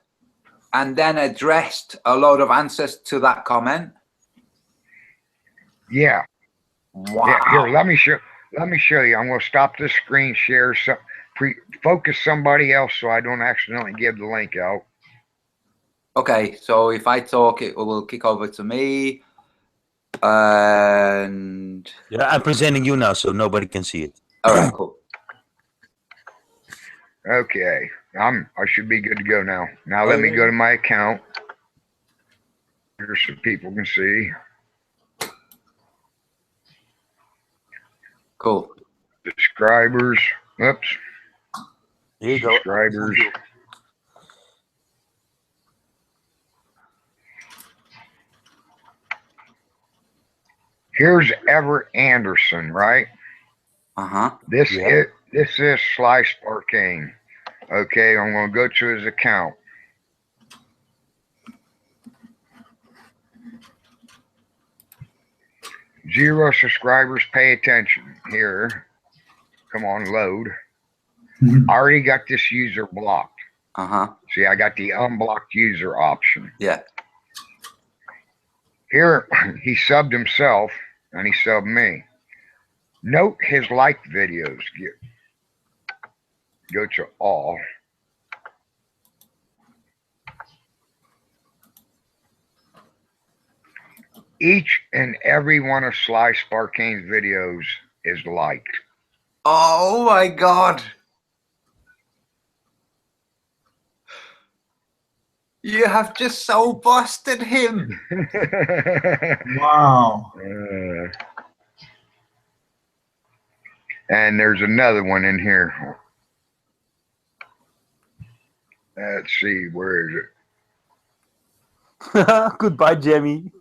and then addressed a load of answers to that comment. Yeah. Wow. Yeah, here, let me show you. I'm going to stop this screen share. Focus somebody else so I don't accidentally give the link out. Okay, so if I talk, it will kick over to me. And yeah, I'm presenting you now, so nobody can see it. All right, cool. Okay, I should be good to go now. Now let me go to my account. Here so people can see. Cool. Subscribers. Oops. Here you go. Subscribers. Here's Everett Anderson, right? This is Sly Spartane. Okay, I'm going to go to his account. Zero subscribers. Pay attention here. Come on, load. I already got this user blocked. See, I got the unblocked user option. Yeah. Here, he subbed himself and he subbed me. Note his liked videos. Go to all. Each and every one of Sly Spartane's videos is liked. Oh my God. You have just so busted him. Wow. And there's another one in here. Let's see, where is it? Goodbye, Jamie.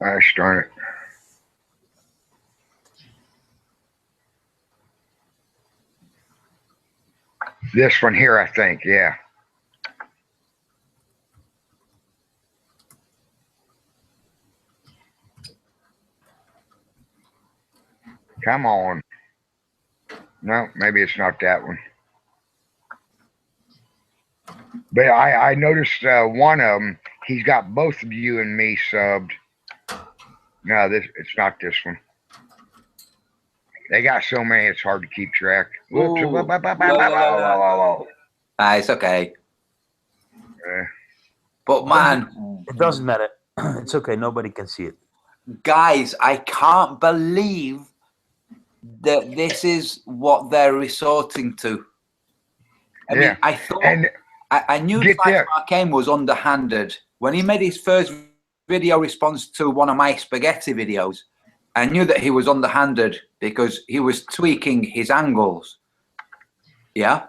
Gosh darn it. This one here, I think, yeah. Come on. No, maybe it's not that one. But I noticed one of them, he's got both of you and me subbed. No, it's not this one. They got so many, it's hard to keep track. Whoops. It's okay. But man, it doesn't matter. It's okay. Nobody can see it. Guys, I can't believe that this is what they're resorting to. I mean, I thought, and I knew Arcane was underhanded. When he made his first video response to one of my spaghetti videos, I knew that he was underhanded because he was tweaking his angles. Yeah?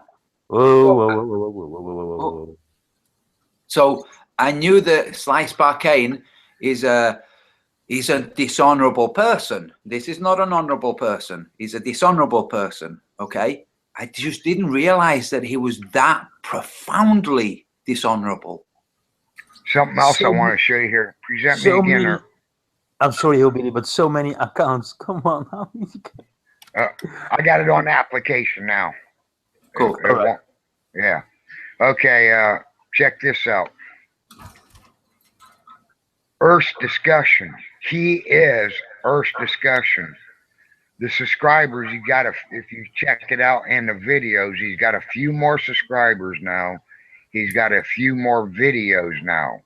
Whoa. So I knew that Slice Arcane is he's a dishonorable person. This is not an honorable person. He's a dishonorable person, okay? I just didn't realize that he was that profoundly dishonorable. Something else I want to show you here. Present me again. I'm sorry, Hillbilly, but so many accounts. Come on. I got it on the application now. Cool. Yeah. Okay, check this out. Earth's Discussion. He is Earth's Discussion. The subscribers, you got to, if you check it out in the videos, he's got a few more subscribers now. He's got a few more videos now.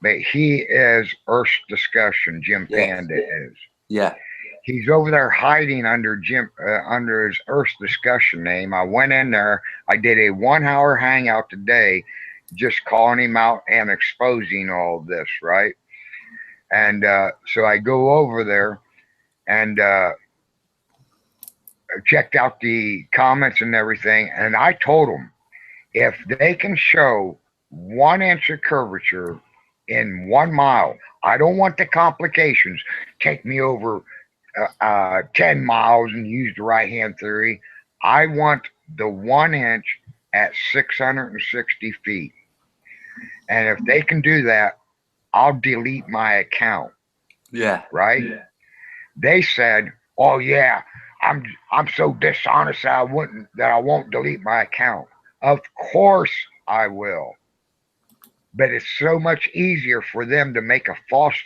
But he is Earth's Discussion. Jim Panda is. Yeah. He's over there hiding under under his Earth's Discussion name. I went in there. I did a 1-hour hangout today, just calling him out and exposing all of this, right? And so I go over there and checked out the comments and everything, and I told them if they can show 1 inch of curvature in 1 mile, I don't want the complications. Take me over 10 miles and use the right-hand theory. I want the 1 inch at 660 feet. And if they can do that, I'll delete my account. Yeah. Right? Yeah. They said, oh yeah, I'm so dishonest that I won't delete my account. Of course I will. But it's so much easier for them to make a false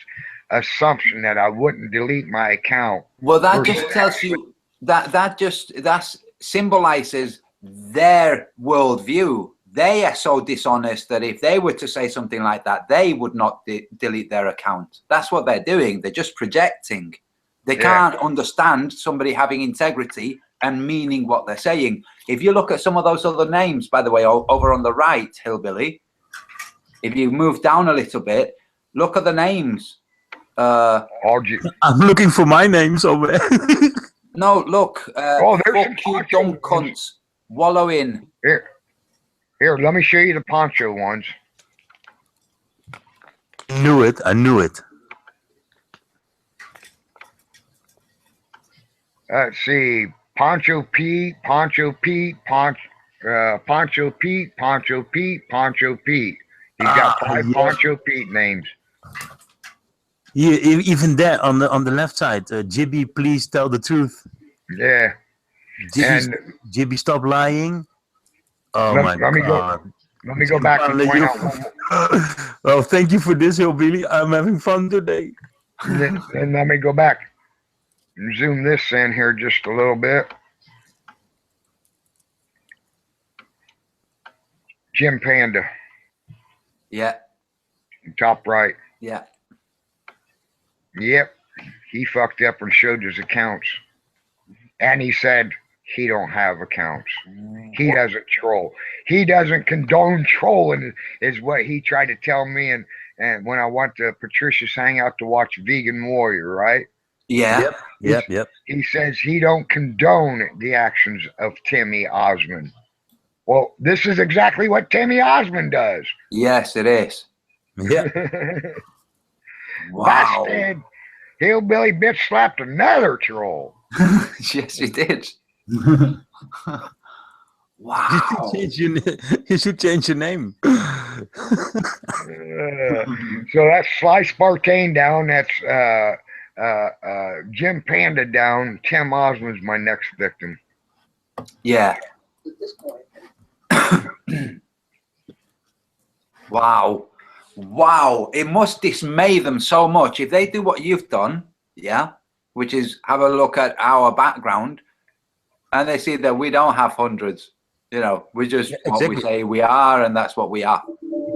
assumption that I wouldn't delete my account. Well, that just tells you that symbolizes their worldview. They are so dishonest that if they were to say something like that, they would not delete their account. That's what they're doing. They're just projecting. They can't understand somebody having integrity and meaning what they're saying. If you look at some of those other names, by the way, over on the right, Hillbilly, if you move down a little bit, look at the names. I'm looking for my names over there. No, look. Fuck you, dumb cunts. Wallow in. Here, let me show you the Poncho ones. I knew it. Let's see. PonchoPete, PonchoPete, PonchoPete, PonchoPete. He's got 5 PonchoPete names. Yeah, even that on the left side. Jibby, please tell the truth. Yeah. Jibby, stop lying. Oh my God. Let me go back and point out one more. Well, thank you for this, Hillbilly. I'm having fun today. And let me go back and zoom this in here just a little bit. Jim Panda. Yeah. Top right. Yeah. Yep. He fucked up and showed his accounts. And he said he don't have accounts. He doesn't troll. He doesn't condone trolling is what he tried to tell me. And when I went to Patricia's Hangout to watch Vegan Warrior, right? Yeah. Yep. He says he don't condone the actions of Timmy Osmond. Well, this is exactly what Timmy Osmond does. Yes, it is. Yeah. Wow. Busted. Hillbilly bitch slapped another troll. Yes, he did. Wow. You should change your name. So that's Slice Spartane down. That's Jim Panda down. Tim Osmond's my next victim. Yeah. Wow. It must dismay them so much if they do what you've done, yeah, which is have a look at our background and they see that we don't have hundreds, you know, we just what we say we are, and that's what we are.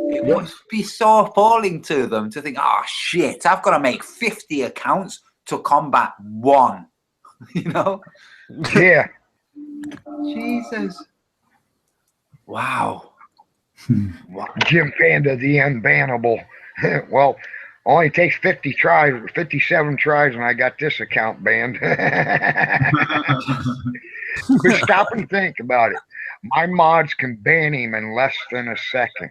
It must be so appalling to them to think, oh shit, I've got to make 50 accounts to combat 1. You know, Yeah. Jesus. Wow. Jim Panda, the unbannable. Well, only takes 50 tries, 57 tries, and I got this account banned. But stop and think about it. My mods can ban him in less than a second.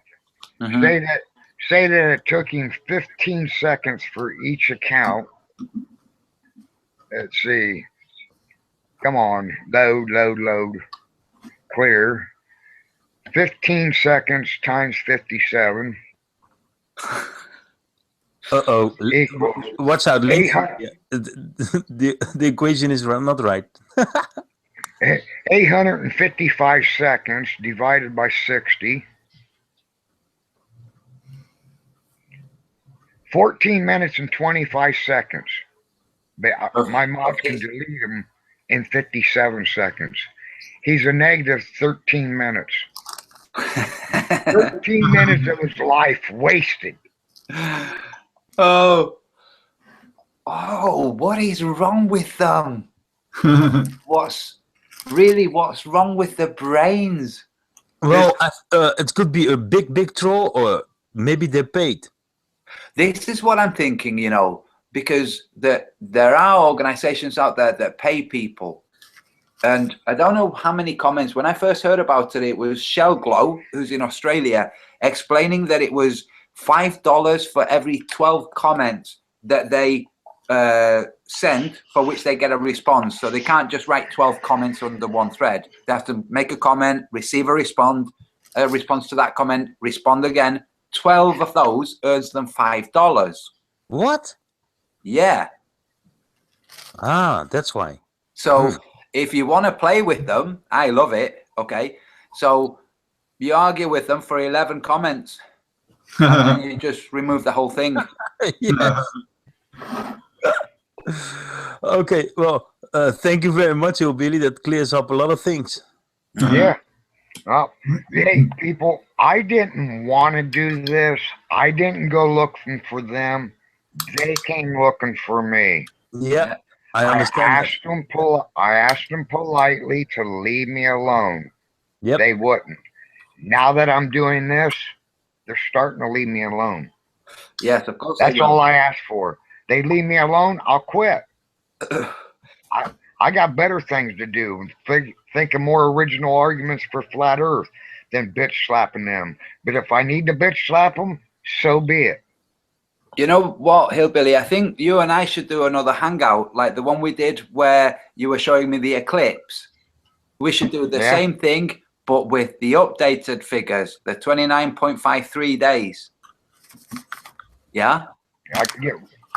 Say that it took him 15 seconds for each account. Let's see. Come on, load. Clear. 15 seconds times 57. Uh-oh. Equals Watch out, Link. 800 Yeah. The equation is not right. 855 seconds divided by 60. 14 minutes and 25 seconds. My mods can delete him in 57 seconds. He's a negative 13 minutes. 13 minutes of his life wasted. Oh, what is wrong with them? What's wrong with the brains? Well, it could be a big troll, or maybe they're paid. This is what I'm thinking, you know, because there are organizations out there that pay people. And I don't know how many comments. When I first heard about it, it was Shell Glow, who's in Australia, explaining that it was $5 for every 12 comments that they send, for which they get a response. So they can't just write 12 comments under one thread. They have to make a comment, receive a response to that comment, respond again. 12 of those earns them $5. What? Yeah. Ah, that's why. So if you want to play with them, I love it. Okay. So you argue with them for 11 comments. And then you just remove the whole thing. Yes. Okay. Well, thank you very much, Billy. That clears up a lot of things. Yeah. Well, hey, people, I didn't want to do this. I didn't go looking for them. They came looking for me. Yeah, I understand. I asked them politely to leave me alone. Yep. They wouldn't. Now that I'm doing this, they're starting to leave me alone. Yes, of course. That's all I asked for. They leave me alone, I'll quit. I got better things to do. Think of more original arguments for flat Earth than bitch slapping them. But if I need to bitch slap them, so be it. You know what, Hillbilly? I think you and I should do another hangout, like the one we did where you were showing me the eclipse. We should do the same thing, but with the updated figures, the 29.53 days. Yeah?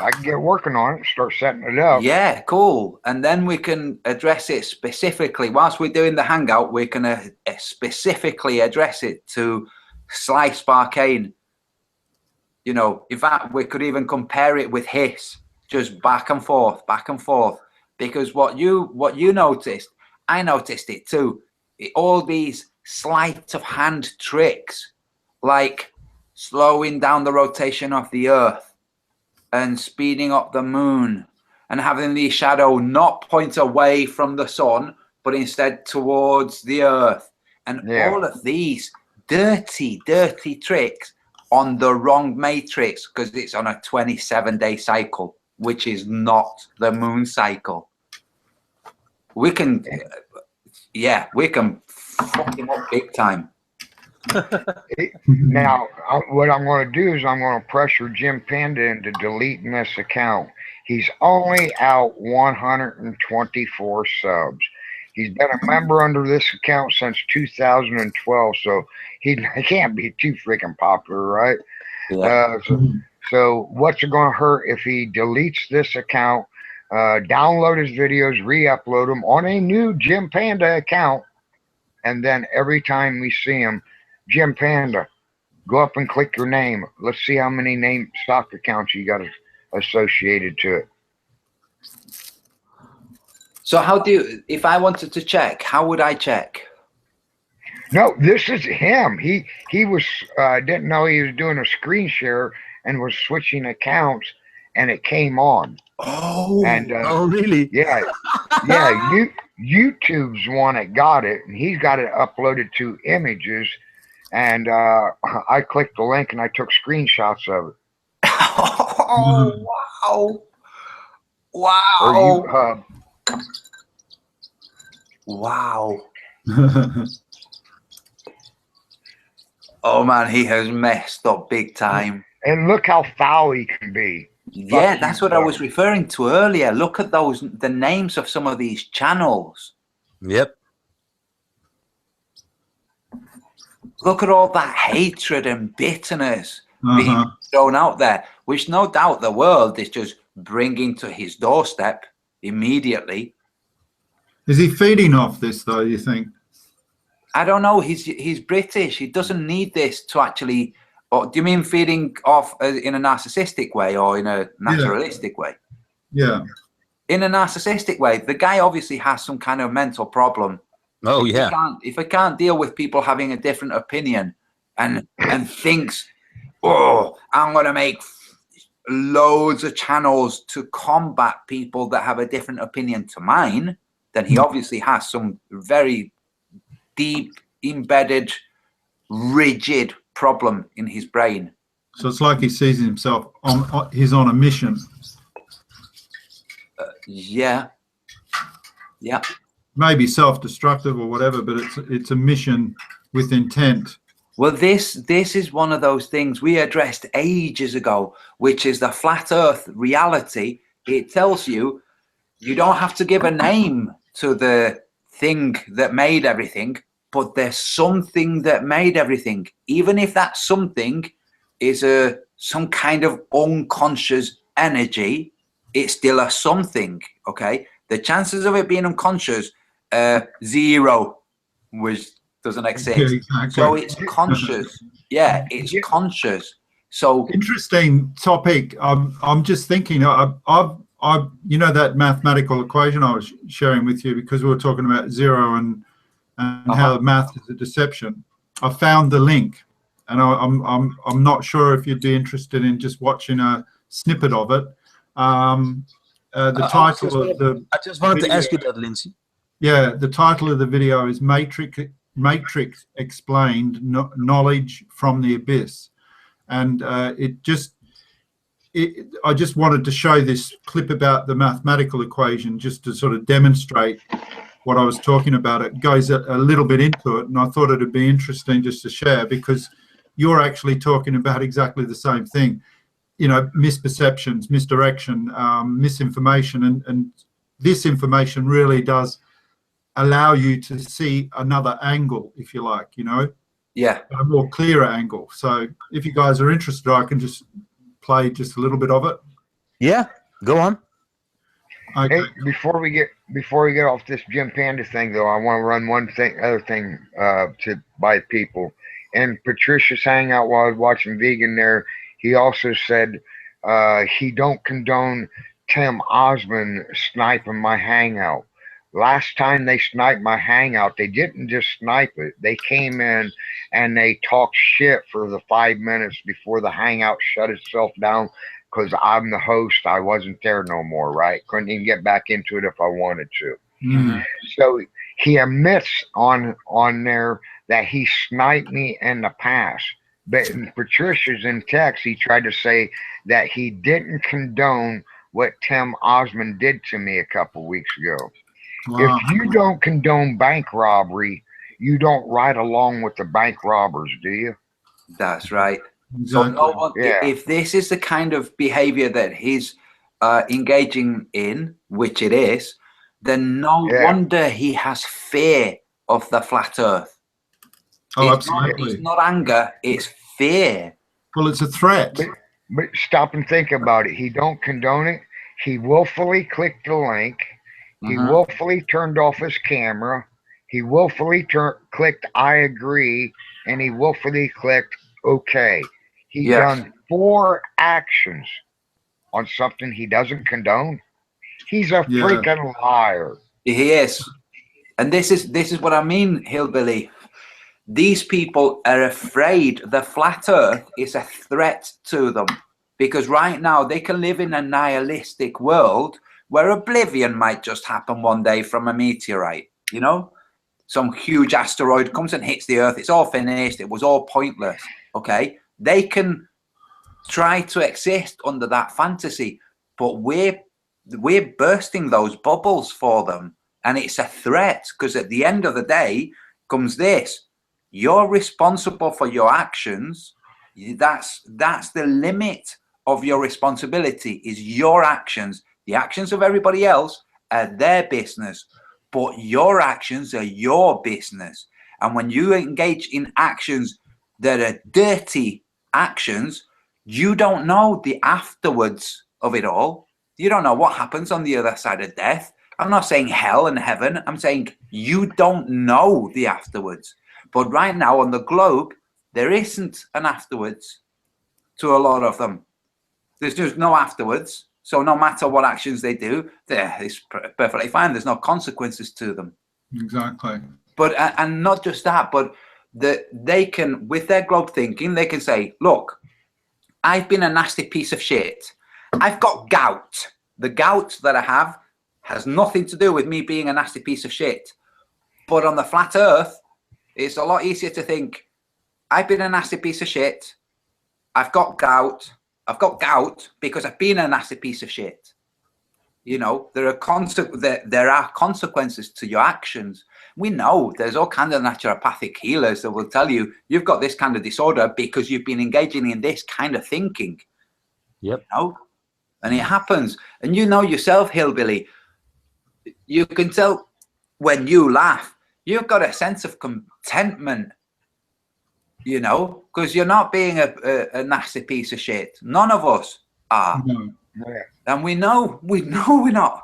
I can get working on it, start setting it up. Yeah, cool. And then we can address it specifically. Whilst we're doing the hangout, we can specifically address it to Sly Sparkane. You know, in fact, we could even compare it with Hiss, just back and forth, because what you noticed, I noticed it too. All these sleight of hand tricks, like slowing down the rotation of the Earth and speeding up the moon and having the shadow not point away from the sun, but instead towards the Earth. And all of these dirty tricks on the wrong matrix, because it's on a 27-day cycle, which is not the moon cycle. We can, we can fuck him up big time. Now, what I'm going to do is I'm going to pressure Jim Panda into deleting this account. He's only out 124 subs. He's been a member under this account since 2012, so he can't be too freaking popular, right? Yeah. So what's it going to hurt if he deletes this account, download his videos, re-upload them on a new Jim Panda account, and then every time we see him, Jim Panda, go up and click your name. Let's see how many stock accounts you got associated to it. So how do you, if I wanted to check, how would I check? No, this is him. He was didn't know he was doing a screen share and was switching accounts, and it came on. Oh, and oh really? Yeah, YouTube's the one that got it, and he's got it uploaded to images. And I clicked the link and I took screenshots of it. Oh, wow. Wow. Wow. Oh man, he has messed up big time. And look how foul he can be. Yeah, that's what I was referring to earlier. Look at the names of some of these channels. Yep. Look at all that hatred and bitterness being thrown out there, which no doubt the world is just bringing to his doorstep immediately. Is he feeding off this, though, you think? I don't know. He's British. He doesn't need this to actually... Or do you mean feeding off in a narcissistic way or in a naturalistic way? Yeah. In a narcissistic way, the guy obviously has some kind of mental problem. Oh, yeah. If I can't deal with people having a different opinion and thinks, oh, I'm going to make loads of channels to combat people that have a different opinion to mine, then he obviously has some very deep, embedded, rigid problem in his brain. So it's like he sees himself he's on a mission. Yeah. Maybe self-destructive or whatever, but it's a mission with intent. Well, this is one of those things we addressed ages ago, which is the flat Earth reality. It tells you don't have to give a name to the thing that made everything, but there's something that made everything. Even if that something is some kind of unconscious energy, it's still a something, okay? The chances of it being unconscious, 0, which doesn't exist. Yeah, exactly. So it's conscious. Yeah, it's conscious. So interesting topic. I'm just thinking, I've you know that mathematical equation I was sharing with you, because we were talking about 0 and how math is a deception. I found the link, and I'm not sure if you'd be interested in just watching a snippet of it. The title of the I just wanted video, to ask you that, Lindsay. Yeah, the title of the video is Matrix Explained, Knowledge from the Abyss, and I just wanted to show this clip about the mathematical equation just to sort of demonstrate what I was talking about. It goes a little bit into it, and I thought it'd be interesting just to share, because you're actually talking about exactly the same thing. You know, misperceptions, misdirection, misinformation, and this information really does allow you to see another angle, if you like, you know. Yeah. A more clearer angle. So if you guys are interested, I can just play just a little bit of it. Yeah, go on. Okay. Hey, before we get off this Jim Panda thing, though, I want to run other thing by people. And Patricia's hangout while I was watching Vegan there, he also said he don't condone Tim Osmond sniping my hangout. Last time they sniped my hangout, they didn't just snipe it. They came in and they talked shit for the 5 minutes before the hangout shut itself down, because I'm the host. I wasn't there no more, right? Couldn't even get back into it if I wanted to. Mm. So he admits on there that he sniped me in the past. But in Patricia's in text, he tried to say that he didn't condone what Tim Osmond did to me a couple weeks ago. Wow. If you don't condone bank robbery, you don't ride along with the bank robbers, do you? That's right. So no one, if this is the kind of behavior that he's engaging in, which it is, then no wonder he has fear of the flat Earth. Oh, absolutely. It's not anger, it's fear. Well, it's a threat. But stop and think about it. He don't condone it. He willfully clicked the link. He willfully turned off his camera. He willfully clicked I agree, and he willfully clicked OK. He's done 4 actions on something he doesn't condone. He's a freaking liar. He is. And this is what I mean, Hillbilly. These people are afraid the flat Earth is a threat to them, because right now they can live in a nihilistic world where oblivion might just happen one day from a meteorite, you know? Some huge asteroid comes and hits the Earth. It's all finished. It was all pointless. Okay? They can try to exist under that fantasy, but we're bursting those bubbles for them. And it's a threat, because at the end of the day comes this. You're responsible for your actions. That's the limit of your responsibility, is your actions. The actions of everybody else are their business, but your actions are your business. And when you engage in actions that are dirty actions, you don't know the afterwards of it all. You don't know what happens on the other side of death. I'm not saying hell and heaven. I'm saying you don't know the afterwards. But right now on the globe, there isn't an afterwards to a lot of them. There's just no afterwards. So no matter what actions they do, it's perfectly fine. There's no consequences to them. Exactly. But and not just that, but they can, with their globe thinking, they can say, look, I've been a nasty piece of shit. I've got gout. The gout that I have has nothing to do with me being a nasty piece of shit. But on the flat earth, it's a lot easier to think, I've been a nasty piece of shit. I've got gout. I've got gout because I've been a nasty piece of shit. You know, there are consequences to your actions. We know there's all kinds of naturopathic healers that will tell you, you've got this kind of disorder because you've been engaging in this kind of thinking. Yep. You know? And it happens. And you know yourself, Hillbilly, you can tell when you laugh, you've got a sense of contentment, you know, because you're not being a nasty piece of shit. None of us are. No. And we know we're not,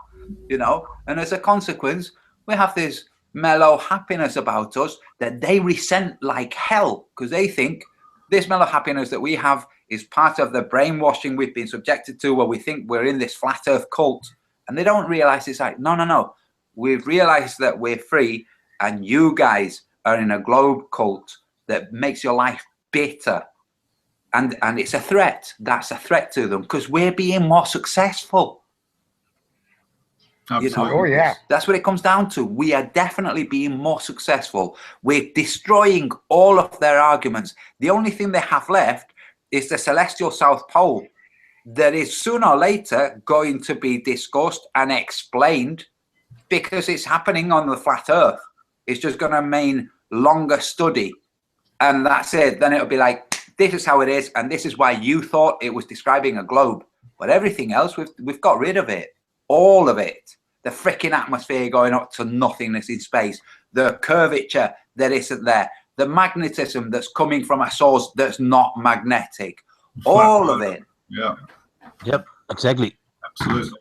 you know, and as a consequence, we have this mellow happiness about us that they resent like hell, because they think this mellow happiness that we have is part of the brainwashing we've been subjected to, where we think we're in this flat earth cult. And they don't realize it's like, no. We've realized that we're free, and you guys are in a globe cult that makes your life bitter. And it's a threat. That's a threat to them, because we're being more successful. Absolutely. You know, Oh, yeah. That's what it comes down to. We are definitely being more successful. We're destroying all of their arguments. The only thing they have left is the celestial South Pole, that is sooner or later going to be discussed and explained, because it's happening on the flat earth. It's just going to mean longer study. And that's it. Then it'll be like, this is how it is, and this is why you thought it was describing a globe. But everything else, we've got rid of it. All of it. The freaking atmosphere going up to nothingness in space. The curvature that isn't there. The magnetism that's coming from a source that's not magnetic. All of it. Yeah. Yep, exactly. Absolutely.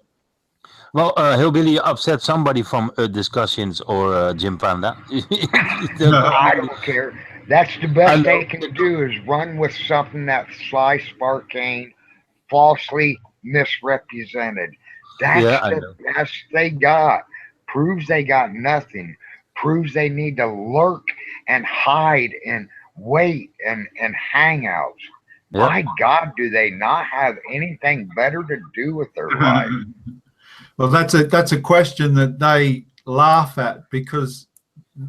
Well, Hillbilly upset somebody from Discussions or Jim Panda. I don't care. That's the best they can do, is run with something that Sly Sparkane falsely misrepresented. That's the best they got. Proves they got nothing. Proves they need to lurk and hide and wait and hang out. Yep. My God, do they not have anything better to do with their life? Well, that's a question that they laugh at, because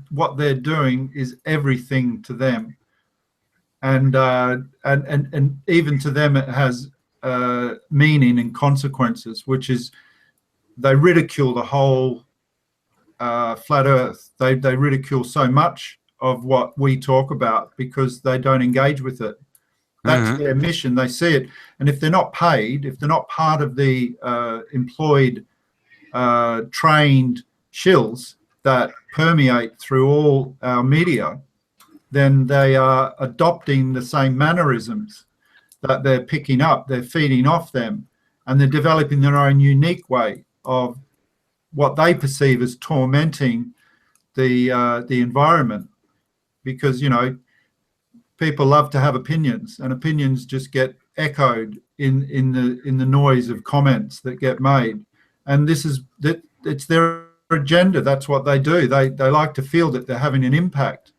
what they're doing is everything to them, and even to them it has meaning and consequences, which is they ridicule the whole flat earth. They ridicule so much of what we talk about because they don't engage with it. That's their mission. They see it, and if they're not paid, if they're not part of the employed trained shills that permeate through all our media, then they are adopting the same mannerisms that they're picking up. They're feeding off them, and they're developing their own unique way of what they perceive as tormenting the environment. Because, you know, people love to have opinions, and opinions just get echoed in the noise of comments that get made. And this is that it's their agenda. That's what they do. They like to feel that they're having an impact.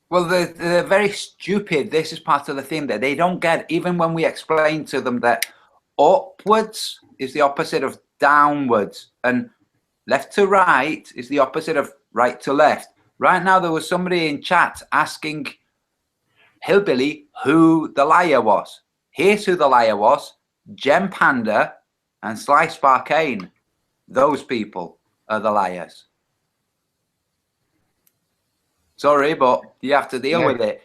Well, they're very stupid. This is part of the thing that they don't get, even when we explain to them that upwards is the opposite of downwards, and left to right is the opposite of right to left. Right now, there was somebody in chat asking Hillbilly who the liar was. Here's who the liar was: Gem Panda and Sly Sparkane. Those people are the liars. Sorry, but you have to deal with it.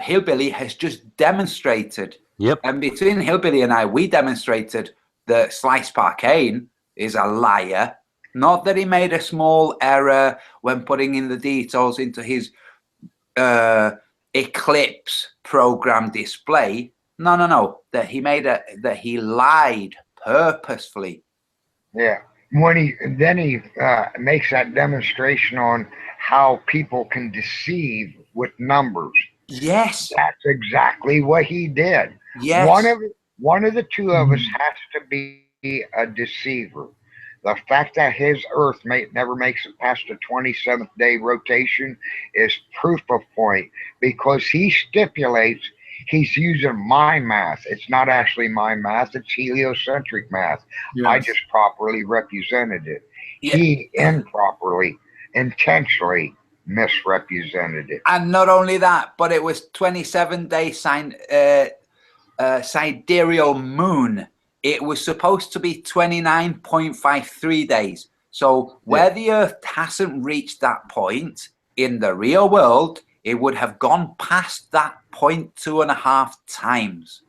Hillbilly has just demonstrated. Yep. And between Hillbilly and I, we demonstrated that Sly Sparkane is a liar. Not that he made a small error when putting in the details into his Eclipse program display. No. That he lied purposefully. Yeah. When he makes that demonstration on how people can deceive with numbers. Yes. That's exactly what he did. Yes. One of the two of us has to be a deceiver. The fact that his Earth never makes it past the 27th day rotation is proof of point, because he stipulates he's using my math. It's not actually my math, it's heliocentric math. Yes. I just properly represented it. Yeah. He improperly, intentionally misrepresented it. And not only that, but it was 27-day sidereal moon. It was supposed to be 29.53 days. So where the Earth hasn't reached that point in the real world, it would have gone past that point 2.5 times.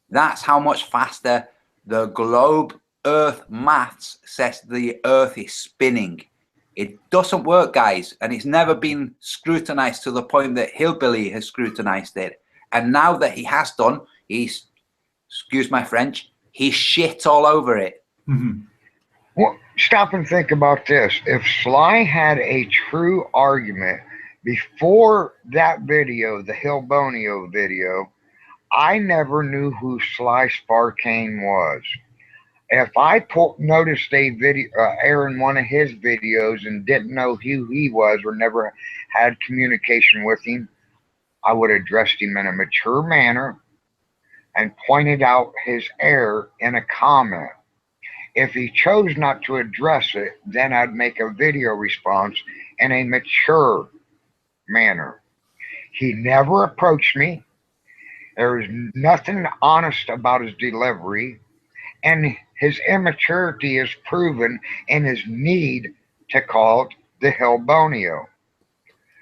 That's how much faster the globe Earth maths says the Earth is spinning. It doesn't work, guys, and it's never been scrutinized to the point that Hillbilly has scrutinized it. And now that he has done, he's, excuse my French, he's shit all over it. Mm-hmm. Well, stop and think about this. If Sly had a true argument before that video, the Hillbonio video, I never knew who Sly Sparkane was. If I noticed a video airing one of his videos and didn't know who he was or never had communication with him, I would have addressed him in a mature manner and pointed out his error in a comment. If he chose not to address it, then I'd make a video response in a mature manner. He never approached me. There was nothing honest about his delivery, and his immaturity is proven in his need to call it the Hillbonio.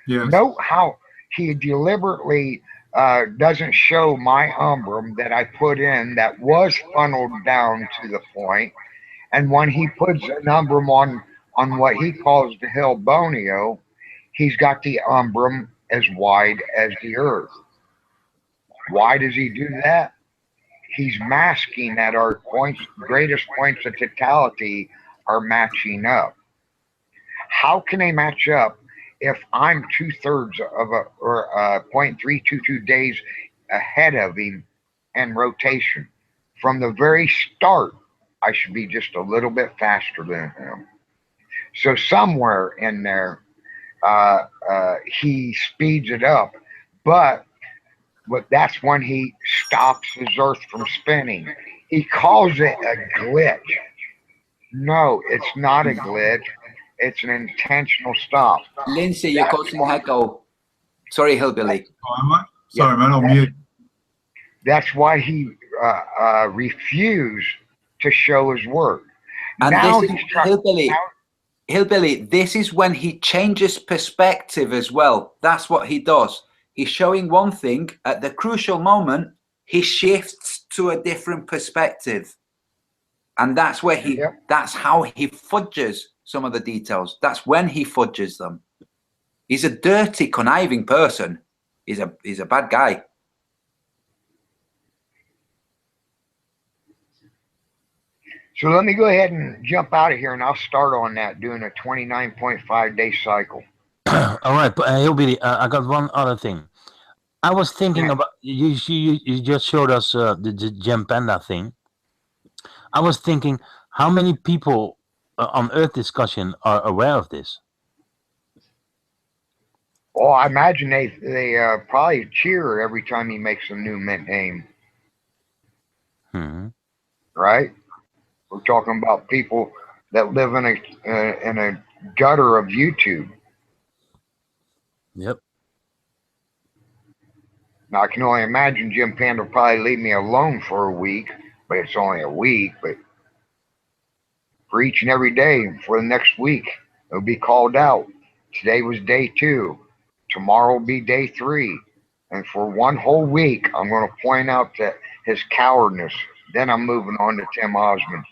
Yes. Note how he deliberately doesn't show my umbrum that I put in that was funneled down to the point. And when he puts an umbrum on what he calls the Hillbonio, he's got the umbrum as wide as the Earth. Why does he do that? He's masking that our greatest points of totality are matching up. How can they match up if I'm 2/3 of or 0.322 days ahead of him in rotation? From the very start, I should be just a little bit faster than him. So somewhere in there, he speeds it up, but that's when he stops his Earth from spinning. He calls it a glitch. No, it's not a glitch. It's an intentional stop. Lindsay, you're causing echo. Sorry, Hillbilly. Sorry, man, I'll mute. That's why he refused to show his work. And now this is Hillbilly, this is when he changes perspective as well. That's what he does. He's showing one thing. At the crucial moment, he shifts to a different perspective. And that's where that's how he fudges some of the details. That's when he fudges them. He's a dirty, conniving person. He's a bad guy. So let me go ahead and jump out of here, and I'll start on that, doing a 29.5 day cycle. All right, Hillbilly, I got one other thing. I was thinking about, you just showed us the Gem Panda thing. I was thinking, how many people on Earth discussion are aware of this? Well, I imagine they probably cheer every time he makes a new mint name. right? We're talking about people that live in a gutter of YouTube. Yep. Now I can only imagine Jim Panda will probably leave me alone for a week, but it's only a week. But for each and every day for the next week, it'll be called out. Today was day 2. Tomorrow will be day 3. And for one whole week, I'm going to point out that his cowardness. Then I'm moving on to Tim Osmond.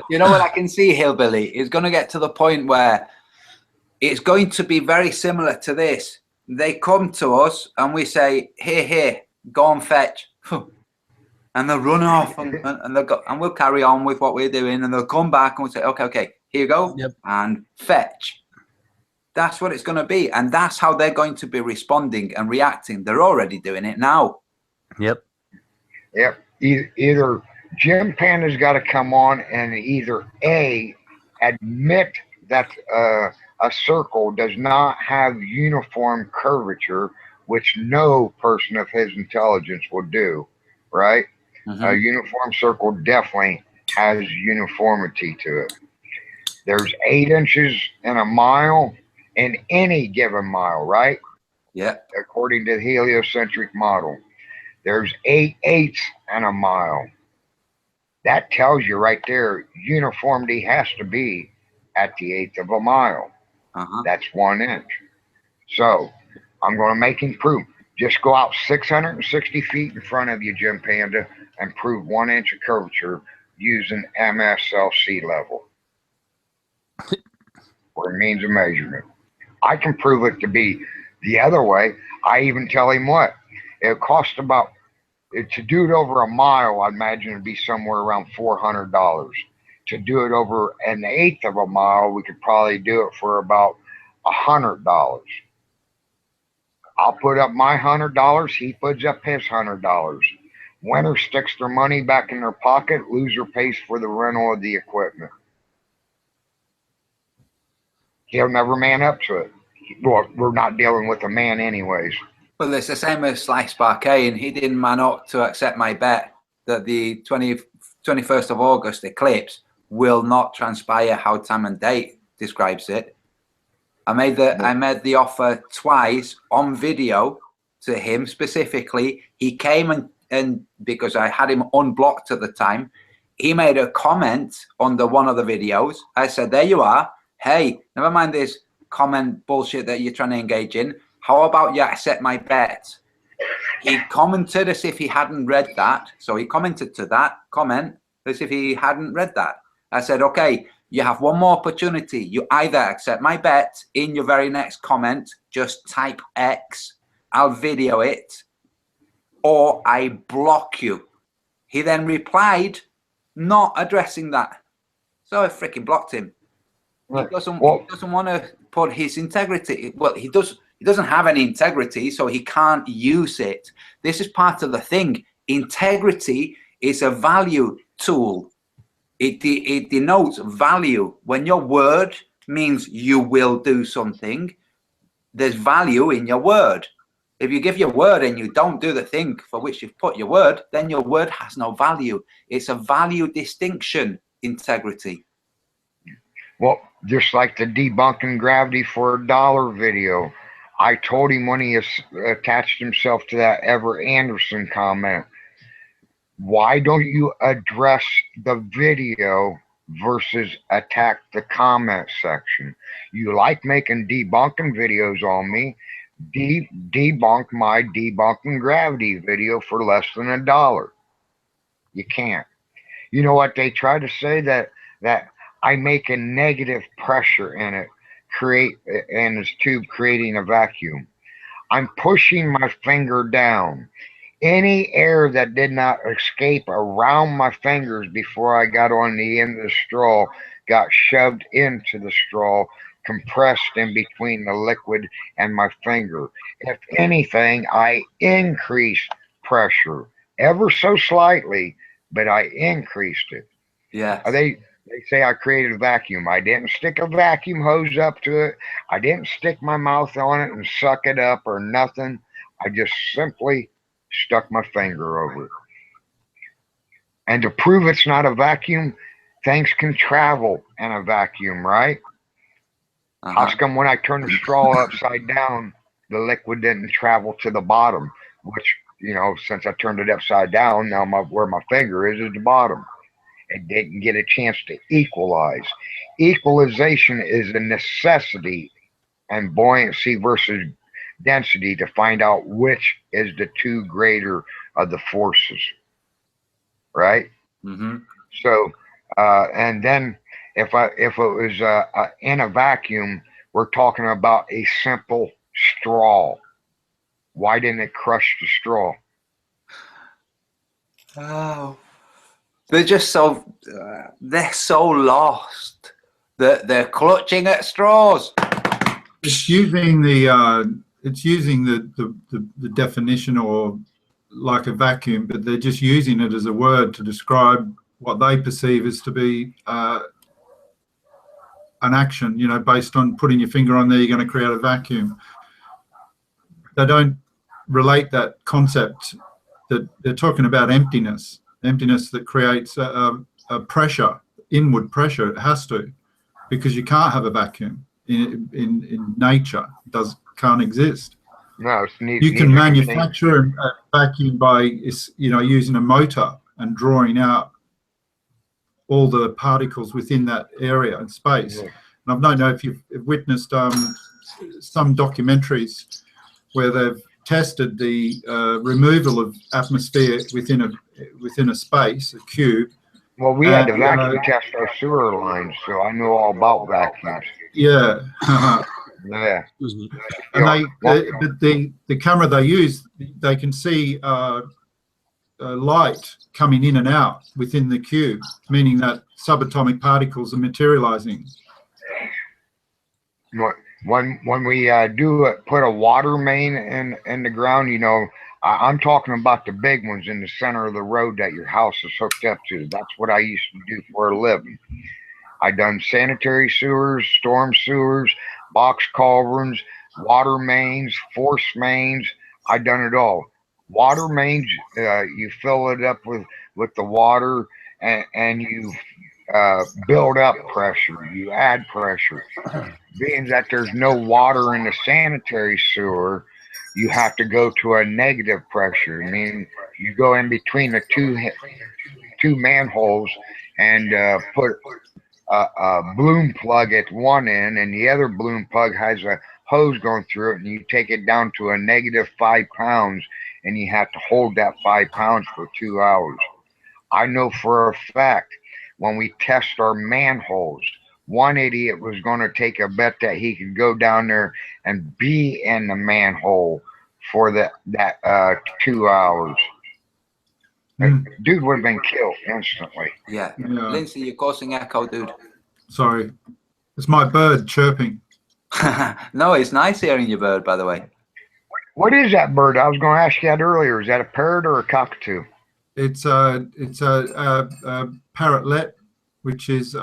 you know what I can see, Hillbilly? It's going to get to the point where it's going to be very similar to this. They come to us and we say, here, go and fetch. And they'll run off and they'll go, and we'll carry on with what we're doing. And they'll come back and we'll say, okay, here you go. Yep. And fetch. That's what it's going to be. And that's how they're going to be responding and reacting. They're already doing it now. Yep. Either Jim Panda's got to come on and either A, admit that a circle does not have uniform curvature, which no person of his intelligence will do, right? Mm-hmm. A uniform circle definitely has uniformity to it. There's 8 inches in a mile in any given mile, right? Yeah. According to the heliocentric model. There's 8/8 in a mile. That tells you right there, uniformity has to be at the 1/8 of a mile. That's 1 inch. So I'm going to make him prove. Just go out 660 feet in front of you, Jim Panda, and prove 1 inch of curvature using MSLC level or means of measurement. I can prove it to be the other way. I even tell him what it costs about to do it over a mile. I imagine it'd be somewhere around $400. To do it over 1/8 of a mile, we could probably do it for about $100. I'll put up my $100. He puts up his $100. Winner sticks their money back in their pocket. Loser pays for the rental of the equipment. He'll never man up to it. Well, we're not dealing with a man anyways. Well, it's the same as Slice Parquet, and he didn't man up to accept my bet that the 21st of August eclipse will not transpire how time and date describes it. I made the offer twice on video to him specifically. He came and because I had him unblocked at the time, he made a comment under one of the videos. I said, there you are. Hey, never mind this comment bullshit that you're trying to engage in. How about you accept my bet? He commented as if he hadn't read that. So he commented to that comment as if he hadn't read that. I said, okay, you have one more opportunity. You either accept my bet in your very next comment, just type X, I'll video it, or I block you. He then replied, not addressing that. So I freaking blocked him. He doesn't want to put his integrity. Well, he doesn't have any integrity, so he can't use it. This is part of the thing. Integrity is a value tool. It denotes value. When your word means you will do something, there's value in your word. If you give your word and you don't do the thing for which you've put your word, then your word has no value. It's a value distinction, integrity. Well, just like the debunking gravity for $1 video, I told him when he attached himself to that Ever Anderson comment, why don't you address the video versus attack the comment section? You like making debunking videos on me. Debunk my debunking gravity video for less than $1. You can't. You know what they try to say, that I make a negative pressure in it, in this tube, creating a vacuum. I'm pushing my finger down. Any air that did not escape around my fingers before I got on the end of the straw got shoved into the straw, compressed in between the liquid and my finger. If anything, I increased pressure ever so slightly, but I increased it. Yeah. They say I created a vacuum. I didn't stick a vacuum hose up to it. I didn't stick my mouth on it and suck it up or nothing. I just simply stuck my finger over it. And to prove it's not a vacuum, things can travel in a vacuum, right? How come when I turn the straw upside down, the liquid didn't travel to the bottom? Which, you know, since I turned it upside down, now where my finger is the bottom. It didn't get a chance to equalize. Equalization is a necessity and buoyancy versus density to find out which is the two greater of the forces, right? So, and then if it was in a vacuum, we're talking about a simple straw. Why didn't it crush the straw? Oh, they're just so they're so lost that they're clutching at straws. It's using the definition or like a vacuum, but they're just using it as a word to describe what they perceive as to be an action, you know, based on putting your finger on there, you're going to create a vacuum. They don't relate that concept that they're talking about emptiness that creates a pressure, inward pressure. It has to, because you can't have a vacuum in nature. It can't exist. No, it's neat. You can manufacture a vacuum by, you know, using a motor and drawing out all the particles within that area and space. Yeah. And I don't know if you've witnessed some documentaries where they've tested the removal of atmosphere within a space, a cube. Well, we had to vacuum test our sewer lines, so I know all about vacuums. Yeah. Yeah. And the camera they use, they can see light coming in and out within the cube, meaning that subatomic particles are materializing. When we put a water main in the ground, you know, I'm talking about the big ones in the center of the road that your house is hooked up to. That's what I used to do for a living. I done sanitary sewers, storm sewers, box culverts, water mains, force mains. I done it all. Water mains, you fill it up with the water and you build up pressure. You add pressure. Being that there's no water in the sanitary sewer, you have to go to a negative pressure. I mean, you go in between the two manholes and put a bloom plug at one end, and the other bloom plug has a hose going through it, and you take it down to a negative 5 pounds, and you have to hold that 5 pounds for 2 hours. I know for a fact when we test our manholes, one idiot was going to take a bet that he could go down there and be in the manhole for that 2 hours. Dude would have been killed instantly. Yeah. Lindsay, you're causing echo, dude. Sorry. It's my bird chirping. No, it's nice hearing your bird, by the way. What is that bird? I was going to ask you that earlier. Is that a parrot or a cockatoo? It's a parrotlet, which is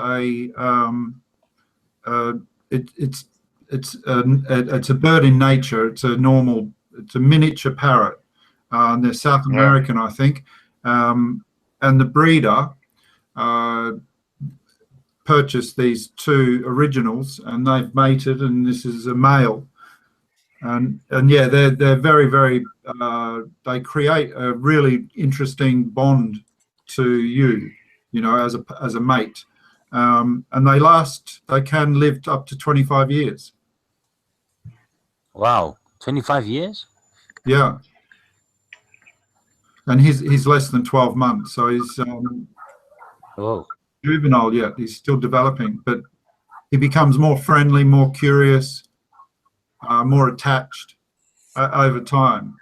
it's a bird in nature. It's a miniature parrot. They're South American, I think. And the breeder purchased these two originals, and they've mated, and this is a male. And yeah, they're very, very. They create a really interesting bond to you know, as a mate. And they can live up to 25 years. Wow, 25 years? Yeah. And he's less than 12 months, so he's juvenile yet. He's still developing, but he becomes more friendly, more curious, more attached over time.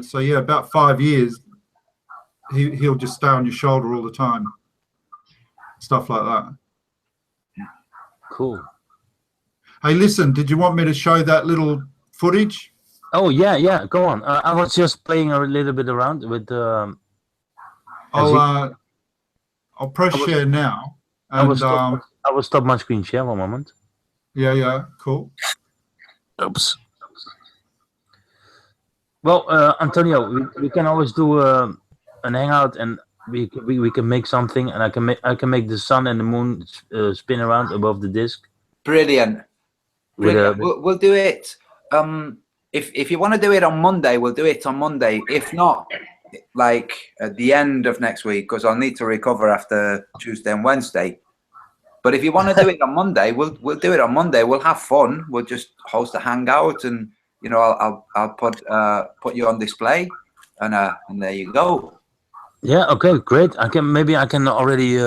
So yeah, about 5 years, he'll just stay on your shoulder all the time. Stuff like that. Cool. Hey, listen, did you want me to show that little footage? Oh, yeah, go on. I was just playing a little bit around with I'll press share now. And I will stop my screen share 1 moment. Yeah, cool. Oops. Well, Antonio, we can always do an hangout, and we can make something, and I can make the sun and the moon spin around above the disc. Brilliant. We'll do it. If you want to do it on Monday, we'll do it on Monday. If not, like at the end of next week, because I'll need to recover after Tuesday and Wednesday. But if you want to do it on Monday, we'll do it on Monday. We'll have fun. We'll just host a hangout, and you know, I'll put you on display, and there you go. Yeah. Okay. Great. Maybe I can already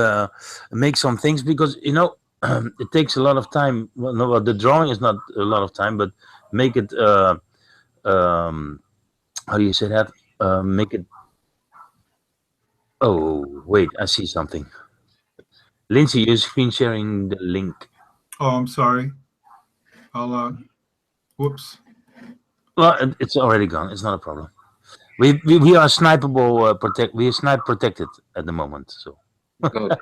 make some things, because you know it takes a lot of time. Well, no, the drawing is not a lot of time, but make it. How do you say that? Make it. Oh wait, I see something. Lindsay, you're screen sharing the link. Oh, I'm sorry. I'll whoops. Well, it's already gone. It's not a problem. We are snipeable we are snipe protected at the moment. So. Good.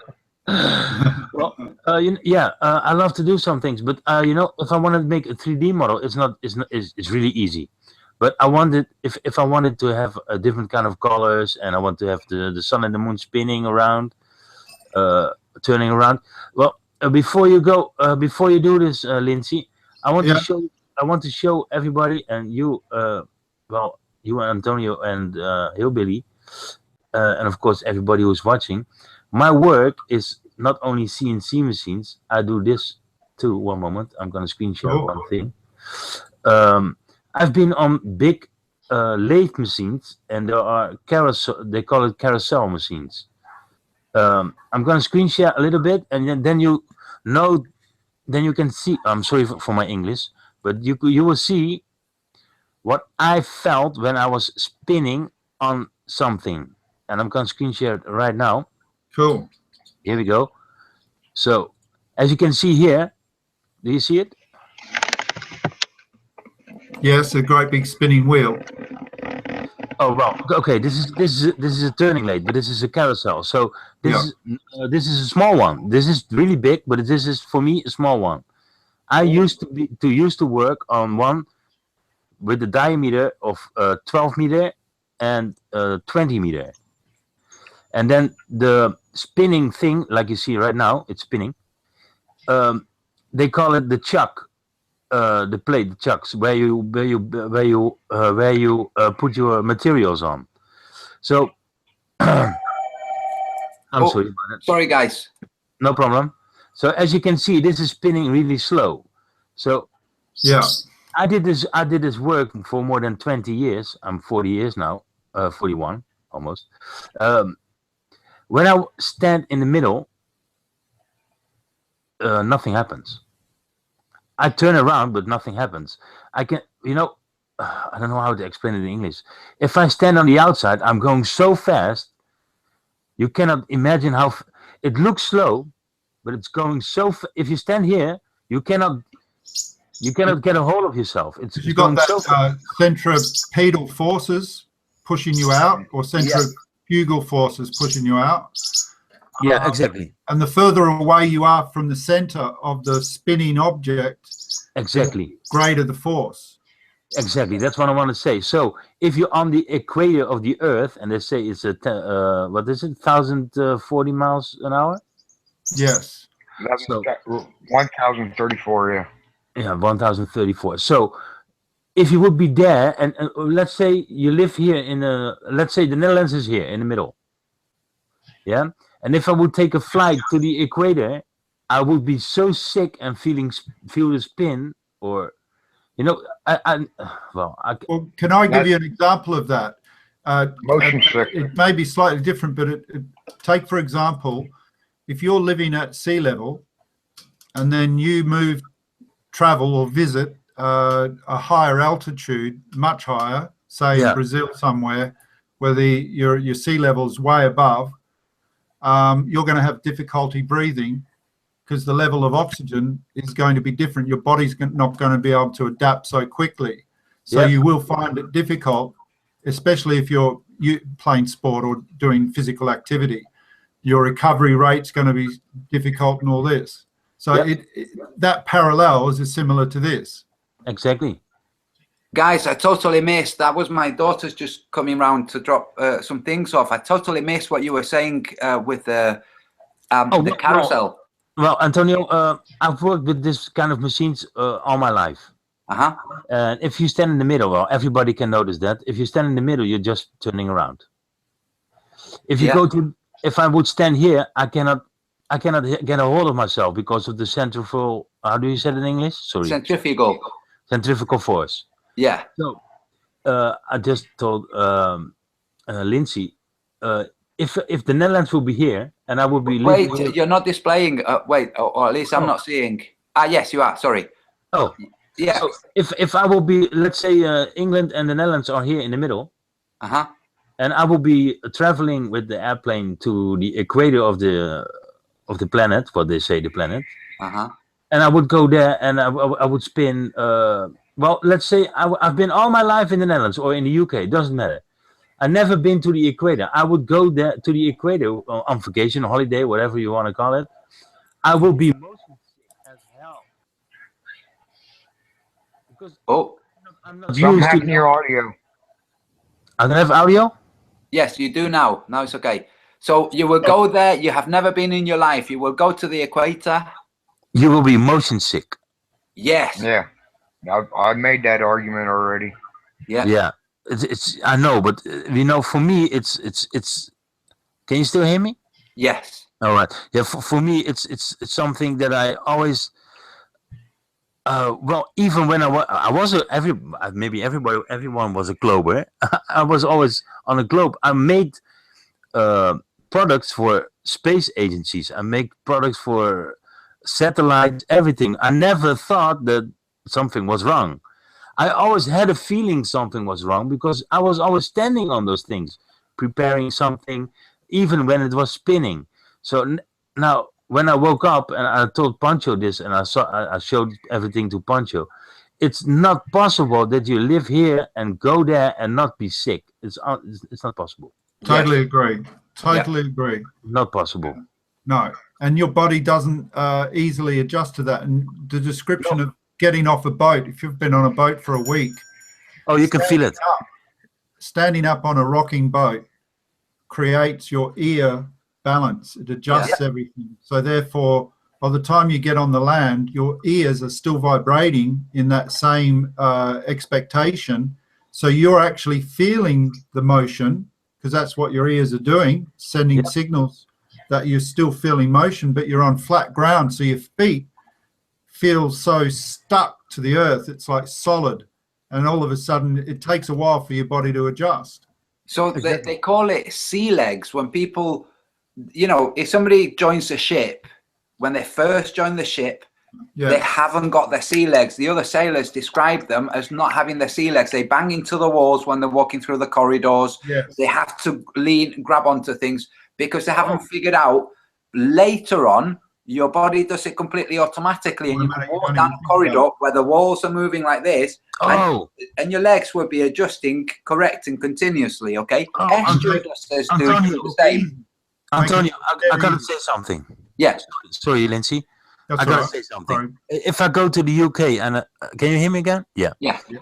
Well, I love to do some things, but you know, if I want to make a 3D model, it's really easy. But I wanted, if I wanted to have a different kind of colors, and I want to have the sun and the moon spinning around, turning around. Well, before you do this, Lindsay, I want to show everybody, and you, well, you and Antonio and Hillbilly, and of course everybody who's watching. My work is not only CNC machines. I do this too. One moment, I'm going to screen share one thing. I've been on big lathe machines, and there are carousel. They call it carousel machines. I'm going to screen share a little bit, and then you know, then you can see. I'm sorry for my English, but you will see what I felt when I was spinning on something, and I'm going to screen share it right now. Cool. Here we go. So, as you can see here, do you see it? Yes, a great big spinning wheel. Oh well, okay. This is a turning lathe, but this is a carousel. So this is a small one. This is really big, but this is for me a small one. I used to work on one with the diameter of 12 meter and 20 meter, and then the spinning thing, like you see right now, it's spinning. They call it the chuck. The plate, the chucks, where you put your materials on. So I'm sorry about that. Sorry, guys. No problem. So as you can see, this is spinning really slow. So yeah, I did this work for more than 20 years. I'm 40 years now, 41 almost. When I stand in the middle, nothing happens. I turn around, but nothing happens. I can, you know, I don't know how to explain it in English. If I stand on the outside, I'm going so fast. You cannot imagine how it looks slow, but it's going so. If you stand here, you cannot get a hold of yourself. You've got that centripetal forces pushing you out, or centrifugal forces pushing you out. Yeah, exactly. And the further away you are from the center of the spinning object, exactly, the greater the force. Exactly, that's what I want to say. So if you're on the equator of the Earth, and they say it's a what is it, 1,040 miles an hour? Yes. So 1,034, yeah. Yeah, 1,034. So if you would be there, and let's say you live here let's say the Netherlands is here in the middle. Yeah. And if I would take a flight to the equator, I would be so sick and feel the spin, or, you know, well, can I give you an example of that? Motion sickness. It may be slightly different, but take, for example, if you're living at sea level and then you travel or visit a higher altitude, much higher, say in Brazil somewhere, where your sea level is way above, you're going to have difficulty breathing because the level of oxygen is going to be different. Your body's not going to be able to adapt so quickly. So you will find it difficult, especially if you're playing sport or doing physical activity. Your recovery rate's going to be difficult and all this. So that parallels is similar to this. Exactly. Guys, I totally missed. That was my daughter's just coming round to drop some things off. I totally missed what you were saying with the carousel. Well, Antonio, I've worked with this kind of machines all my life. And if you stand in the middle, well, everybody can notice that. If you stand in the middle, you're just turning around. If you go to, if I would stand here, I cannot get a hold of myself because of the centrifugal. How do you say it in English? Sorry. Centrifugal force. Yeah. So I just told Lindsay, if the Netherlands will be here and I will be wait, living you're not displaying. Wait, or at least I'm not seeing. Ah, yes, you are. Sorry. Oh, yeah. So if I will be, let's say, England and the Netherlands are here in the middle. And I will be traveling with the airplane to the equator of the planet, what they say, the planet. And I would go there and I would spin. Well, let's say I've been all my life in the Netherlands or in the UK. Doesn't matter. I've never been to the equator. I would go there to the equator on vacation, holiday, whatever you want to call it. I will be motion sick as hell. Because I'm not Something used happened to to your audio. I don't have audio? Yes, you do now. Now it's okay. So you will go there. You have never been in your life. You will go to the equator. You will be motion sick. Yes. Yeah. I made that argument already. Yeah. Yeah. It's I know, but you know, for me, it's. Can you still hear me? Yes. All right. Yeah. For me, it's something that I always. Well, even when I was maybe everyone was a glober. I was always on a globe. I made products for space agencies. I make products for satellites. Everything. I never thought that something was wrong. I always had a feeling something was wrong because I was always standing on those things, preparing something, even when it was spinning. So now, when I woke up and I told Pancho this, and I showed everything to Pancho, it's not possible that you live here and go there and not be sick. It's not possible. Totally agree. Totally agree. Not possible. No, and your body doesn't easily adjust to that. And the description of getting off a boat, if you've been on a boat for a week, you can feel it. Standing up on a rocking boat creates your ear balance. It adjusts everything. So therefore, by the time you get on the land, your ears are still vibrating in that same expectation. So you're actually feeling the motion, because that's what your ears are doing, sending signals that you're still feeling motion, but you're on flat ground. So your feet feel so stuck to the earth. It's like solid. And all of a sudden, it takes a while for your body to adjust. So they call it sea legs when people, you know, if somebody joins the ship, when they first join the ship, they haven't got their sea legs. The other sailors describe them as not having their sea legs. They bang into the walls when they're walking through the corridors. They have to grab onto things because they haven't figured out later on. Your body does it completely automatically, and you can walk down a corridor where the walls are moving like this, and your legs will be adjusting, correcting continuously. Okay, stewardesses do the same. Antonio, I gotta say something. Yes. Sorry, Lindsay. I gotta say something. If I go to the UK and can you hear me again? Yeah.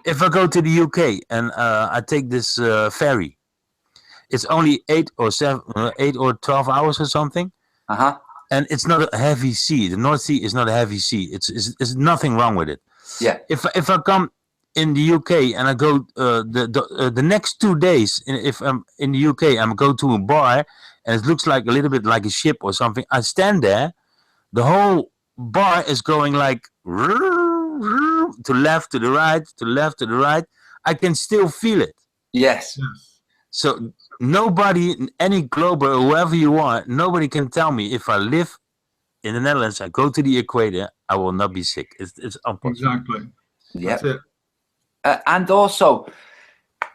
If I go to the UK and I take this ferry, it's only 8 or 12 hours or something. And it's not a heavy sea. The North Sea is not a heavy sea. It's nothing wrong with it. Yeah. If I come in the UK and I go the next 2 days, if I'm in the UK, I'm go to a bar and it looks like a little bit like a ship or something. I stand there, the whole bar is going like to left, to the right, to left, to the right. I can still feel it. Yes. So nobody, any globe or whoever you are, nobody can tell me if I live in the Netherlands, I go to the equator, I will not be sick. It's impossible. Exactly. Yeah. That's it. And also,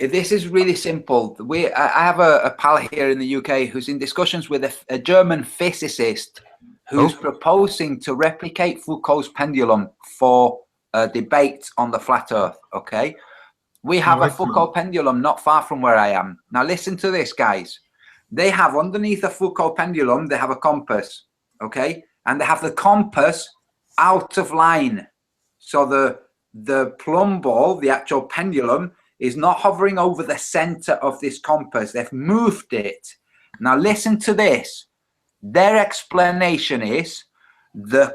this is really simple. I have a pal here in the UK who's in discussions with a German physicist who's proposing to replicate Foucault's pendulum for a debate on the flat Earth. Okay. We have a Foucault pendulum not far from where I am. Now listen to this, guys. They have underneath a Foucault pendulum, they have a compass, okay? And they have the compass out of line. So the plumb ball, the actual pendulum, is not hovering over the center of this compass. They've moved it. Now listen to this. Their explanation is the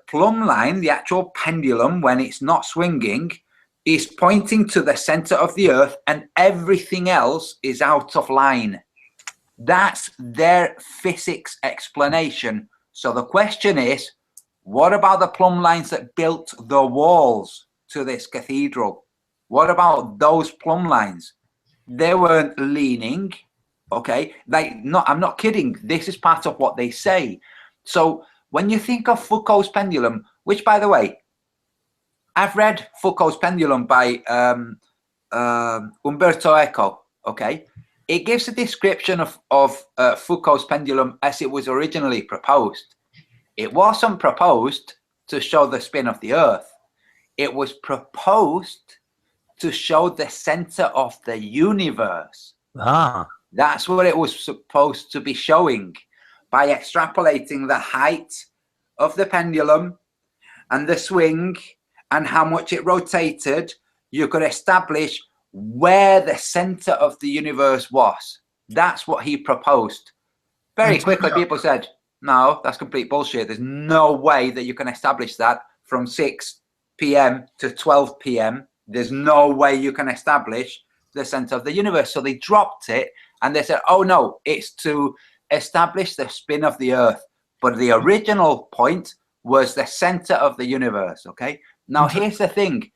plumb line, the actual pendulum, when it's not swinging, is pointing to the center of the earth and everything else is out of line. That's their physics explanation. So the question is, what about the plumb lines that built the walls to this cathedral? What about those plumb lines? They weren't leaning, okay? I'm not kidding. This is part of what they say. So when you think of Foucault's pendulum, which, by the way, I've read Foucault's Pendulum by Umberto Eco, okay? It gives a description of Foucault's pendulum as it was originally proposed. It wasn't proposed to show the spin of the earth. It was proposed to show the center of the universe. Ah. That's what it was supposed to be showing. By extrapolating the height of the pendulum and the swing and how much it rotated, you could establish where the center of the universe was. That's what he proposed. Very quickly, people said, no, that's complete bullshit. There's no way that you can establish that from 6 p.m. to 12 p.m. There's no way you can establish the center of the universe. So they dropped it and they said, oh no, it's to establish the spin of the earth. But the original point was the center of the universe, okay? Now, here's the thing.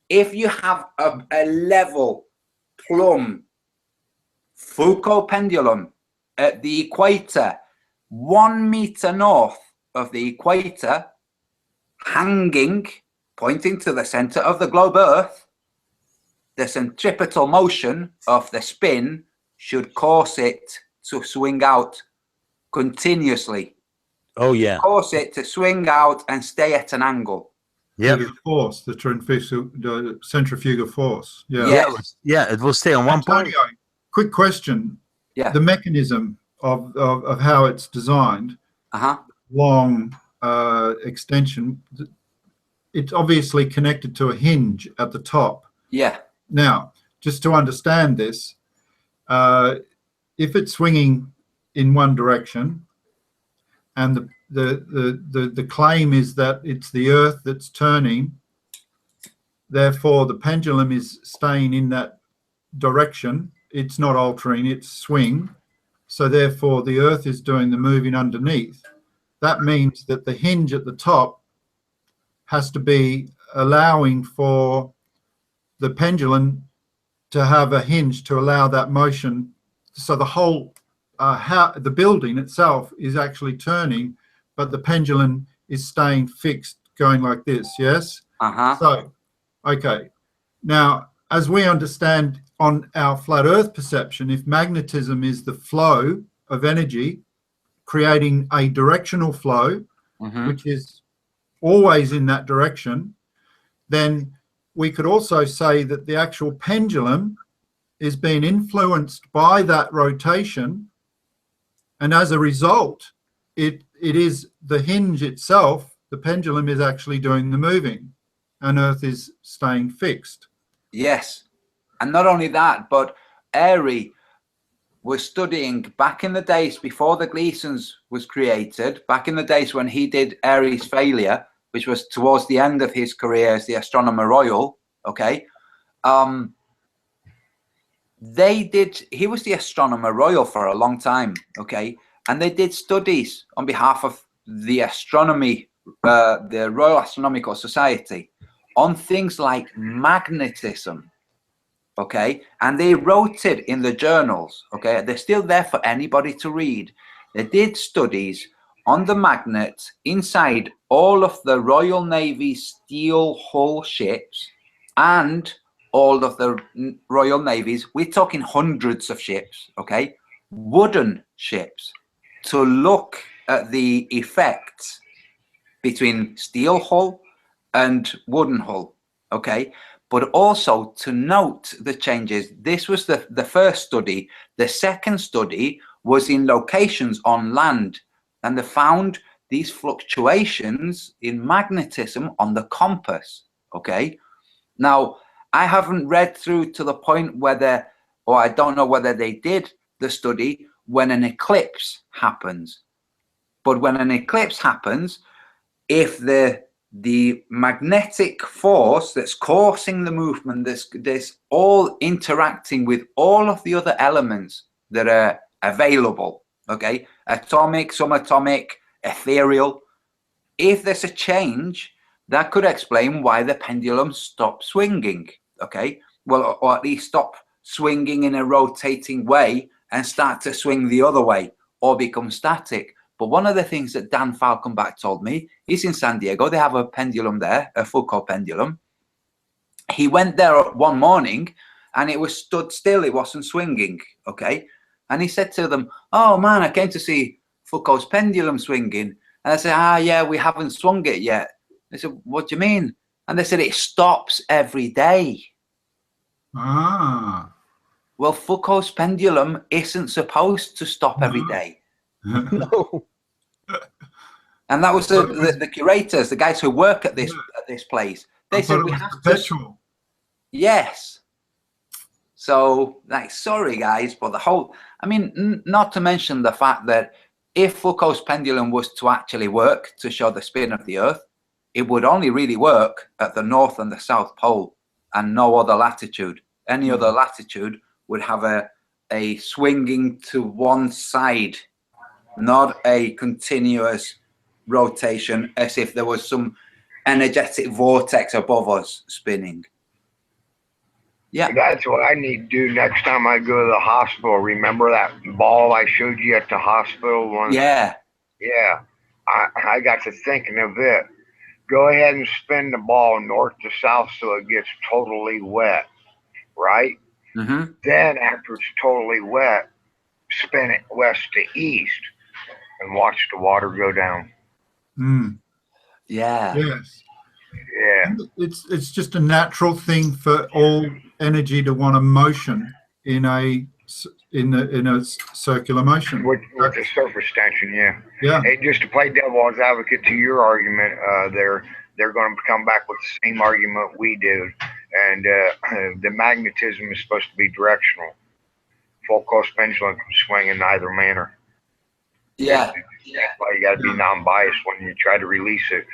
If you have a level plumb Foucault pendulum at the equator, 1 meter north of the equator, hanging, pointing to the center of the globe Earth, the centripetal motion of the spin should cause it to swing out continuously. Oh, yeah. Cause it to swing out and stay at an angle. Yeah. The force, the centrifugal force. Yeah. Yes. Yeah, it will stay on one point. Antonio, quick question. Yeah. The mechanism of how it's designed, long extension, it's obviously connected to a hinge at the top. Yeah. Now, just to understand this, if it's swinging in one direction, and the claim is that it's the earth that's turning, therefore the pendulum is staying in that direction, it's not altering its swing, so therefore the earth is doing the moving underneath. That means that the hinge at the top has to be allowing for the pendulum to have a hinge to allow that motion, so the whole the building itself is actually turning, but the pendulum is staying fixed, going like this. Yes. So, okay. Now, as we understand on our flat Earth perception, if magnetism is the flow of energy, creating a directional flow, which is always in that direction, then we could also say that the actual pendulum is being influenced by that rotation. And as a result, it is the hinge itself, the pendulum is actually doing the moving and Earth is staying fixed. Yes. And not only that, but Aarde was studying back in the days before the Gleasons was created, back in the days when he did Aarde's Failure, which was towards the end of his career as the Astronomer Royal, okay? He was the Astronomer Royal for a long time, okay? And they did studies on behalf of the astronomy, the Royal Astronomical Society, on things like magnetism, okay? And they wrote it in the journals, okay? They're still there for anybody to read. They did studies on the magnet inside all of the Royal Navy steel hull ships and all of the Royal Navies, we're talking hundreds of ships, okay, wooden ships, to look at the effects between steel hull and wooden hull, okay, but also to note the changes. This was the first study. The second study was in locations on land, and they found these fluctuations in magnetism on the compass, Okay. Now, I haven't read through to the point whether, or I don't know whether they did the study when an eclipse happens. But when an eclipse happens, if the magnetic force that's causing the movement, this all interacting with all of the other elements that are available, okay, atomic, subatomic, ethereal, if there's a change, that could explain why the pendulum stops swinging, okay, well, or at least stop swinging in a rotating way and start to swing the other way or become static. But one of the things that Dan Falkenbach told me, he's in San Diego, they have a pendulum there, a Foucault pendulum. He went there one morning and it was stood still, it wasn't swinging, okay? And he said to them, oh man, I came to see Foucault's pendulum swinging. And I said, yeah, we haven't swung it yet. They said, what do you mean? And they said, it stops every day. Ah. Well, Foucault's pendulum isn't supposed to stop every day. No. And that was the curators, the guys who work at this place. They said we have perpetual. Yes. So, like, sorry guys, but the whole, I mean, not to mention the fact that if Foucault's pendulum was to actually work to show the spin of the Earth, it would only really work at the North and the South Pole and no other latitude. Any other latitude would have a swinging to one side, not a continuous rotation as if there was some energetic vortex above us spinning. Yeah. That's what I need to do next time I go to the hospital. Remember that ball I showed you at the hospital? Yeah. Yeah. I got to thinking of it. Go ahead and spin the ball north to south so it gets totally wet, right? Mm-hmm. Then after it's totally wet, spin it west to east and watch the water go down. Mm. Yeah. Yes. Yeah. It's just a natural thing for all energy to want a motion in a circular motion. With the surface tension, yeah. Yeah. Hey, just to play devil's advocate to your argument, they're going to come back with the same argument we do, and the magnetism is supposed to be directional. Foucault's pendulum can swing in either manner. Yeah. That's why you got to be non-biased when you try to release it.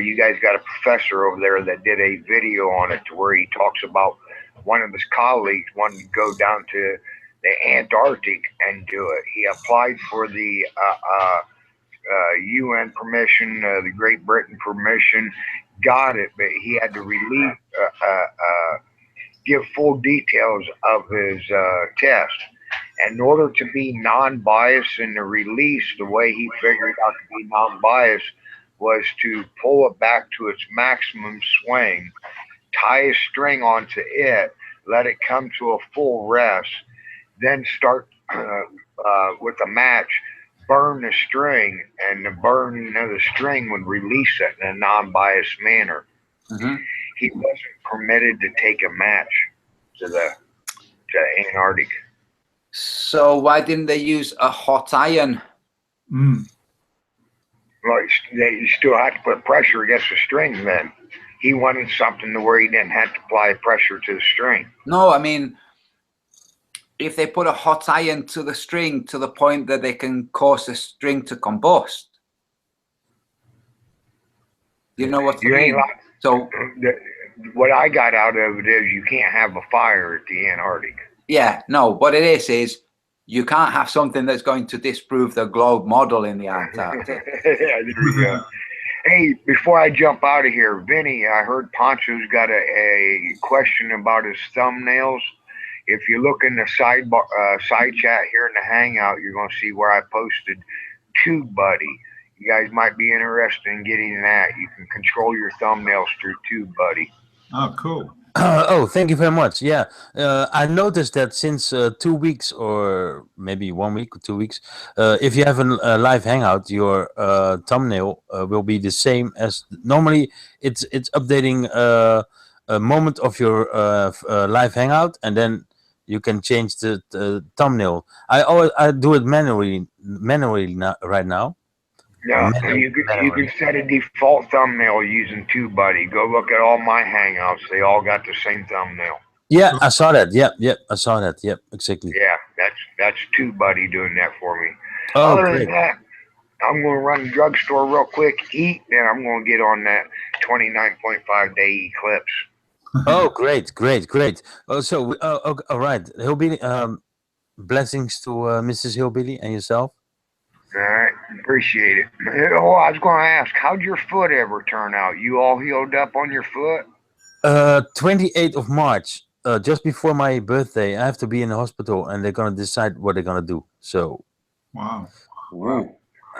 You guys got a professor over there that did a video on it to where he talks about one of his colleagues wanting to go down to the Antarctic and do it. He applied for the UN permission, the Great Britain permission, got it, but he had to release, give full details of his test. And in order to be non-biased in the release, the way he figured out to be non-biased was to pull it back to its maximum swing, tie a string onto it, let it come to a full rest, then start with a match, burn the string, and the burning of the string would release it in a non-biased manner. Mm-hmm. He wasn't permitted to take a match to Antarctic. So why didn't they use a hot iron? Mm. Well, you still have to put pressure against the string then. He wanted something to where he didn't have to apply pressure to the string. No, I mean, if they put a hot iron to the string to the point that they can cause the string to combust. You know what I mean? So what I got out of it is you can't have a fire at the Antarctic. Yeah, no, what it is you can't have something that's going to disprove the globe model in the Antarctic. Yeah, there you go. Hey, before I jump out of here, Vinny, I heard Poncho's got a question about his thumbnails. If you look in the side chat here in the Hangout, you're going to see where I posted TubeBuddy. You guys might be interested in getting that. You can control your thumbnails through TubeBuddy. Oh, cool. Oh, thank you very much. Yeah, I noticed that since 2 weeks or maybe 1 week or 2 weeks, if you have a live hangout, your thumbnail will be the same as normally. It's updating a moment of your live hangout, and then you can change the thumbnail. I do it manually right now. No, you can set a default thumbnail using TubeBuddy. Go look at all my Hangouts. They all got the same thumbnail. Yeah, I saw that. Yep, I saw that. Yep, exactly. Yeah, that's TubeBuddy doing that for me. Oh, Other great. than that, I'm going to run the drugstore real quick, eat, then I'm going to get on that 29.5 day eclipse. Oh, great. Oh, so, all right. Hillbilly, blessings to Mrs. Hillbilly and yourself. All right, appreciate it. Oh, I was going to ask, how'd your foot ever turn out? You all healed up on your foot? 28th of March, just before my birthday, I have to be in the hospital, and they're gonna decide what they're gonna do. So, wow.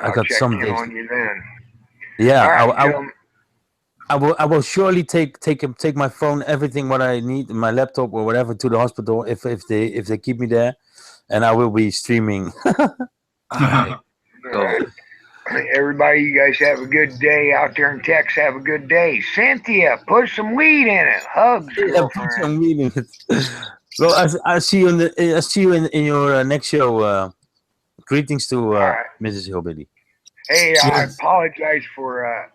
I got check some in days. on you then. Yeah, All right, I will surely take my phone, everything what I need, my laptop or whatever, to the hospital if they keep me there, and I will be streaming. All right. Everybody, you guys have a good day out there in Texas. Have a good day. Cynthia, put some weed in it. Hugs, Yeah, put some weed in it. Well, I see you in your next show. Greetings to Mrs. Hillbilly. Hey, I apologize for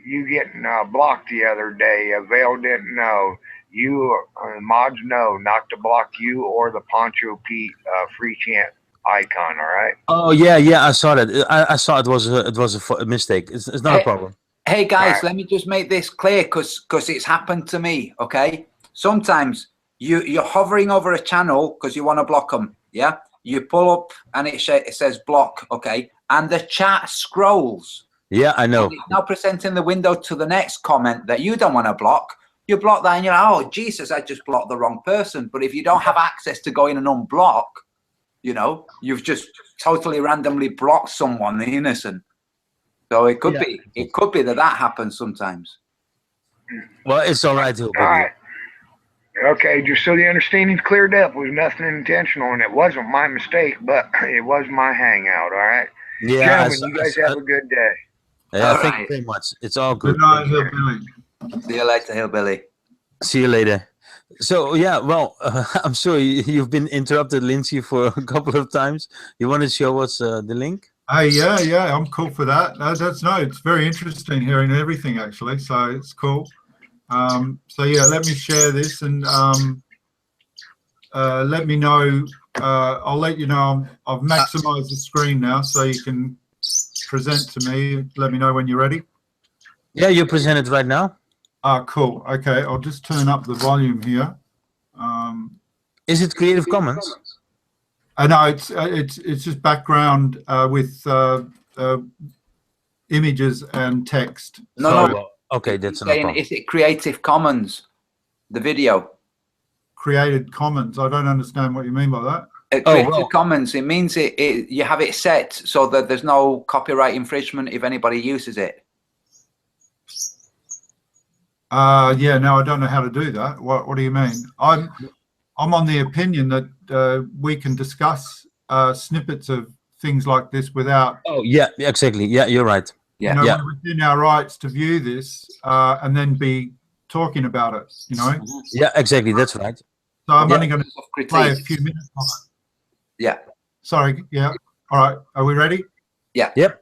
you getting blocked the other day. Vale didn't know. You mods know not to block you or the Poncho Pete free chant icon. All right. Oh yeah, I saw that. I saw it was a mistake. It's not a problem. Hey guys, let me just make this clear because it's happened to me. Okay, sometimes you're hovering over a channel because you want to block them. Yeah, you pull up and it says block. Okay, and the chat scrolls. Yeah, I know. And it's now presenting the window to the next comment that you don't want to block. You block that and you're like, oh Jesus, I just blocked the wrong person. But if you don't have access to go in and unblock, you know, you've just totally randomly blocked someone innocent. So it could be that happens sometimes. Well, it's all right. All right. Okay, just so the understanding's cleared up, it was nothing intentional, and it wasn't my mistake, but it was my hangout. All right. Yeah, gentlemen, you guys have a good day. Yeah, thank you very much. It's all good. Good night, Hillbilly. See you later, Hillbilly. See you later. So yeah, well, I'm sorry you've been interrupted, Lindsay, for a couple of times. You want to show us the link? Yeah, I'm cool for that. It's very interesting hearing everything actually. So it's cool. So yeah, let me share this and let me know. I'll let you know I've maximized the screen now, so you can present to me. Let me know when you're ready. Yeah, you present it right now. Cool. Okay, I'll just turn up the volume here. Is it Creative Commons? No, it's just background with images and text. No. Okay, that's no problem. Is it Creative Commons? The video. Created Commons. I don't understand what you mean by that. Creative Commons. It means you have it set so that there's no copyright infringement if anybody uses it. Yeah, no, I don't know how to do that. What do you mean? I'm on the opinion that we can discuss snippets of things like this without. Oh yeah, exactly. Yeah, you're right. You know, we're within our rights to view this and then be talking about it. You know. Yeah, exactly. That's right. So I'm only going to play a few minutes of it. Yeah. Sorry. Yeah. All right. Are we ready? Yeah. Yep.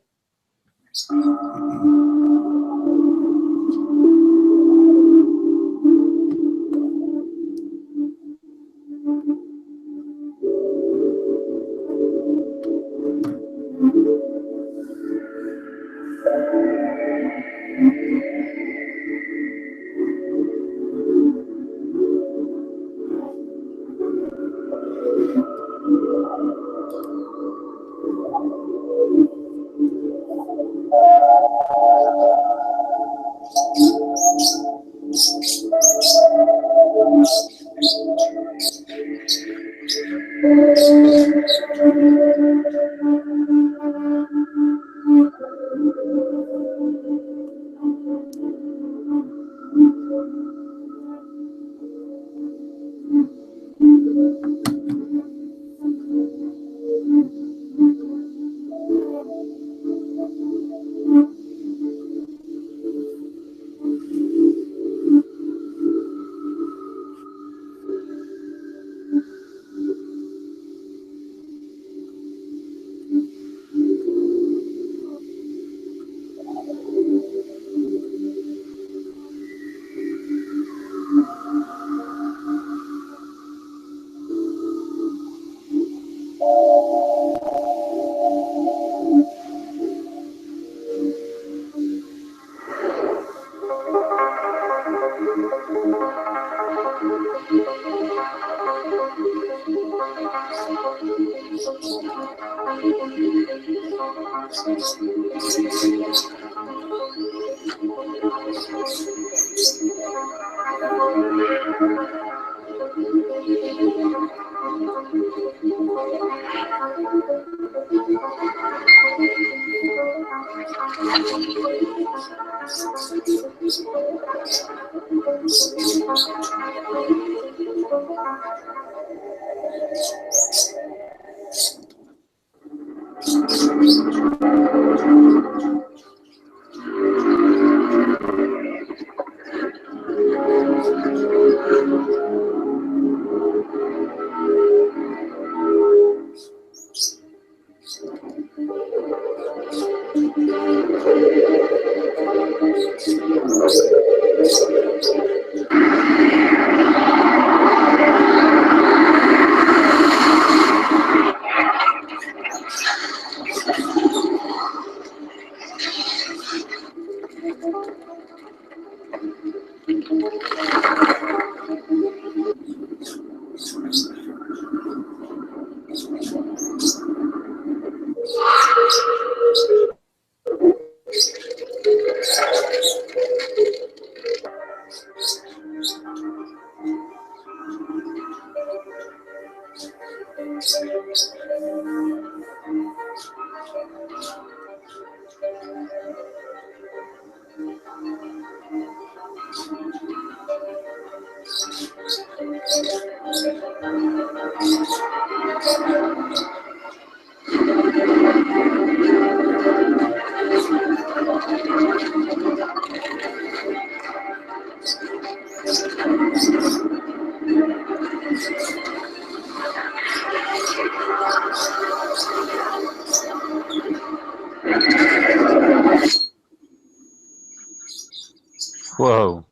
Whoa.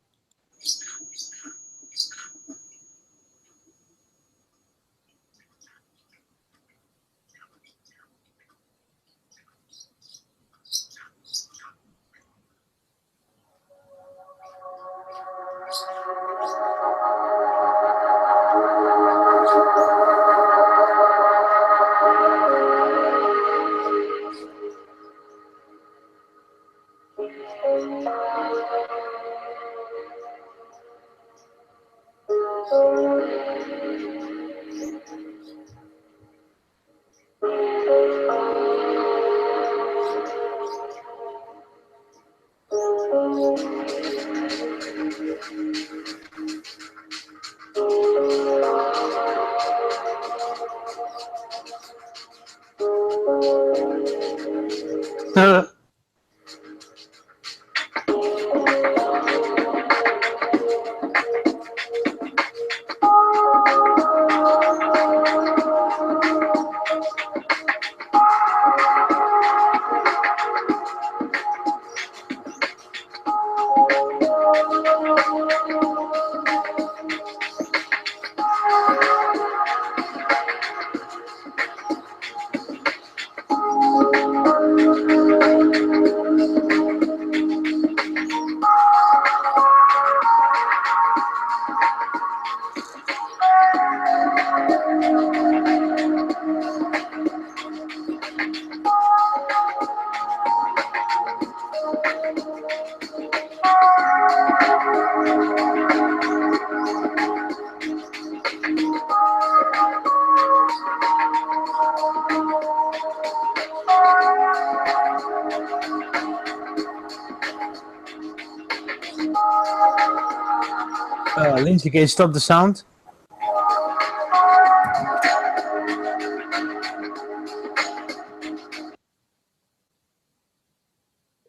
Lindsay, can you stop the sound?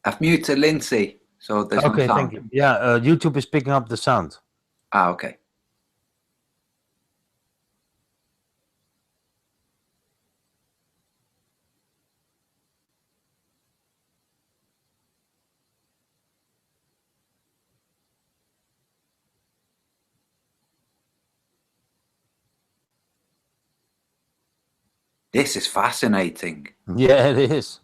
I've muted Lindsay, so there's no Okay, sound. thank you. Yeah, YouTube is picking up the sound. Ah, okay. This is fascinating. Yeah, it is.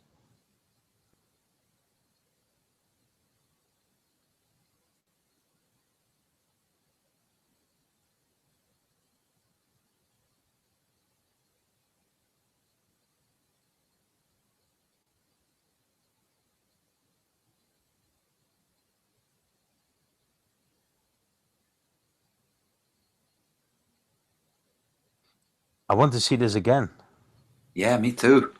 I want to see this again. Yeah, me too.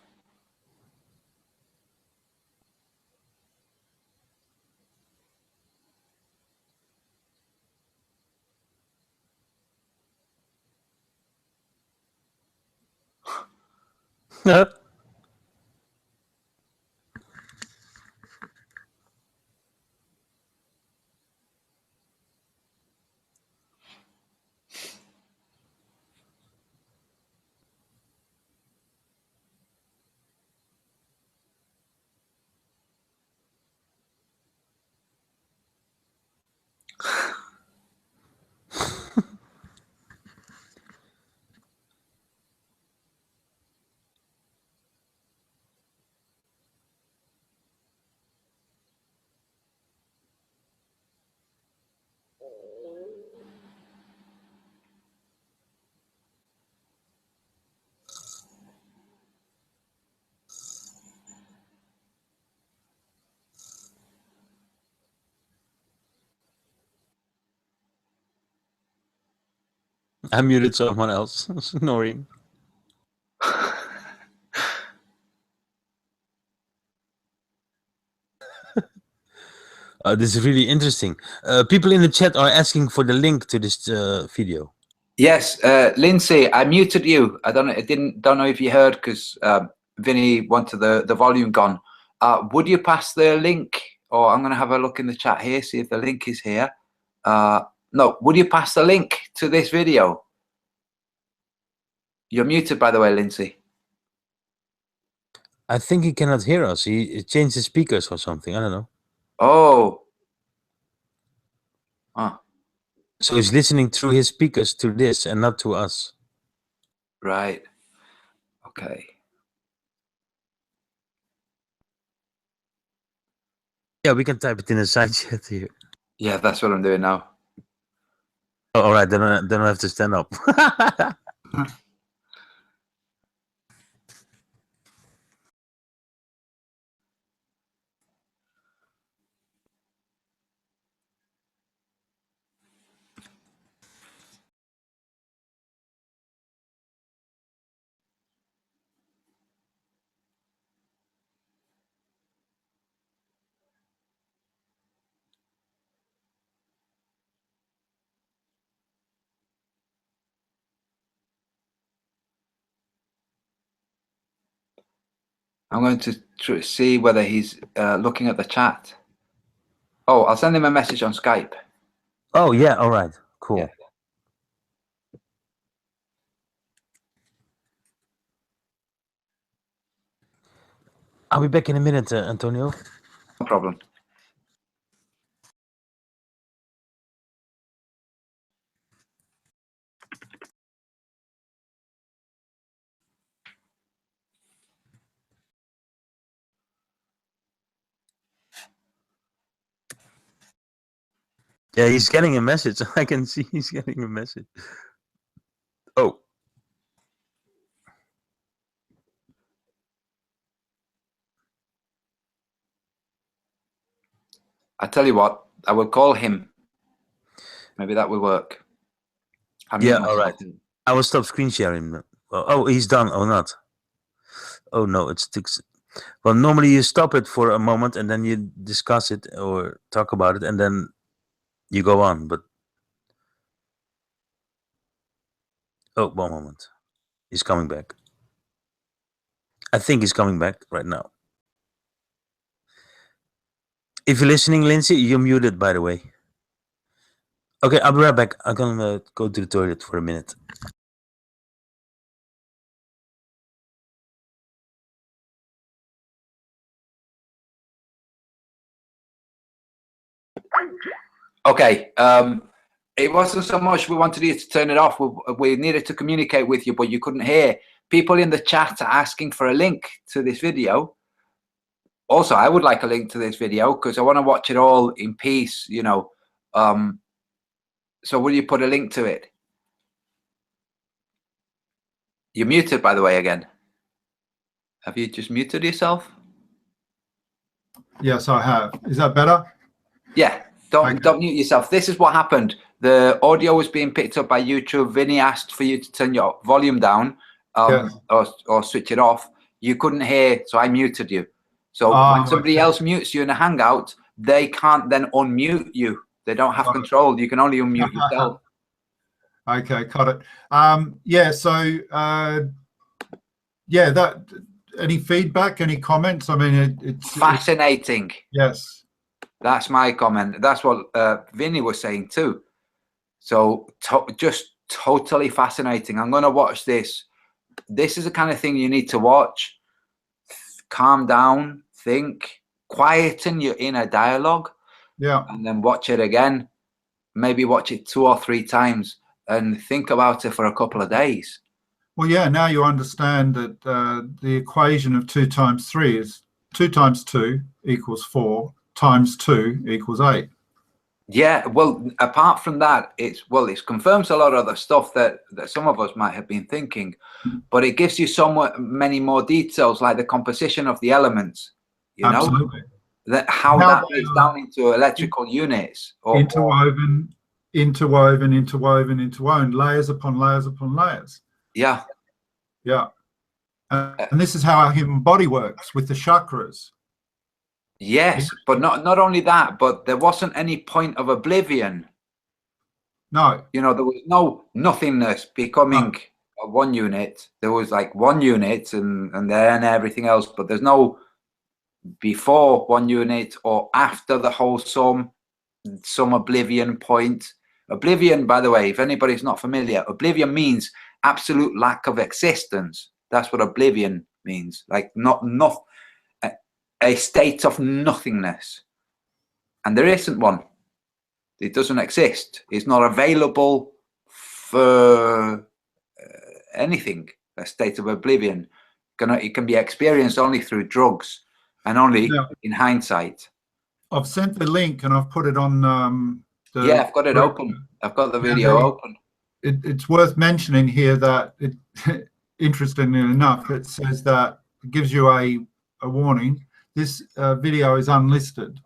I muted someone else snoring. This is really interesting. People in the chat are asking for the link to this video. Yes, Lindsay, I muted you. I don't know if you heard because Vinny wanted the volume gone. Would you pass the link? Or I'm going to have a look in the chat here, see if the link is here. No, would you pass the link to this video? You're muted, by the way, Lindsay. I think he cannot hear us. He changed the speakers or something. I don't know. Oh. So he's listening through his speakers to this and not to us. Right. Okay. Yeah, we can type it in the side chat here. Yeah, that's what I'm doing now. Oh, all right, then I have to stand up. I'm going to see whether he's looking at the chat. Oh, I'll send him a message on Skype. Oh, yeah, all right, cool. Yeah. I'll be back in a minute, Antonio. No problem. Yeah, he's getting a message. I can see he's getting a message. Oh. I tell you what, I will call him. Maybe that will work. Yeah, all right. I will stop screen sharing. Oh, he's done or not? Oh no, it's well. Normally you stop it for a moment and then you discuss it or talk about it and then you go on. But oh, one moment, he's coming back. I think he's coming back right now. If you're listening, Lindsay, you're muted, by the way. Okay, I'll be right back. I'm gonna go to the toilet for a minute. Okay. It wasn't so much we wanted you to turn it off. We needed to communicate with you, but you couldn't hear. People in the chat are asking for a link to this video. Also, I would like a link to this video because I want to watch it all in peace, you know. So will you put a link to it? You're muted, by the way, again. Have you just muted yourself? Yes, I have. Is that better? Yeah, don't mute yourself. This is what happened. the audio was being picked up by YouTube. Vinny asked for you to turn your volume down or switch it off. You couldn't hear, so I muted you. So when somebody else mutes you in a Hangout, they can't then unmute you. They don't have control. You can only unmute yourself. Okay, got it. Yeah, so yeah, that. Any feedback? Any comments? I mean, it's fascinating. Yes, that's my comment. That's what Vinny was saying too. So just totally fascinating. I'm going to watch this. This is the kind of thing you need to watch. Calm down, think, quieten your inner dialogue. Yeah, and then watch it again. Maybe watch it 2 or 3 times and think about it for a couple of days. Well, yeah, now you understand that the equation of 2 times 3 is 2 times 2 equals 4 times 2 equals 8. Yeah, well, apart from that, it confirms a lot of the stuff that some of us might have been thinking, but it gives you somewhat many more details, like the composition of the elements, you Absolutely. know, that how that breaks down into electrical units. Interwoven, layers upon layers upon layers. Yeah. Yeah. And this is how our human body works with the chakras. Yes, but not only that, but there wasn't any point of oblivion. No. You know, there was no nothingness becoming one unit. There was like one unit and then everything else, but there's no before one unit or after the whole some oblivion point. Oblivion, by the way, if anybody's not familiar, oblivion means absolute lack of existence. That's what oblivion means. Like a state of nothingness. And there isn't one. It doesn't exist. It's not available for anything. A state of oblivion. It can be experienced only through drugs and only in hindsight. I've sent the link and I've put it on yeah, I've got it open. I've got the video open. It's worth mentioning here that interestingly enough, it says that it gives you a warning. This video is unlisted.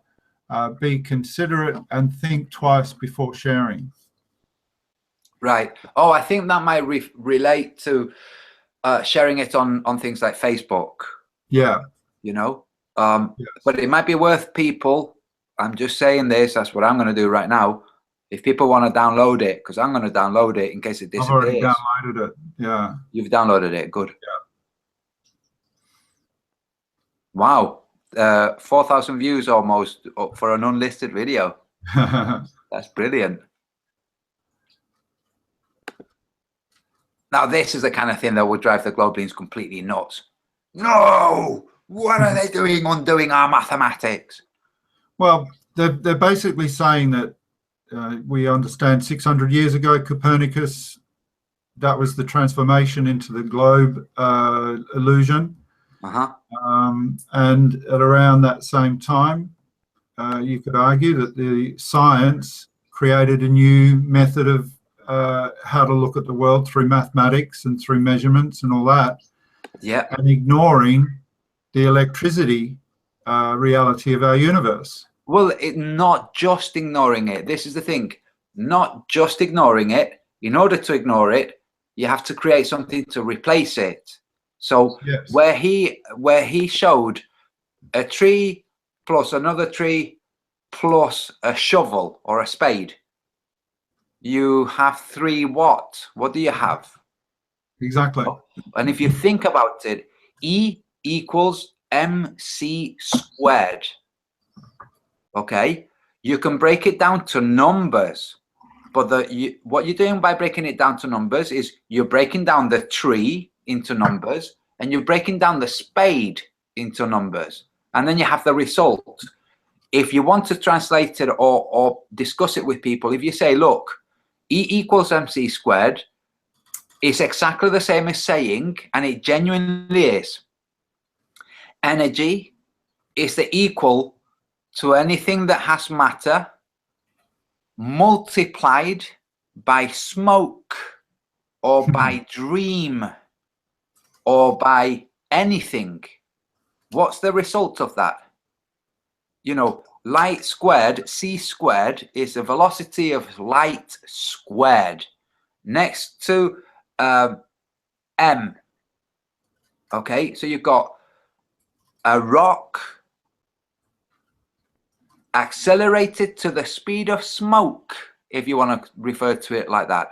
Be considerate and think twice before sharing. Right. Oh, I think that might relate to sharing it on things like Facebook. Yeah. You know, but it might be worth people. I'm just saying this. That's what I'm going to do right now. If people want to download it, because I'm going to download it in case it disappears. I've already downloaded it. Yeah. You've downloaded it. Good. Yeah. Wow. 4,000 views almost for an unlisted video. That's brilliant. Now, this is the kind of thing that would drive the Globalines completely nuts. No! What are they doing undoing our mathematics? Well, they're basically saying that we understand 600 years ago, Copernicus, that was the transformation into the globe illusion. And at around that same time, you could argue that the science created a new method of how to look at the world through mathematics and through measurements and all that. Yeah. And ignoring the electricity reality of our universe. Well, not just ignoring it. This is the thing. Not just ignoring it. In order to ignore it, you have to create something to replace it. So yes. where he showed a tree plus another tree plus a shovel or a spade, you have 3 what? What do you have? Exactly. And if you think about it, E equals mc squared. Okay, you can break it down to numbers, but what you're doing by breaking it down to numbers is you're breaking down the tree into numbers and you're breaking down the spade into numbers, and then you have the result. If you want to translate it or discuss it with people, if you say, look, E equals mc squared, it's exactly the same as saying, and it genuinely is, energy is the equal to anything that has matter multiplied by smoke or by dream or by anything. What's the result of that? You know, light squared, c squared, is the velocity of light squared next to m. Okay, so you've got a rock accelerated to the speed of smoke, if you want to refer to it like that,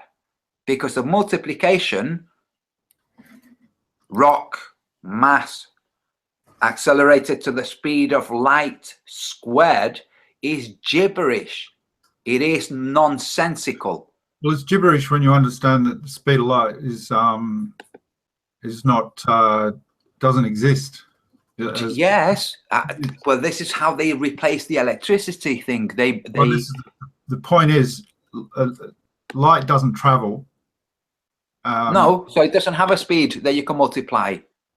because the multiplication, rock mass accelerated to the speed of light squared, is gibberish. It is nonsensical. Well, it's gibberish when you understand that the speed of light is not doesn't exist. Yes, well, this is how they replace the electricity thing. Well, the point is, light doesn't travel. No, so it doesn't have a speed that you can multiply.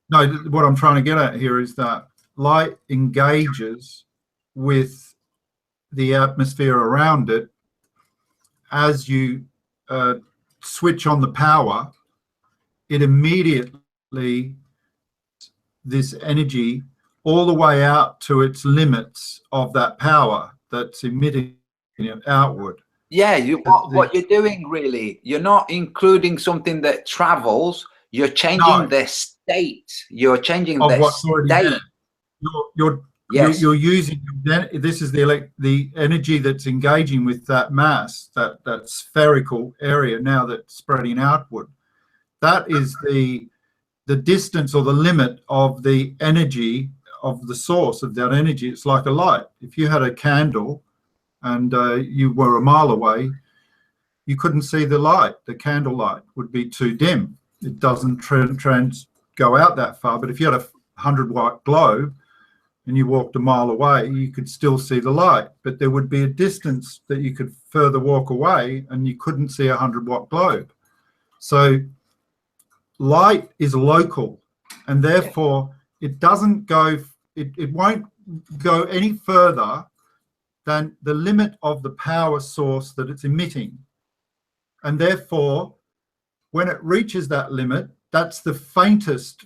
No, what I'm trying to get at here is that light engages with the atmosphere around it as you switch on the power. It immediately, this energy, all the way out to its limits of that power that's emitting it outward. Yeah, what you're doing really, you're not including something that travels, you're changing the state. You're changing the state. You're using, this is the energy that's engaging with that mass, that spherical area now that's spreading outward. That is the distance or the limit of the energy of the source of that energy. It's like a light. If you had a candle and you were a mile away, you couldn't see the light. The candle light would be too dim. It doesn't go out that far. But if you had a 100-watt globe and you walked a mile away, you could still see the light. But there would be a distance that you could further walk away and you couldn't see a 100-watt globe. So light is local, and therefore it doesn't go, it won't go any further than the limit of the power source that it's emitting. And therefore, when it reaches that limit, that's the faintest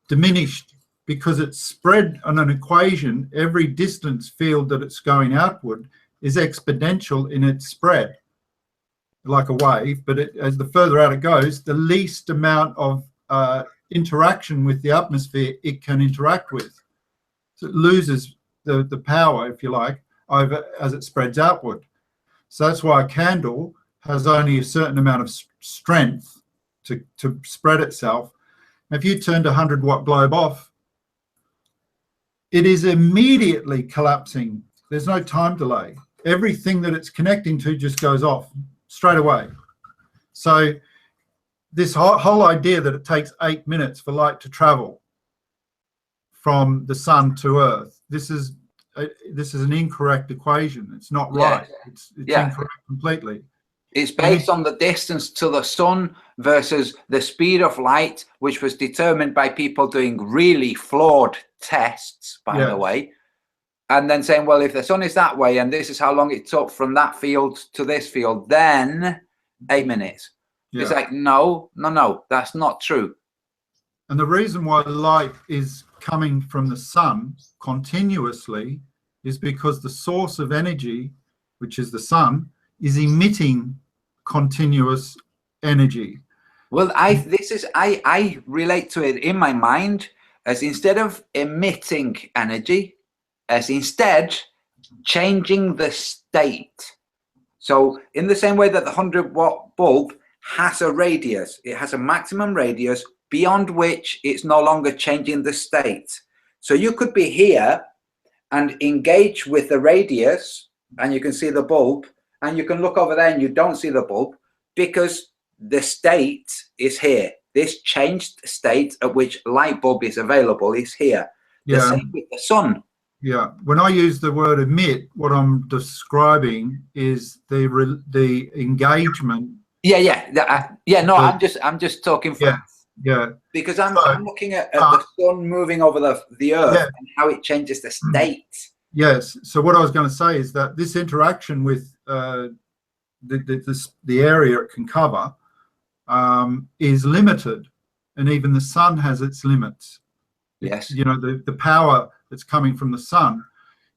diminished, because it's spread on an equation. Every distance field that it's going outward is exponential in its spread, like a wave, but as the further out it goes, the least amount of interaction with the atmosphere it can interact with. So it loses the power, if you like, over as it spreads outward. So that's why a candle has only a certain amount of strength to spread itself. If you turned a 100-watt globe off, it is immediately collapsing. There's no time delay. Everything that it's connecting to just goes off straight away. So this whole idea that it takes 8 minutes for light to travel from the sun to Earth, this is an incorrect equation. It's not right. It's incorrect completely. It's based on the distance to the sun versus the speed of light, which was determined by people doing really flawed tests, by the way, and then saying, well, if the sun is that way and this is how long it took from that field to this field, then 8 minutes. It's like, no, that's not true. And the reason why light is coming from the sun continuously is because the source of energy, which is the sun, is emitting continuous energy. Well, I relate to it in my mind as, instead of emitting energy, as instead changing the state. So in the same way that the 100-watt bulb has a radius, it has a maximum radius beyond which it's no longer changing the state. So you could be here and engage with the radius, and you can see the bulb, and you can look over there and you don't see the bulb because the state is here. This changed state at which light bulb is available is here. The same with the sun. Yeah, when I use the word emit, what I'm describing is the engagement. I'm just talking from because I'm looking at the sun moving over the earth and how it changes the state. Yes. So what I was going to say is that this interaction with the area it can cover is limited, and even the sun has its limits. Yes. You know, the power that's coming from the sun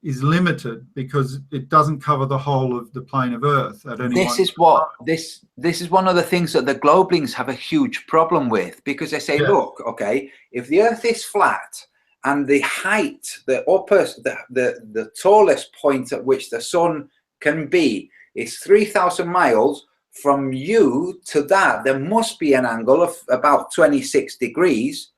is limited because it doesn't cover the whole of the plane of Earth at any This is what this is one of the things that the globalings have a huge problem with, because they say, look, okay, if the Earth is flat and the height, the upper, the tallest point at which the sun can be is 3,000 miles from you to that, there must be an angle of about 26 degrees.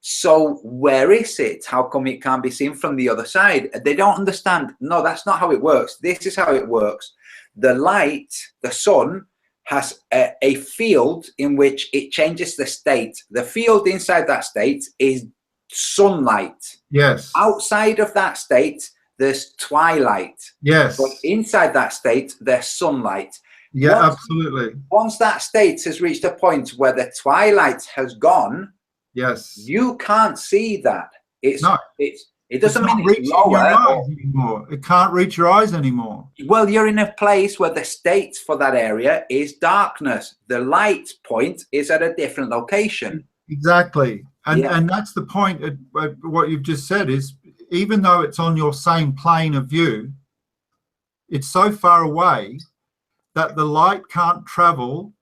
So where is it? How come it can't be seen from the other side? They don't understand. No, that's not how it works. This is how it works. The light, the sun, has a field in which it changes the state. The field inside that state is sunlight. Yes. Outside of that state, there's twilight. Yes. But inside that state, there's sunlight. Yeah, absolutely. Once that state has reached a point where the twilight has gone, yes, you can't see that. It doesn't mean it's lower. Your eyes anymore. It can't reach your eyes anymore. Well, you're in a place where the state for that area is darkness. The light point is at a different location. Exactly. And that's the point at what you've just said is, even though it's on your same plane of view, it's so far away that the light can't travel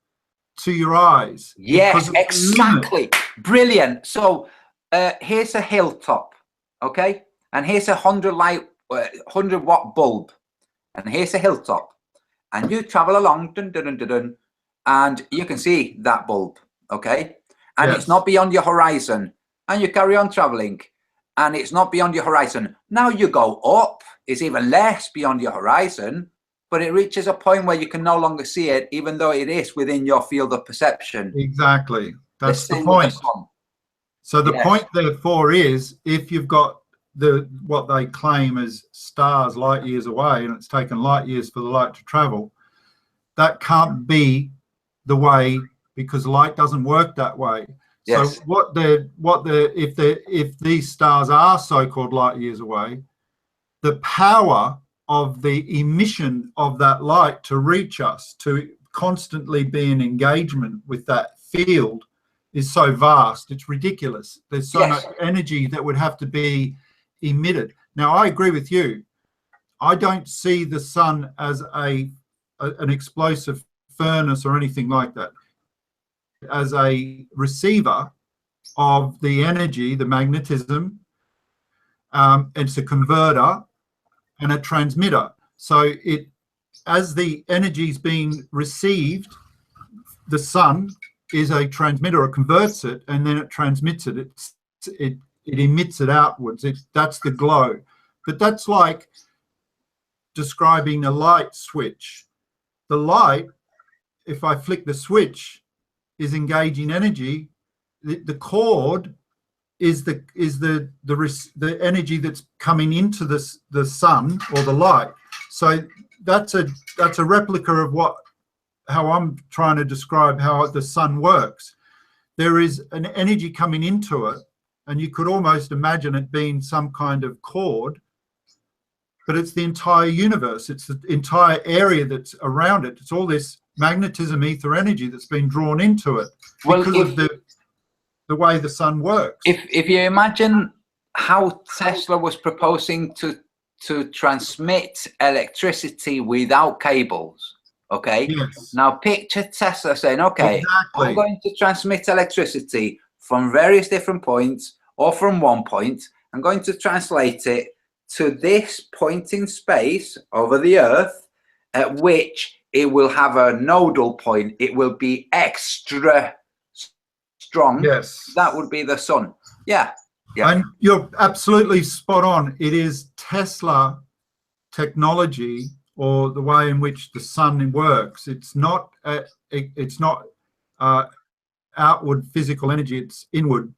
to your eyys. Yes, exactly. Brilliant. So here's a hilltop, okay? And here's a 100 watt bulb. And here's a hilltop. And you travel along, dun, dun, dun, dun, dun, and you can see that bulb, okay? And it's not beyond your horizon. And you carry on traveling. And it's not beyond your horizon. Now you go up, it's even less beyond your horizon, but it reaches a point where you can no longer see it, even though it is within your field of perception. Exactly. That's the point. So the point, therefore, is if you've got what they claim as stars light years away, and it's taken light years for the light to travel, that can't be the way, because light doesn't work that way. Yes. So if these stars are so-called light years away, the power of the emission of that light to reach us, to constantly be in engagement with that field, is so vast, it's ridiculous. There's so much energy that would have to be emitted. Now, I agree with you. I don't see the sun as an explosive furnace or anything like that. As a receiver of the energy, the magnetism, it's a converter and a transmitter. So as the energy is being received, the sun is a transmitter, or converts it, and then it transmits it. It emits it outwards. That's the glow. But that's like describing a light switch. The light, if I flick the switch, is engaging energy. The cord is the energy that's coming into the sun or the light. So that's a replica of how I'm trying to describe how the sun works. There is an energy coming into it, and you could almost imagine it being some kind of cord, but it's the entire universe. It's the entire area that's around it. It's all this magnetism, ether energy that's been drawn into it because of the way the sun works. If you imagine how Tesla was proposing to transmit electricity without cables, okay? Yes. Now picture Tesla saying, okay, exactly. I'm going to transmit electricity from various different points, or from one point. I'm going to translate it to this point in space over the Earth, at which it will have a nodal point. It will be extra strong. Yes. That would be the sun. Yeah. Yeah. And you're absolutely spot on. It is Tesla technology, or the way in which the sun works. It's not outward physical energy. It's inward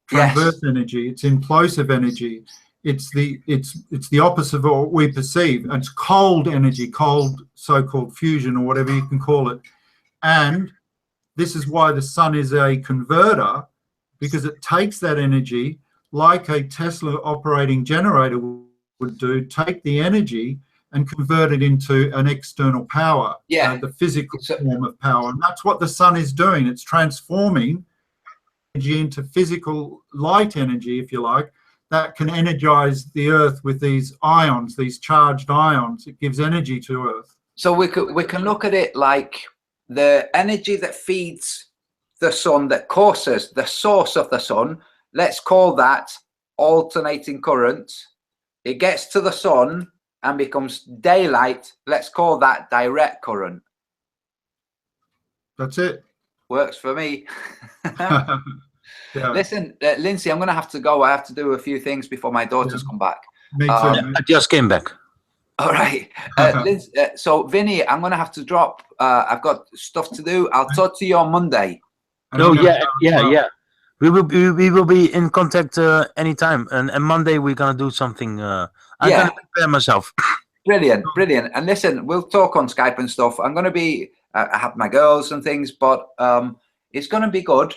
transverse energy. It's implosive energy. It's the opposite of what we perceive. It's cold energy, cold so-called fusion, or whatever you can call it. And this is why the sun is a converter, because it takes that energy like a Tesla operating generator would do, take the energy and convert it into an external power, the physical form of power. And that's what the sun is doing. It's transforming energy into physical light energy, if you like, that can energize the Earth with these ions, these charged ions. It gives energy to Earth. So we can look at it like the energy that feeds the sun, that causes the source of the sun. Let's call that alternating current. It gets to the sun and becomes daylight. Let's call that direct current. That's it. Works for me. Yeah. Listen, Lindsay, I'm going to have to go. I have to do a few things before my daughters come back. Me too. I just came back. All right. Lindsay, so, Vinny, I'm going to have to drop. I've got stuff to do. I'll talk to you on Monday. No, yeah. We will be in contact anytime. And Monday we're going to do something. I'm going to prepare myself. Brilliant. And listen, we'll talk on Skype and stuff. I'm going to be, I have my girls and things, but it's going to be good.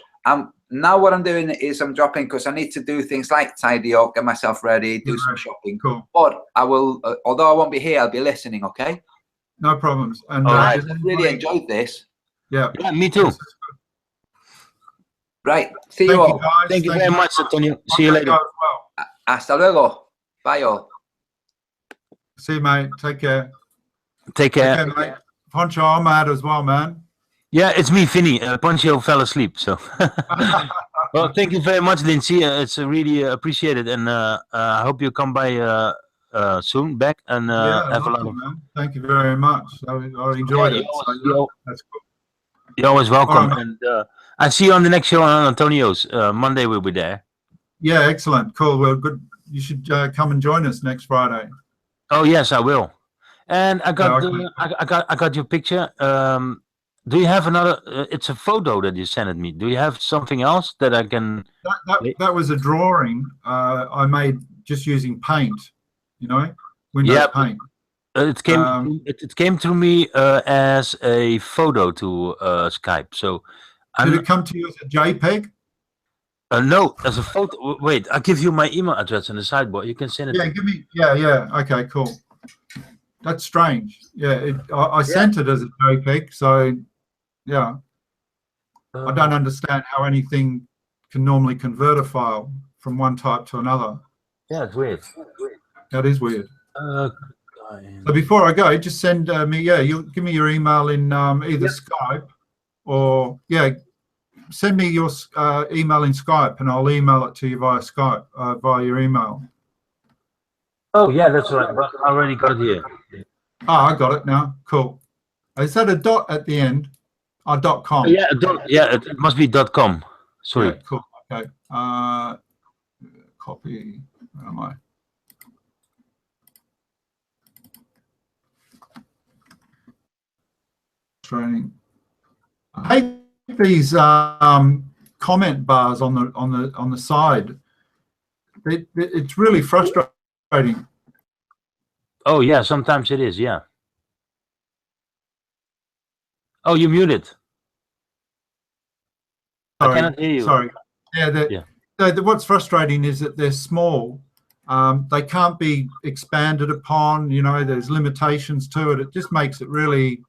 Now what I'm doing is I'm dropping because I need to do things like tidy up, get myself ready, do some shopping. Cool. But I will, although I won't be here, I'll be listening, okay? No problems. And I really enjoyed this. Yeah. Yeah, me too. Right. See you all. Guys. Thank you very much, Antonio. See you later. Hasta luego. Bye all. See you, mate. Take care. Take care. Mate. Poncho, I'm out as well, man. Yeah, it's me, Vinny. Poncho fell asleep, so. Well, thank you very much, Lindsay. It's really appreciated, and I hope you come by soon back and have a lot of. Man. Thank you very much. I enjoyed it. That's cool. You're always welcome, Right, and I see you on the next show on Antonio's. Monday we'll be there. Yeah, excellent, cool. Well, good. You should come and join us next Friday. Oh yes, I will. And I got I got your picture. Do you have another? It's a photo that you sent me. Do you have something else that I can? That was a drawing I made just using paint. You know, Windows Paint. It came. It came to me as a photo to Skype. So, did it come to you as a JPEG? No, as a photo. Wait, I'll give you my email address in the sideboard. You can send it. Yeah, give me. Yeah. Okay, cool. That's strange. Yeah, I sent it as a JPEG. So, yeah, I don't understand how anything can normally convert a file from one type to another. Yeah, it's weird. That is weird. So before I go, just send me. Yeah, you'll give me your email in either Skype or send me your email in Skype, and I'll email it to you via Skype, via your email. Oh yeah, that's right. I already got it here. I got it now. Cool. Is that a dot at the end? .com. Yeah, it must be .com. Sorry. Yeah, cool. Okay. Copy. Where am I? Training. I hate these comment bars on the side. It's really frustrating. Oh yeah, sometimes it is. Yeah. Oh, you muted. Sorry, I cannot hear you. Sorry. What's frustrating is that they're small. They can't be expanded upon. You know, there's limitations to it. It just makes it really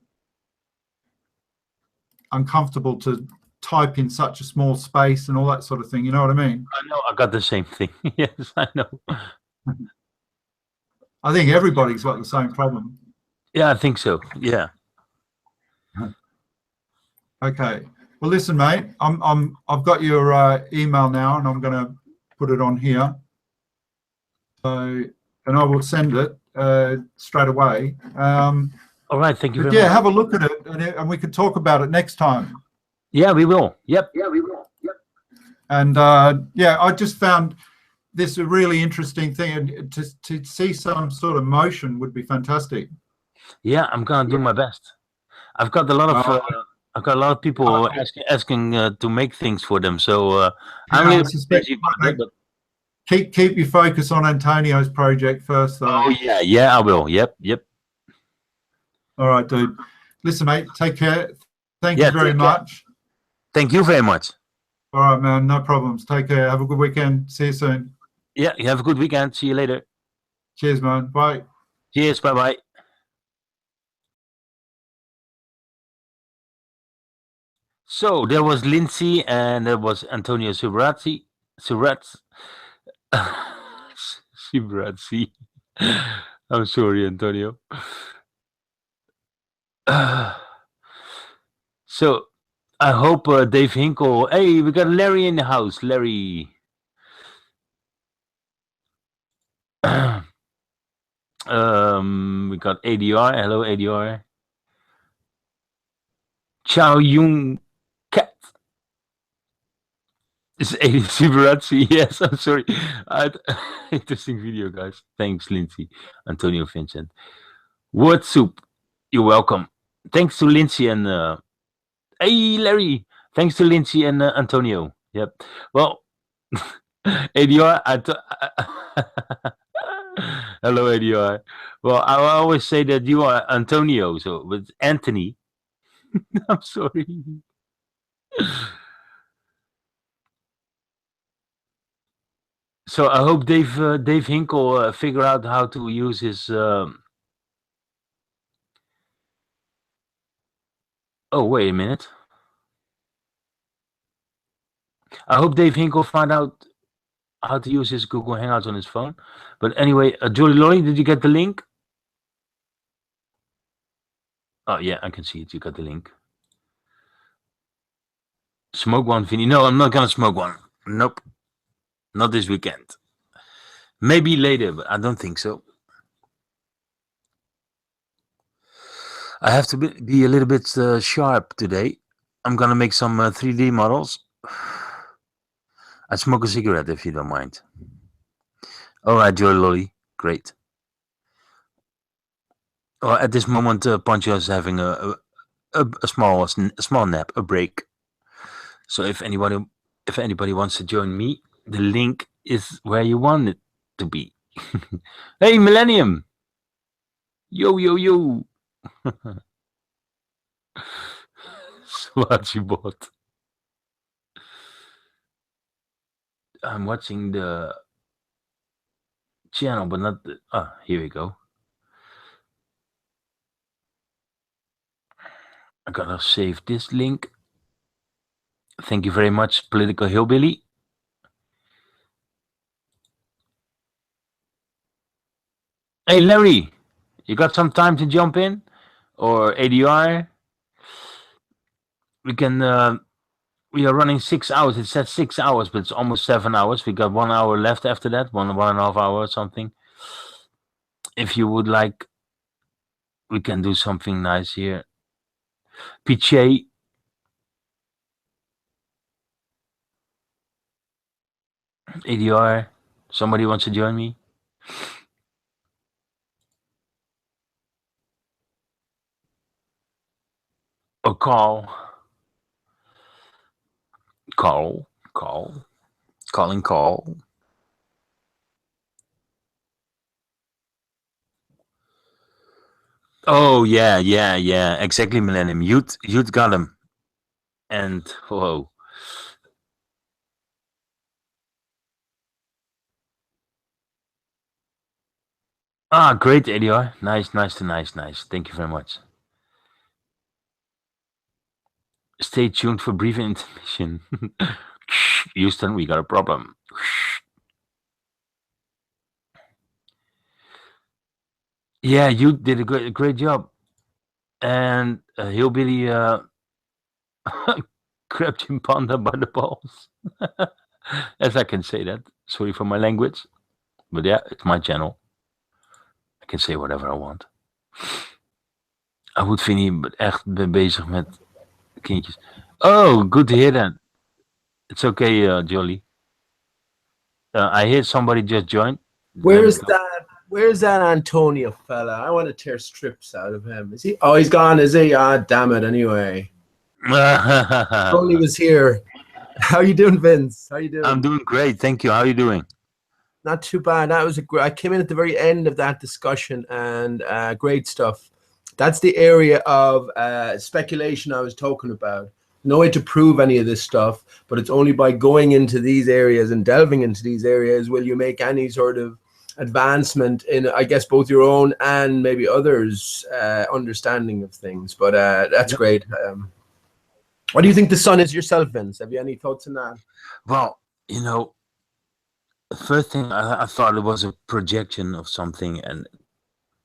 uncomfortable to type in such a small space and all that sort of thing. You know what I mean? I know. I got the same thing. Yes, I know. I think everybody's got the same problem. Yeah, I think so. Yeah. Okay. Well, listen, mate. I've got your email now, and I'm going to put it on here. So, and I will send it straight away. All right. Thank you very much. Yeah, have a look at it, and we can talk about it next time. Yeah, we will. Yep. Yeah, we will. Yep. And I just found this a really interesting thing, and to see some sort of motion would be fantastic. Yeah, I'm gonna do my best. I've got a lot of people asking to make things for them, so I'm a little busy about it, but keep your focus on Antonio's project first, though. Oh yeah, I will. Yep. All right, dude. Listen, mate. Take care. Thank you very much. Thank you very much. All right, man. No problems. Take care. Have a good weekend. See you soon. Yeah, you have a good weekend. See you later. Cheers, man. Bye. Cheers. Bye. So there was Lindsay and there was Antonio Surratz. Sibrazzi. I'm sorry, Antonio. So I hope Dave Hinkle. Hey, we got Larry in the house. Larry. We got ADR. Hello, ADR. Chow Yung Cat. It's AD Sibrazzi. Yes, I'm sorry. Interesting video, guys. Thanks, Lindsay. Antonio Vincent. Word Soup. You're welcome. Thanks to Lindsay and hey, Larry. Thanks to Lindsay and Antonio. Yep. Well, ADR. Hello, ADR. Well, I always say that you are Antonio, so with Anthony. I'm sorry. So I hope Dave Hinkle figure out how to use his. Oh, wait a minute. I hope Dave Hinkle found out how to use his Google Hangouts on his phone. But anyway, Julie Lolly, did you get the link? Oh, yeah, I can see it. You got the link. Smoke one, Vinny. No, I'm not going to smoke one. Nope. Not this weekend. Maybe later, but I don't think so. I have to be a little bit sharp today. I'm going to make some 3D models. I'd smoke a cigarette if you don't mind. All right, Joy Lolly. Great. Well, at this moment, Poncho is having a small nap, a break. So if anybody wants to join me, the link is where you want it to be. Hey, Millennium. Yo, yo, yo. Swatchy bot. I'm watching the channel, but not the. Ah, here we go. I gotta save this link. Thank you very much, Political Hillbilly. Hey, Larry, you got some time to jump in? Or ADR? We can. We are running 6 hours. It says 6 hours, but it's almost 7 hours. We got 1 hour left after that, one and a half hour or something. If you would like, we can do something nice here. Piche. ADR. Somebody wants to join me? Or call. Calling call. Oh yeah, exactly, Millennium. You'd got him. And whoa. Ah, great, ADR. Nice. Thank you very much. Stay tuned for brief intermission. Houston, we got a problem. Yeah, you did a great job. And Hillbilly grabbed Jim Panda by the balls. As I can say that. Sorry for my language. But yeah, it's my channel. I can say whatever I want. I would Vinnie echt bezig met kindjes. Oh, good to hear that. It's okay, Jolly. I hear somebody just joined. Where's that Antonio fella? I want to tear strips out of him. Is he? Oh, he's gone. Is he? Ah, damn it. Anyway, Tony was here. How you doing, Vince? How you doing? I'm doing great, thank you. How are you doing? Not too bad. That was I came in at the very end of that discussion, and great stuff. That's the area of speculation I was talking about. No way to prove any of this stuff, but it's only by going into these areas and delving into these areas will you make any sort of advancement in, I guess, both your own and maybe others' understanding of things. But that's great. What do you think the sun is yourself, Vince? Have you any thoughts on that? Well, you know, First thing I thought it was a projection of something, and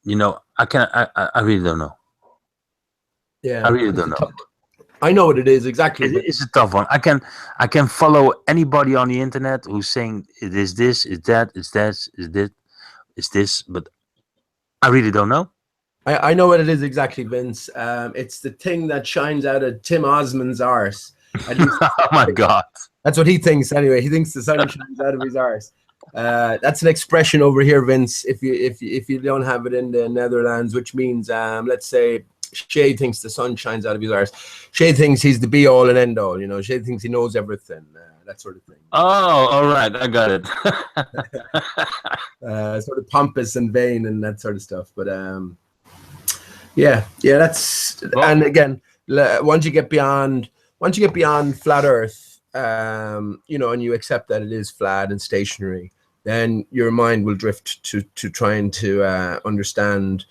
I really don't know. Yeah, I really don't know. I know what it is exactly. It's a tough one. I can follow anybody on the internet who's saying it is this, is that, is that, is this, but I really don't know. I know what it is exactly, Vince. It's the thing that shines out of Tim Osman's arse. Oh my God. That's what he thinks anyway. He thinks the sun shines out of his arse. That's an expression over here, Vince. If you don't have it in the Netherlands, which means let's say Shay thinks the sun shines out of his arse. Shay thinks he's the be all and end all. You know, Shay thinks he knows everything. That sort of thing. Oh, all right, I got it. Sort of pompous and vain and that sort of stuff. But yeah, that's and again, once you get beyond flat Earth, and you accept that it is flat and stationary, then your mind will drift to trying to understand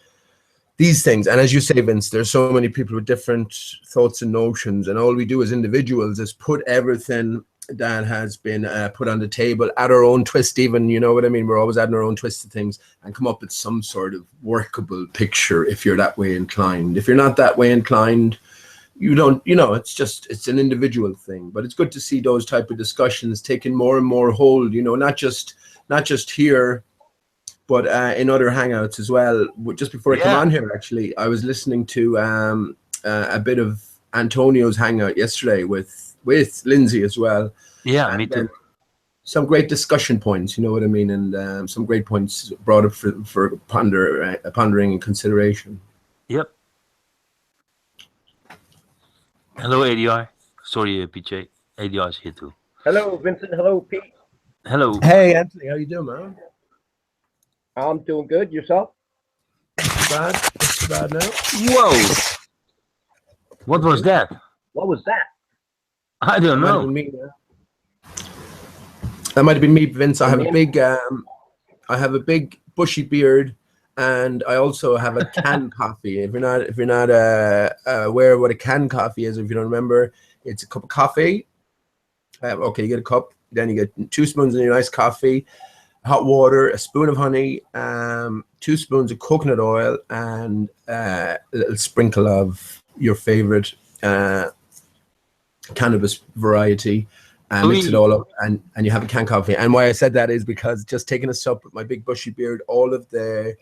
these things. And as you say, Vince, there's so many people with different thoughts and notions, and all we do as individuals is put everything that has been put on the table at our own twist. Even, you know what I mean, we're always adding our own twist to things and come up with some sort of workable picture if you're that way inclined. If you're not that way inclined, you don't, it's an individual thing. But it's good to see those type of discussions taking more and more hold, not just here, but in other hangouts as well. Just before I come on here, actually, I was listening to a bit of Antonio's hangout yesterday with Lindsay as well. Yeah, me too. Some great discussion points, you know what I mean, and some great points brought up for pondering and consideration. Yep. Hello, ADR. Sorry, PJ. ADR is here too. Hello, Vincent. Hello, Pete. Hello. Hey, Anthony. How you doing, man? I'm doing good. Yourself? Not too bad now. Whoa. What was that? What was that? I don't know. That might have been me, Vince. I have a big bushy beard, and I also have a canned coffee. If you're not aware of what a canned coffee is, if you don't remember, it's a cup of coffee. Okay, you get a cup, then you get 2 spoons of your nice coffee, hot water, a spoon of honey, 2 spoons of coconut oil, and a little sprinkle of your favorite cannabis variety, and mix it all up, and you have a canned coffee. And why I said that is because just taking a sup with my big bushy beard, all of the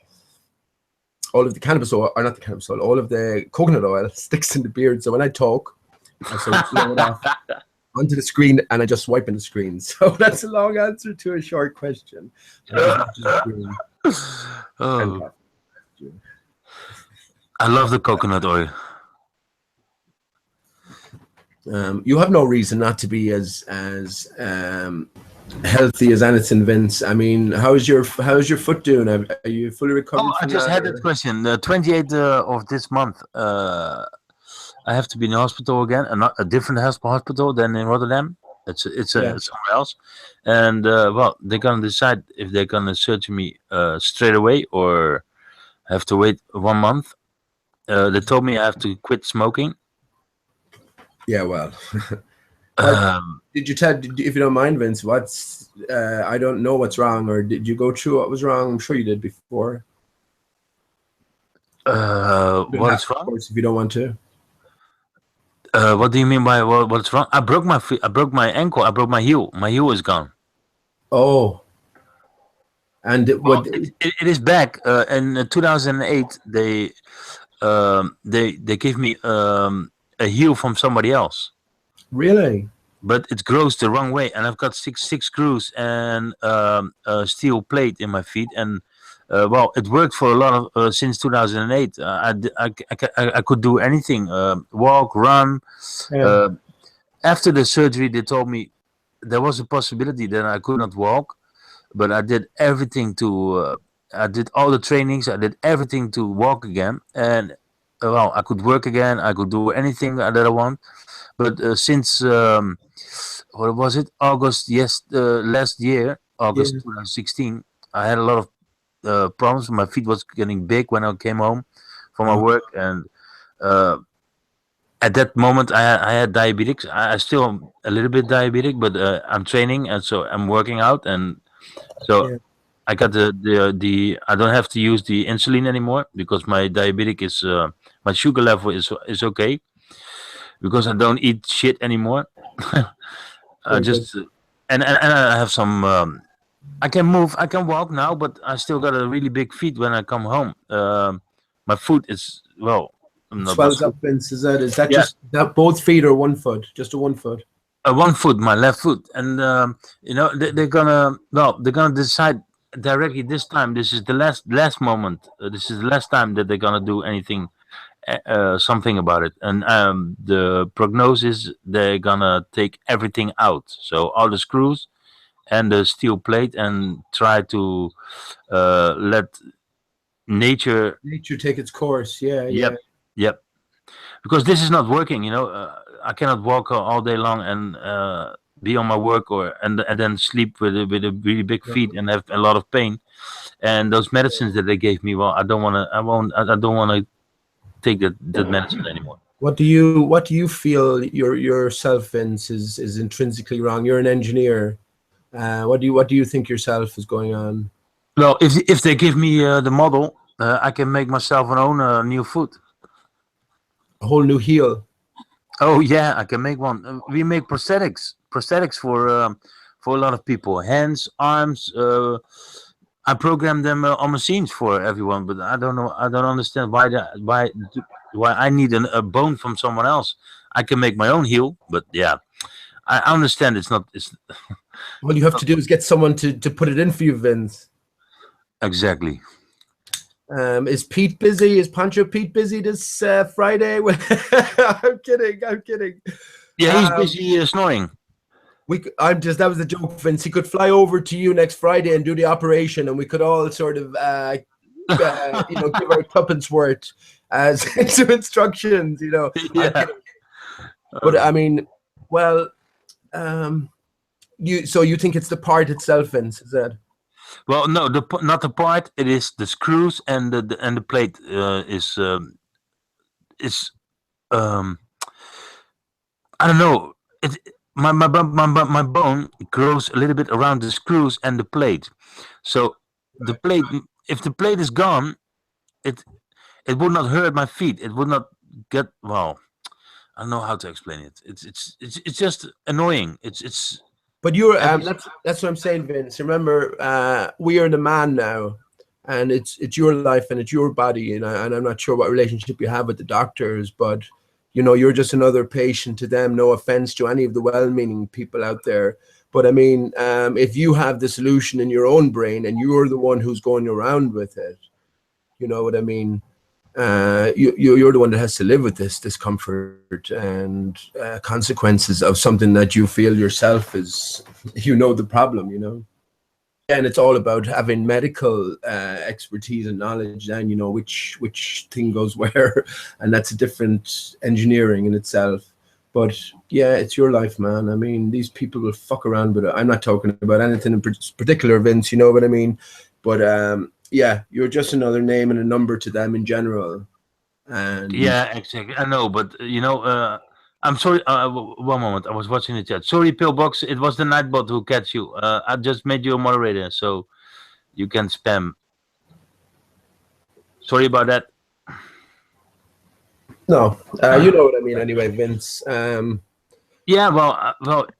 cannabis oil, or not the cannabis oil, all of the coconut oil sticks in the beard. So when I talk, I sort of flow it off onto the screen, and I just swipe in the screen. So that's a long answer to a short question. Oh. I love the coconut oil. You have no reason not to be as healthy as anything, Vince. I mean, how's your foot doing? Are you fully recovered? Oh, I just had that question. The 28th of this month, I have to be in the hospital again, a different hospital than in Rotterdam. It's somewhere else, and well, they're gonna decide if they're gonna surgery me straight away or have to wait 1 month. They told me I have to quit smoking. Yeah, well, did you tell? If you don't mind, Vince, what's? I don't know what's wrong, or did you go through what was wrong? I'm sure you did before. What's wrong? Of course, if you don't want to. What do you mean by what's wrong? I broke my feet. I broke my ankle. I broke my heel. My heel is gone. Oh. And it is back. In 2008, they gave me a heel from somebody else. Really? But it grows the wrong way, and I've got six screws and a steel plate in my feet, and well, it worked for a lot of since 2008. I could do anything, walk, run. Yeah. After the surgery, they told me there was a possibility that I could not walk, but I did everything to. I did all the trainings. I did everything to walk again, and well, I could work again. I could do anything that I want. But since what was it? August? Yes, last year, August 2016. I had a lot of problems. My feet was getting big when I came home from my work, and at that moment I had diabetics. I still am a little bit diabetic, but I'm training, and so I'm working out, and So Yeah. I got the I don't have to use the insulin anymore because my diabetic is my sugar level is okay because I don't eat shit anymore. Very good. Just and I have some. I can move, I can walk now, but I still got a really big feet when I come home. My foot is well, It not swells up, Vince. Is that yeah, just that both feet or one foot? Just a one foot. one foot, my left foot, and you know they're gonna decide directly this time. This is the last moment. This is the last time that they're gonna do anything, something about it. And the prognosis, they're gonna take everything out, so all the screws and the steel plate, and try to let nature. Nature take its course. Yeah, yeah. Yep, yep. Because this is not working. You know, I cannot walk all day long and be on my work and then sleep with a really big feet and have a lot of pain. And those medicines that they gave me, well, I don't want to. I won't. I don't want to take that medicine anymore. What do you feel yourself, Vince, is intrinsically wrong? You're an engineer. What do you think yourself is going on? Well, if they give me the model, I can make myself an own new foot. A whole new heel. Oh yeah, I can make one. We make prosthetics for a lot of people, hands, arms. I program them on machines for everyone, but I don't know. I don't understand why I need a bone from someone else. I can make my own heel, but yeah, I understand it's not. It's All you have to do is get someone to put it in for you, Vince. exactly. Is Pete busy? Is Poncho Pete busy this Friday? I'm kidding. I'm kidding. Yeah, he's busy snoring. That was a joke, Vince. He could fly over to you next Friday and do the operation, and we could all sort of, give our tuppence worth as some instructions. Yeah. But I mean, well, you think it's the part itself, Vince? Is that? Well, no, not the part. It is the screws and the plate is I don't know. My bone grows a little bit around the screws and the plate. So the plate, if the plate is gone, it would not hurt my feet. It would not get well. I don't know how to explain it. It's just annoying. It's. But you're that's what I'm saying, Vince. Remember, we are the man now, and it's your life and it's your body, and I'm not sure what relationship you have with the doctors, but you're just another patient to them. No offense to any of the well-meaning people out there, but I mean, if you have the solution in your own brain and you're the one who's going around with it, you know what I mean. You're the one that has to live with this discomfort and consequences of something that you feel yourself is, the problem, and it's all about having medical expertise and knowledge, then which thing goes where, and that's a different engineering in itself. But yeah, it's your life, man. I mean, these people will fuck around with it. I'm not talking about anything in particular, Vince, you know what I mean? But yeah, you're just another name and a number to them in general. And yeah, exactly. I know, but I'm sorry. One moment, I was watching the chat. Sorry, Pillbox. It was the Nightbot who catch you. I just made you a moderator, so you can spam. Sorry about that. No, you know what I mean. Anyway, Vince. Yeah, well,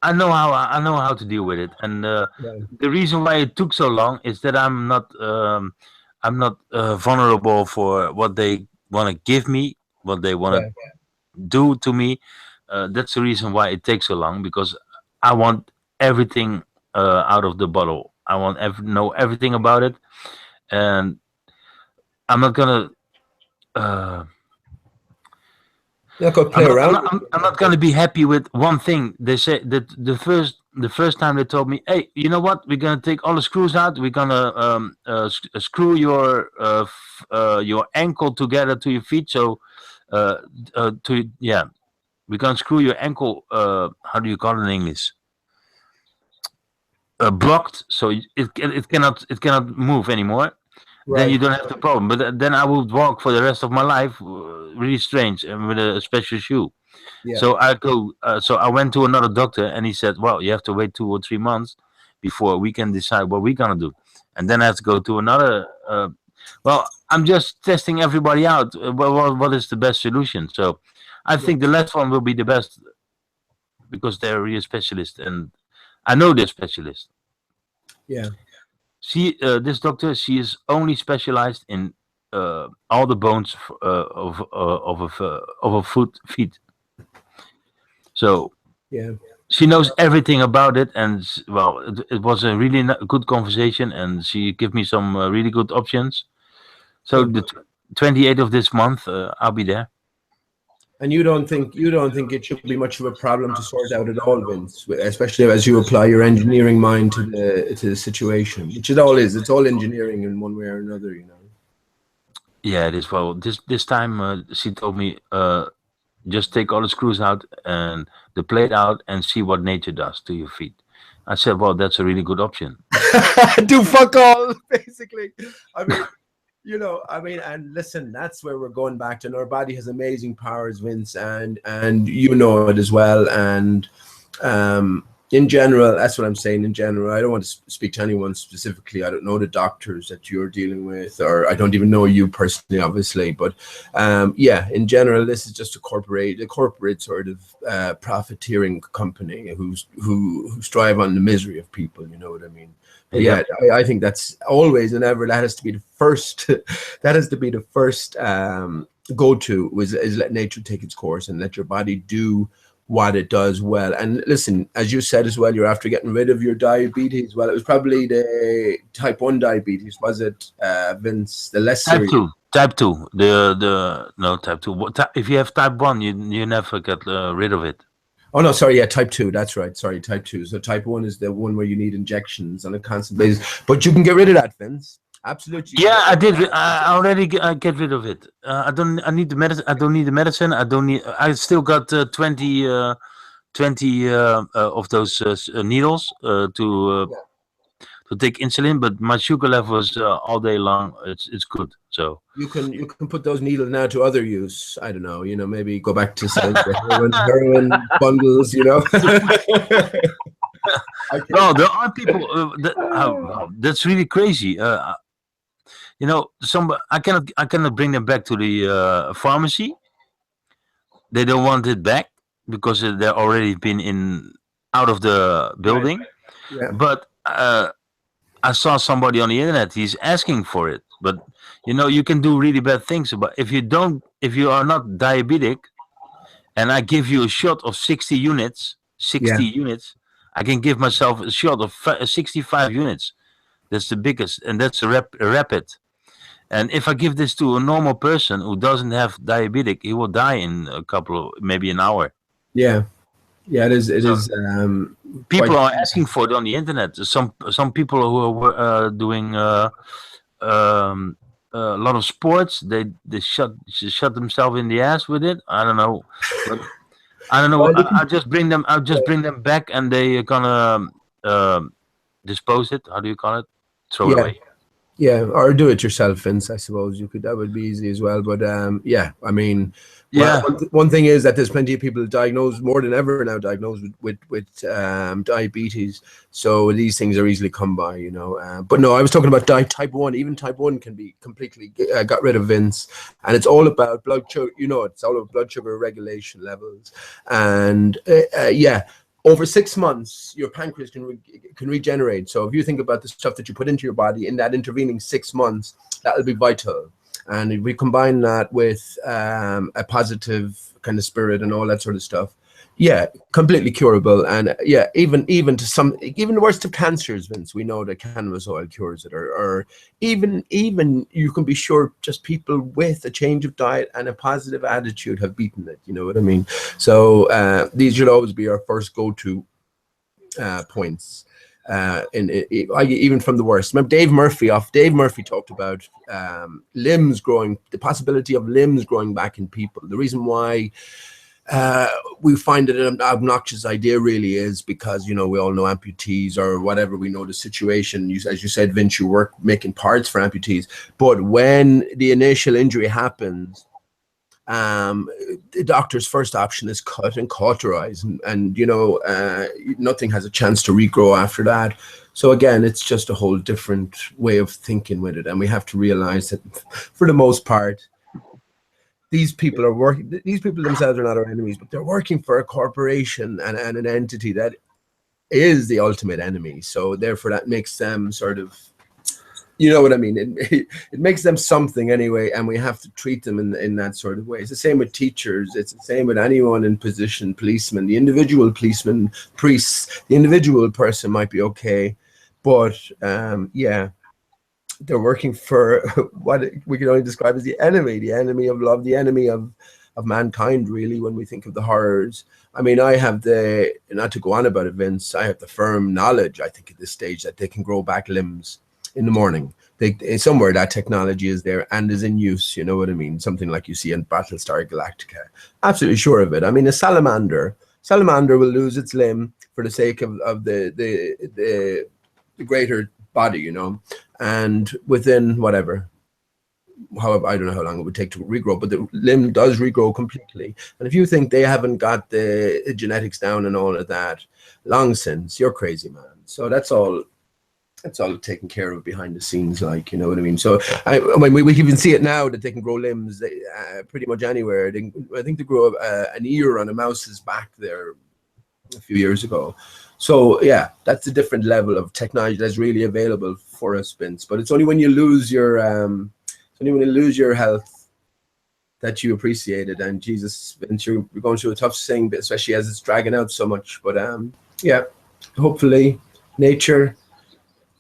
I know how to deal with it, and the reason why it took so long is that I'm not vulnerable for what they want to give me, what they want to do to me. That's the reason why it takes so long, because I want everything out of the bottle. I want know everything about it, and I'm not gonna. I'm not going to be happy with one thing. They say that the first time they told me, "Hey, you know what? We're going to take all the screws out. We're going to screw your ankle together to your feet. So, we're going to screw your ankle. How do you call it in English? Blocked, so it cannot move anymore." Right. Then you don't have the problem. But then I would walk for the rest of my life, really strange, and with a special shoe. Yeah. So I went to another doctor, and he said, "Well, you have to wait 2 or 3 months before we can decide what we're gonna do, and then I have to go to another. Well, I'm just testing everybody out. What is the best solution? So, I think the last one will be the best because they're really specialist, and I know they're specialists. Yeah. This doctor, she is only specialized in all the bones of a feet. So yeah, she knows everything about it, and well, it was a really good conversation, and she gave me some really good options. So the 28th of this month, I'll be there. And you don't think it should be much of a problem to sort out at all, Vince, especially as you apply your engineering mind to the situation, which it all is. It's all engineering in one way or another, you know. Yeah, it is. Well, this time she told me just take all the screws out and the plate out and see what nature does to your feet. I said, well, that's a really good option. Do fuck all, basically. I mean. You know, I mean, and listen, that's where we're going back to. And our body has amazing powers, Vince, and you know it as well. And in general, that's what I'm saying. In general, I don't want to speak to anyone specifically. I don't know the doctors that you're dealing with, or I don't even know you personally, obviously. But yeah, in general, this is just a corporate sort of profiteering company who strive on the misery of people. You know what I mean? But yeah, I think that's always and ever. That has to be the first. That has to be the first go-to. Is let nature take its course and let your body do what it does well. And listen, as you said as well, you're after getting rid of your diabetes. Well, it was probably the type 1 diabetes, was it, Vince? The less serious. Type 2. No, type 2. If you have type 1, you never get rid of it. Oh no, sorry, yeah, type 2. That's right. Sorry, type 2. So type 1 is the one where you need injections on a constant basis. But you can get rid of that, Vince. Absolutely. Yeah, I did. I already get rid of it. I don't. I need the medicine. I don't need the medicine. I don't need. I still got 20 of those needles to take insulin, but my sugar level is all day long. It's good. So you can put those needles now to other use. I don't know. You know, maybe go back to selling the heroin bundles. You know. No, there are people. That's really crazy. You know, I cannot bring them back to the pharmacy. They don't want it back because they're already been out of the building. Yeah. But I saw somebody on the internet. He's asking for it, but you know, you can do really bad things. But if you are not diabetic, and I give you a shot of 60 units, I can give myself a shot of 65 units. That's the biggest, and that's a rapid. And if I give this to a normal person who doesn't have diabetic, he will die in maybe an hour. Yeah, yeah, it is. It is. People are asking for it on the internet. Some people who are doing a lot of sports, they shut themselves in the ass with it. I don't know. But I don't know. I'll just bring them. I'll just bring them back, and they gonna dispose it. How do you call it? Throw it away. Yeah, or do it yourself, Vince. I suppose you could. That would be easy as well. But yeah, I mean, one thing is that there's plenty of people diagnosed more than ever now, diagnosed with diabetes. So these things are easily come by, you know. But no, I was talking about type 1. Even type 1 can be completely got rid of, Vince. And it's all about blood sugar. You know, it's all about blood sugar regulation levels. And yeah. Over 6 months, your pancreas can regenerate. So if you think about the stuff that you put into your body in that intervening 6 months, that will be vital. And if we combine that with a positive kind of spirit and all that sort of stuff, yeah, completely curable. And yeah, even the worst of cancers, Vince, we know that cannabis oil cures it. Or even you can be sure just people with a change of diet and a positive attitude have beaten it. You know what I mean? So these should always be our first go-to points. Even from the worst. Remember Dave Murphy talked about limbs growing, the possibility of limbs growing back in people. The reason why we find it an obnoxious idea really is because, you know, we all know amputees or whatever, we know the situation. As you said, Vince, you work making parts for amputees, but when the initial injury happens, the doctor's first option is cut and cauterize, and you know, nothing has a chance to regrow after that. So again, it's just a whole different way of thinking with it, and we have to realize that for the most part, these people are working. These people themselves are not our enemies, but they're working for a corporation and an entity that is the ultimate enemy. So therefore, that makes them sort of, you know what I mean? It makes them something anyway, and we have to treat them in that sort of way. It's the same with teachers. It's the same with anyone in position, policemen, the individual policeman, priests. The individual person might be okay, but yeah, they're working for what we can only describe as the enemy of love, the enemy of mankind, really, when we think of the horrors. I mean, I have the, not to go on about it, Vince, I have the firm knowledge, I think, at this stage, that they can grow back limbs in the morning. Somewhere that technology is there and is in use, you know what I mean? Something like you see in Battlestar Galactica. Absolutely sure of it. I mean, a salamander will lose its limb for the sake of the greater body, you know, and within whatever, however, I don't know how long it would take to regrow, but the limb does regrow completely. And if you think they haven't got the genetics down and all of that, long since, you're crazy, man. So that's all taken care of behind the scenes, like, you know what I mean? So I mean, we even see it now that they can grow limbs pretty much anywhere. I think they grew an ear on a mouse's back there a few years ago. So yeah, that's a different level of technology that's really available for us, Vince. But it's only when you lose your health that you appreciate it. And Jesus, Vince, you're going through a tough thing, especially as it's dragging out so much. But yeah, hopefully nature.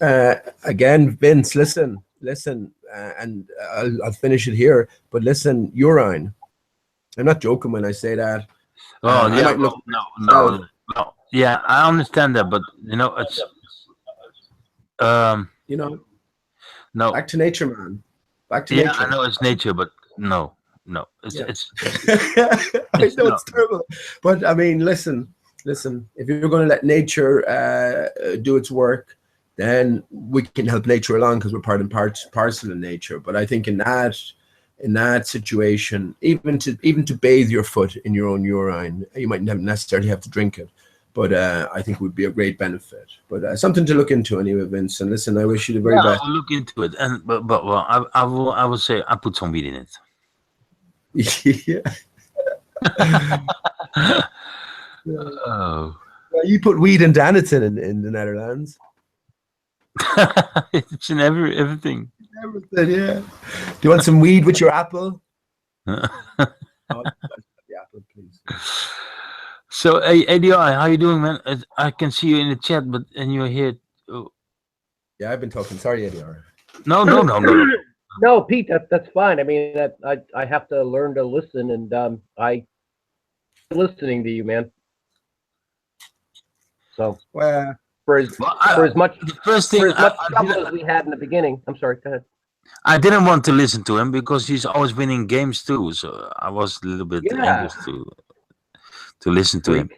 Again, Vince, listen, and I'll finish it here. But listen, urine. I'm not joking when I say that. Oh I yeah, might look. no. Yeah, I understand that, but you know, it's you know, no. Back to nature, man. Back to Yeah, nature. I know it's nature, but no, it's Yeah. it's. I know it's terrible, but I mean, listen. If you're going to let nature do its work, then we can help nature along because we're part and parcel of nature. But I think in that situation, even to bathe your foot in your own urine, you might not necessarily have to drink it, but I think it would be a great benefit. But something to look into anyway, Vince. And listen, I wish you the very Yeah, best. I'll look into it, and but well, I will say I put some weed in it. Yeah. Oh. Well, you put weed in Danitton in the Netherlands. It's in everything. Everything, yeah. Do you want some weed with your apple? Oh, the apple, please. So, ADI, how you doing, man? I can see you in the chat, but and you're here. Oh. Yeah, I've been talking. Sorry, ADR. No. No, Pete, that's fine. I mean, I have to learn to listen, and I listening to you, man. So well, for as much trouble as we had in the beginning. I'm sorry. Go ahead. I didn't want to listen to him because he's always winning games too. So I was a little bit anxious to listen to him.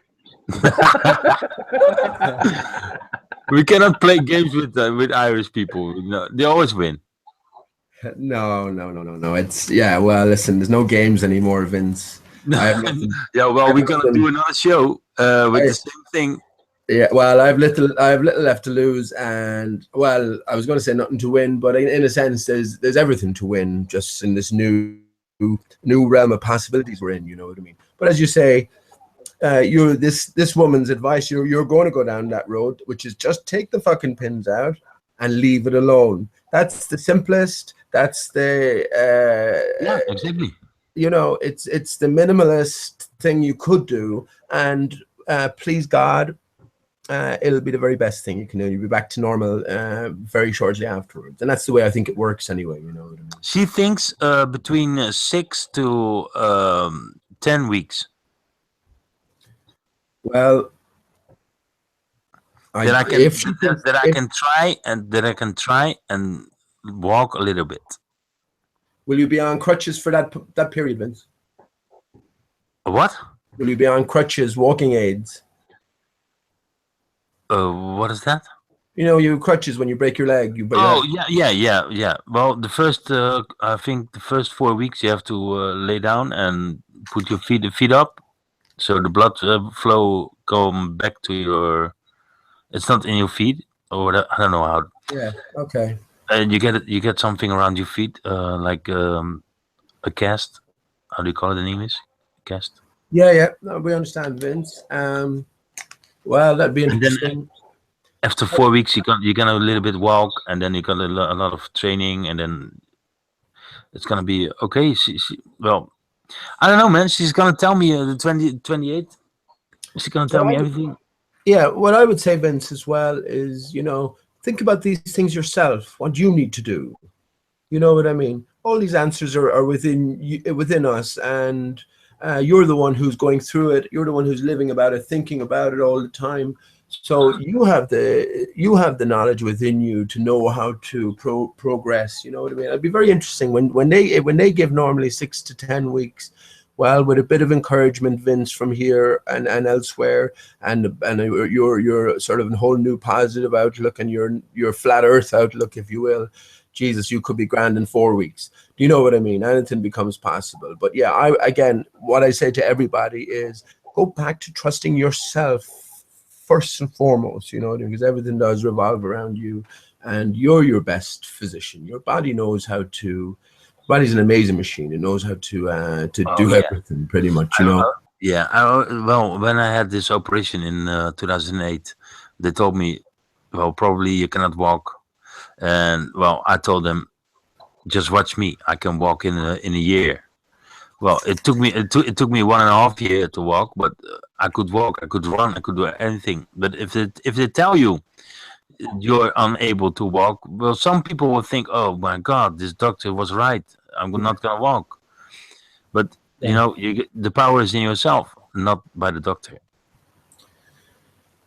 We cannot play games with Irish people. No, they always win. No. It's well, listen, there's no games anymore, Vince. Yeah, well, we're gonna do another show with the same thing. Yeah, well, I have little left to lose, and well, I was going to say nothing to win, but in a sense, there's everything to win, just in this new realm of possibilities we're in. You know what I mean? But as you say, this woman's advice, you're going to go down that road, which is just take the fucking pins out and leave it alone. That's the simplest. That's the yeah, exactly. You know, it's the minimalist thing you could do, and please God, it'll be the very best thing you can do. You'll be back to normal very shortly afterwards, and that's the way I think it works anyway. You know what I mean? She thinks between 6 to 10 weeks. Well, I can try and walk a little bit. Will you be on crutches for that period, Vince? What? Will you be on crutches, walking aids? What is that? You know, you crutches when you break your leg. Oh yeah. Well, the first I think the first 4 weeks you have to lay down and put your feet up, so the blood flow come back to your. It's not in your feet or I don't know how. Yeah. Okay. And you get something around your feet, like a cast. How do you call it in English? Cast. Yeah. No, we understand, Vince. Well, that'd be And then interesting. after 4 weeks, you can a little bit walk, and then you got a lot of training, and then it's gonna be okay. Well, I don't know, man. She's gonna tell me the 28th. She's gonna tell me everything. Yeah, what I would say, Vince, as well is, you know, think about these things yourself. What you need to do. You know what I mean? All these answers are within us, and you're the one who's going through it. You're the one who's living about it, thinking about it all the time. So you have the knowledge within you to know how to progress. You know what I mean? It'd be very interesting when they give normally 6 to 10 weeks. Well, with a bit of encouragement, Vince, from here and elsewhere, and your sort of whole new positive outlook and your flat Earth outlook, if you will. Jesus, you could be grand in 4 weeks. Do you know what I mean? Anything becomes possible. But yeah, what I say to everybody is go back to trusting yourself first and foremost. You know, because everything does revolve around you, and you're your best physician. Your body knows how to. Body's an amazing machine. It knows how to do everything pretty much, you know. Well, when I had this operation in 2008, they told me, well, probably you cannot walk, and well, I told them, just watch me. I can walk in a year. Well, it took me 1.5 years to walk, but I could walk, I could run, I could do anything. But if they tell you you're unable to walk, well, some people will think, oh my God, this doctor was right, I'm not gonna walk. But you know, the power is in yourself, not by the doctor.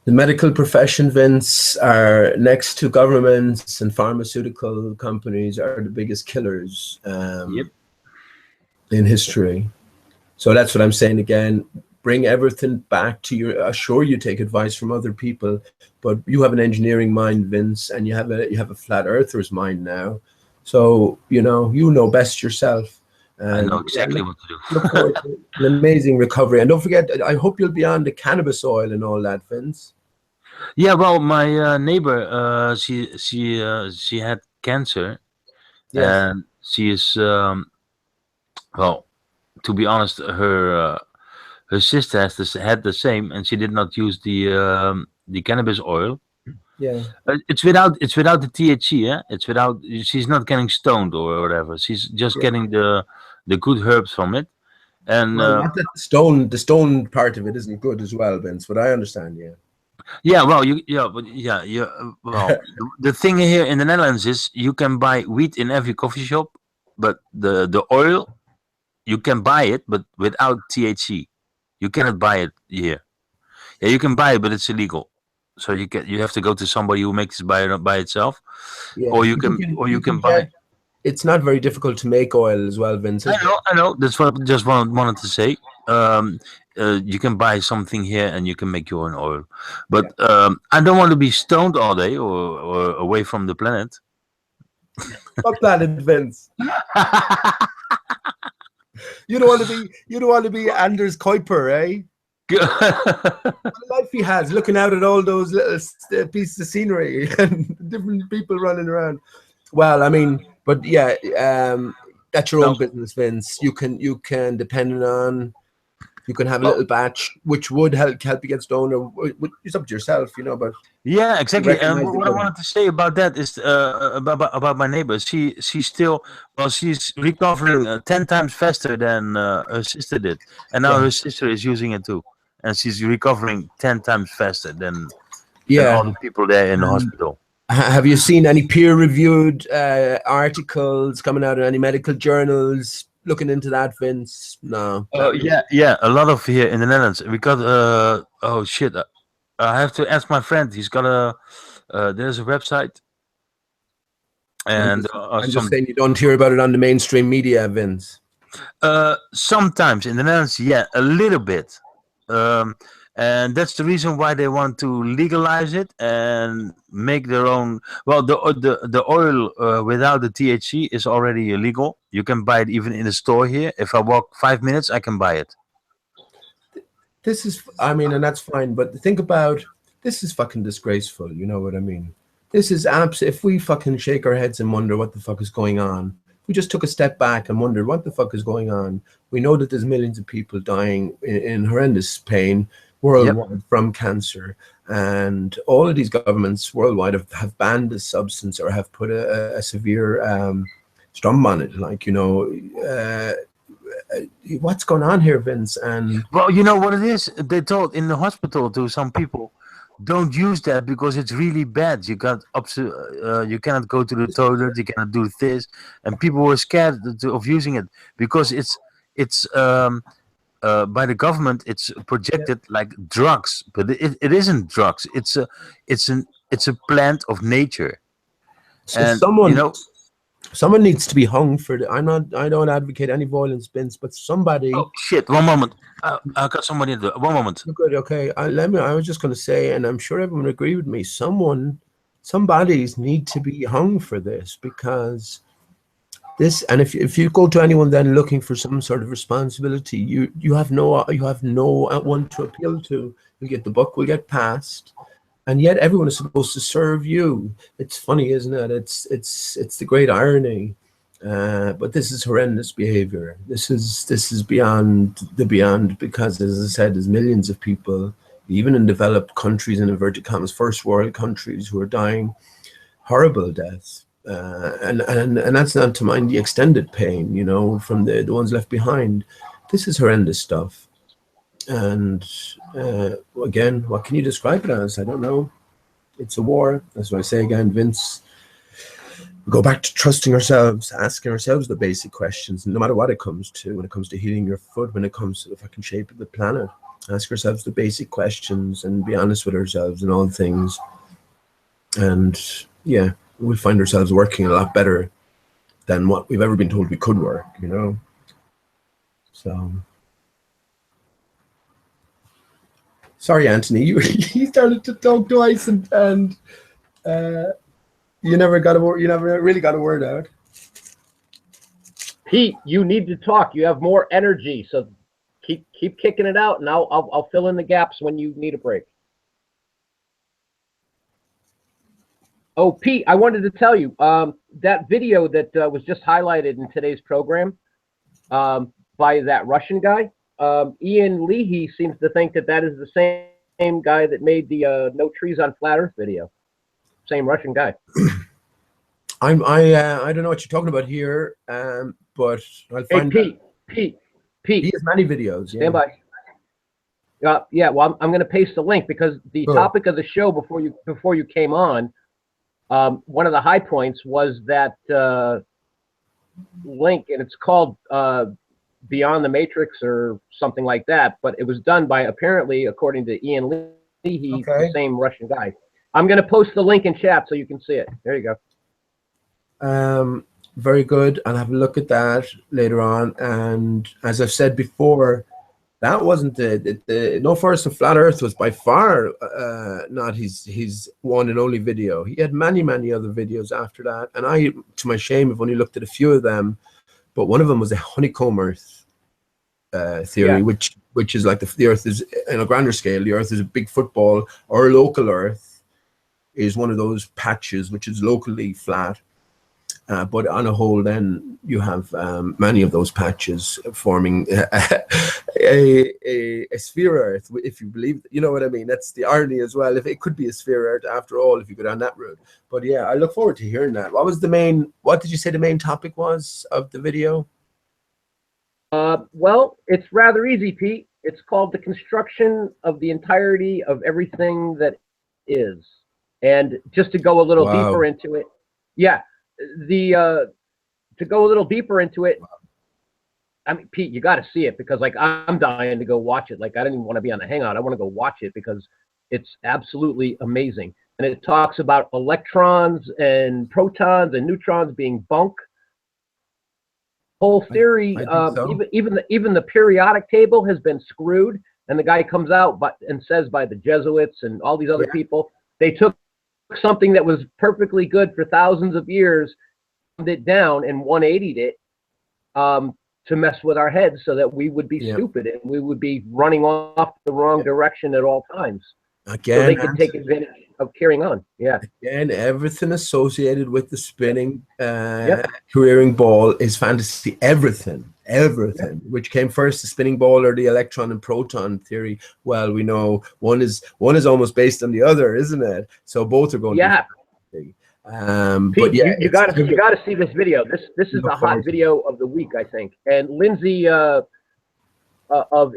The medical profession, Vince, are next to governments and pharmaceutical companies, are the biggest killers in history. So that's what I'm saying again. Bring everything back to your. Sure, you take advice from other people, but you have an engineering mind, Vince, and you have a flat earther's mind now. So you know best yourself. I know exactly what to do. Look forward to an amazing recovery, and don't forget. I hope you'll be on the cannabis oil and all that, Vince. Yeah, well, my neighbor, she had cancer, and she is well, to be honest, her sister had the same, and she did not use the cannabis oil. Yeah, it's without the THC. Yeah, it's without. She's not getting stoned or whatever. She's just getting the good herbs from it. And not that the stone part of it isn't good as well, Vince. But I understand. Yeah, well, well, the thing here in the Netherlands is you can buy weed in every coffee shop, but the oil you can buy it, but without THC. You cannot buy it here. Yeah, you can buy it, but it's illegal. So you have to go to somebody who makes it by itself, or you can buy it. It's not very difficult to make oil as well, Vince. I know. That's what I just wanted to say. You can buy something here and you can make your own oil. But I don't want to be stoned all day or away from the planet. What planet, Vince? You don't want to be Anders Kuiper, eh? What a life he has, looking out at all those little pieces of scenery and different people running around. Well, I mean, but yeah, that's your own business, Vince. You can depending on. You can have a little batch, which would help you get stoned, or it's up to yourself, But yeah, exactly. And what I wanted to say about that is about my neighbor. She's still she's recovering 10 times faster than her sister did, and now her sister is using it too, and she's recovering 10 times faster than all the people there in the hospital. Have you seen any peer-reviewed articles coming out in any medical journals? Looking into that, Vince? No. Yeah, a lot of here in the Netherlands. We got oh shit! I have to ask my friend. He's got there's a website, and I'm just saying you don't hear about it on the mainstream media, Vince. Sometimes in the Netherlands, yeah, a little bit. and that's the reason why they want to legalize it and make their own. Well, the oil without the THC is already illegal. You can buy it even in the store here. If I walk 5 minutes, I can buy it. This is, I mean, and that's fine, but think about, this is fucking disgraceful, you know what I mean? This is if we fucking shake our heads and wonder what the fuck is going on, we just took a step back and wondered what the fuck is going on. We know that there's millions of people dying in horrendous pain worldwide from cancer, and all of these governments worldwide have banned this substance or have put a severe strum on it. Like, you know, what's going on here, Vince? And well, you know what it is? They told in the hospital to some people, don't use that because it's really bad. You got you cannot go to the toilet. You cannot do this, and people were scared of using it because it's by the government. It's projected like drugs, but it isn't drugs. It's a plant of nature. So and someone, you know, someone needs to be hung for the. I don't advocate any violence, Vince, but somebody. Oh shit! 1 moment. I got somebody in the 1 moment. Good. Okay. I was just going to say, and I'm sure everyone would agree with me. Somebody's need to be hung for this, because this. And if you go to anyone then looking for some sort of responsibility, you have no one to appeal to. You get the buck will get passed. And yet everyone is supposed to serve you. It's funny, isn't it? It's the great irony. But this is horrendous behavior. This is beyond the beyond, because, as I said, there's millions of people, even in developed countries, in inverted commas, first world countries, who are dying horrible deaths. And that's not to mind the extended pain, you know, from the ones left behind. This is horrendous stuff. And again, what can you describe it as? I don't know. It's a war. That's what I say again, Vince. Go back to trusting ourselves, asking ourselves the basic questions, no matter what it comes to. When it comes to healing your foot, when it comes to the fucking shape of the planet, ask ourselves the basic questions and be honest with ourselves in all things. And yeah, we'll find ourselves working a lot better than what we've ever been told we could work, you know? So... Sorry, Anthony, you started to talk twice and you never really got a word out. Pete, you need to talk. You have more energy, so keep kicking it out, and I'll fill in the gaps when you need a break. Oh, Pete, I wanted to tell you that video that was just highlighted in today's program by that Russian guy. Ian Leahy seems to think that is the same guy that made the No Trees on Flat Earth video. Same Russian guy. I don't know what you're talking about here, but I'll find. Hey, Pete. He has many videos. Yeah. Stand by. Yeah. Well, I'm going to paste the link because the topic of the show before you came on, one of the high points was that link, and it's called Beyond the Matrix or something like that, but it was done by, apparently, according to Ian Leahy, the same Russian guy. I'm going to post the link in chat so you can see it. There you go. Very good. I'll have a look at that later on. And as I've said before, that wasn't the No Forest of Flat Earth was by far not his one and only video. He had many other videos after that, and I, to my shame, have only looked at a few of them. But one of them was a honeycomb Earth theory, which is like the Earth is, in a grander scale, the Earth is a big football, or local Earth is one of those patches which is locally flat. But on a whole, then you have many of those patches forming a sphere Earth, if you believe, you know what I mean? That's the irony as well. If it could be a sphere Earth after all, if you go down that route. But yeah, I look forward to hearing that. What did you say the main topic was of the video? Well, it's rather easy, Pete. It's called The Construction of the Entirety of Everything That Is. And just to go a little deeper into it, to go a little deeper into it, I mean, Pete, you got to see it, because like I'm dying to go watch it. Like I didn't even want to be on the Hangout. I want to go watch it because it's absolutely amazing. And it talks about electrons and protons and neutrons being bunk. Whole theory, so. even the periodic table has been screwed And the guy comes out and says by the Jesuits and all these other people, they took something that was perfectly good for thousands of years, it down and 180'd it to mess with our heads so that we would be stupid and we would be running off the wrong direction at all times. Again, so they could take advantage of carrying on. Yeah. Again, everything associated with the spinning, careering ball is fantasy. Everything. Which came first, the spinning ball or the electron and proton theory? Well, we know one is almost based on the other, isn't it? So both are going to be Pete, but yeah, you got to see this video. This is the hot video of the week, I think. And Lindsay of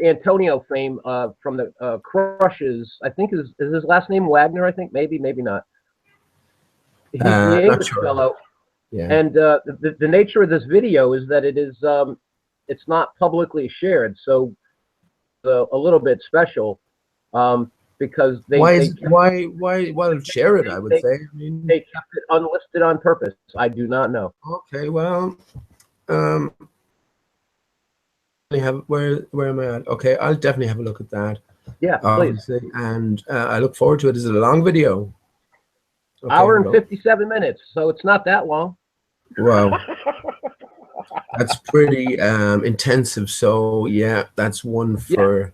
Antonio fame from the Crushes, I think is his last name Wagner? I think maybe not. He's the English fellow. Yeah. And the nature of this video is that it is it's not publicly shared, so a little bit special. Because why share it? I would say. I mean, they kept it unlisted on purpose. I do not know. Okay, well, where am I at? Okay, I'll definitely have a look at that. Yeah, please. And I look forward to it. Is it a long video? Okay, hour and 57 minutes, so it's not that long. Wow. That's pretty intensive. So yeah, that's one for.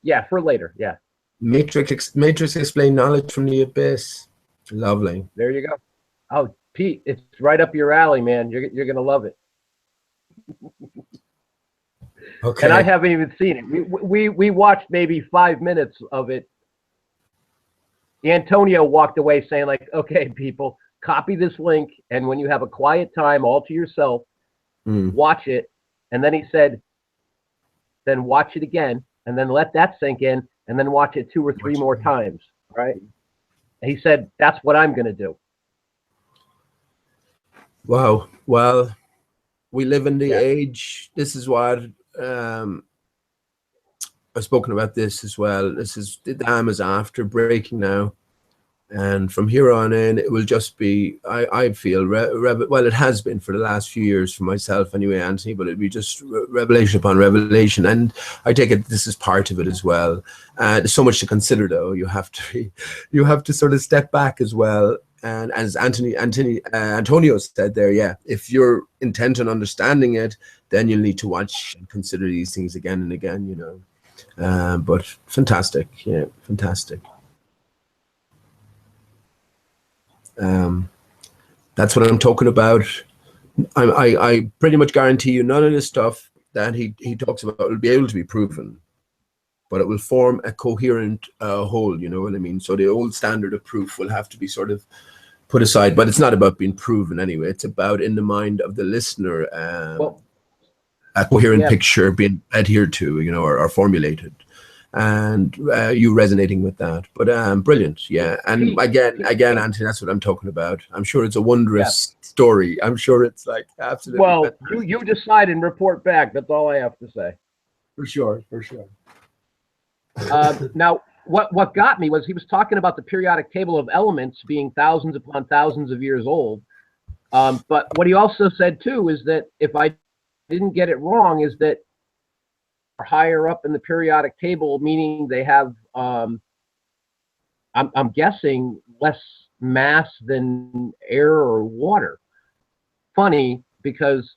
Yeah, for later. Yeah. Matrix explain knowledge from the abyss. Lovely. There you go. Oh, Pete, it's right up your alley, man. You're gonna love it. Okay. And I haven't even seen it. We watched maybe 5 minutes of it. Antonio walked away saying, like, okay, people, copy this link, and when you have a quiet time all to yourself, watch it. And then he said, then watch it again, and then let that sink in, and then watch it 2 or 3 more times, right? And he said, that's what I'm going to do. Wow. Well, we live in the age. This is what I've spoken about this as well. This is the dam is after breaking now. And from here on in, it will just be, I feel, well, it has been for the last few years for myself anyway, Anthony, but it'll be just revelation upon revelation. And I take it this is part of it as well. There's so much to consider, though. You have to sort of step back as well. And as Antonio said there, if you're intent on understanding it, then you'll need to watch and consider these things again and again, you know. But fantastic, fantastic. That's what I'm talking about. I pretty much guarantee you none of this stuff that he talks about will be able to be proven, but it will form a coherent whole, you know what I mean? So the old standard of proof will have to be sort of put aside, but it's not about being proven anyway. It's about, in the mind of the listener, a coherent picture being adhered to, you know, or formulated. And you resonating with that, but brilliant, yeah. And again, Anthony, that's what I'm talking about. I'm sure it's a wondrous story. I'm sure it's like absolutely. Well, you decide and report back. That's all I have to say. For sure. Now, what got me was he was talking about the periodic table of elements being thousands upon thousands of years old. But what he also said too is that, if I didn't get it wrong, is that higher up in the periodic table, meaning they have, I'm guessing, less mass than air or water. Funny, because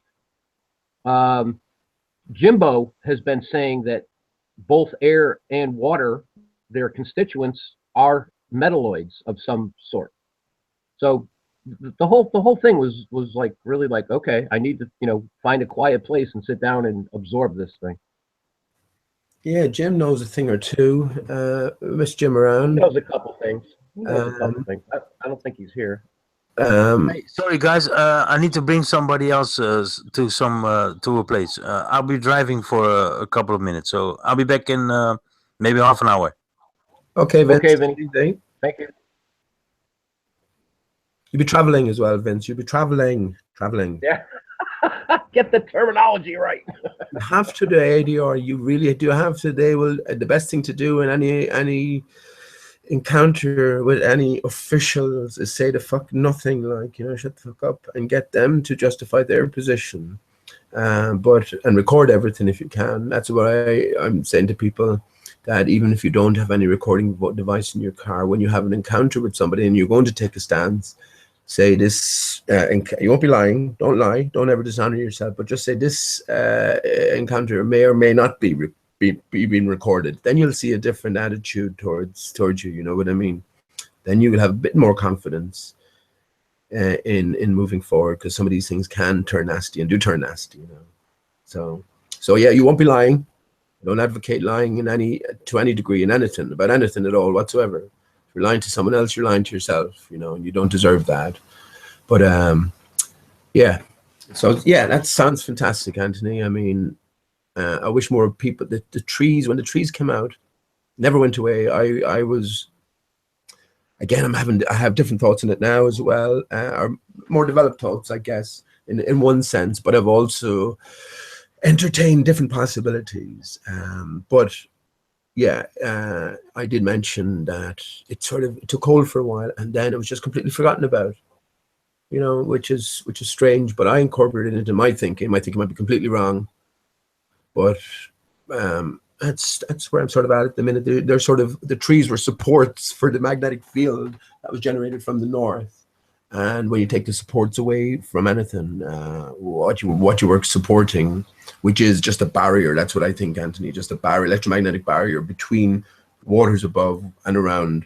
Jimbo has been saying that both air and water, their constituents, are metalloids of some sort. So the whole thing was like really like, okay, I need to, you know, find a quiet place and sit down and absorb this thing. Yeah, Jim knows a thing or two. Miss Jim around. He knows a couple things. I don't think he's here. Hey, sorry guys, I need to bring somebody else to a place. I'll be driving for a couple of minutes, so I'll be back in maybe half an hour. Okay, Vince. Okay, Vinny. Thank you. You'll be traveling as well, Vince. You'll be traveling. Yeah. Get the terminology right. You have to do ADR. You really do have to. They will. The best thing to do in any encounter with any officials is say the fuck nothing. Like, you know, shut the fuck up and get them to justify their position. and record everything if you can. That's what I'm saying to people, that even if you don't have any recording device in your car, when you have an encounter with somebody and you're going to take a stance, say this, you won't be lying, don't lie, don't ever dishonor yourself, but just say this encounter may or may not be being recorded. Then you'll see a different attitude towards you, you know what I mean? Then you will have a bit more confidence in moving forward, because some of these things can turn nasty and do turn nasty, you know. So yeah, you won't be lying. Don't advocate lying to any degree in anything, about anything at all whatsoever. If you're lying to someone else, you're lying to yourself, you know, and you don't deserve that. But yeah, so yeah, that sounds fantastic, Anthony. I mean, I wish more people, the trees, when the trees came out, never went away. I was, again, I have different thoughts on it now as well, or more developed thoughts, I guess, in one sense, but I've also entertained different possibilities. But yeah, I did mention that it took hold for a while, and then it was just completely forgotten about, you know, which is strange, but I incorporated it into my thinking. My thinking might be completely wrong, but that's where I'm sort of at the minute. They're sort of, the trees were supports for the magnetic field that was generated from the north. And when you take the supports away from anything, what you were supporting, which is just a barrier, that's what I think, Anthony, just a barrier, electromagnetic barrier between waters above and around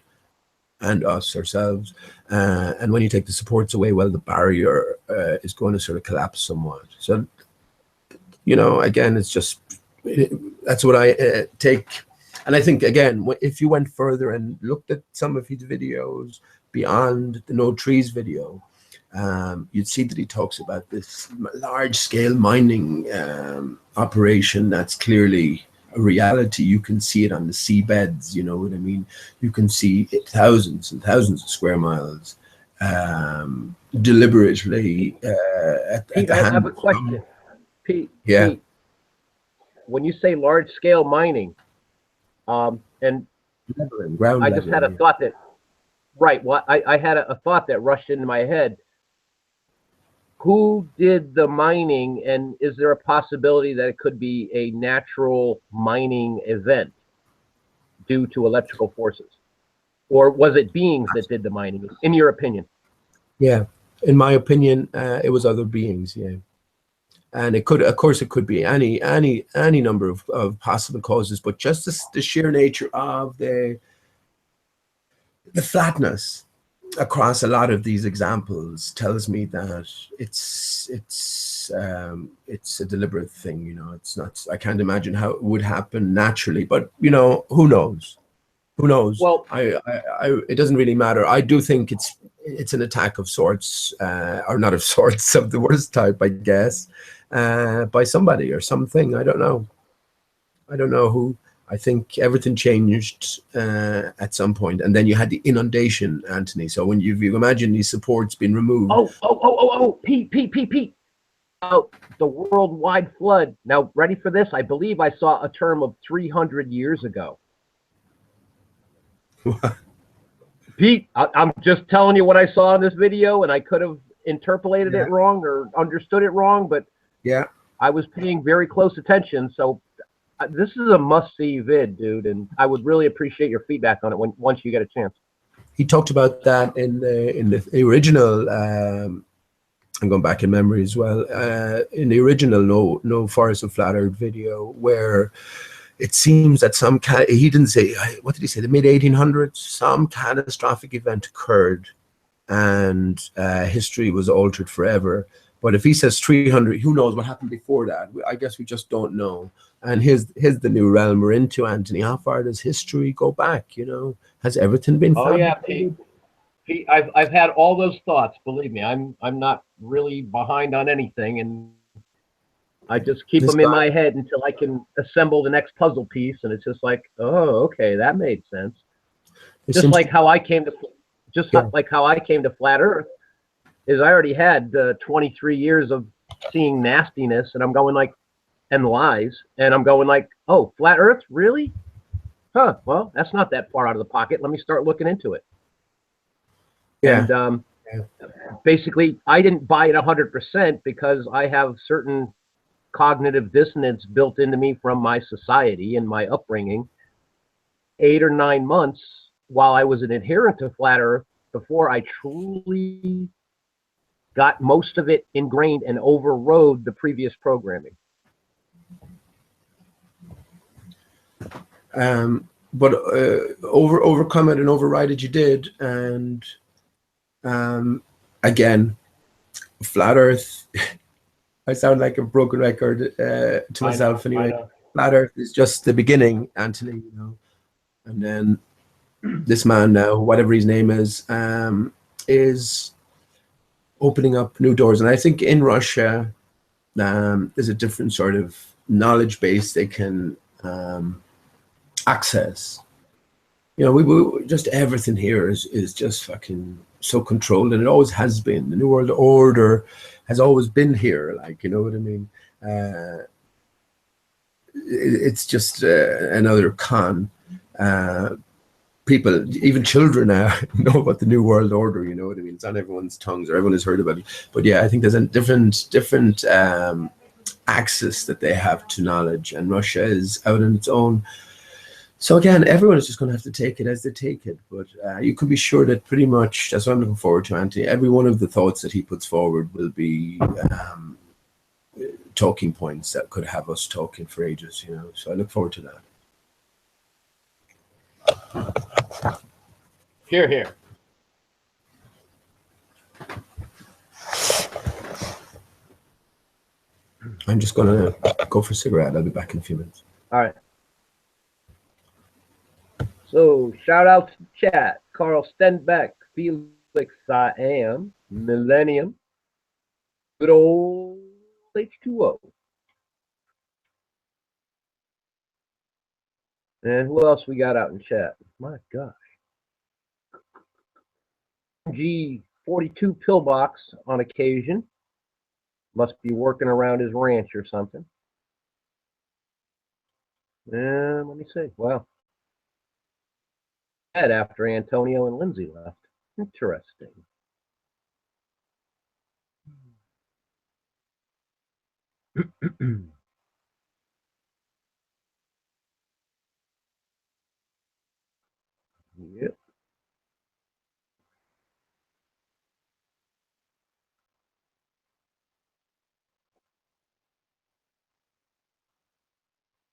and us, ourselves. And when you take the supports away, well, the barrier is going to sort of collapse somewhat. So, you know, again, it's just, that's what I take. And I think, again, if you went further and looked at some of his videos beyond the No Trees video, you'd see that he talks about this large-scale mining operation that's clearly a reality. You can see it on the seabeds, you know what I mean? You can see thousands and thousands of square miles deliberately at Pete, the I hand have a of question. Pete, yeah. Pete, when you say large-scale mining, and ground I just had a thought that, right, well, I had a thought that rushed into my head. Who did the mining, and is there a possibility that it could be a natural mining event due to electrical forces? Or was it beings that did the mining, in your opinion? Yeah, in my opinion, it was other beings, yeah. And it could, of course, it could be any number of possible causes, but just the sheer nature of the flatness across a lot of these examples tells me that it's a deliberate thing. You know, it's not. I can't imagine how it would happen naturally, but you know, who knows? Who knows? Well, it doesn't really matter. I do think it's an attack of sorts, or not of sorts, of the worst type, I guess, by somebody or something. I don't know. I don't know who. I think everything changed at some point, and then you had the inundation, Anthony. So when you imagine these supports being removed. Oh, Pete. The worldwide flood. Now, ready for this? I believe I saw a term of 300 years ago. Pete, I'm just telling you what I saw in this video, and I could have interpolated it wrong or understood it wrong, but yeah, I was paying very close attention. So this is a must-see vid, dude, and I would really appreciate your feedback on it once you get a chance. He talked about that in the original. I'm going back in memory as well. In the original No Forest of Flat Earth video, where it seems that he didn't say, what did he say, the mid-1800s, some catastrophic event occurred and history was altered forever. But if he says 300, who knows what happened before that? I guess we just don't know. And here's the new realm we're into, Anthony. How far does history go back? You know, has everything been found? Oh yeah, Pete, I've had all those thoughts. Believe me, I'm not really behind on anything, and I just keep them in my head until I can assemble the next puzzle piece, and it's just like, oh, okay, that made sense. Just like how I came to, like how I came to Flat Earth, is I already had 23 years of seeing nastiness, and I'm going like, and lies, and I'm going like, oh, Flat Earth, really? Huh? Well, that's not that far out of the pocket. Let me start looking into it. Yeah. And basically, I didn't buy it 100% because I have certain cognitive dissonance built into me from my society and my upbringing. 8 or 9 months while I was an adherent to Flat Earth before I truly got most of it ingrained and overrode the previous programming. But overcome it and override it you did. And again, Flat Earth, I sound like a broken record to myself anyway. Flat Earth is just the beginning, Anthony, you know. And then this man now, whatever his name is opening up new doors. And I think in Russia, there's a different sort of knowledge base they can access. You know, we just everything here is just fucking so controlled, and it always has been. The New World Order has always been here, like, you know what I mean? It's just another con. People, even children now, know about the New World Order, you know what I mean? It's on everyone's tongues, or everyone has heard about it. But yeah, I think there's a different access that they have to knowledge, and Russia is out on its own. So again, everyone is just going to have to take it as they take it. But you can be sure that pretty much, that's what I'm looking forward to, Anthony. Every one of the thoughts that he puts forward will be talking points that could have us talking for ages, you know. So I look forward to that. Hear, hear. I'm just going to go for a cigarette. I'll be back in a few minutes. All right. So, shout out to the chat. Carl Stenbeck, Felix I Am, Millennium, good old H2O. And who else we got out in chat? My gosh. G42 Pillbox on occasion. Must be working around his ranch or something. And let me see. Wow. After Antonio and Lindsay left. Interesting. Yep.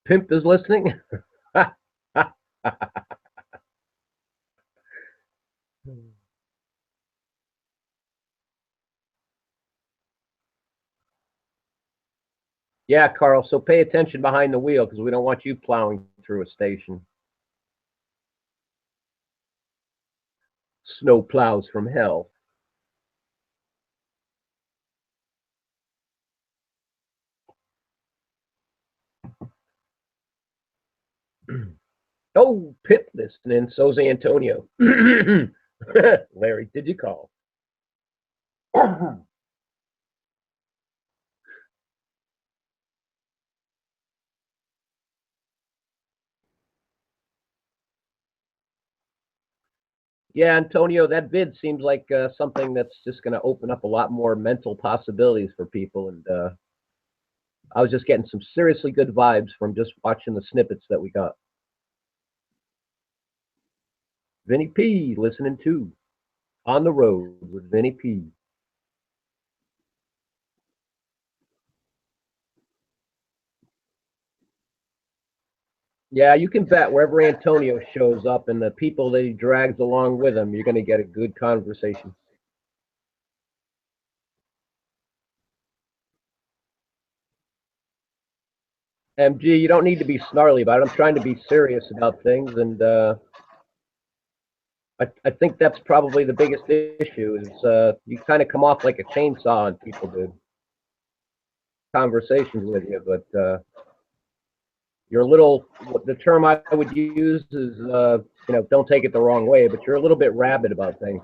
Pimp is listening. Yeah, Carl, so pay attention behind the wheel because we don't want you plowing through a station. Snow plows from hell. Oh, Pip listening, so's Antonio. Larry, did you call? Yeah, Antonio, that vid seems like something that's just going to open up a lot more mental possibilities for people. And I was just getting some seriously good vibes from just watching the snippets that we got. Vinny P listening too. On the road with Vinny P. Yeah, you can bet wherever Antonio shows up and the people that he drags along with him, you're going to get a good conversation. MG, you don't need to be snarly about it. I'm trying to be serious about things, and I think that's probably the biggest issue is you kind of come off like a chainsaw on people, dude. Conversations with you, but you're a little, the term I would use is, you know, don't take it the wrong way, but you're a little bit rabid about things.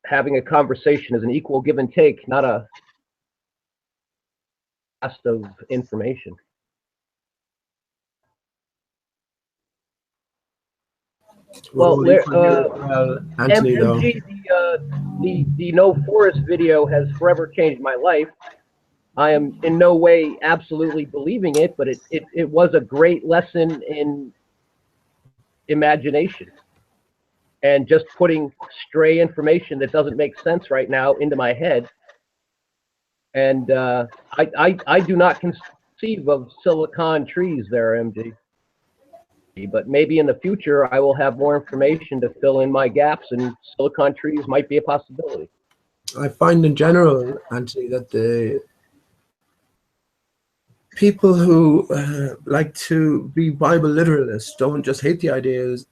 Having a conversation is an equal give and take, not a blast of information. Well, Anthony, MG, the No Forest video has forever changed my life. I am in no way absolutely believing it, but it was a great lesson in imagination and just putting stray information that doesn't make sense right now into my head. And I do not conceive of silicon trees there, MG. But maybe in the future I will have more information to fill in my gaps, and silicon trees might be a possibility. I find in general, Anthony, that the people who like to be Bible literalists don't just hate the ideas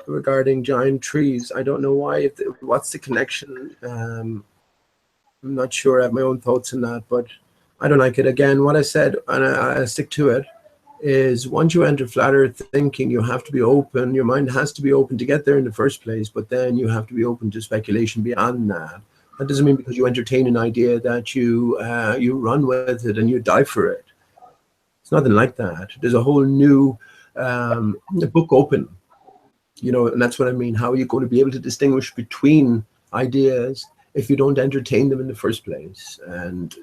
regarding giant trees. I don't know why. What's the connection? I'm not sure. I have my own thoughts on that, but I don't like it. Again, what I said, and I stick to it, is once you enter flat earth thinking, you have to be open. Your mind has to be open to get there in the first place, but then you have to be open to speculation beyond that. That doesn't mean because you entertain an idea that you run with it and you die for it. It's nothing like that. There's a whole new book open, you know, and that's what I mean. How are you going to be able to distinguish between ideas if you don't entertain them in the first place? And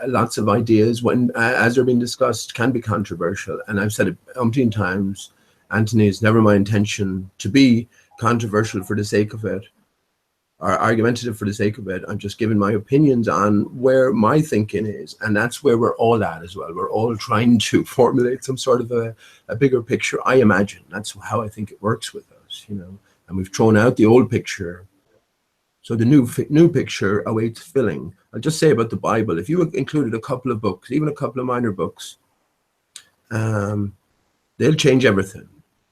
lots of ideas, when as they're being discussed, can be controversial. And I've said it umpteen times, Anthony, it's never my intention to be controversial for the sake of it, or argumentative for the sake of it. I'm just giving my opinions on where my thinking is, and that's where we're all at as well. We're all trying to formulate some sort of a bigger picture, I imagine. That's how I think it works with us, you know. And we've thrown out the old picture, so the new picture awaits filling. I'll just say about the Bible, if you included a couple of books, even a couple of minor books, they'll change everything.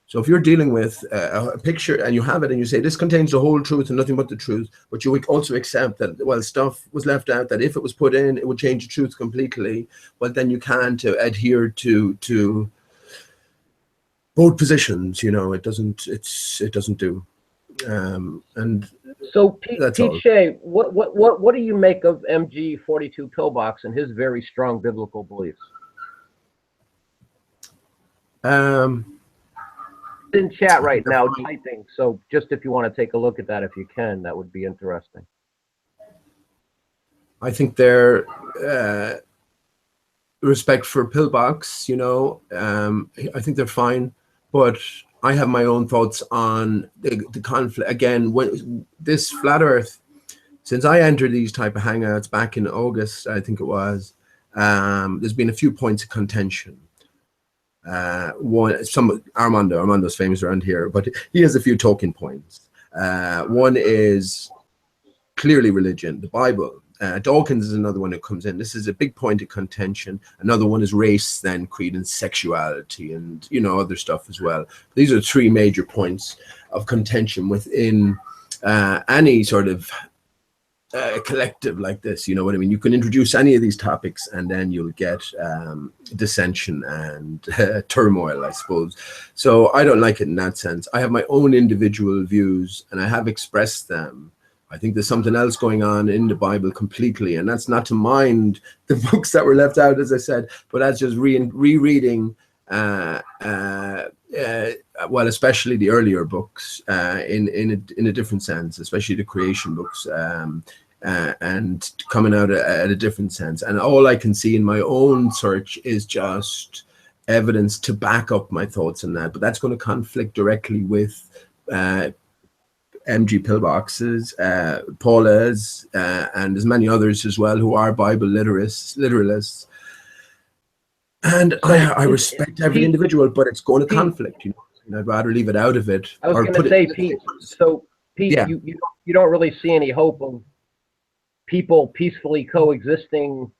So if you're dealing with a picture and you have it and you say this contains the whole truth and nothing but the truth, but you also accept that, well, stuff was left out that if it was put in, it would change the truth completely, well, then you can't adhere to both positions, you know. It doesn't do. And so Pete Shea, what do you make of MG 42 Pillbox and his very strong biblical beliefs? In chat right now typing, so just if you want to take a look at that, if you can, that would be interesting. I think their respect for Pillbox, you know, I think they're fine, but I have my own thoughts on the conflict. Again, when this flat earth, since I entered these type of hangouts back in August, I think it was, there's been a few points of contention. Armando's famous around here, but he has a few talking points. One is clearly religion, the Bible. Dawkins is another one that comes in. This is a big point of contention. Another one is race, then creed and sexuality, and, you know, other stuff as well. These are three major points of contention within any sort of collective like this, you know what I mean? You can introduce any of these topics and then you'll get dissension and turmoil, I suppose. So I don't like it in that sense. I have my own individual views and I have expressed them. I think there's something else going on in the Bible completely, and that's not to mind the books that were left out, as I said, but that's just rereading well, especially the earlier books in a different sense, especially the creation books, and coming out at a different sense. And all I can see in my own search is just evidence to back up my thoughts on that. But that's going to conflict directly with MG Pillboxes, Paula's, and there's many others as well who are Bible literalists. And I respect every individual, but it's going to conflict, you know. And I'd rather leave it out of it. I was going to say, Pete. So, Pete, yeah. you don't really see any hope of people peacefully coexisting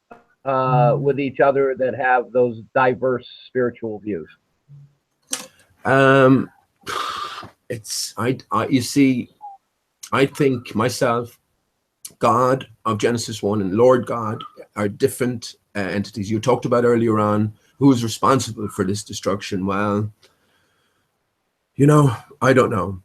with each other that have those diverse spiritual views. You see, I think myself, God of Genesis 1 and Lord God are different entities. You talked about earlier on who's responsible for this destruction. Well, you know, I don't know.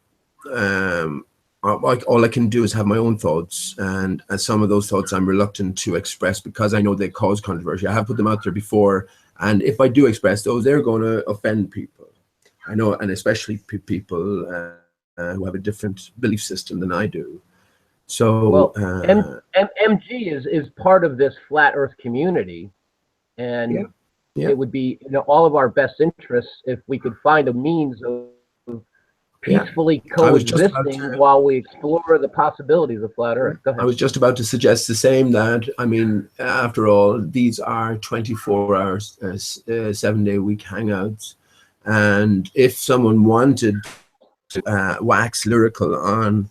All I can do is have my own thoughts, and some of those thoughts I'm reluctant to express because I know they cause controversy. I have put them out there before, and if I do express those, they're going to offend people. I know, and especially people who have a different belief system than I do. So, well, MG is part of this flat Earth community, and it would be all of our best interests if we could find a means of peacefully coexisting while we explore the possibilities of flat Earth. Go ahead. I was just about to suggest the same, that, I mean, after all, these are 24 hours, 7-day-a-week hangouts. And if someone wanted to wax lyrical on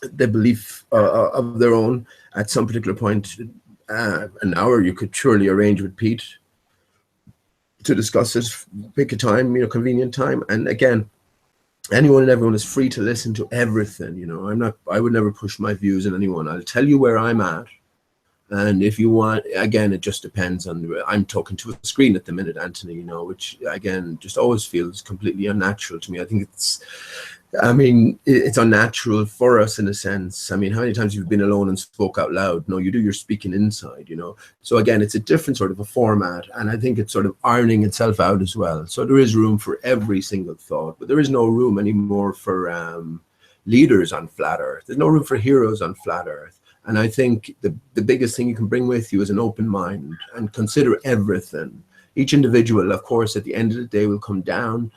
the belief of their own at some particular point, an hour, you could surely arrange with Pete to discuss it, pick a time, convenient time. And again, anyone and everyone is free to listen to everything. I would never push my views on anyone. I'll tell you where I'm at. And if you want, again, it just depends on, I'm talking to a screen at the minute, Anthony, which again, just always feels completely unnatural to me. I think it's unnatural for us in a sense. I mean, how many times you've been alone and spoke out loud? No, you do your speaking inside, So again, it's a different sort of a format, and I think it's sort of ironing itself out as well. So there is room for every single thought, but there is no room anymore for leaders on flat Earth. There's no room for heroes on flat Earth. And I think the biggest thing you can bring with you is an open mind and consider everything. Each individual, of course, at the end of the day will come down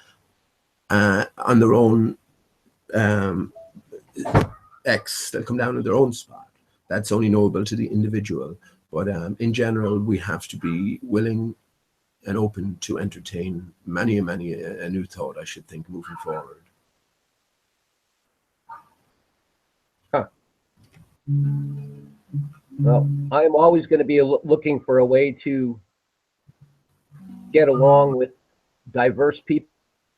on their own X, they'll come down on their own spot. That's only knowable to the individual. But in general, we have to be willing and open to entertain many a new thought, I should think, moving forward. Well, I'm always going to be looking for a way to get along with diverse people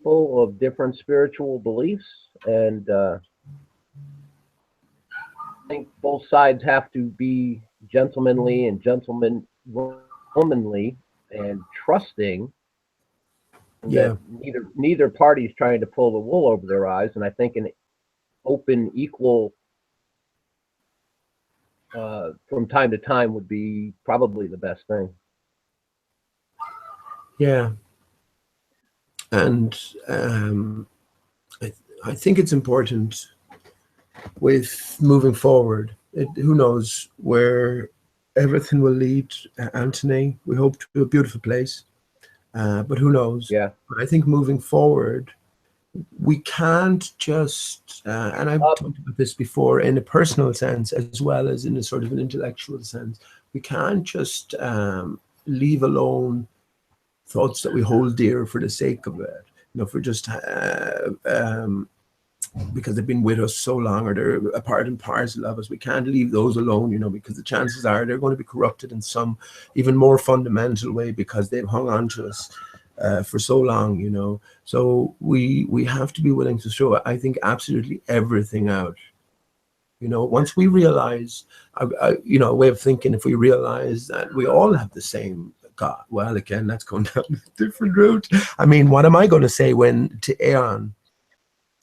of different spiritual beliefs, and I think both sides have to be gentlemanly and womanly and trusting. Yeah. That neither party is trying to pull the wool over their eyes, and I think an open, equal from time to time would be probably the best thing. Yeah. And I think it's important with moving forward. Who knows where everything will lead, Anthony? We hope to a beautiful place, but who knows? Yeah. But I think moving forward, we can't just, and I've talked about this before, in a personal sense as well as in a sort of an intellectual sense, we can't just leave alone thoughts that we hold dear for the sake of it. If we're just because they've been with us so long, or they're a part and parcel of us, we can't leave those alone, because the chances are they're going to be corrupted in some even more fundamental way because they've hung on to us for so long, So we have to be willing to throw, I think, absolutely everything out. Once we realize, a way of thinking, if we realize that we all have the same God, well, again, that's going down a different route. I mean, what am I going to say to Aeon?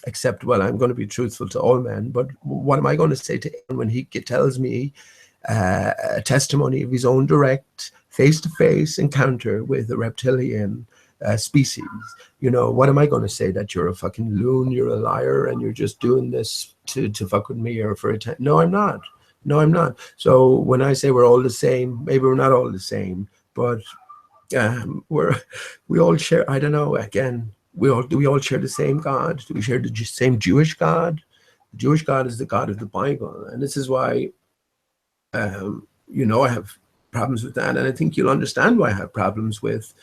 Except, well, I'm going to be truthful to all men, but what am I going to say to Aeon when he tells me a testimony of his own direct face-to-face encounter with a reptilian species? What am I going to say? That you're a fucking loon, you're a liar, and you're just doing this to fuck with me or for a time? No, I'm not. No, I'm not. So when I say we're all the same, maybe we're not all the same, but we all share, I don't know, again, do we all share the same God? Do we share the same Jewish God? The Jewish God is the God of the Bible. And this is why, I have problems with that. And I think you'll understand why I have problems with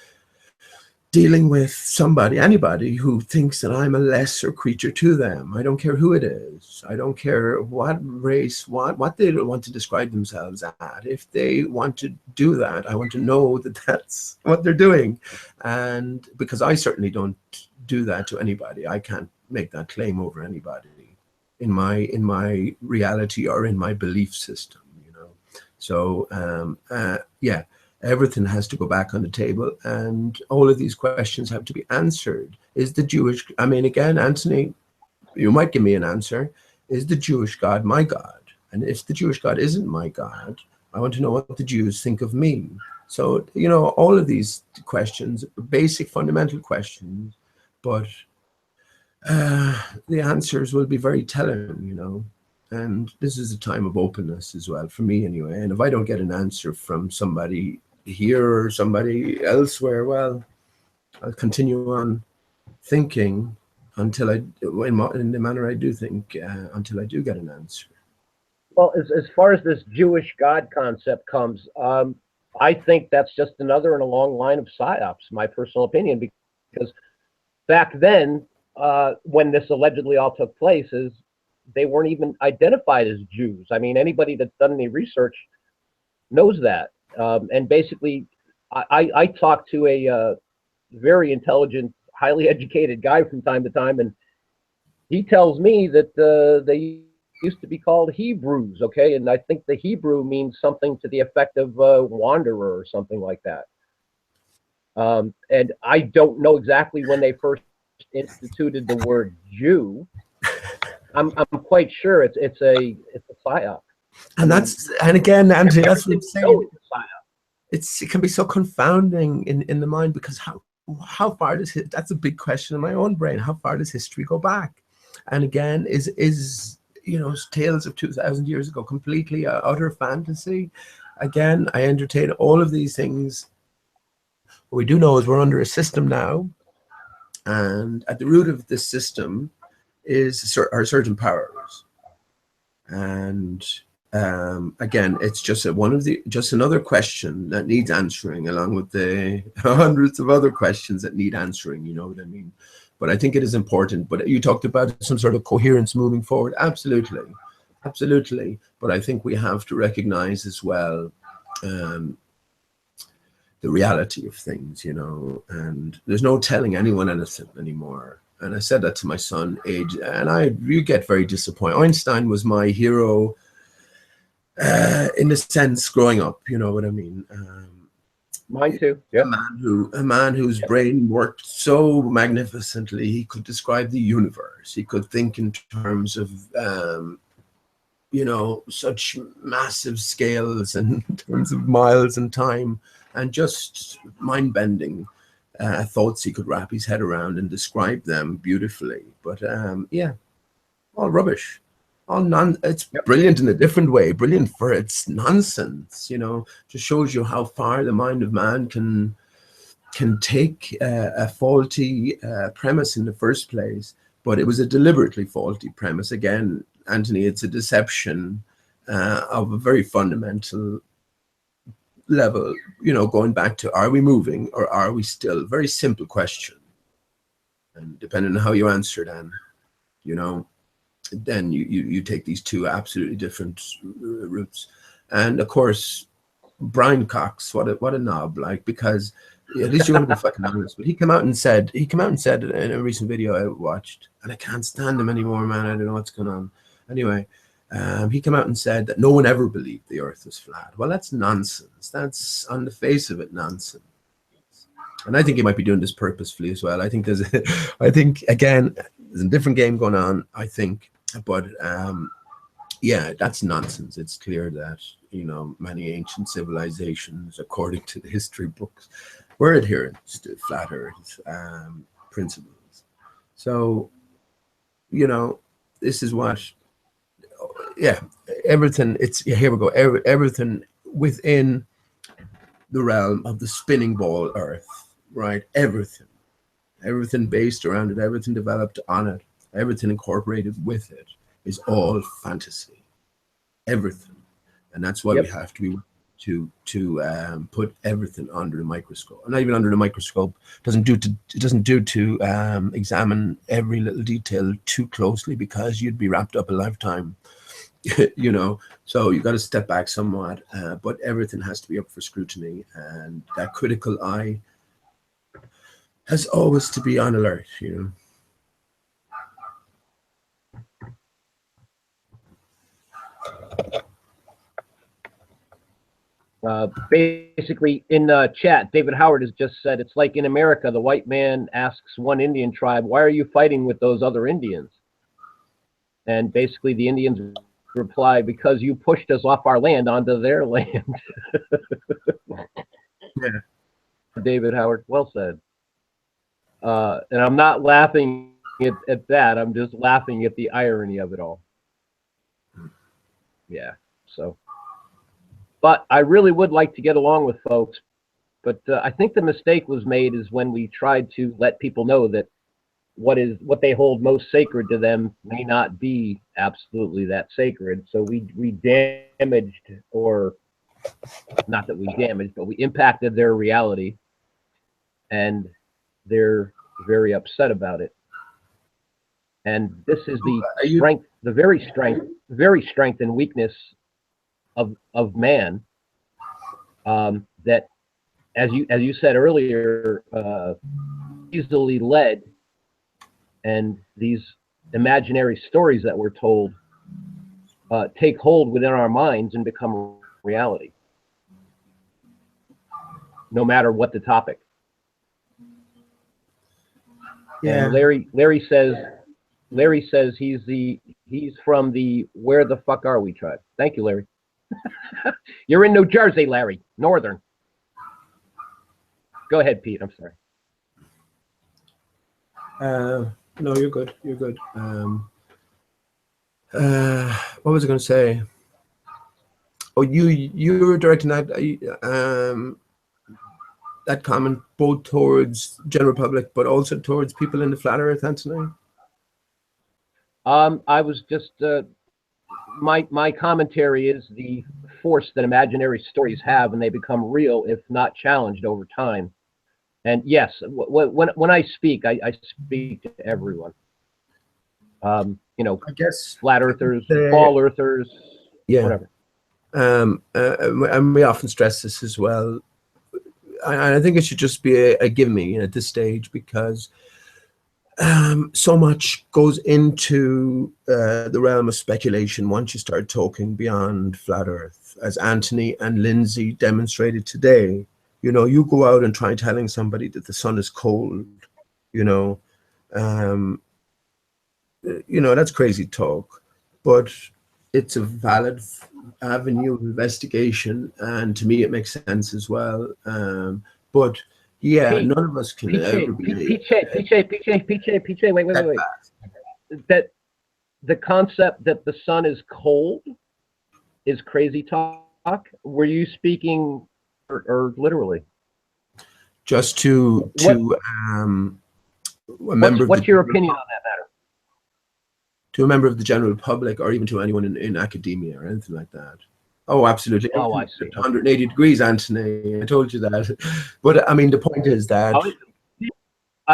dealing with anybody who thinks that I'm a lesser creature to them. I don't care who it is. I don't care what race, what they want to describe themselves at. If they want to do that, I want to know that that's what they're doing. And because I certainly don't do that to anybody. I can't make that claim over anybody in my reality or in my belief system, So, yeah. Everything has to go back on the table, and all of these questions have to be answered. Is the Jewish, again, Anthony, you might give me an answer. Is the Jewish God my God? And if the Jewish God isn't my God, I want to know what the Jews think of me. So, all of these questions, basic fundamental questions, but the answers will be very telling, And this is a time of openness as well, for me anyway. And if I don't get an answer from somebody here or somebody elsewhere, well, I'll continue on thinking until in the manner I do think, until I do get an answer. Well, as far as this Jewish God concept comes, I think that's just another in a long line of psyops, my personal opinion, because back then, when this allegedly all took place, they weren't even identified as Jews. I mean, anybody that's done any research knows that. And basically, I talk to a very intelligent, highly educated guy from time to time, and he tells me that they used to be called Hebrews, okay? And I think the Hebrew means something to the effect of wanderer or something like that. And I don't know exactly when they first instituted the word Jew. I'm quite sure it's a psyop. And again, Anthony, that's what I'm saying. It can be so confounding in the mind, because how far does that's a big question in my own brain. How far does history go back? And again, is tales of 2,000 years ago completely utter fantasy? Again, I entertain all of these things. What we do know is we're under a system now, and at the root of this system are certain powers. And again, it's just another question that needs answering, along with the hundreds of other questions that need answering. You know what I mean? But I think it is important. But you talked about some sort of coherence moving forward. Absolutely, absolutely. But I think we have to recognize as well the reality of things, and there's no telling anyone anything anymore. And I said that to my son, Age, and you get very disappointed. Einstein was my hero in a sense growing up, you know what I mean? Mine too. Yeah. A man whose brain worked so magnificently. He could describe the universe. He could think in terms of such massive scales and in terms of miles and time, and just mind-bending thoughts he could wrap his head around and describe them beautifully. But all rubbish. It's brilliant in a different way, brilliant for its nonsense, just shows you how far the mind of man can take a faulty premise in the first place. But it was a deliberately faulty premise. Again, Anthony, it's a deception of a very fundamental level, going back to, are we moving or are we still? Very simple question. And depending on how you answer then, then you take these two absolutely different routes. And of course, Brian Cox, what a knob, because at least you're going to be fucking honest. But he came out and said in a recent video I watched, and I can't stand him anymore, man. I don't know what's going on. Anyway, he came out and said that no one ever believed the earth was flat. Well, that's nonsense. That's on the face of it nonsense. And I think he might be doing this purposefully as well. I think again, there's a different game going on, I think. But that's nonsense. It's clear that, many ancient civilizations, according to the history books, were adherents to flat earth principles. So, this is what, everything, here we go, everything within the realm of the spinning ball earth, right? Everything based around it, everything developed on it, everything incorporated with it is all fantasy. Everything. And that's why we have to be to put everything under the microscope. Not even under the microscope. It doesn't do to examine every little detail too closely, because you'd be wrapped up a lifetime. So you got to step back somewhat, but everything has to be up for scrutiny, and that critical eye has always to be on alert, Basically, in the chat, David Howard has just said, it's like in America, the white man asks one Indian tribe, why are you fighting with those other Indians? And basically the Indians reply, because you pushed us off our land onto their land. David Howard, well said. And I'm not laughing at that. I'm just laughing at the irony of it all. yeah. So, but I really would like to get along with folks. But I think the mistake was made is when we tried to let people know that what they hold most sacred to them may not be absolutely that sacred. So we damaged, or not that we damaged, but we impacted their reality, and they're very upset about it. And this is the strength, the very strength and weakness of man, that, as you said earlier, easily led, and these imaginary stories that we're told take hold within our minds and become reality, no matter what the topic. Yeah. And Larry says he's from the "Where the fuck are we" tribe. Thank you, Larry. You're in New Jersey, Larry, Northern. Go ahead, Pete. I'm sorry. No, you're good. You're good. What was I going to say? Oh, you were directing that that comment both towards general public, but also towards people in the flat earth, Anthony? I was just my commentary is the force that imaginary stories have, and they become real if not challenged over time. And yes, when I speak, I speak to everyone. You know, I guess flat earthers, ball earthers, yeah, whatever. And we often stress this as well. I think it should just be a give me at this stage, because so much goes into the realm of speculation once you start talking beyond flat earth, as Anthony and Lindsay demonstrated today. You know, you go out and try telling somebody that the sun is cold, you know, that's crazy talk, but it's a valid avenue of investigation, and to me it makes sense as well. But yeah, Pete, none of us can ever be. Pete, wait. That the concept that the sun is cold is crazy talk. Were you speaking or literally? Just to a member. What's your opinion on that matter? To a member of the general public, or even to anyone in academia or anything like that. Oh, absolutely. Oh, I see. 180 degrees, Anthony. I told you that. But I mean, the point is that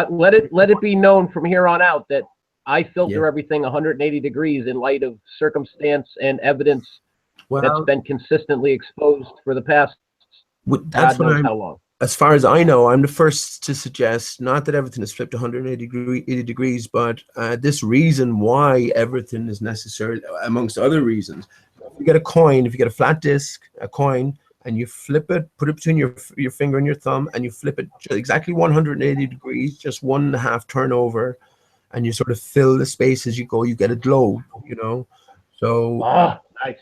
let it be known from here on out that I filter everything 180 degrees in light of circumstance and evidence that's been consistently exposed for the past God knows how long. As far as I know, I'm the first to suggest not that everything is flipped 180 degrees, but this reason why everything is necessary, amongst other reasons. If you get a coin, if you get a flat disc, a coin, and you flip it, put it between your finger and your thumb, and you flip it exactly 180 degrees, just 1.5 turnover, and you sort of fill the space as you go, you get a globe, you know? So nice.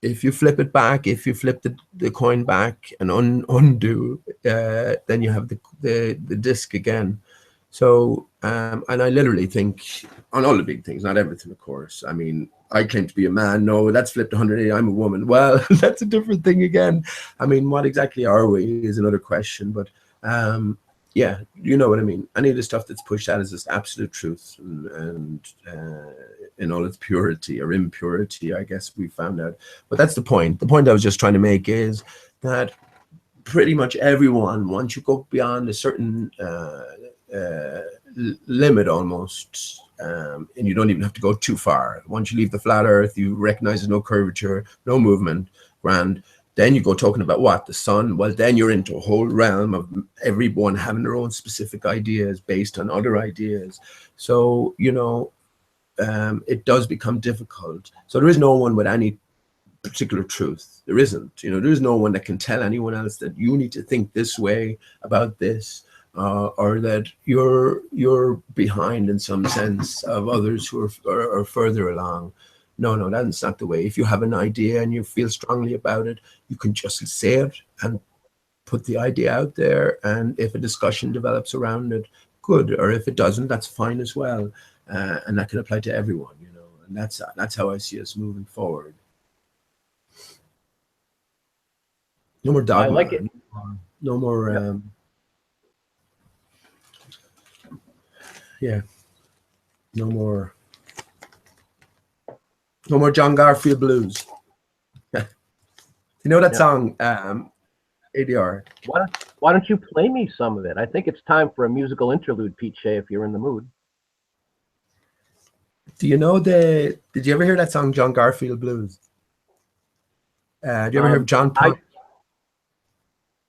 If you flip it back, if you flip the coin back and undo, then you have the disc again. So, and I literally think on all the big things, not everything, of course. I mean, I claim to be a man. No, that's flipped 180. I'm a woman. Well, that's a different thing again. I mean, what exactly are we is another question. But yeah, you know what I mean. Any of the stuff that's pushed out is just absolute truth, and in all its purity or impurity, I guess we found out. But that's the point. The point I was just trying to make is that pretty much everyone, once you go beyond a certain limit almost, and you don't even have to go too far. Once you leave the flat earth, you recognize there's no curvature, no movement, grand. Then you go talking about what? The sun? Well, then you're into a whole realm of everyone having their own specific ideas based on other ideas. So, you know, it does become difficult. So there is no one with any particular truth. There isn't. You know, there is no one that can tell anyone else that you need to think this way about this, or that you're behind in some sense of others who are further along. No, that's not the way. If you have an idea and you feel strongly about it, you can just say it and put the idea out there. And if a discussion develops around it, good. Or if it doesn't, that's fine as well. And that can apply to everyone, you know. And that's how I see us moving forward. No more dogma. I like it. No more. Yep. Yeah. No more. No more John Garfield blues. You know that song, ADR? Why don't you play me some of it? I think it's time for a musical interlude, Pete Shea, if you're in the mood. Do you know did you ever hear that song, John Garfield Blues? Do you ever hear of John?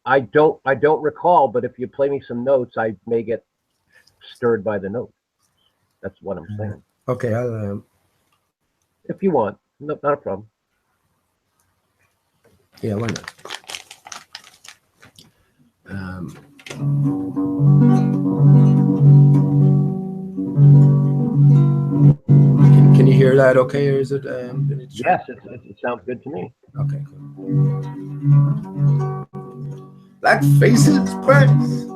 I don't recall, but if you play me some notes, I may get stirred by the note. That's what I'm saying. Okay, I'll. If you want, no, not a problem. Yeah, why not? Can you hear that? Okay, or is it? Yes, it sounds good to me. Okay, cool. Black faces press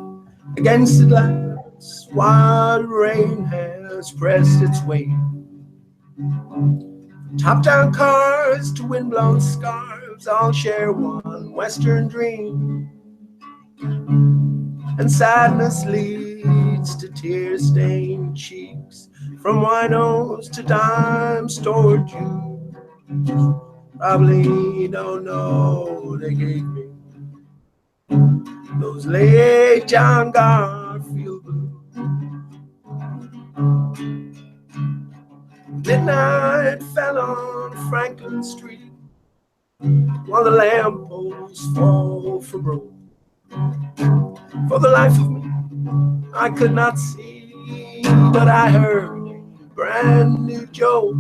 against the glass while rain has pressed its way. Top-down cars to windblown scarves, all share one Western dream. And sadness leads to tear-stained cheeks, from winos to dime-store Jews. Probably don't know they gave me those late John Garfield blues. Midnight fell on Franklin Street while the lampposts fall from broke. For the life of me, I could not see, but I heard a brand new joke.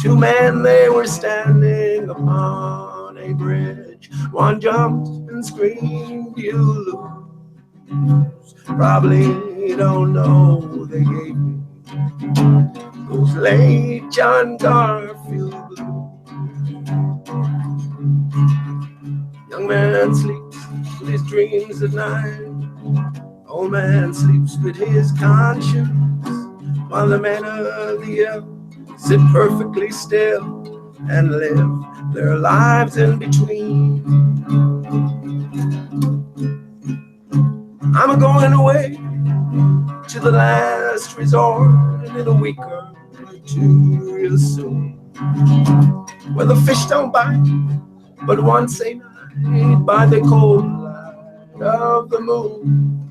Two men, they were standing upon a bridge. One jumped and screamed, "You lose." Probably don't know they gave me those late John Garfield blues. Young man sleeps with his dreams at night. Old man sleeps with his conscience, while the men of the earth sit perfectly still and live their lives in between. I'm going away to the last resort in a week or two real soon, where the fish don't bite but once a night by the cold light of the moon.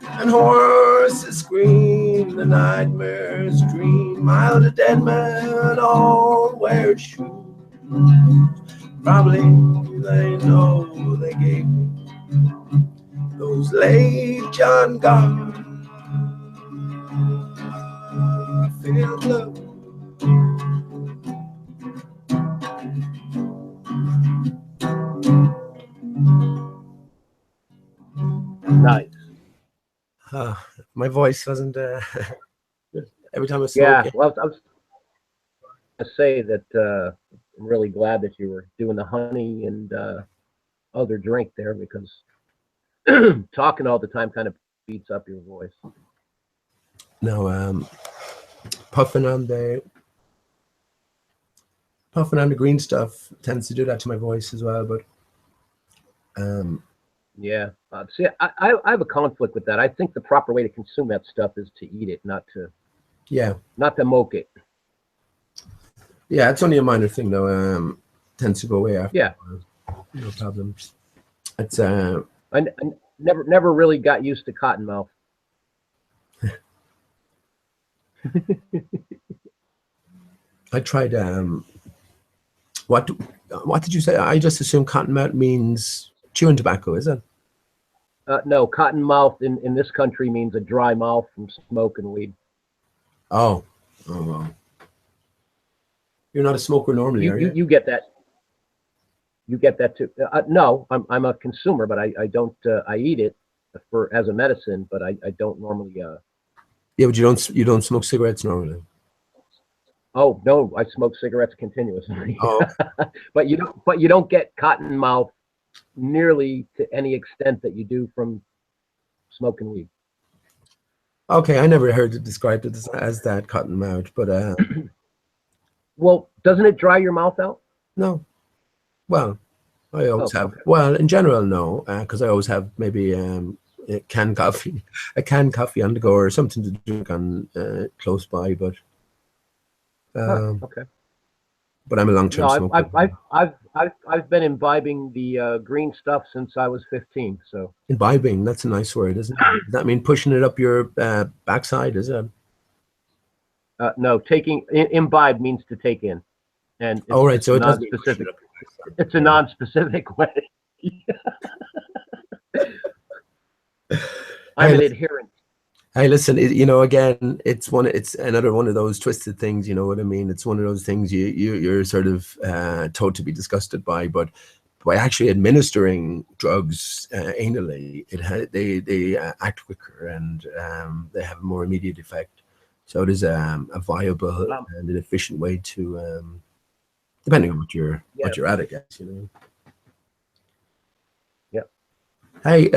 And horses scream, the nightmares dream, while the dead men all wear shoes. Probably they know they gave me those late John Garfield blues. Nice. My voice wasn't every time I spoke. Yeah, well, I was going to say that I'm really glad that you were doing the honey and other drink there, because talking all the time kind of beats up your voice. No, puffing on the green stuff tends to do that to my voice as well, but yeah. See, I have a conflict with that. I think the proper way to consume that stuff is to eat it, not to moke it. Yeah, it's only a minor thing though. Tends to go away after. Yeah, no problems. It's I never really got used to cottonmouth. I tried. What did you say? I just assume cottonmouth means chewing tobacco, is it? No, cottonmouth in this country means a dry mouth from smoking weed. Oh, well. You're not a smoker normally, are you? You get that. You get that too. No, I'm a consumer, but I don't. I eat it as a medicine, but I don't normally. Yeah, but you don't smoke cigarettes normally. Oh no, I smoke cigarettes continuously. Oh, but you don't get cottonmouth nearly to any extent that you do from smoking weed. Okay, I never heard it described as that cottonmouth, but well, doesn't it dry your mouth out? No. Well, I always have. Okay. Well, in general, no, because I always have maybe a canned coffee on the go or something to drink on close by. But Okay. but I'm a long-term No, smoker. I've been imbibing the green stuff since I was 15. So Imbibing, that's a nice word, isn't it? Does that mean pushing it up your backside? Is it? no, imbibe means to take in, and it's, Oh, right. So it doesn't mean non-specific. pushing it up your backside. It's a non-specific way. I'm an adherent. Hey, listen, again, it's another one of those twisted things, you know what I mean? It's one of those things you're sort of told to be disgusted by, but by actually administering drugs anally, they act quicker and they have a more immediate effect. So it is a viable and an efficient way to, depending on what you're at, I guess, you know. Yeah. Hey,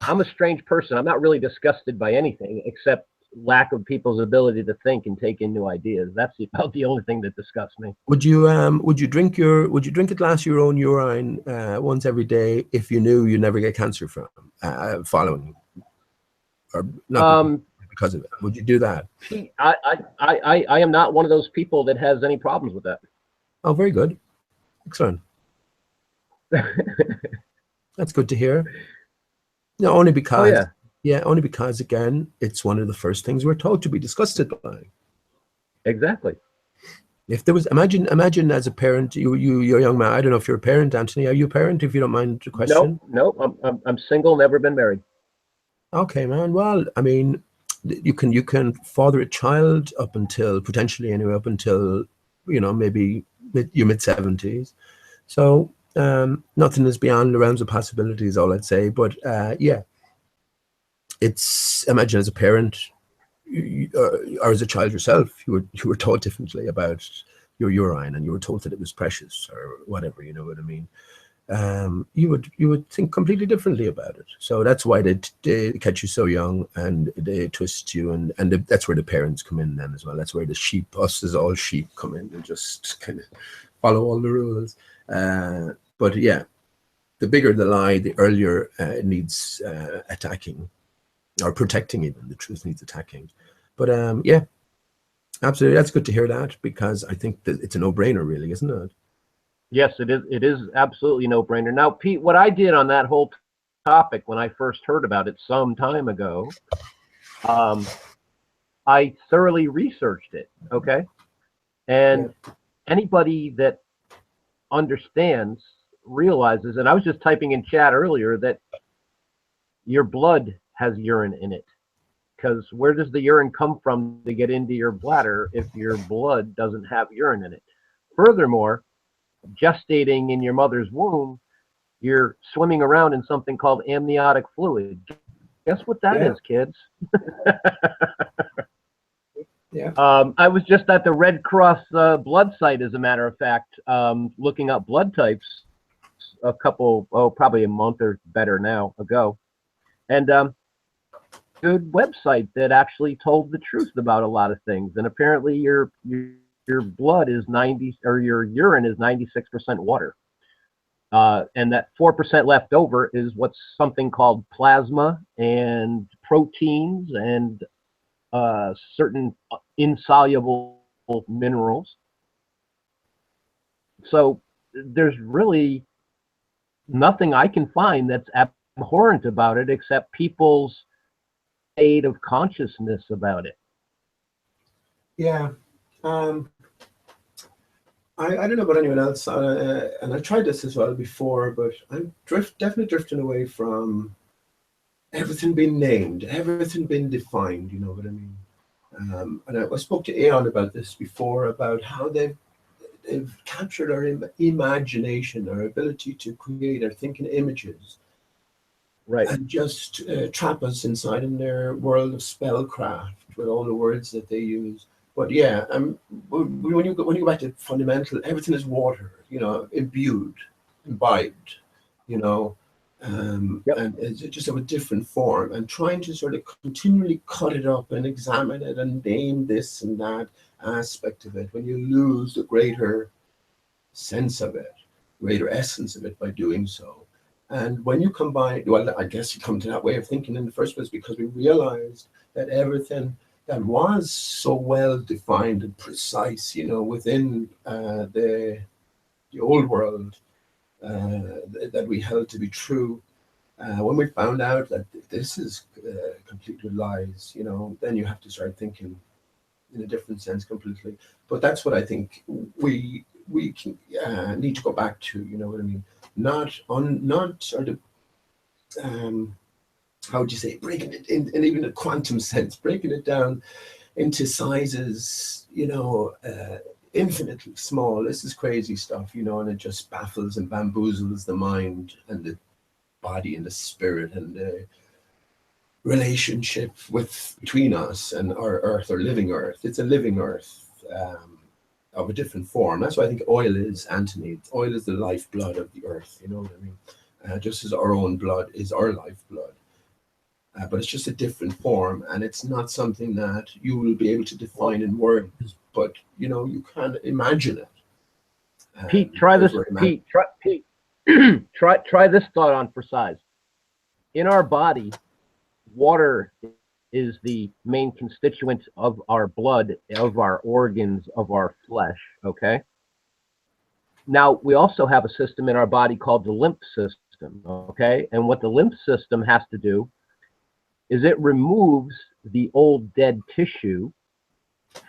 I'm a strange person. I'm not really disgusted by anything except lack of people's ability to think and take in new ideas. That's about the only thing that disgusts me. Would you drink a glass of your own urine once every day if you knew you'd never get cancer from following, or not because of it? Would you do that? I am not one of those people that has any problems with that. Oh, very good. Excellent. That's good to hear. No, only because, only because, again, it's one of the first things we're told to be disgusted by. Exactly. If there was, imagine as a parent, you're a young man. I don't know if you're a parent, Anthony. Are you a parent? If you don't mind the question. No. I'm single, never been married. Okay, man. Well, I mean, you can father a child up until potentially anyway, up until maybe your mid-70s. So. Nothing is beyond the realms of possibilities, all I'd say. But it's, imagine as a parent or as a child yourself, you were taught differently about your urine, and you were told that it was precious or whatever. You know what I mean? You would think completely differently about it. So that's why they catch you so young and they twist you, and that's where the parents come in then as well. That's where the sheep, us as all sheep, come in and just kind of follow all the rules. But yeah, the bigger the lie, the earlier it needs attacking or protecting. Even the truth needs attacking. But yeah, absolutely, that's good to hear that, because I think that it's a no-brainer, really, isn't it? Yes, it is. It is absolutely no-brainer. Now, Pete, what I did on that whole topic when I first heard about it some time ago, I thoroughly researched it. Okay, and anybody that understands realizes, and I was just typing in chat earlier, that your blood has urine in it, because where does the urine come from to get into your bladder if your blood doesn't have urine in it? Furthermore, gestating in your mother's womb, you're swimming around in something called amniotic fluid. Guess what that is, kids? I was just at the Red Cross blood site, as a matter of fact, looking up blood types probably a month or better now ago. And good website that actually told the truth about a lot of things. And apparently your blood is your urine is 96% water. And that 4% left over is what's something called plasma and proteins and certain insoluble minerals. So there's really nothing I can find that's abhorrent about it, except people's state of consciousness about it. Yeah. I don't know about anyone else, and I tried this as well before, but I'm definitely drifting away from everything being named, everything being defined, you know what I mean? And I spoke to Aeon about this before, about how they've captured our imagination, our ability to create our thinking images, right, and just trap us inside in their world of spellcraft with all the words that they use. But yeah, when you go back to fundamental, everything is water, imbued, imbibed, and it's just of a different form, and trying to sort of continually cut it up and examine it and name this and that aspect of it, when you lose the greater sense of it, greater essence of it by doing so. And when you combine, well, I guess you come to that way of thinking in the first place because we realized that everything that was so well defined and precise, within the old world that we held to be true, when we found out that this is complete with lies, then you have to start thinking in a different sense completely. But that's what I think we can, need to go back to. You know what I mean? Not sort of how would you say, breaking it in even a quantum sense, breaking it down into sizes, infinitely small. This is crazy stuff, and it just baffles and bamboozles the mind and the body and the spirit and the relationship between us and our earth, or living earth. It's a living earth of a different form. That's why I think oil is, Anthony, oil is the lifeblood of the earth, you know what I mean? Just as our own blood is our lifeblood. But it's just a different form, and it's not something that you will be able to define in words, but you can imagine it. Pete, try this. Pete, try this thought on for size. In our body, water is the main constituent of our blood, of our organs, of our flesh. Okay. Now we also have a system in our body called the lymph system. Okay, and what the lymph system has to do is it removes the old dead tissue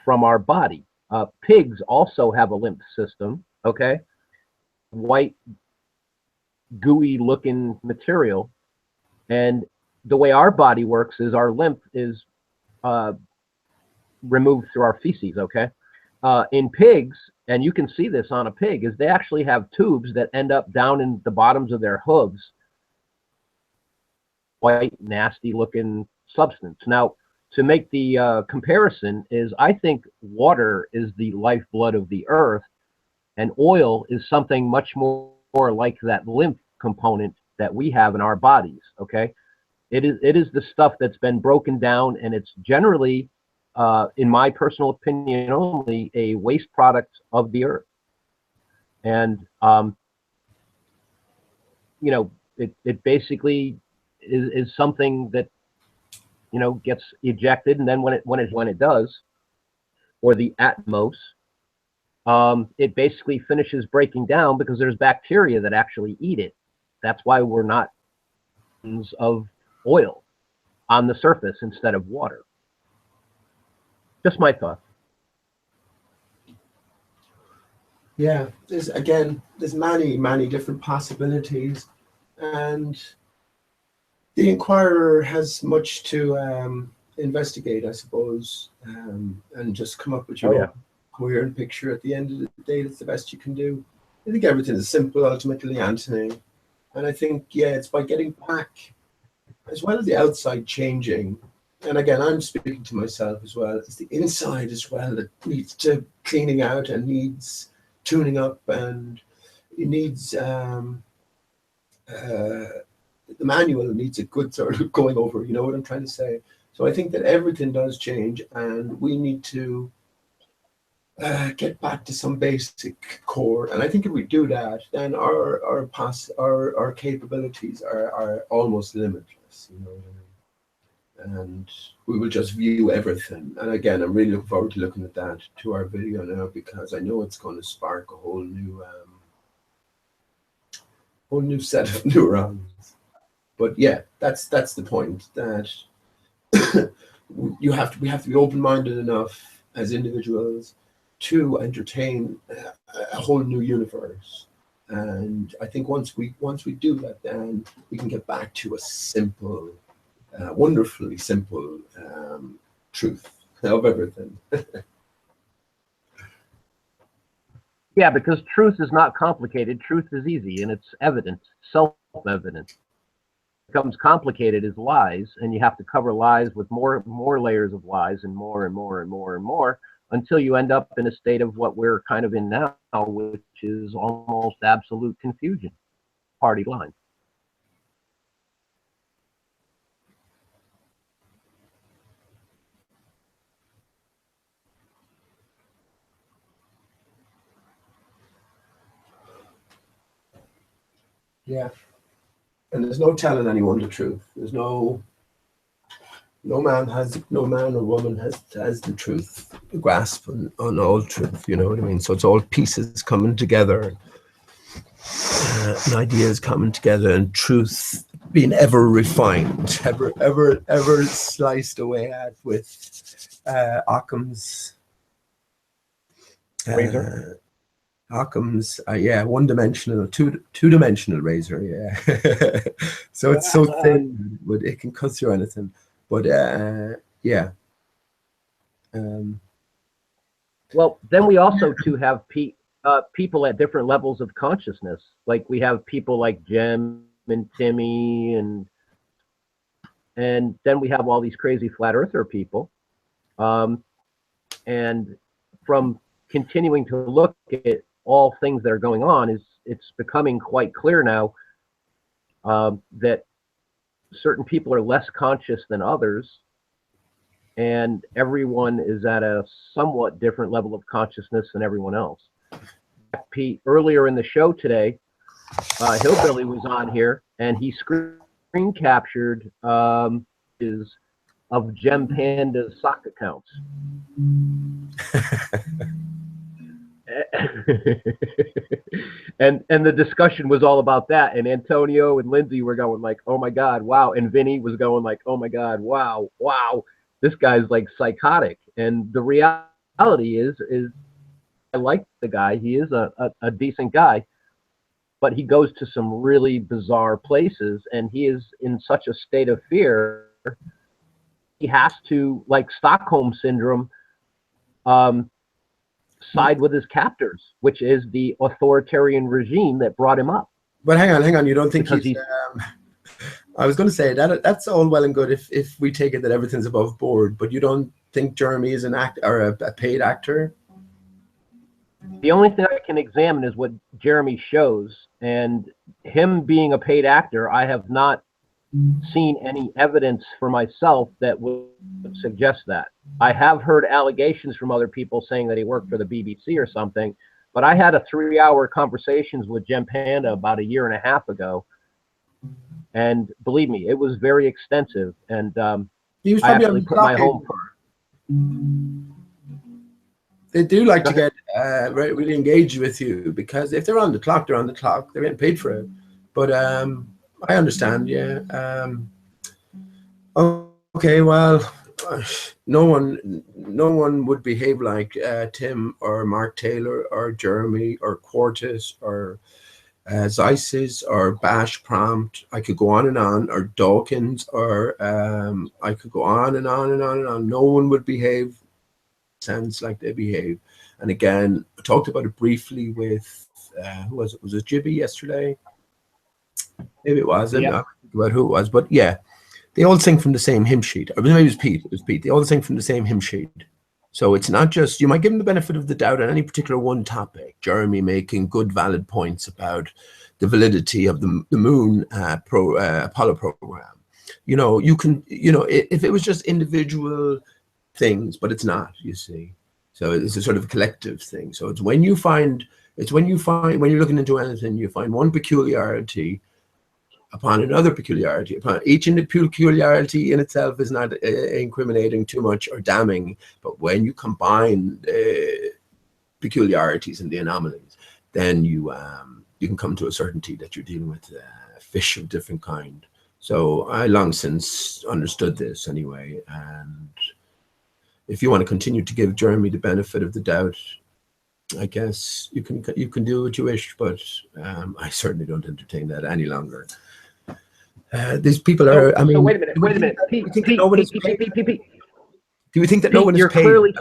from our body. Pigs also have a lymph system, okay? White, gooey looking material. And the way our body works is our lymph is removed through our feces, okay? In pigs, and you can see this on a pig, is they actually have tubes that end up down in the bottoms of their hooves. White, nasty looking substance. Now, to make the comparison is, I think water is the lifeblood of the earth, and oil is something much more like that lymph component that we have in our bodies. Okay, it is the stuff that's been broken down, and it's generally, in my personal opinion, only a waste product of the earth. And it basically is something that gets ejected, and then when it does, or the atmos, it basically finishes breaking down because there's bacteria that actually eat it. That's why we're not of oil on the surface instead of water. Just my thought. Yeah, there's many different possibilities, and the Inquirer has much to investigate, I suppose, and just come up with your coherent picture. At the end of the day, that's the best you can do. I think everything is simple, ultimately, Anthony. And I think, it's by getting back, as well as the outside changing. And again, I'm speaking to myself as well. It's the inside as well that needs to cleaning out and needs tuning up, and it needs the manual needs a good sort of going over, you know what I'm trying to say? So I think that everything does change, and we need to get back to some basic core. And I think if we do that, then our capabilities are almost limitless, you know what I mean? And we will just view everything. And again, I'm really looking forward to looking at that, to our video now, because I know it's going to spark a whole new set of neurons. But yeah, that's the point, that we have to be open-minded enough as individuals to entertain a whole new universe. And I think once we do that, then we can get back to a simple, wonderfully simple truth of everything. Yeah, because truth is not complicated. Truth is easy, and it's evident, self-evident. Becomes complicated is lies, and you have to cover lies with more layers of lies, and more and more and more and more, until you end up in a state of what we're kind of in now, which is almost absolute confusion. Party line. Yeah. And there's no telling anyone the truth. There's no man or woman has the truth, the grasp on all truth. You know what I mean? So it's all pieces coming together, and ideas coming together, and truth being ever refined, ever sliced away at with Occam's razor. Occam's, one-dimensional, two-dimensional razor, yeah. So it's so thin, but it can cut through anything. But yeah. Well, then we also too have people at different levels of consciousness. Like we have people like Jem and Timmy, and then we have all these crazy flat earther people. And from continuing to look at all things that are going on, it's becoming quite clear now that certain people are less conscious than others, and everyone is at a somewhat different level of consciousness than everyone else. Pete, earlier in the show today, Hillbilly was on here, and he screen captured his of Gem Panda's sock accounts. and the discussion was all about that, and Antonio and Lindsay were going like, oh my god, wow, and Vinny was going like, oh my god, wow, this guy's like psychotic. And the reality is I like the guy. He is a decent guy, but he goes to some really bizarre places, and he is in such a state of fear. He has to, like Stockholm syndrome, side with his captors, which is the authoritarian regime that brought him up. But hang on, you don't think he's I was going to say that's all well and good if we take it that everything's above board, but you don't think Jeremy is an act or a paid actor? The only thing I can examine is what Jeremy shows, and him being a paid actor, I have not seen any evidence for myself that would suggest that. I have heard allegations from other people saying that he worked for the BBC or something, but I had a 3-hour conversations with Gem Panda about 1.5 years ago, and believe me, it was very extensive, and he was I actually put my home for They do like to get really engaged with you, because if they're on the clock, they're on the clock. They're getting paid for it. But I understand, yeah. Okay, well, no one would behave like Tim or Mark Taylor or Jeremy or Quartus or Zeiss or Bash Prompt. I could go on, or Dawkins, or I could go on and on and on and on. No one would behave sounds like they behave. And again, I talked about it briefly with who was it? Was it Jibby yesterday? Maybe it was. Yeah. I don't think about who it was, but yeah, they all sing from the same hymn sheet. Or maybe it was Pete. It was Pete. They all sing from the same hymn sheet. So it's not just, you might give them the benefit of the doubt on any particular one topic. Jeremy making good, valid points about the validity of the Moon Apollo program. You know, you can, if it was just individual things, but it's not, you see. So it's a sort of collective thing. So when you're looking into anything, you find one peculiarity upon another peculiarity. Upon each peculiarity in itself is not incriminating too much or damning, but when you combine peculiarities and the anomalies, then you can come to a certainty that you're dealing with fish of different kind. So I long since understood this anyway, and if you want to continue to give Jeremy the benefit of the doubt, I guess you can do what you wish, but I certainly don't entertain that any longer. These people are. So wait a minute. Pete, do you think that no one is paid? Clearly,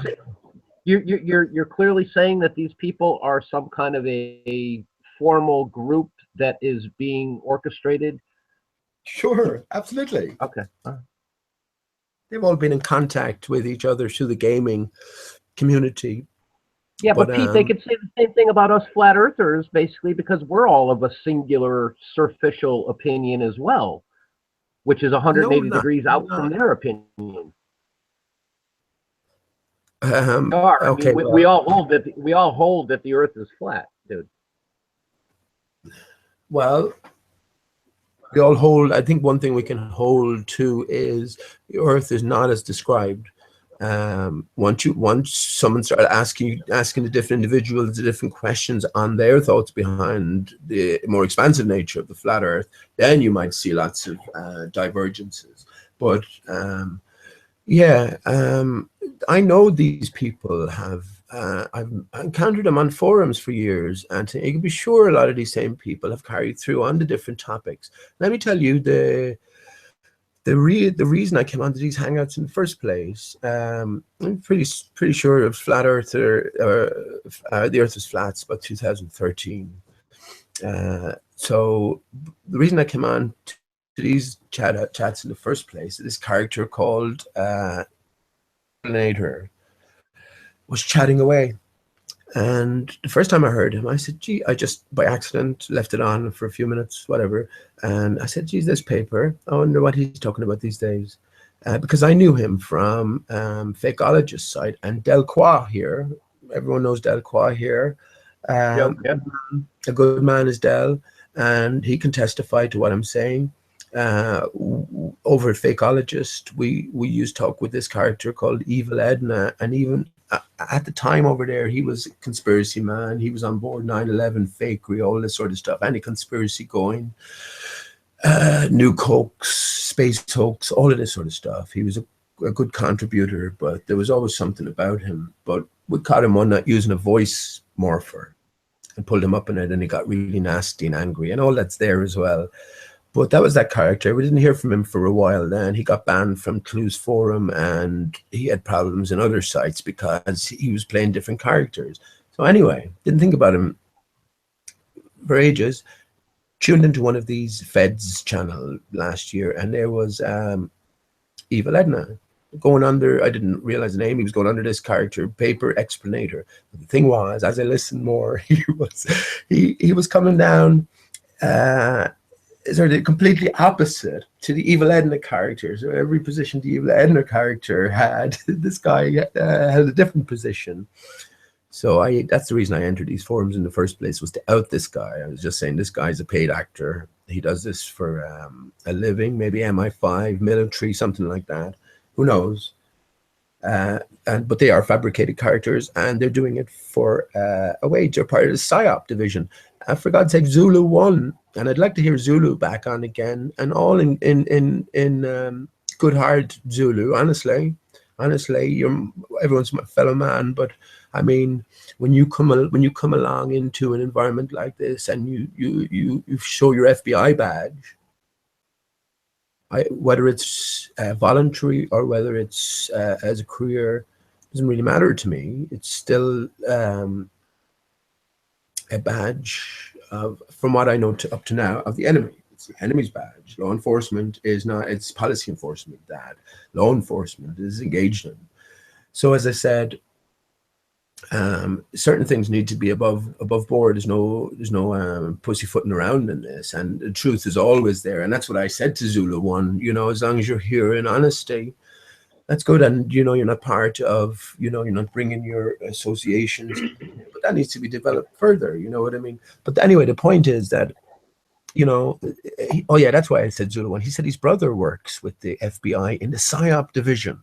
you're clearly saying that these people are some kind of a formal group that is being orchestrated? Sure, absolutely. Okay. They've all been in contact with each other through the gaming community. Yeah, but Pete, they could say the same thing about us flat earthers, basically, because we're all of a singular superficial opinion as well, which is 180 degrees out from their opinion. Okay, we all hold that the Earth is flat, dude. Well, we all hold. I think one thing we can hold to is the Earth is not as described. Once someone started asking the different individuals the different questions on their thoughts behind the more expansive nature of the flat Earth, then you might see lots of divergences. But I know these people have. I've encountered them on forums for years, and you can be sure a lot of these same people have carried through on the different topics. Let me tell you the reason I came onto these hangouts in the first place. I'm pretty sure of flat Earth or the Earth is flat. It's about 2013. So the reason I came on to these chats in the first place, this character called Nader was chatting away, and the first time I heard him, I said, "Gee," I just by accident left it on for a few minutes, whatever, and I said, "Geez, this paper. I wonder what he's talking about these days," because I knew him from Fakeologist site and Delcroix here. Everyone knows Delcroix here. A good man is Del, and he can testify to what I'm saying. Over at Fakeologist, we used to talk with this character called Evil Edna, and even at the time over there, he was a conspiracy man. He was on board 9/11 fakery, all this sort of stuff, any conspiracy going, new hoax, space hoax, all of this sort of stuff. He was a good contributor, but there was always something about him. But we caught him on not using a voice morpher and pulled him up in it, and he got really nasty and angry, and all that's there as well. But that was that character. We didn't hear from him for a while then. He got banned from Clues Forum, and he had problems in other sites because he was playing different characters. So anyway, didn't think about him for ages. Tuned into one of these Feds channel last year, and there was Evil Edna going under, I didn't realize the name, he was going under this character, Paper Explanator. But the thing was, as I listened more, he was coming down sort of completely opposite to the Evil Edna character. So every position the Evil Edna character had, this guy held a different position. So that's the reason I entered these forums in the first place, was to out this guy. I was just saying, this guy's a paid actor. He does this for a living, maybe MI5, military, something like that. Who knows? But they are fabricated characters, and they're doing it for a wage. They're part of the PSYOP division. For God's sake, Zulu won, and I'd like to hear Zulu back on again, and all in good heart Zulu. Honestly, everyone's my fellow man, but I mean, when you come along into an environment like this, and you show your FBI badge, whether it's voluntary or whether it's as a career, doesn't really matter to me. It's still a badge of, from what I know up to now, of the enemy. It's the enemy's badge. Law enforcement is not, it's policy enforcement that law enforcement is engaged in. So as I said, certain things need to be above board. There's no pussyfooting around in this, and the truth is always there. And that's what I said to Zulu One. You know, as long as you're here in honesty, that's good. And you know, you're not part of, you know, you're not bringing your associations, but that needs to be developed further. You know what I mean? But anyway, the point is that, you know, oh yeah, that's why I said Zulu One. He said his brother works with the FBI in the PSYOP division.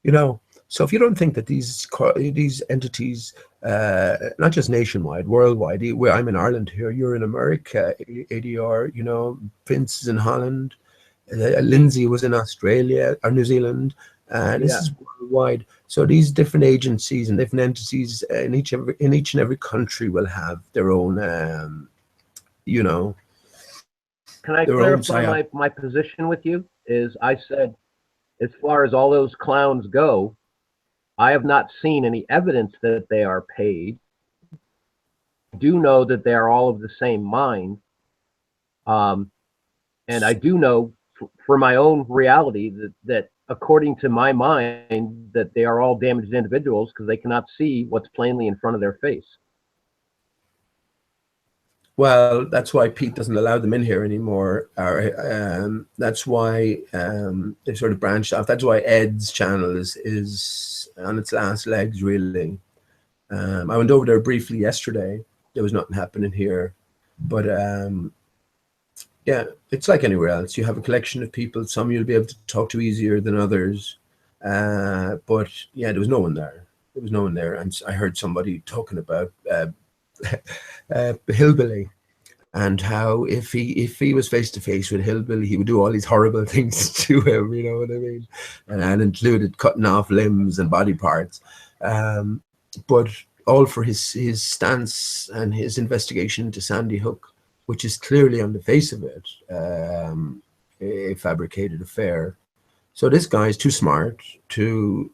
You know, so if you don't think that these entities, not just nationwide, worldwide, where I'm in Ireland here, you're in America, ADR, you know, Vince is in Holland, Lindsay was in Australia or New Zealand, and this is worldwide. So these different agencies and different entities in each and every country will have their own, you know. Can I clarify my position with you? Is I said, as far as all those clowns go, I have not seen any evidence that they are paid. I do know that they are all of the same mind. And I do know for my own reality that according to my mind, that they are all damaged individuals because they cannot see what's plainly in front of their face. Well, that's why Pete doesn't allow them in here anymore. That's why they sort of branched off. That's why Ed's channel is on its last legs, really. I went over there briefly yesterday. There was nothing happening here. But Yeah, it's like anywhere else. You have a collection of people. Some you'll be able to talk to easier than others. But yeah, there was no one there. There was no one there. And I heard somebody talking about Hillbilly, and how if he was face to face with Hillbilly, he would do all these horrible things to him. You know what I mean? And that included cutting off limbs and body parts. But all for his stance and his investigation into Sandy Hook, which is clearly on the face of it a fabricated affair. So this guy is too smart to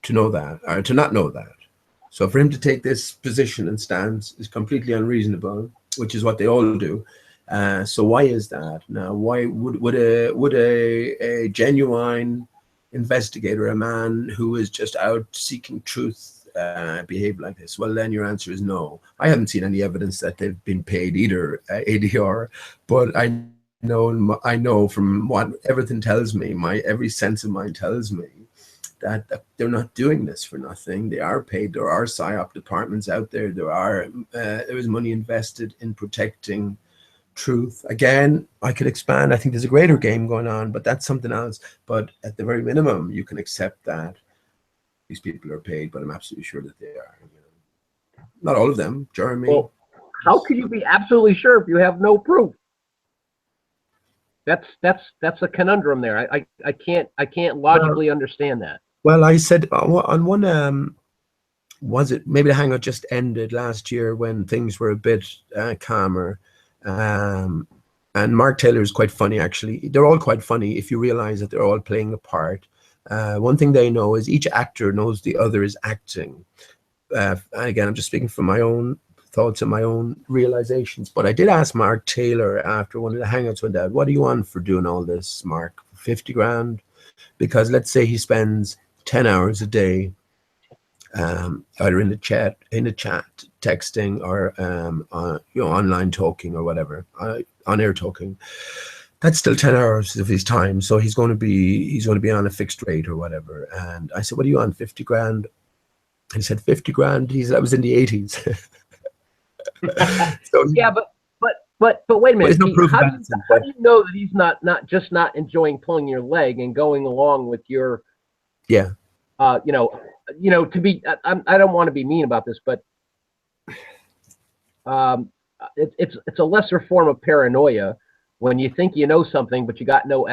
know that, or to not know that. So for him to take this position and stance is completely unreasonable, which is what they all do. So why is that? Now, why would a genuine investigator, a man who is just out seeking truth, behave like this? Well, then your answer is no. I haven't seen any evidence that they've been paid either, ADR, but I know from what everything tells me, every sense of mine tells me that they're not doing this for nothing. They are paid. There are PSYOP departments out there. There is money invested in protecting truth. Again, I could expand. I think there's a greater game going on, but that's something else. But at the very minimum, you can accept that these people are paid, but I'm absolutely sure that they are. You know. Not all of them, Jeremy. Well, how can you be absolutely sure if you have no proof? That's a conundrum there. I can't logically understand that. Well, I said on one, was it maybe the hangout just ended last year when things were a bit calmer, and Mark Taylor is quite funny actually. They're all quite funny if you realize that they're all playing a part. One thing they know is each actor knows the other is acting. Again, I'm just speaking from my own thoughts and my own realizations, but I did ask Mark Taylor after one of the hangouts went out, what are you on for doing all this, Mark? 50 grand? Because let's say he spends 10 hours a day either in the chat texting or online talking or whatever, on air talking. That's still 10 hours of his time, so he's going to be on a fixed rate or whatever. And I said, what are you on, 50 grand? And he said 50 grand. That was in the 80s. So, yeah, but wait a minute. No How do you know that he's not enjoying pulling your leg and going along with your to be, I don't want to be mean about this, but it's a lesser form of paranoia when you think you know something but you got no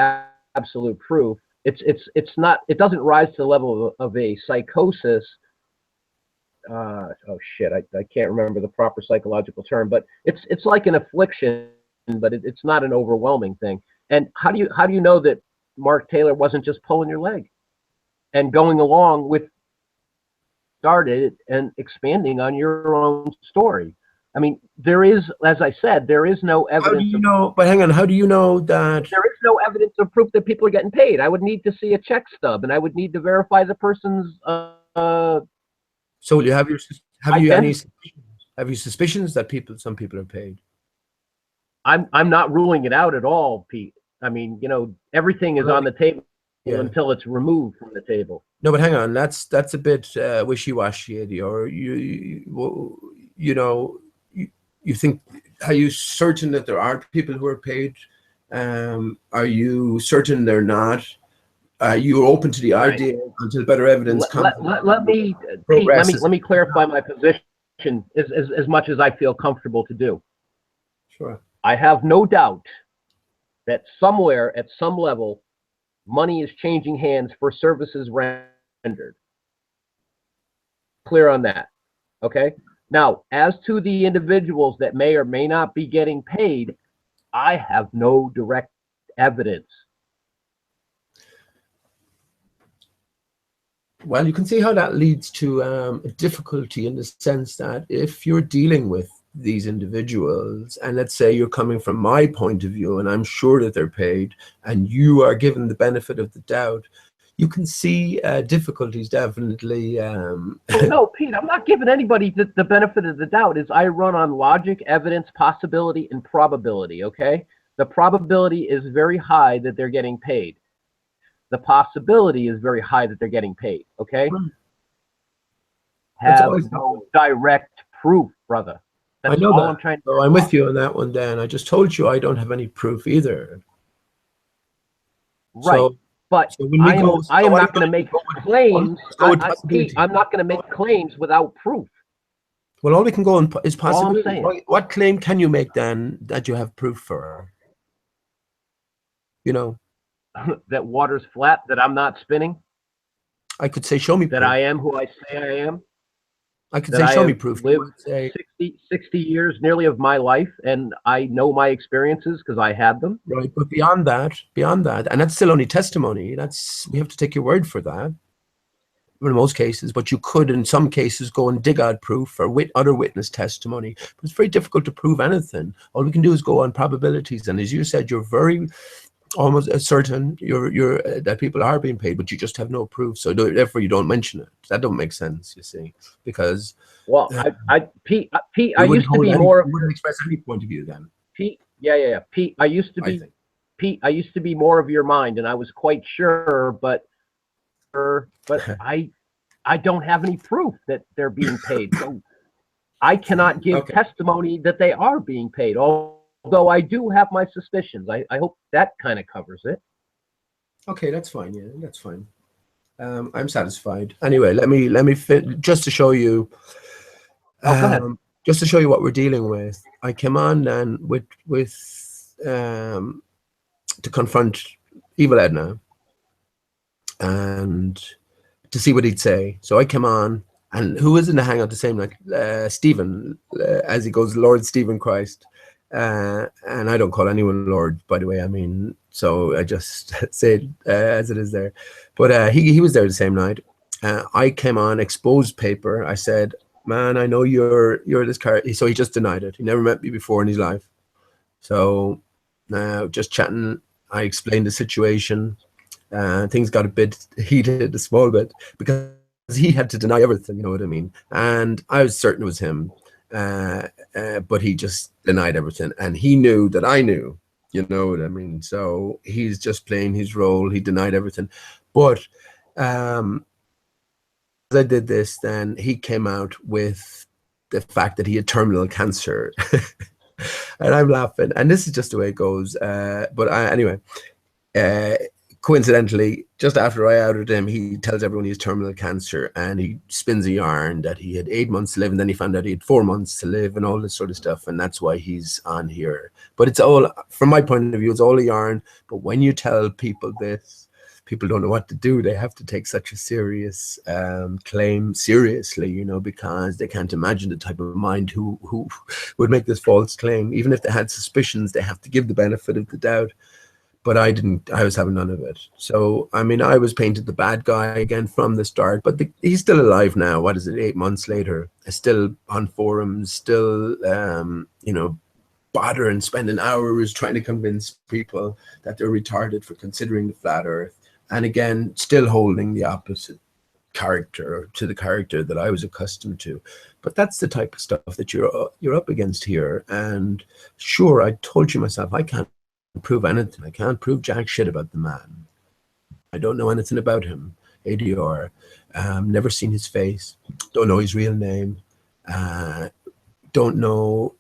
absolute proof. It doesn't rise to the level of a psychosis. Oh shit, I can't remember the proper psychological term, but it's like an affliction, but it's not an overwhelming thing. And how do you know that Mark Taylor wasn't just pulling your leg and going along with started and expanding on your own story? I mean, there is, as I said, there is no evidence. How do you know? But hang on, how do you know that there is no evidence of proof that people are getting paid? I would need to see a check stub, and I would need to verify the person's. So you have you suspicions that some people are paid? I'm not ruling it out at all, Pete. I mean, everything is on the table until it's removed from the table. No, but hang on, that's a bit wishy-washy, or you think, are you certain that there are people who are paid? Are you certain they're not? You're open to the idea until better evidence comes. Let me clarify my position as much as I feel comfortable to do. Sure. I have no doubt that somewhere at some level, money is changing hands for services rendered. Clear on that. Okay. Now, as to the individuals that may or may not be getting paid, I have no direct evidence. Well, you can see how that leads to a difficulty in the sense that if you're dealing with these individuals, and let's say you're coming from my point of view, and I'm sure that they're paid, and you are given the benefit of the doubt, you can see difficulties definitely. No, Pete, I'm not giving anybody the benefit of the doubt. I run on logic, evidence, possibility, and probability, okay? The probability is very high that they're getting paid. The possibility is very high that they're getting paid, okay? Have no direct proof, brother. I That's know all that. I'm trying to So I'm with you on that one, Dan. I just told you I don't have any proof either. Right. So, but so when we I am, go, I so am what not going to make claims. go with Pete, possibility. I'm not going to make claims without proof. Well, all we can go on is All I'm possibility. saying. What claim can you make, Dan, that you have proof for? You know, That water's flat, that I'm not spinning, I could say, show me that proof. I am who I say I am, I could that say, I show me have proof. You lived would say, 60 years nearly of my life, and I know my experiences because I had them. right, but beyond that, and that's still only testimony. We have to take your word for that. In most cases, but you could, in some cases, go and dig out proof or other witness testimony. But it's very difficult to prove anything. All we can do is go on probabilities. And as you said, you're very almost certain that people are being paid, but you just have no proof. So therefore, you don't mention it. That don't make sense, you see, because well, Pete, I used to be more. You wouldn't express any point of view then. Pete, yeah. Pete, I used to be. Pete, I used to be more of your mind, and I was quite sure, but I don't have any proof that they're being paid. So I cannot give testimony that they are being paid, although I do have my suspicions. I hope that kind of covers it. Okay, that's fine. Yeah, that's fine. I'm satisfied. Anyway, let me fit just to show you. Go ahead. Just to show you what we're dealing with. I came on then with to confront Evil Edna and to see what he'd say. So I came on, and who was in the hangout the same night? Stephen, as he goes, Lord Stephen Christ. And I don't call anyone Lord, by the way. I mean, so I just say it as it is there. But he was there the same night. I came on, exposed paper. I said, man, I know you're this character. So he just denied it. He never met me before in his life. So now just chatting, I explained the situation. Things got a bit heated, a small bit, because he had to deny everything, you know what I mean? And I was certain it was him, but he just denied everything. And he knew that I knew, you know what I mean? So he's just playing his role. He denied everything. But as I did this, then he came out with the fact that he had terminal cancer. And I'm laughing. And this is just the way it goes. Anyway, coincidentally, just after I outed him, he tells everyone he has terminal cancer, and he spins a yarn that he had 8 months to live, and then he found out he had 4 months to live, and all this sort of stuff, and that's why he's on here. But it's all, from my point of view, it's all a yarn. But when you tell people this, people don't know what to do. They have to take such a serious claim seriously, you know, because they can't imagine the type of mind who would make this false claim. Even if they had suspicions, they have to give the benefit of the doubt. But I didn't. I was having none of it. So, I mean, I was painted the bad guy again from the start. But he's still alive now. What is it, 8 months later? Still on forums, still, you know, bothering, spending hours trying to convince people that they're retarded for considering the flat earth. And again, still holding the opposite character to the character that I was accustomed to. But that's the type of stuff that you're up against here. And sure, I told you myself, I can't prove anything. I can't prove jack shit about the man. I don't know anything about him. ADR. Never seen his face. Don't know his real name. Don't know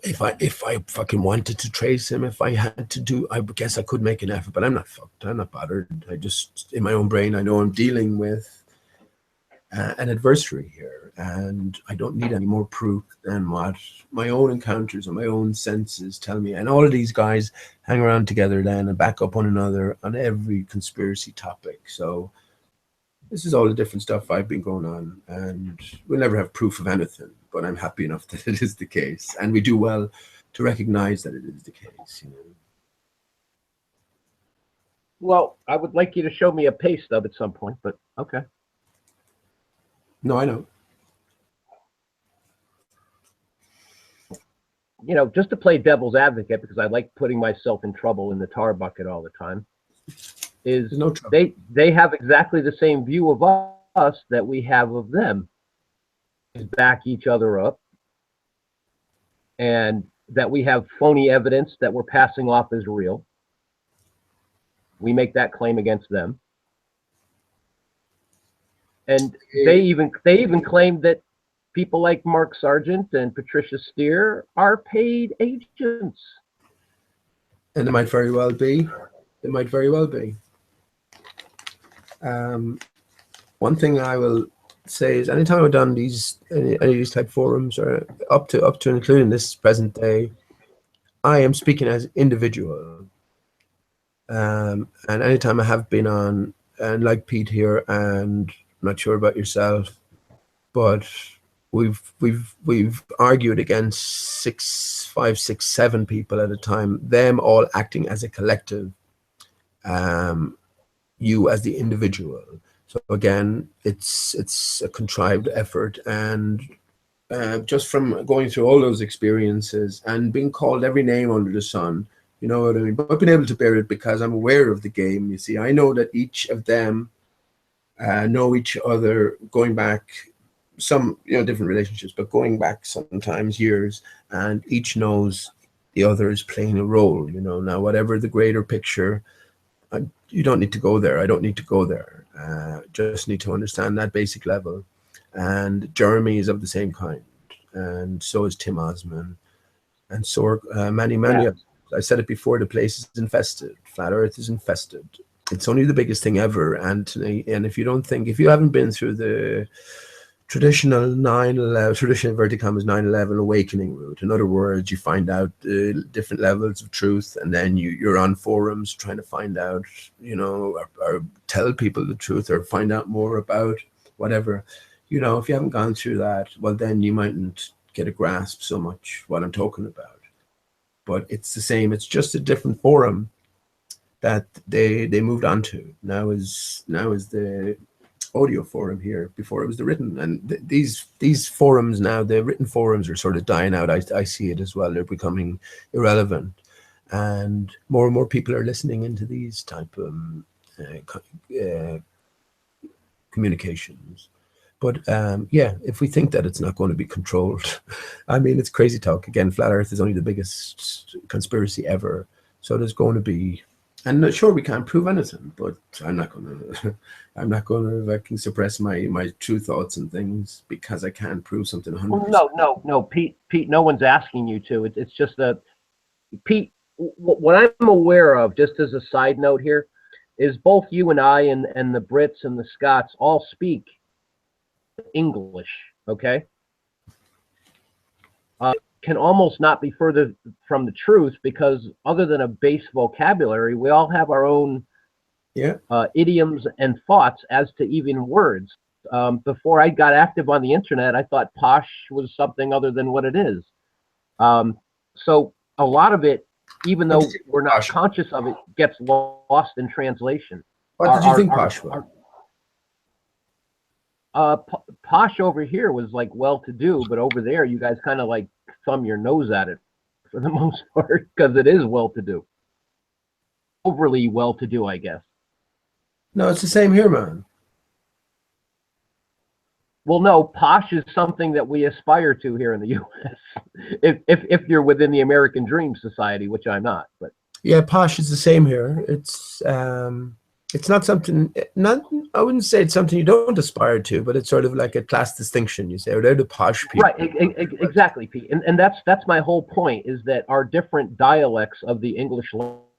if I fucking wanted to trace him. If I had to do, I guess I could make an effort, but I'm not fucked. I'm not bothered. I just, in my own brain, I know I'm dealing with an adversary here, and I don't need any more proof than what my own encounters and my own senses tell me. And all of these guys hang around together then and back up one another on every conspiracy topic. So this is all the different stuff I've been going on, and we'll never have proof of anything, but I'm happy enough that it is the case, and we do well to recognize that it is the case, you know. Well, I would like you to show me a pay stub at some point, but okay. No, I know. You know, just to play devil's advocate, because I like putting myself in trouble in the tar bucket all the time, is no trouble. They have exactly the same view of us that we have of them. Back each other up, and that we have phony evidence that we're passing off as real. We make that claim against them. And they even claim that people like Mark Sargent and Patricia Steer are paid agents. And it might very well be. It might very well be. One thing I will say is, anytime I've done these any of these type forums, or up to and including this present day, I am speaking as individual. And anytime I have been on, and like Pete here, and I'm not sure about yourself, but we've argued against 5, 6, 7 people at a time, them all acting as a collective, you as the individual. So again, it's a contrived effort, and just from going through all those experiences and being called every name under the sun, you know what I mean? But I've been able to bear it because I'm aware of the game. You see, I know that each of them know each other, going back some, different relationships, but going back sometimes years, and each knows the other is playing a role. Now whatever the greater picture, you don't need to go there. I don't need to go there. Just need to understand that basic level. And Jeremy is of the same kind, and so is Tim Osman, and so are many others. I said it before, the place is infested. Flat Earth is infested. It's only the biggest thing ever, Anthony. And if you haven't been through the traditional 9/11, traditional inverted commas 9/11 awakening route, in other words, you find out different levels of truth, and then you're on forums trying to find out, or tell people the truth, or find out more about whatever. If you haven't gone through that, well, then you mightn't get a grasp so much what I'm talking about. But it's the same. It's just a different forum that they moved on to. Now is the audio forum here. Before it was the written, and these forums now, the written forums are sort of dying out. I see it as well. They're becoming irrelevant, and more people are listening into these type of communications. But if we think that it's not going to be controlled, I mean, it's crazy talk. Again, Flat Earth is only the biggest conspiracy ever. So there's going to be, and sure, we can't prove anything, but I'm not going to fucking suppress my true thoughts and things because I can't prove something 100%. Well, no, Pete, no one's asking you to. It's just that, Pete, what I'm aware of, just as a side note here, is both you and I and the Brits and the Scots all speak English, okay? Can almost not be further from the truth, because other than a base vocabulary, we all have our own idioms and thoughts as to even words. Before I got active on the internet, I thought posh was something other than what it is. So a lot of it, even though we're not conscious of it, gets lost in translation. What did you think posh was? Posh over here was like well-to-do, but over there you guys kind of like thumb your nose at it for the most part, because it is well-to-do, overly well-to-do, I guess. No, it's the same here, man. Well, no, posh is something that we aspire to here in the U.S. if you're within the American Dream Society, which I'm not, but yeah, posh is the same here. It's not something, I wouldn't say it's something you don't aspire to, but it's sort of like a class distinction, you say, or they're the posh people. Right, exactly, Pete. And that's my whole point, is that our different dialects of the English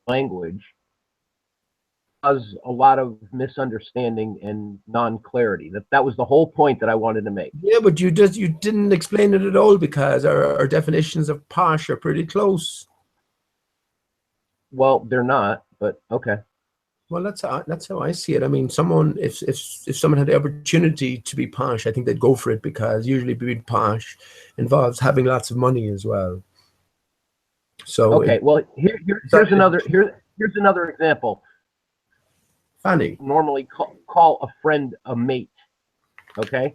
language cause a lot of misunderstanding and non-clarity. That was the whole point that I wanted to make. Yeah, but you didn't explain it at all, because our definitions of posh are pretty close. Well, they're not, but okay. Well, that's how I see it. I mean, if someone had the opportunity to be posh, I think they'd go for it, because usually being posh involves having lots of money as well. So okay, well, here's another example. Funny. Normally call a friend a mate. Okay,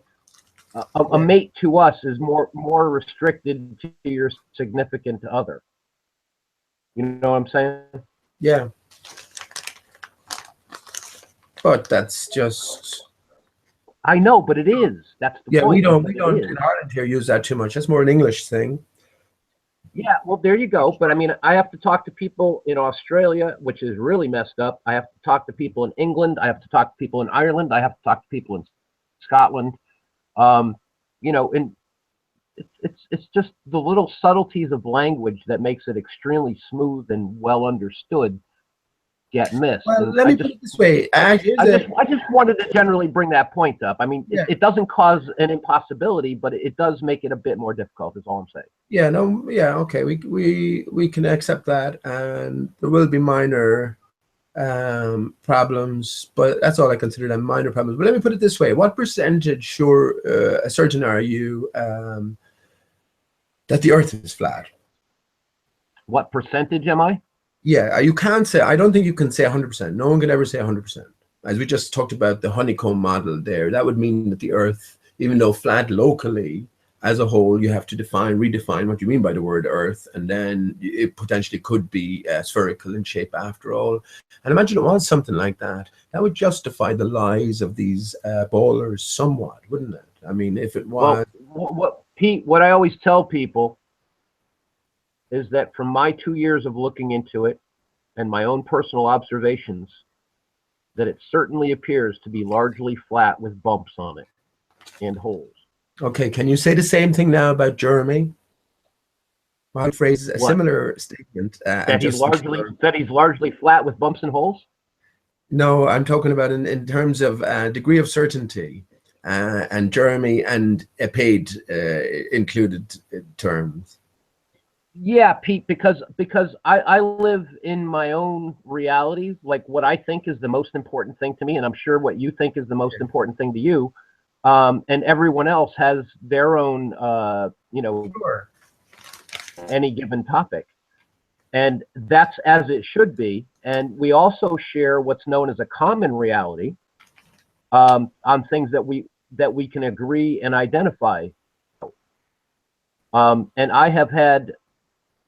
a mate to us is more restricted to your significant other. You know what I'm saying? Yeah. But that's just. I know, but it is. That's the point. We don't in Ireland here use that too much. That's more an English thing. Yeah, well, there you go. But I mean, I have to talk to people in Australia, which is really messed up. I have to talk to people in England. I have to talk to people in Ireland. I have to talk to people in Scotland. And it's just the little subtleties of language that makes it extremely smooth and well understood get missed. Well, And let me put it this way. I just wanted to generally bring that point up. I mean, Yeah. it doesn't cause an impossibility, but it does make it a bit more difficult, is all I'm saying. Yeah, no, yeah, okay. We can accept that, and there will be minor problems, but that's all I consider them, minor problems. But let me put it this way. What percentage certain are you that the Earth is flat? What percentage am I? Yeah, you can't say, I don't think you can say 100%. No one can ever say 100%. As we just talked about the honeycomb model there, that would mean that the Earth, even though flat locally, as a whole, you have to redefine what you mean by the word Earth, and then it potentially could be spherical in shape after all. And imagine it was something like that. That would justify the lies of these ballers somewhat, wouldn't it? I mean, if it was... Well, Pete, what I always tell people is that from my 2 years of looking into it and my own personal observations, that it certainly appears to be largely flat with bumps on it and holes. Okay, can you say the same thing now about Jeremy? Well, I'll phrase a similar statement. That he's largely flat with bumps and holes? No, I'm talking about in terms of degree of certainty, and Jeremy and paid included terms. Yeah, Pete, because I live in my own reality, like what I think is the most important thing to me, and I'm sure what you think is the most important thing to you, and everyone else has their own, Sure. any given topic, and that's as it should be. And we also share what's known as a common reality on things that we can agree and identify. And I have had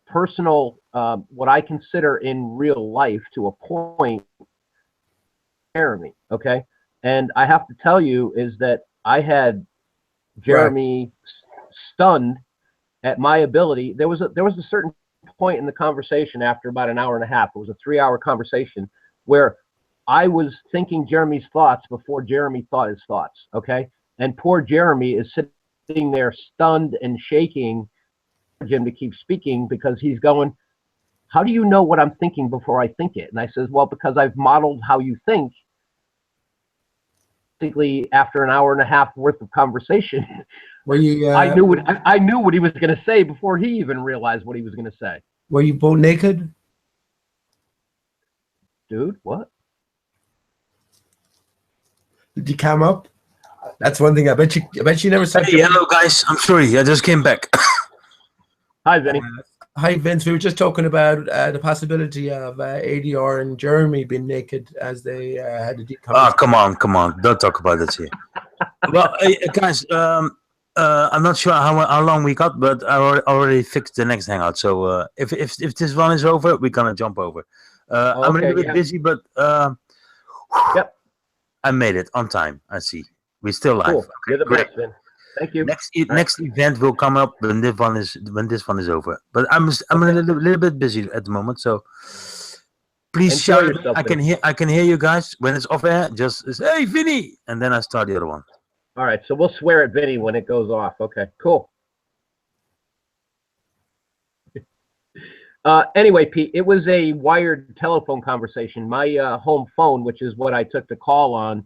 personal, what I consider in real life to a point, Jeremy, okay? And I have to tell you is that I had Jeremy stunned at my ability. There was a certain point in the conversation after about an hour and a half. It was a 3-hour conversation where I was thinking Jeremy's thoughts before Jeremy thought his thoughts, okay? And poor Jeremy is sitting there stunned and shaking Jim to keep speaking because he's going, how do you know what I'm thinking before I think it? And I says, well, because I've modeled how you think. Basically, after an hour and a half worth of conversation, were you? I knew what he was going to say before he even realized what he was going to say. Were you both naked? Dude, what? Did you come up? That's one thing. I bet you never said. Hey, hello guys. I'm sorry, I just came back. Hi, Vinny. Hi, Vince. We were just talking about the possibility of ADR and Jeremy being naked as they had a deep conversation. Oh, come on. Don't talk about it here. Well, guys, I'm not sure how long we got, but I already fixed the next hangout. So if this one is over, we're going to jump over. I'm a little bit busy, but yep, I made it on time. I see. We're still live. Cool. Okay, you're the great. best, Vin. Thank you. Next event will come up when this one is over. But I'm a little bit busy at the moment, so please Enjoy shout. yourself, I can hear you guys when it's off air. Just say, hey, Vinny, and then I start the other one. All right, so we'll swear at Vinny when it goes off. Okay, cool. Anyway, Pete, it was a wired telephone conversation. My home phone, which is what I took the call on,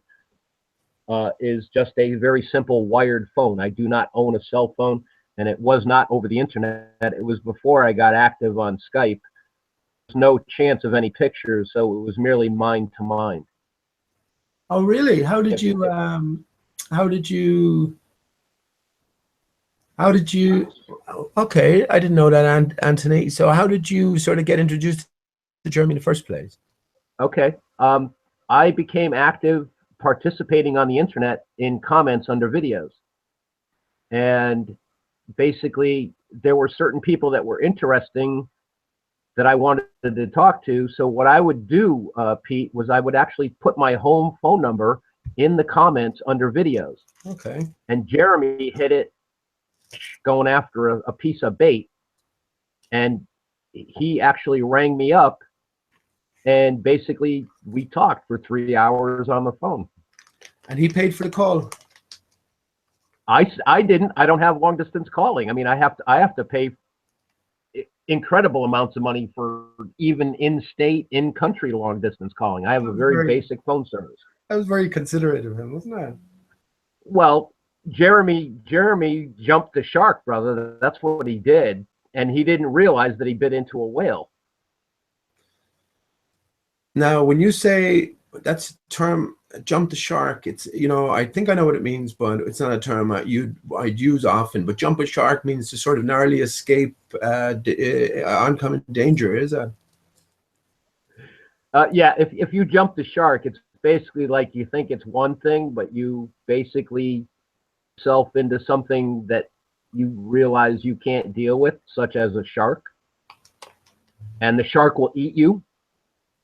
is just a very simple wired phone. I do not own a cell phone, and it was not over the internet. It was before I got active on Skype. There's no chance of any pictures, so it was merely mind to mind. Oh, really? How did you? Okay, I didn't know that, Anthony. So how did you sort of get introduced to Jeremy in the first place? Okay. I became active participating on the internet in comments under videos. And basically, there were certain people that were interesting that I wanted to talk to. So what I would do, Pete, was I would actually put my home phone number in the comments under videos. Okay. And Jeremy hit it going after a piece of bait. And he actually rang me up, and basically we talked for 3 hours on the phone. And he paid for the call? I didn't. I don't have long distance calling. I mean, I have to pay incredible amounts of money for even in-state, in-country long distance calling. I have a very basic phone service. That was very considerate of him, wasn't it? Well, Jeremy jumped the shark, brother. That's what he did, and he didn't realize that he bit into a whale. Now, when you say that's a term, jump the shark, it's, you know, I think I know what it means, but it's not a term I'd use often. But jump a shark means to sort of narrowly escape oncoming danger, is it? Yeah, if you jump the shark, it's basically like you think it's one thing, but you basically self into something that you realize you can't deal with, such as a shark, and the shark will eat you.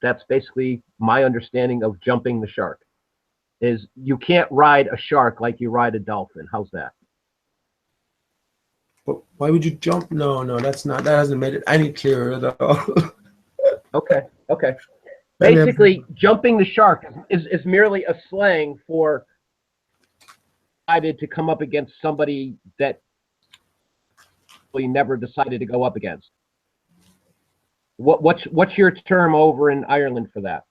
That's basically my understanding of jumping the shark. Is you can't ride a shark like you ride a dolphin. How's that? But why would you jump? No, that hasn't made it any clearer at all. Okay. Basically, jumping the shark is merely a slang for decided to come up against somebody that we never decided to go up against. What's your term over in Ireland for that?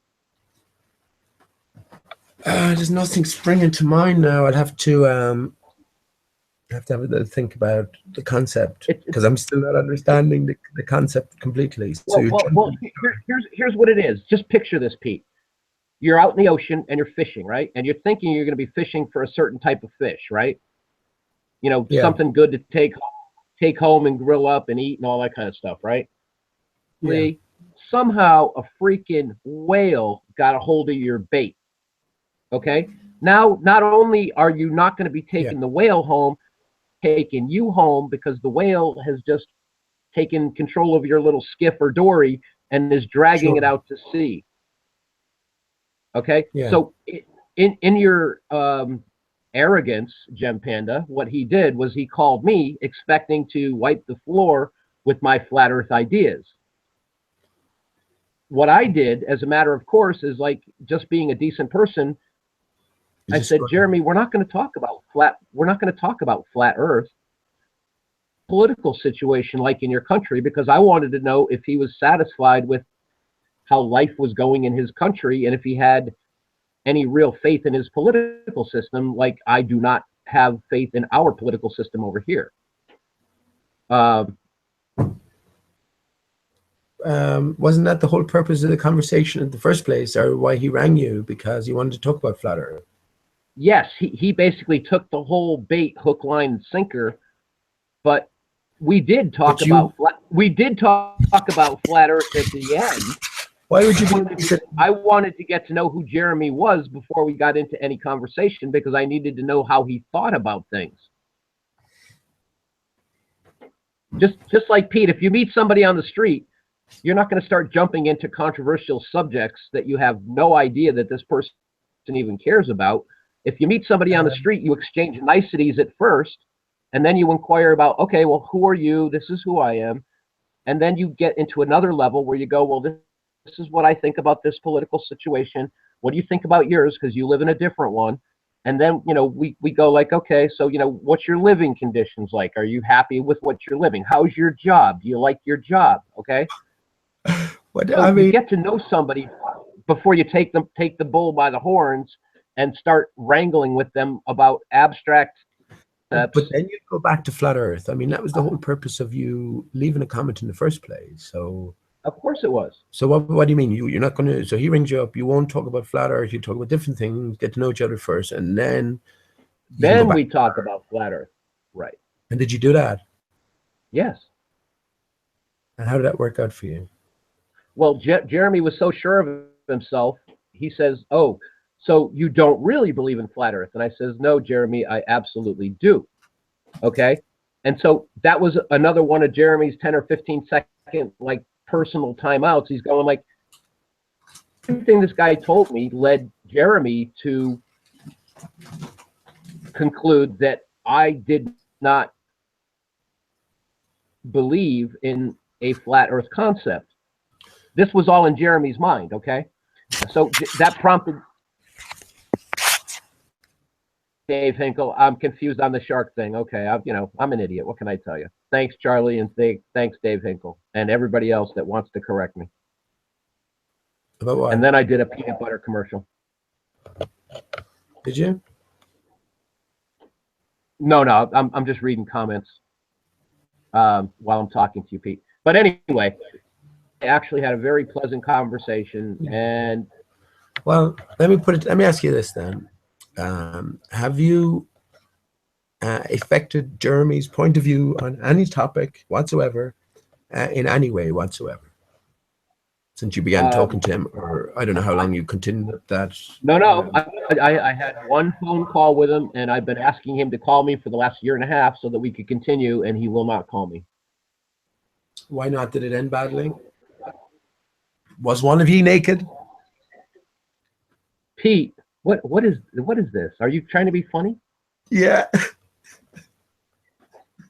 There's nothing springing to mind now. I'd have to have a think about the concept, because I'm still not understanding the concept completely. Well, here's what it is. Just picture this, Pete. You're out in the ocean and you're fishing, right? And you're thinking you're going to be fishing for a certain type of fish, right? You know, something good to take home and grill up and eat and all that kind of stuff, right? Yeah. Somehow a freaking whale got a hold of your bait. Okay? Now, not only are you not going to be taking the whale home, taking you home, because the whale has just taken control of your little skiff or dory and is dragging it out to sea. Okay? Yeah. So in your arrogance, Gem Panda, what he did was he called me expecting to wipe the floor with my flat earth ideas. What I did, as a matter of course, is like just being a decent person. I said, Jeremy, we're not going to talk about flat earth political situation like in your country, because I wanted to know if he was satisfied with how life was going in his country and if he had any real faith in his political system, like I do not have faith in our political system over here. Wasn't that the whole purpose of the conversation in the first place, or why he rang you? Because he wanted to talk about flat earth. Yes, he basically took the whole bait, hook, line, and sinker. But we did talk about flat earth at the end. Why would you? I wanted to get to know who Jeremy was before we got into any conversation, because I needed to know how he thought about things. Just like Pete, if you meet somebody on the street, you're not going to start jumping into controversial subjects that you have no idea that this person even cares about. If you meet somebody on the street, you exchange niceties at first, and then you inquire about, okay, well, who are you? This is who I am. And then you get into another level where you go, well, this is what I think about this political situation. What do you think about yours? Because you live in a different one. And then, you know, we go like, okay, so, you know, what's your living conditions like? Are you happy with what you're living? How's your job? Do you like your job? Okay. You get to know somebody before you take the bull by the horns and start wrangling with them about abstract steps. But then you go back to flat earth. I mean, that was the whole purpose of you leaving a comment in the first place. So of course it was. So what do you mean? You're not going to? So he rings you up. You won't talk about flat earth. You talk about different things. Get to know each other first, and then we talk about flat earth, right? And did you do that? Yes. And how did that work out for you? Well, Jeremy was so sure of himself. He says, "Oh, so you don't really believe in flat earth?" And I says, "No, Jeremy, I absolutely do." Okay. And so that was another one of Jeremy's 10 or 15 second like personal timeouts. He's going like, everything this guy told me led Jeremy to conclude that I did not believe in a flat earth concept. This was all in Jeremy's mind, okay? So that prompted Dave Hinkle. I'm confused on the shark thing. Okay, I'm an idiot. What can I tell you? Thanks, Charlie, and thanks, Dave Hinkle, and everybody else that wants to correct me. About what? And then I did a peanut butter commercial. Did you? No, I'm just reading comments while I'm talking to you, Pete. But anyway, I actually had a very pleasant conversation, and well, let me ask you this then. Have you affected Jeremy's point of view on any topic whatsoever, in any way whatsoever, since you began talking to him, or I don't know how long you continued that? No. I had one phone call with him, and I've been asking him to call me for the last year and a half so that we could continue, and he will not call me. Why not? Did it end badly? Was one of you naked? Pete, what is this? Are you trying to be funny? Yeah.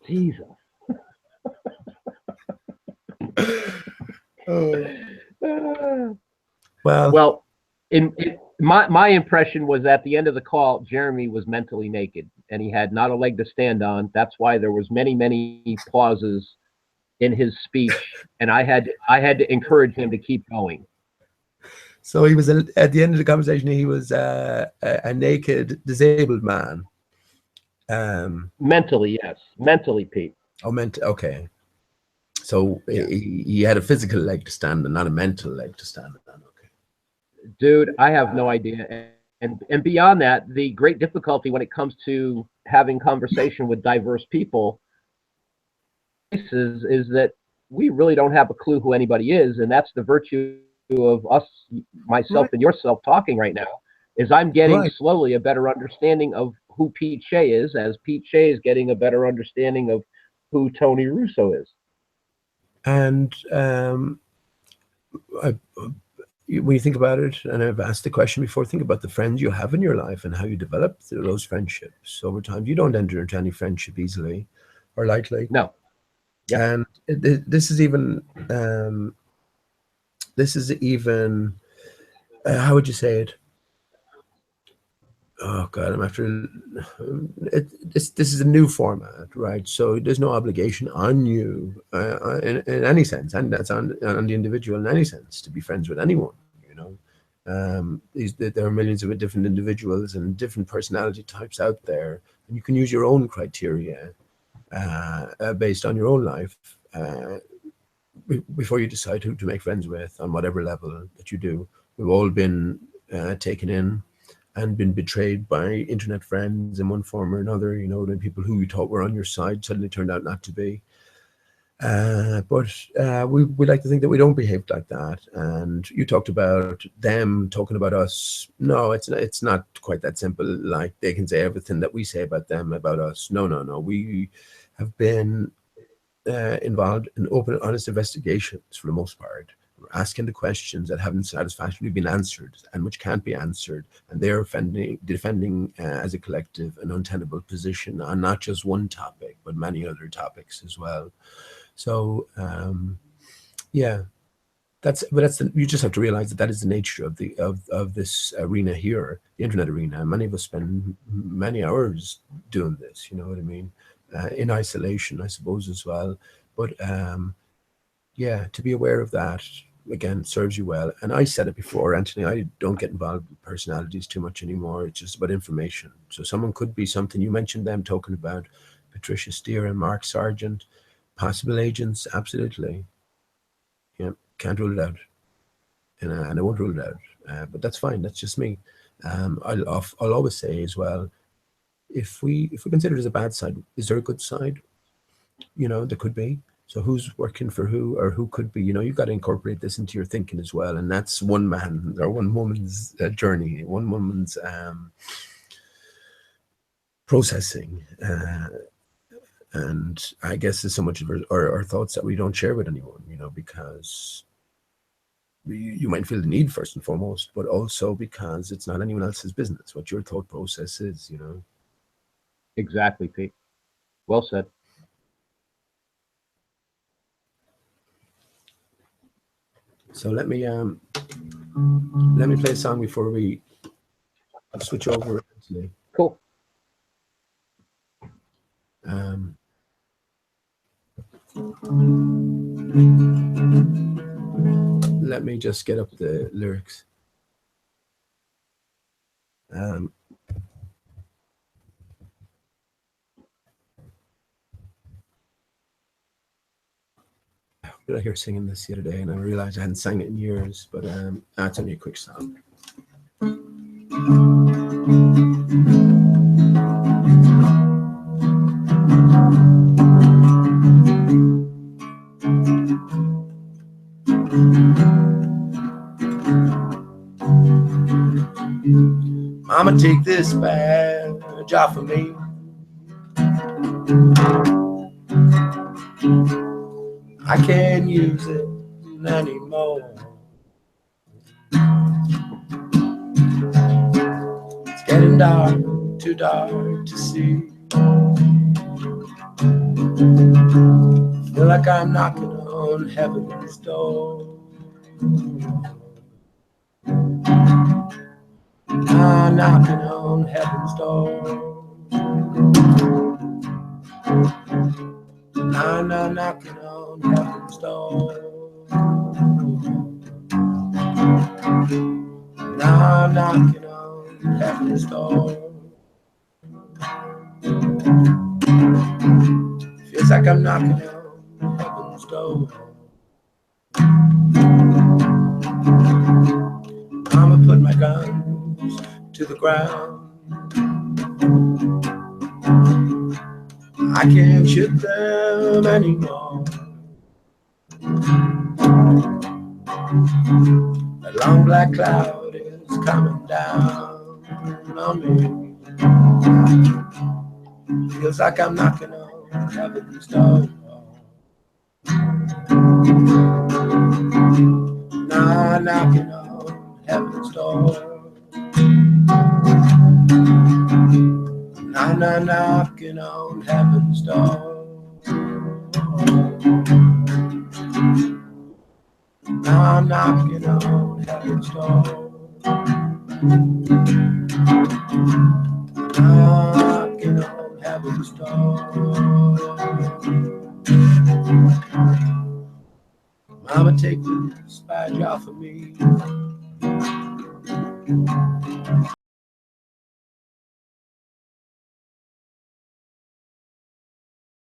Jesus. Well, in my impression was at the end of the call, Jeremy was mentally naked and he had not a leg to stand on. That's why there was many pauses in his speech, and I had to encourage him to keep going. So he was at the end of the conversation. He was a naked, disabled man. Mentally, yes. Mentally, Pete. Oh, okay. So yeah. he had a physical leg to stand on, not a mental leg to stand on. Okay. Dude, I have no idea. And beyond that, the great difficulty when it comes to having conversation with diverse people is that we really don't have a clue who anybody is, and that's the virtue of us, myself, and yourself talking right now. Is I'm getting slowly a better understanding of who Pete Shea is, as Pete Shea is getting a better understanding of who Tony Russo is. And when you think about it, and I've asked the question before, think about the friends you have in your life and how you develop those friendships over time. You don't enter into any friendship easily or lightly. No. Yep. And this is even how would you say it? Oh God, I'm after it. This is a new format, right? So there's no obligation on you in any sense, and that's on the individual in any sense to be friends with anyone. You know, there are millions of different individuals and different personality types out there, and you can use your own criteria based on your own life before you decide who to make friends with on whatever level that you do. We've all been taken in and been betrayed by internet friends in one form or another, you know, the people who you thought were on your side suddenly turned out not to be. But we like to think that we don't behave like that. And you talked about them talking about us. No, it's not quite that simple. Like they can say everything that we say about them, about us. No. We have been involved in open, honest investigations for the most part. We're asking the questions that haven't satisfactorily been answered and which can't be answered, and they're defending as a collective an untenable position on not just one topic but many other topics as well. So yeah, you just have to realize that is the nature of this arena here, the internet arena. Many of us spend many hours doing this, you know what I mean, in isolation, I suppose, as well. But yeah, to be aware of that again serves you well. And I said it before, Anthony, I don't get involved with personalities too much anymore. It's just about information. So someone could be something. You mentioned them talking about Patricia Steer and Mark Sargent, possible agents, absolutely. Yeah, can't rule it out, and I won't rule it out. But that's fine. That's just me. I'll always say as well, if we consider there's a bad side, is there a good side? You know, there could be. So who's working for who, or who could be? You know, you've got to incorporate this into your thinking as well. And that's one man or one woman's journey, one woman's processing. And I guess there's so much of our thoughts that we don't share with anyone, you know, because you might feel the need first and foremost, but also because it's not anyone else's business what your thought process is, you know. Exactly, Pete. Well said. So let me play a song before we switch over. Cool. Let me just get up the lyrics. Did I hear singing this the other day, and I realized I hadn't sang it in years, but it's only a quick song. Mama, take this badge off of me. I can't use it anymore. It's getting dark, too dark to see. Feel like I'm knocking on heaven's door. I'm knocking on heaven's door. I'm knocking on heaven's door. Now I'm knocking on heaven's door. Feels like I'm knocking on heaven's door. I'ma put my guns to the ground. I can't shoot them anymore. A long black cloud is coming down on me. Feels like I'm knocking on heaven's door. Now I'm knocking on heaven's door. I'm not knocking on heaven's door. Now I'm knocking on heaven's door. Knocking on heaven's door. Mama, take this badge off of me.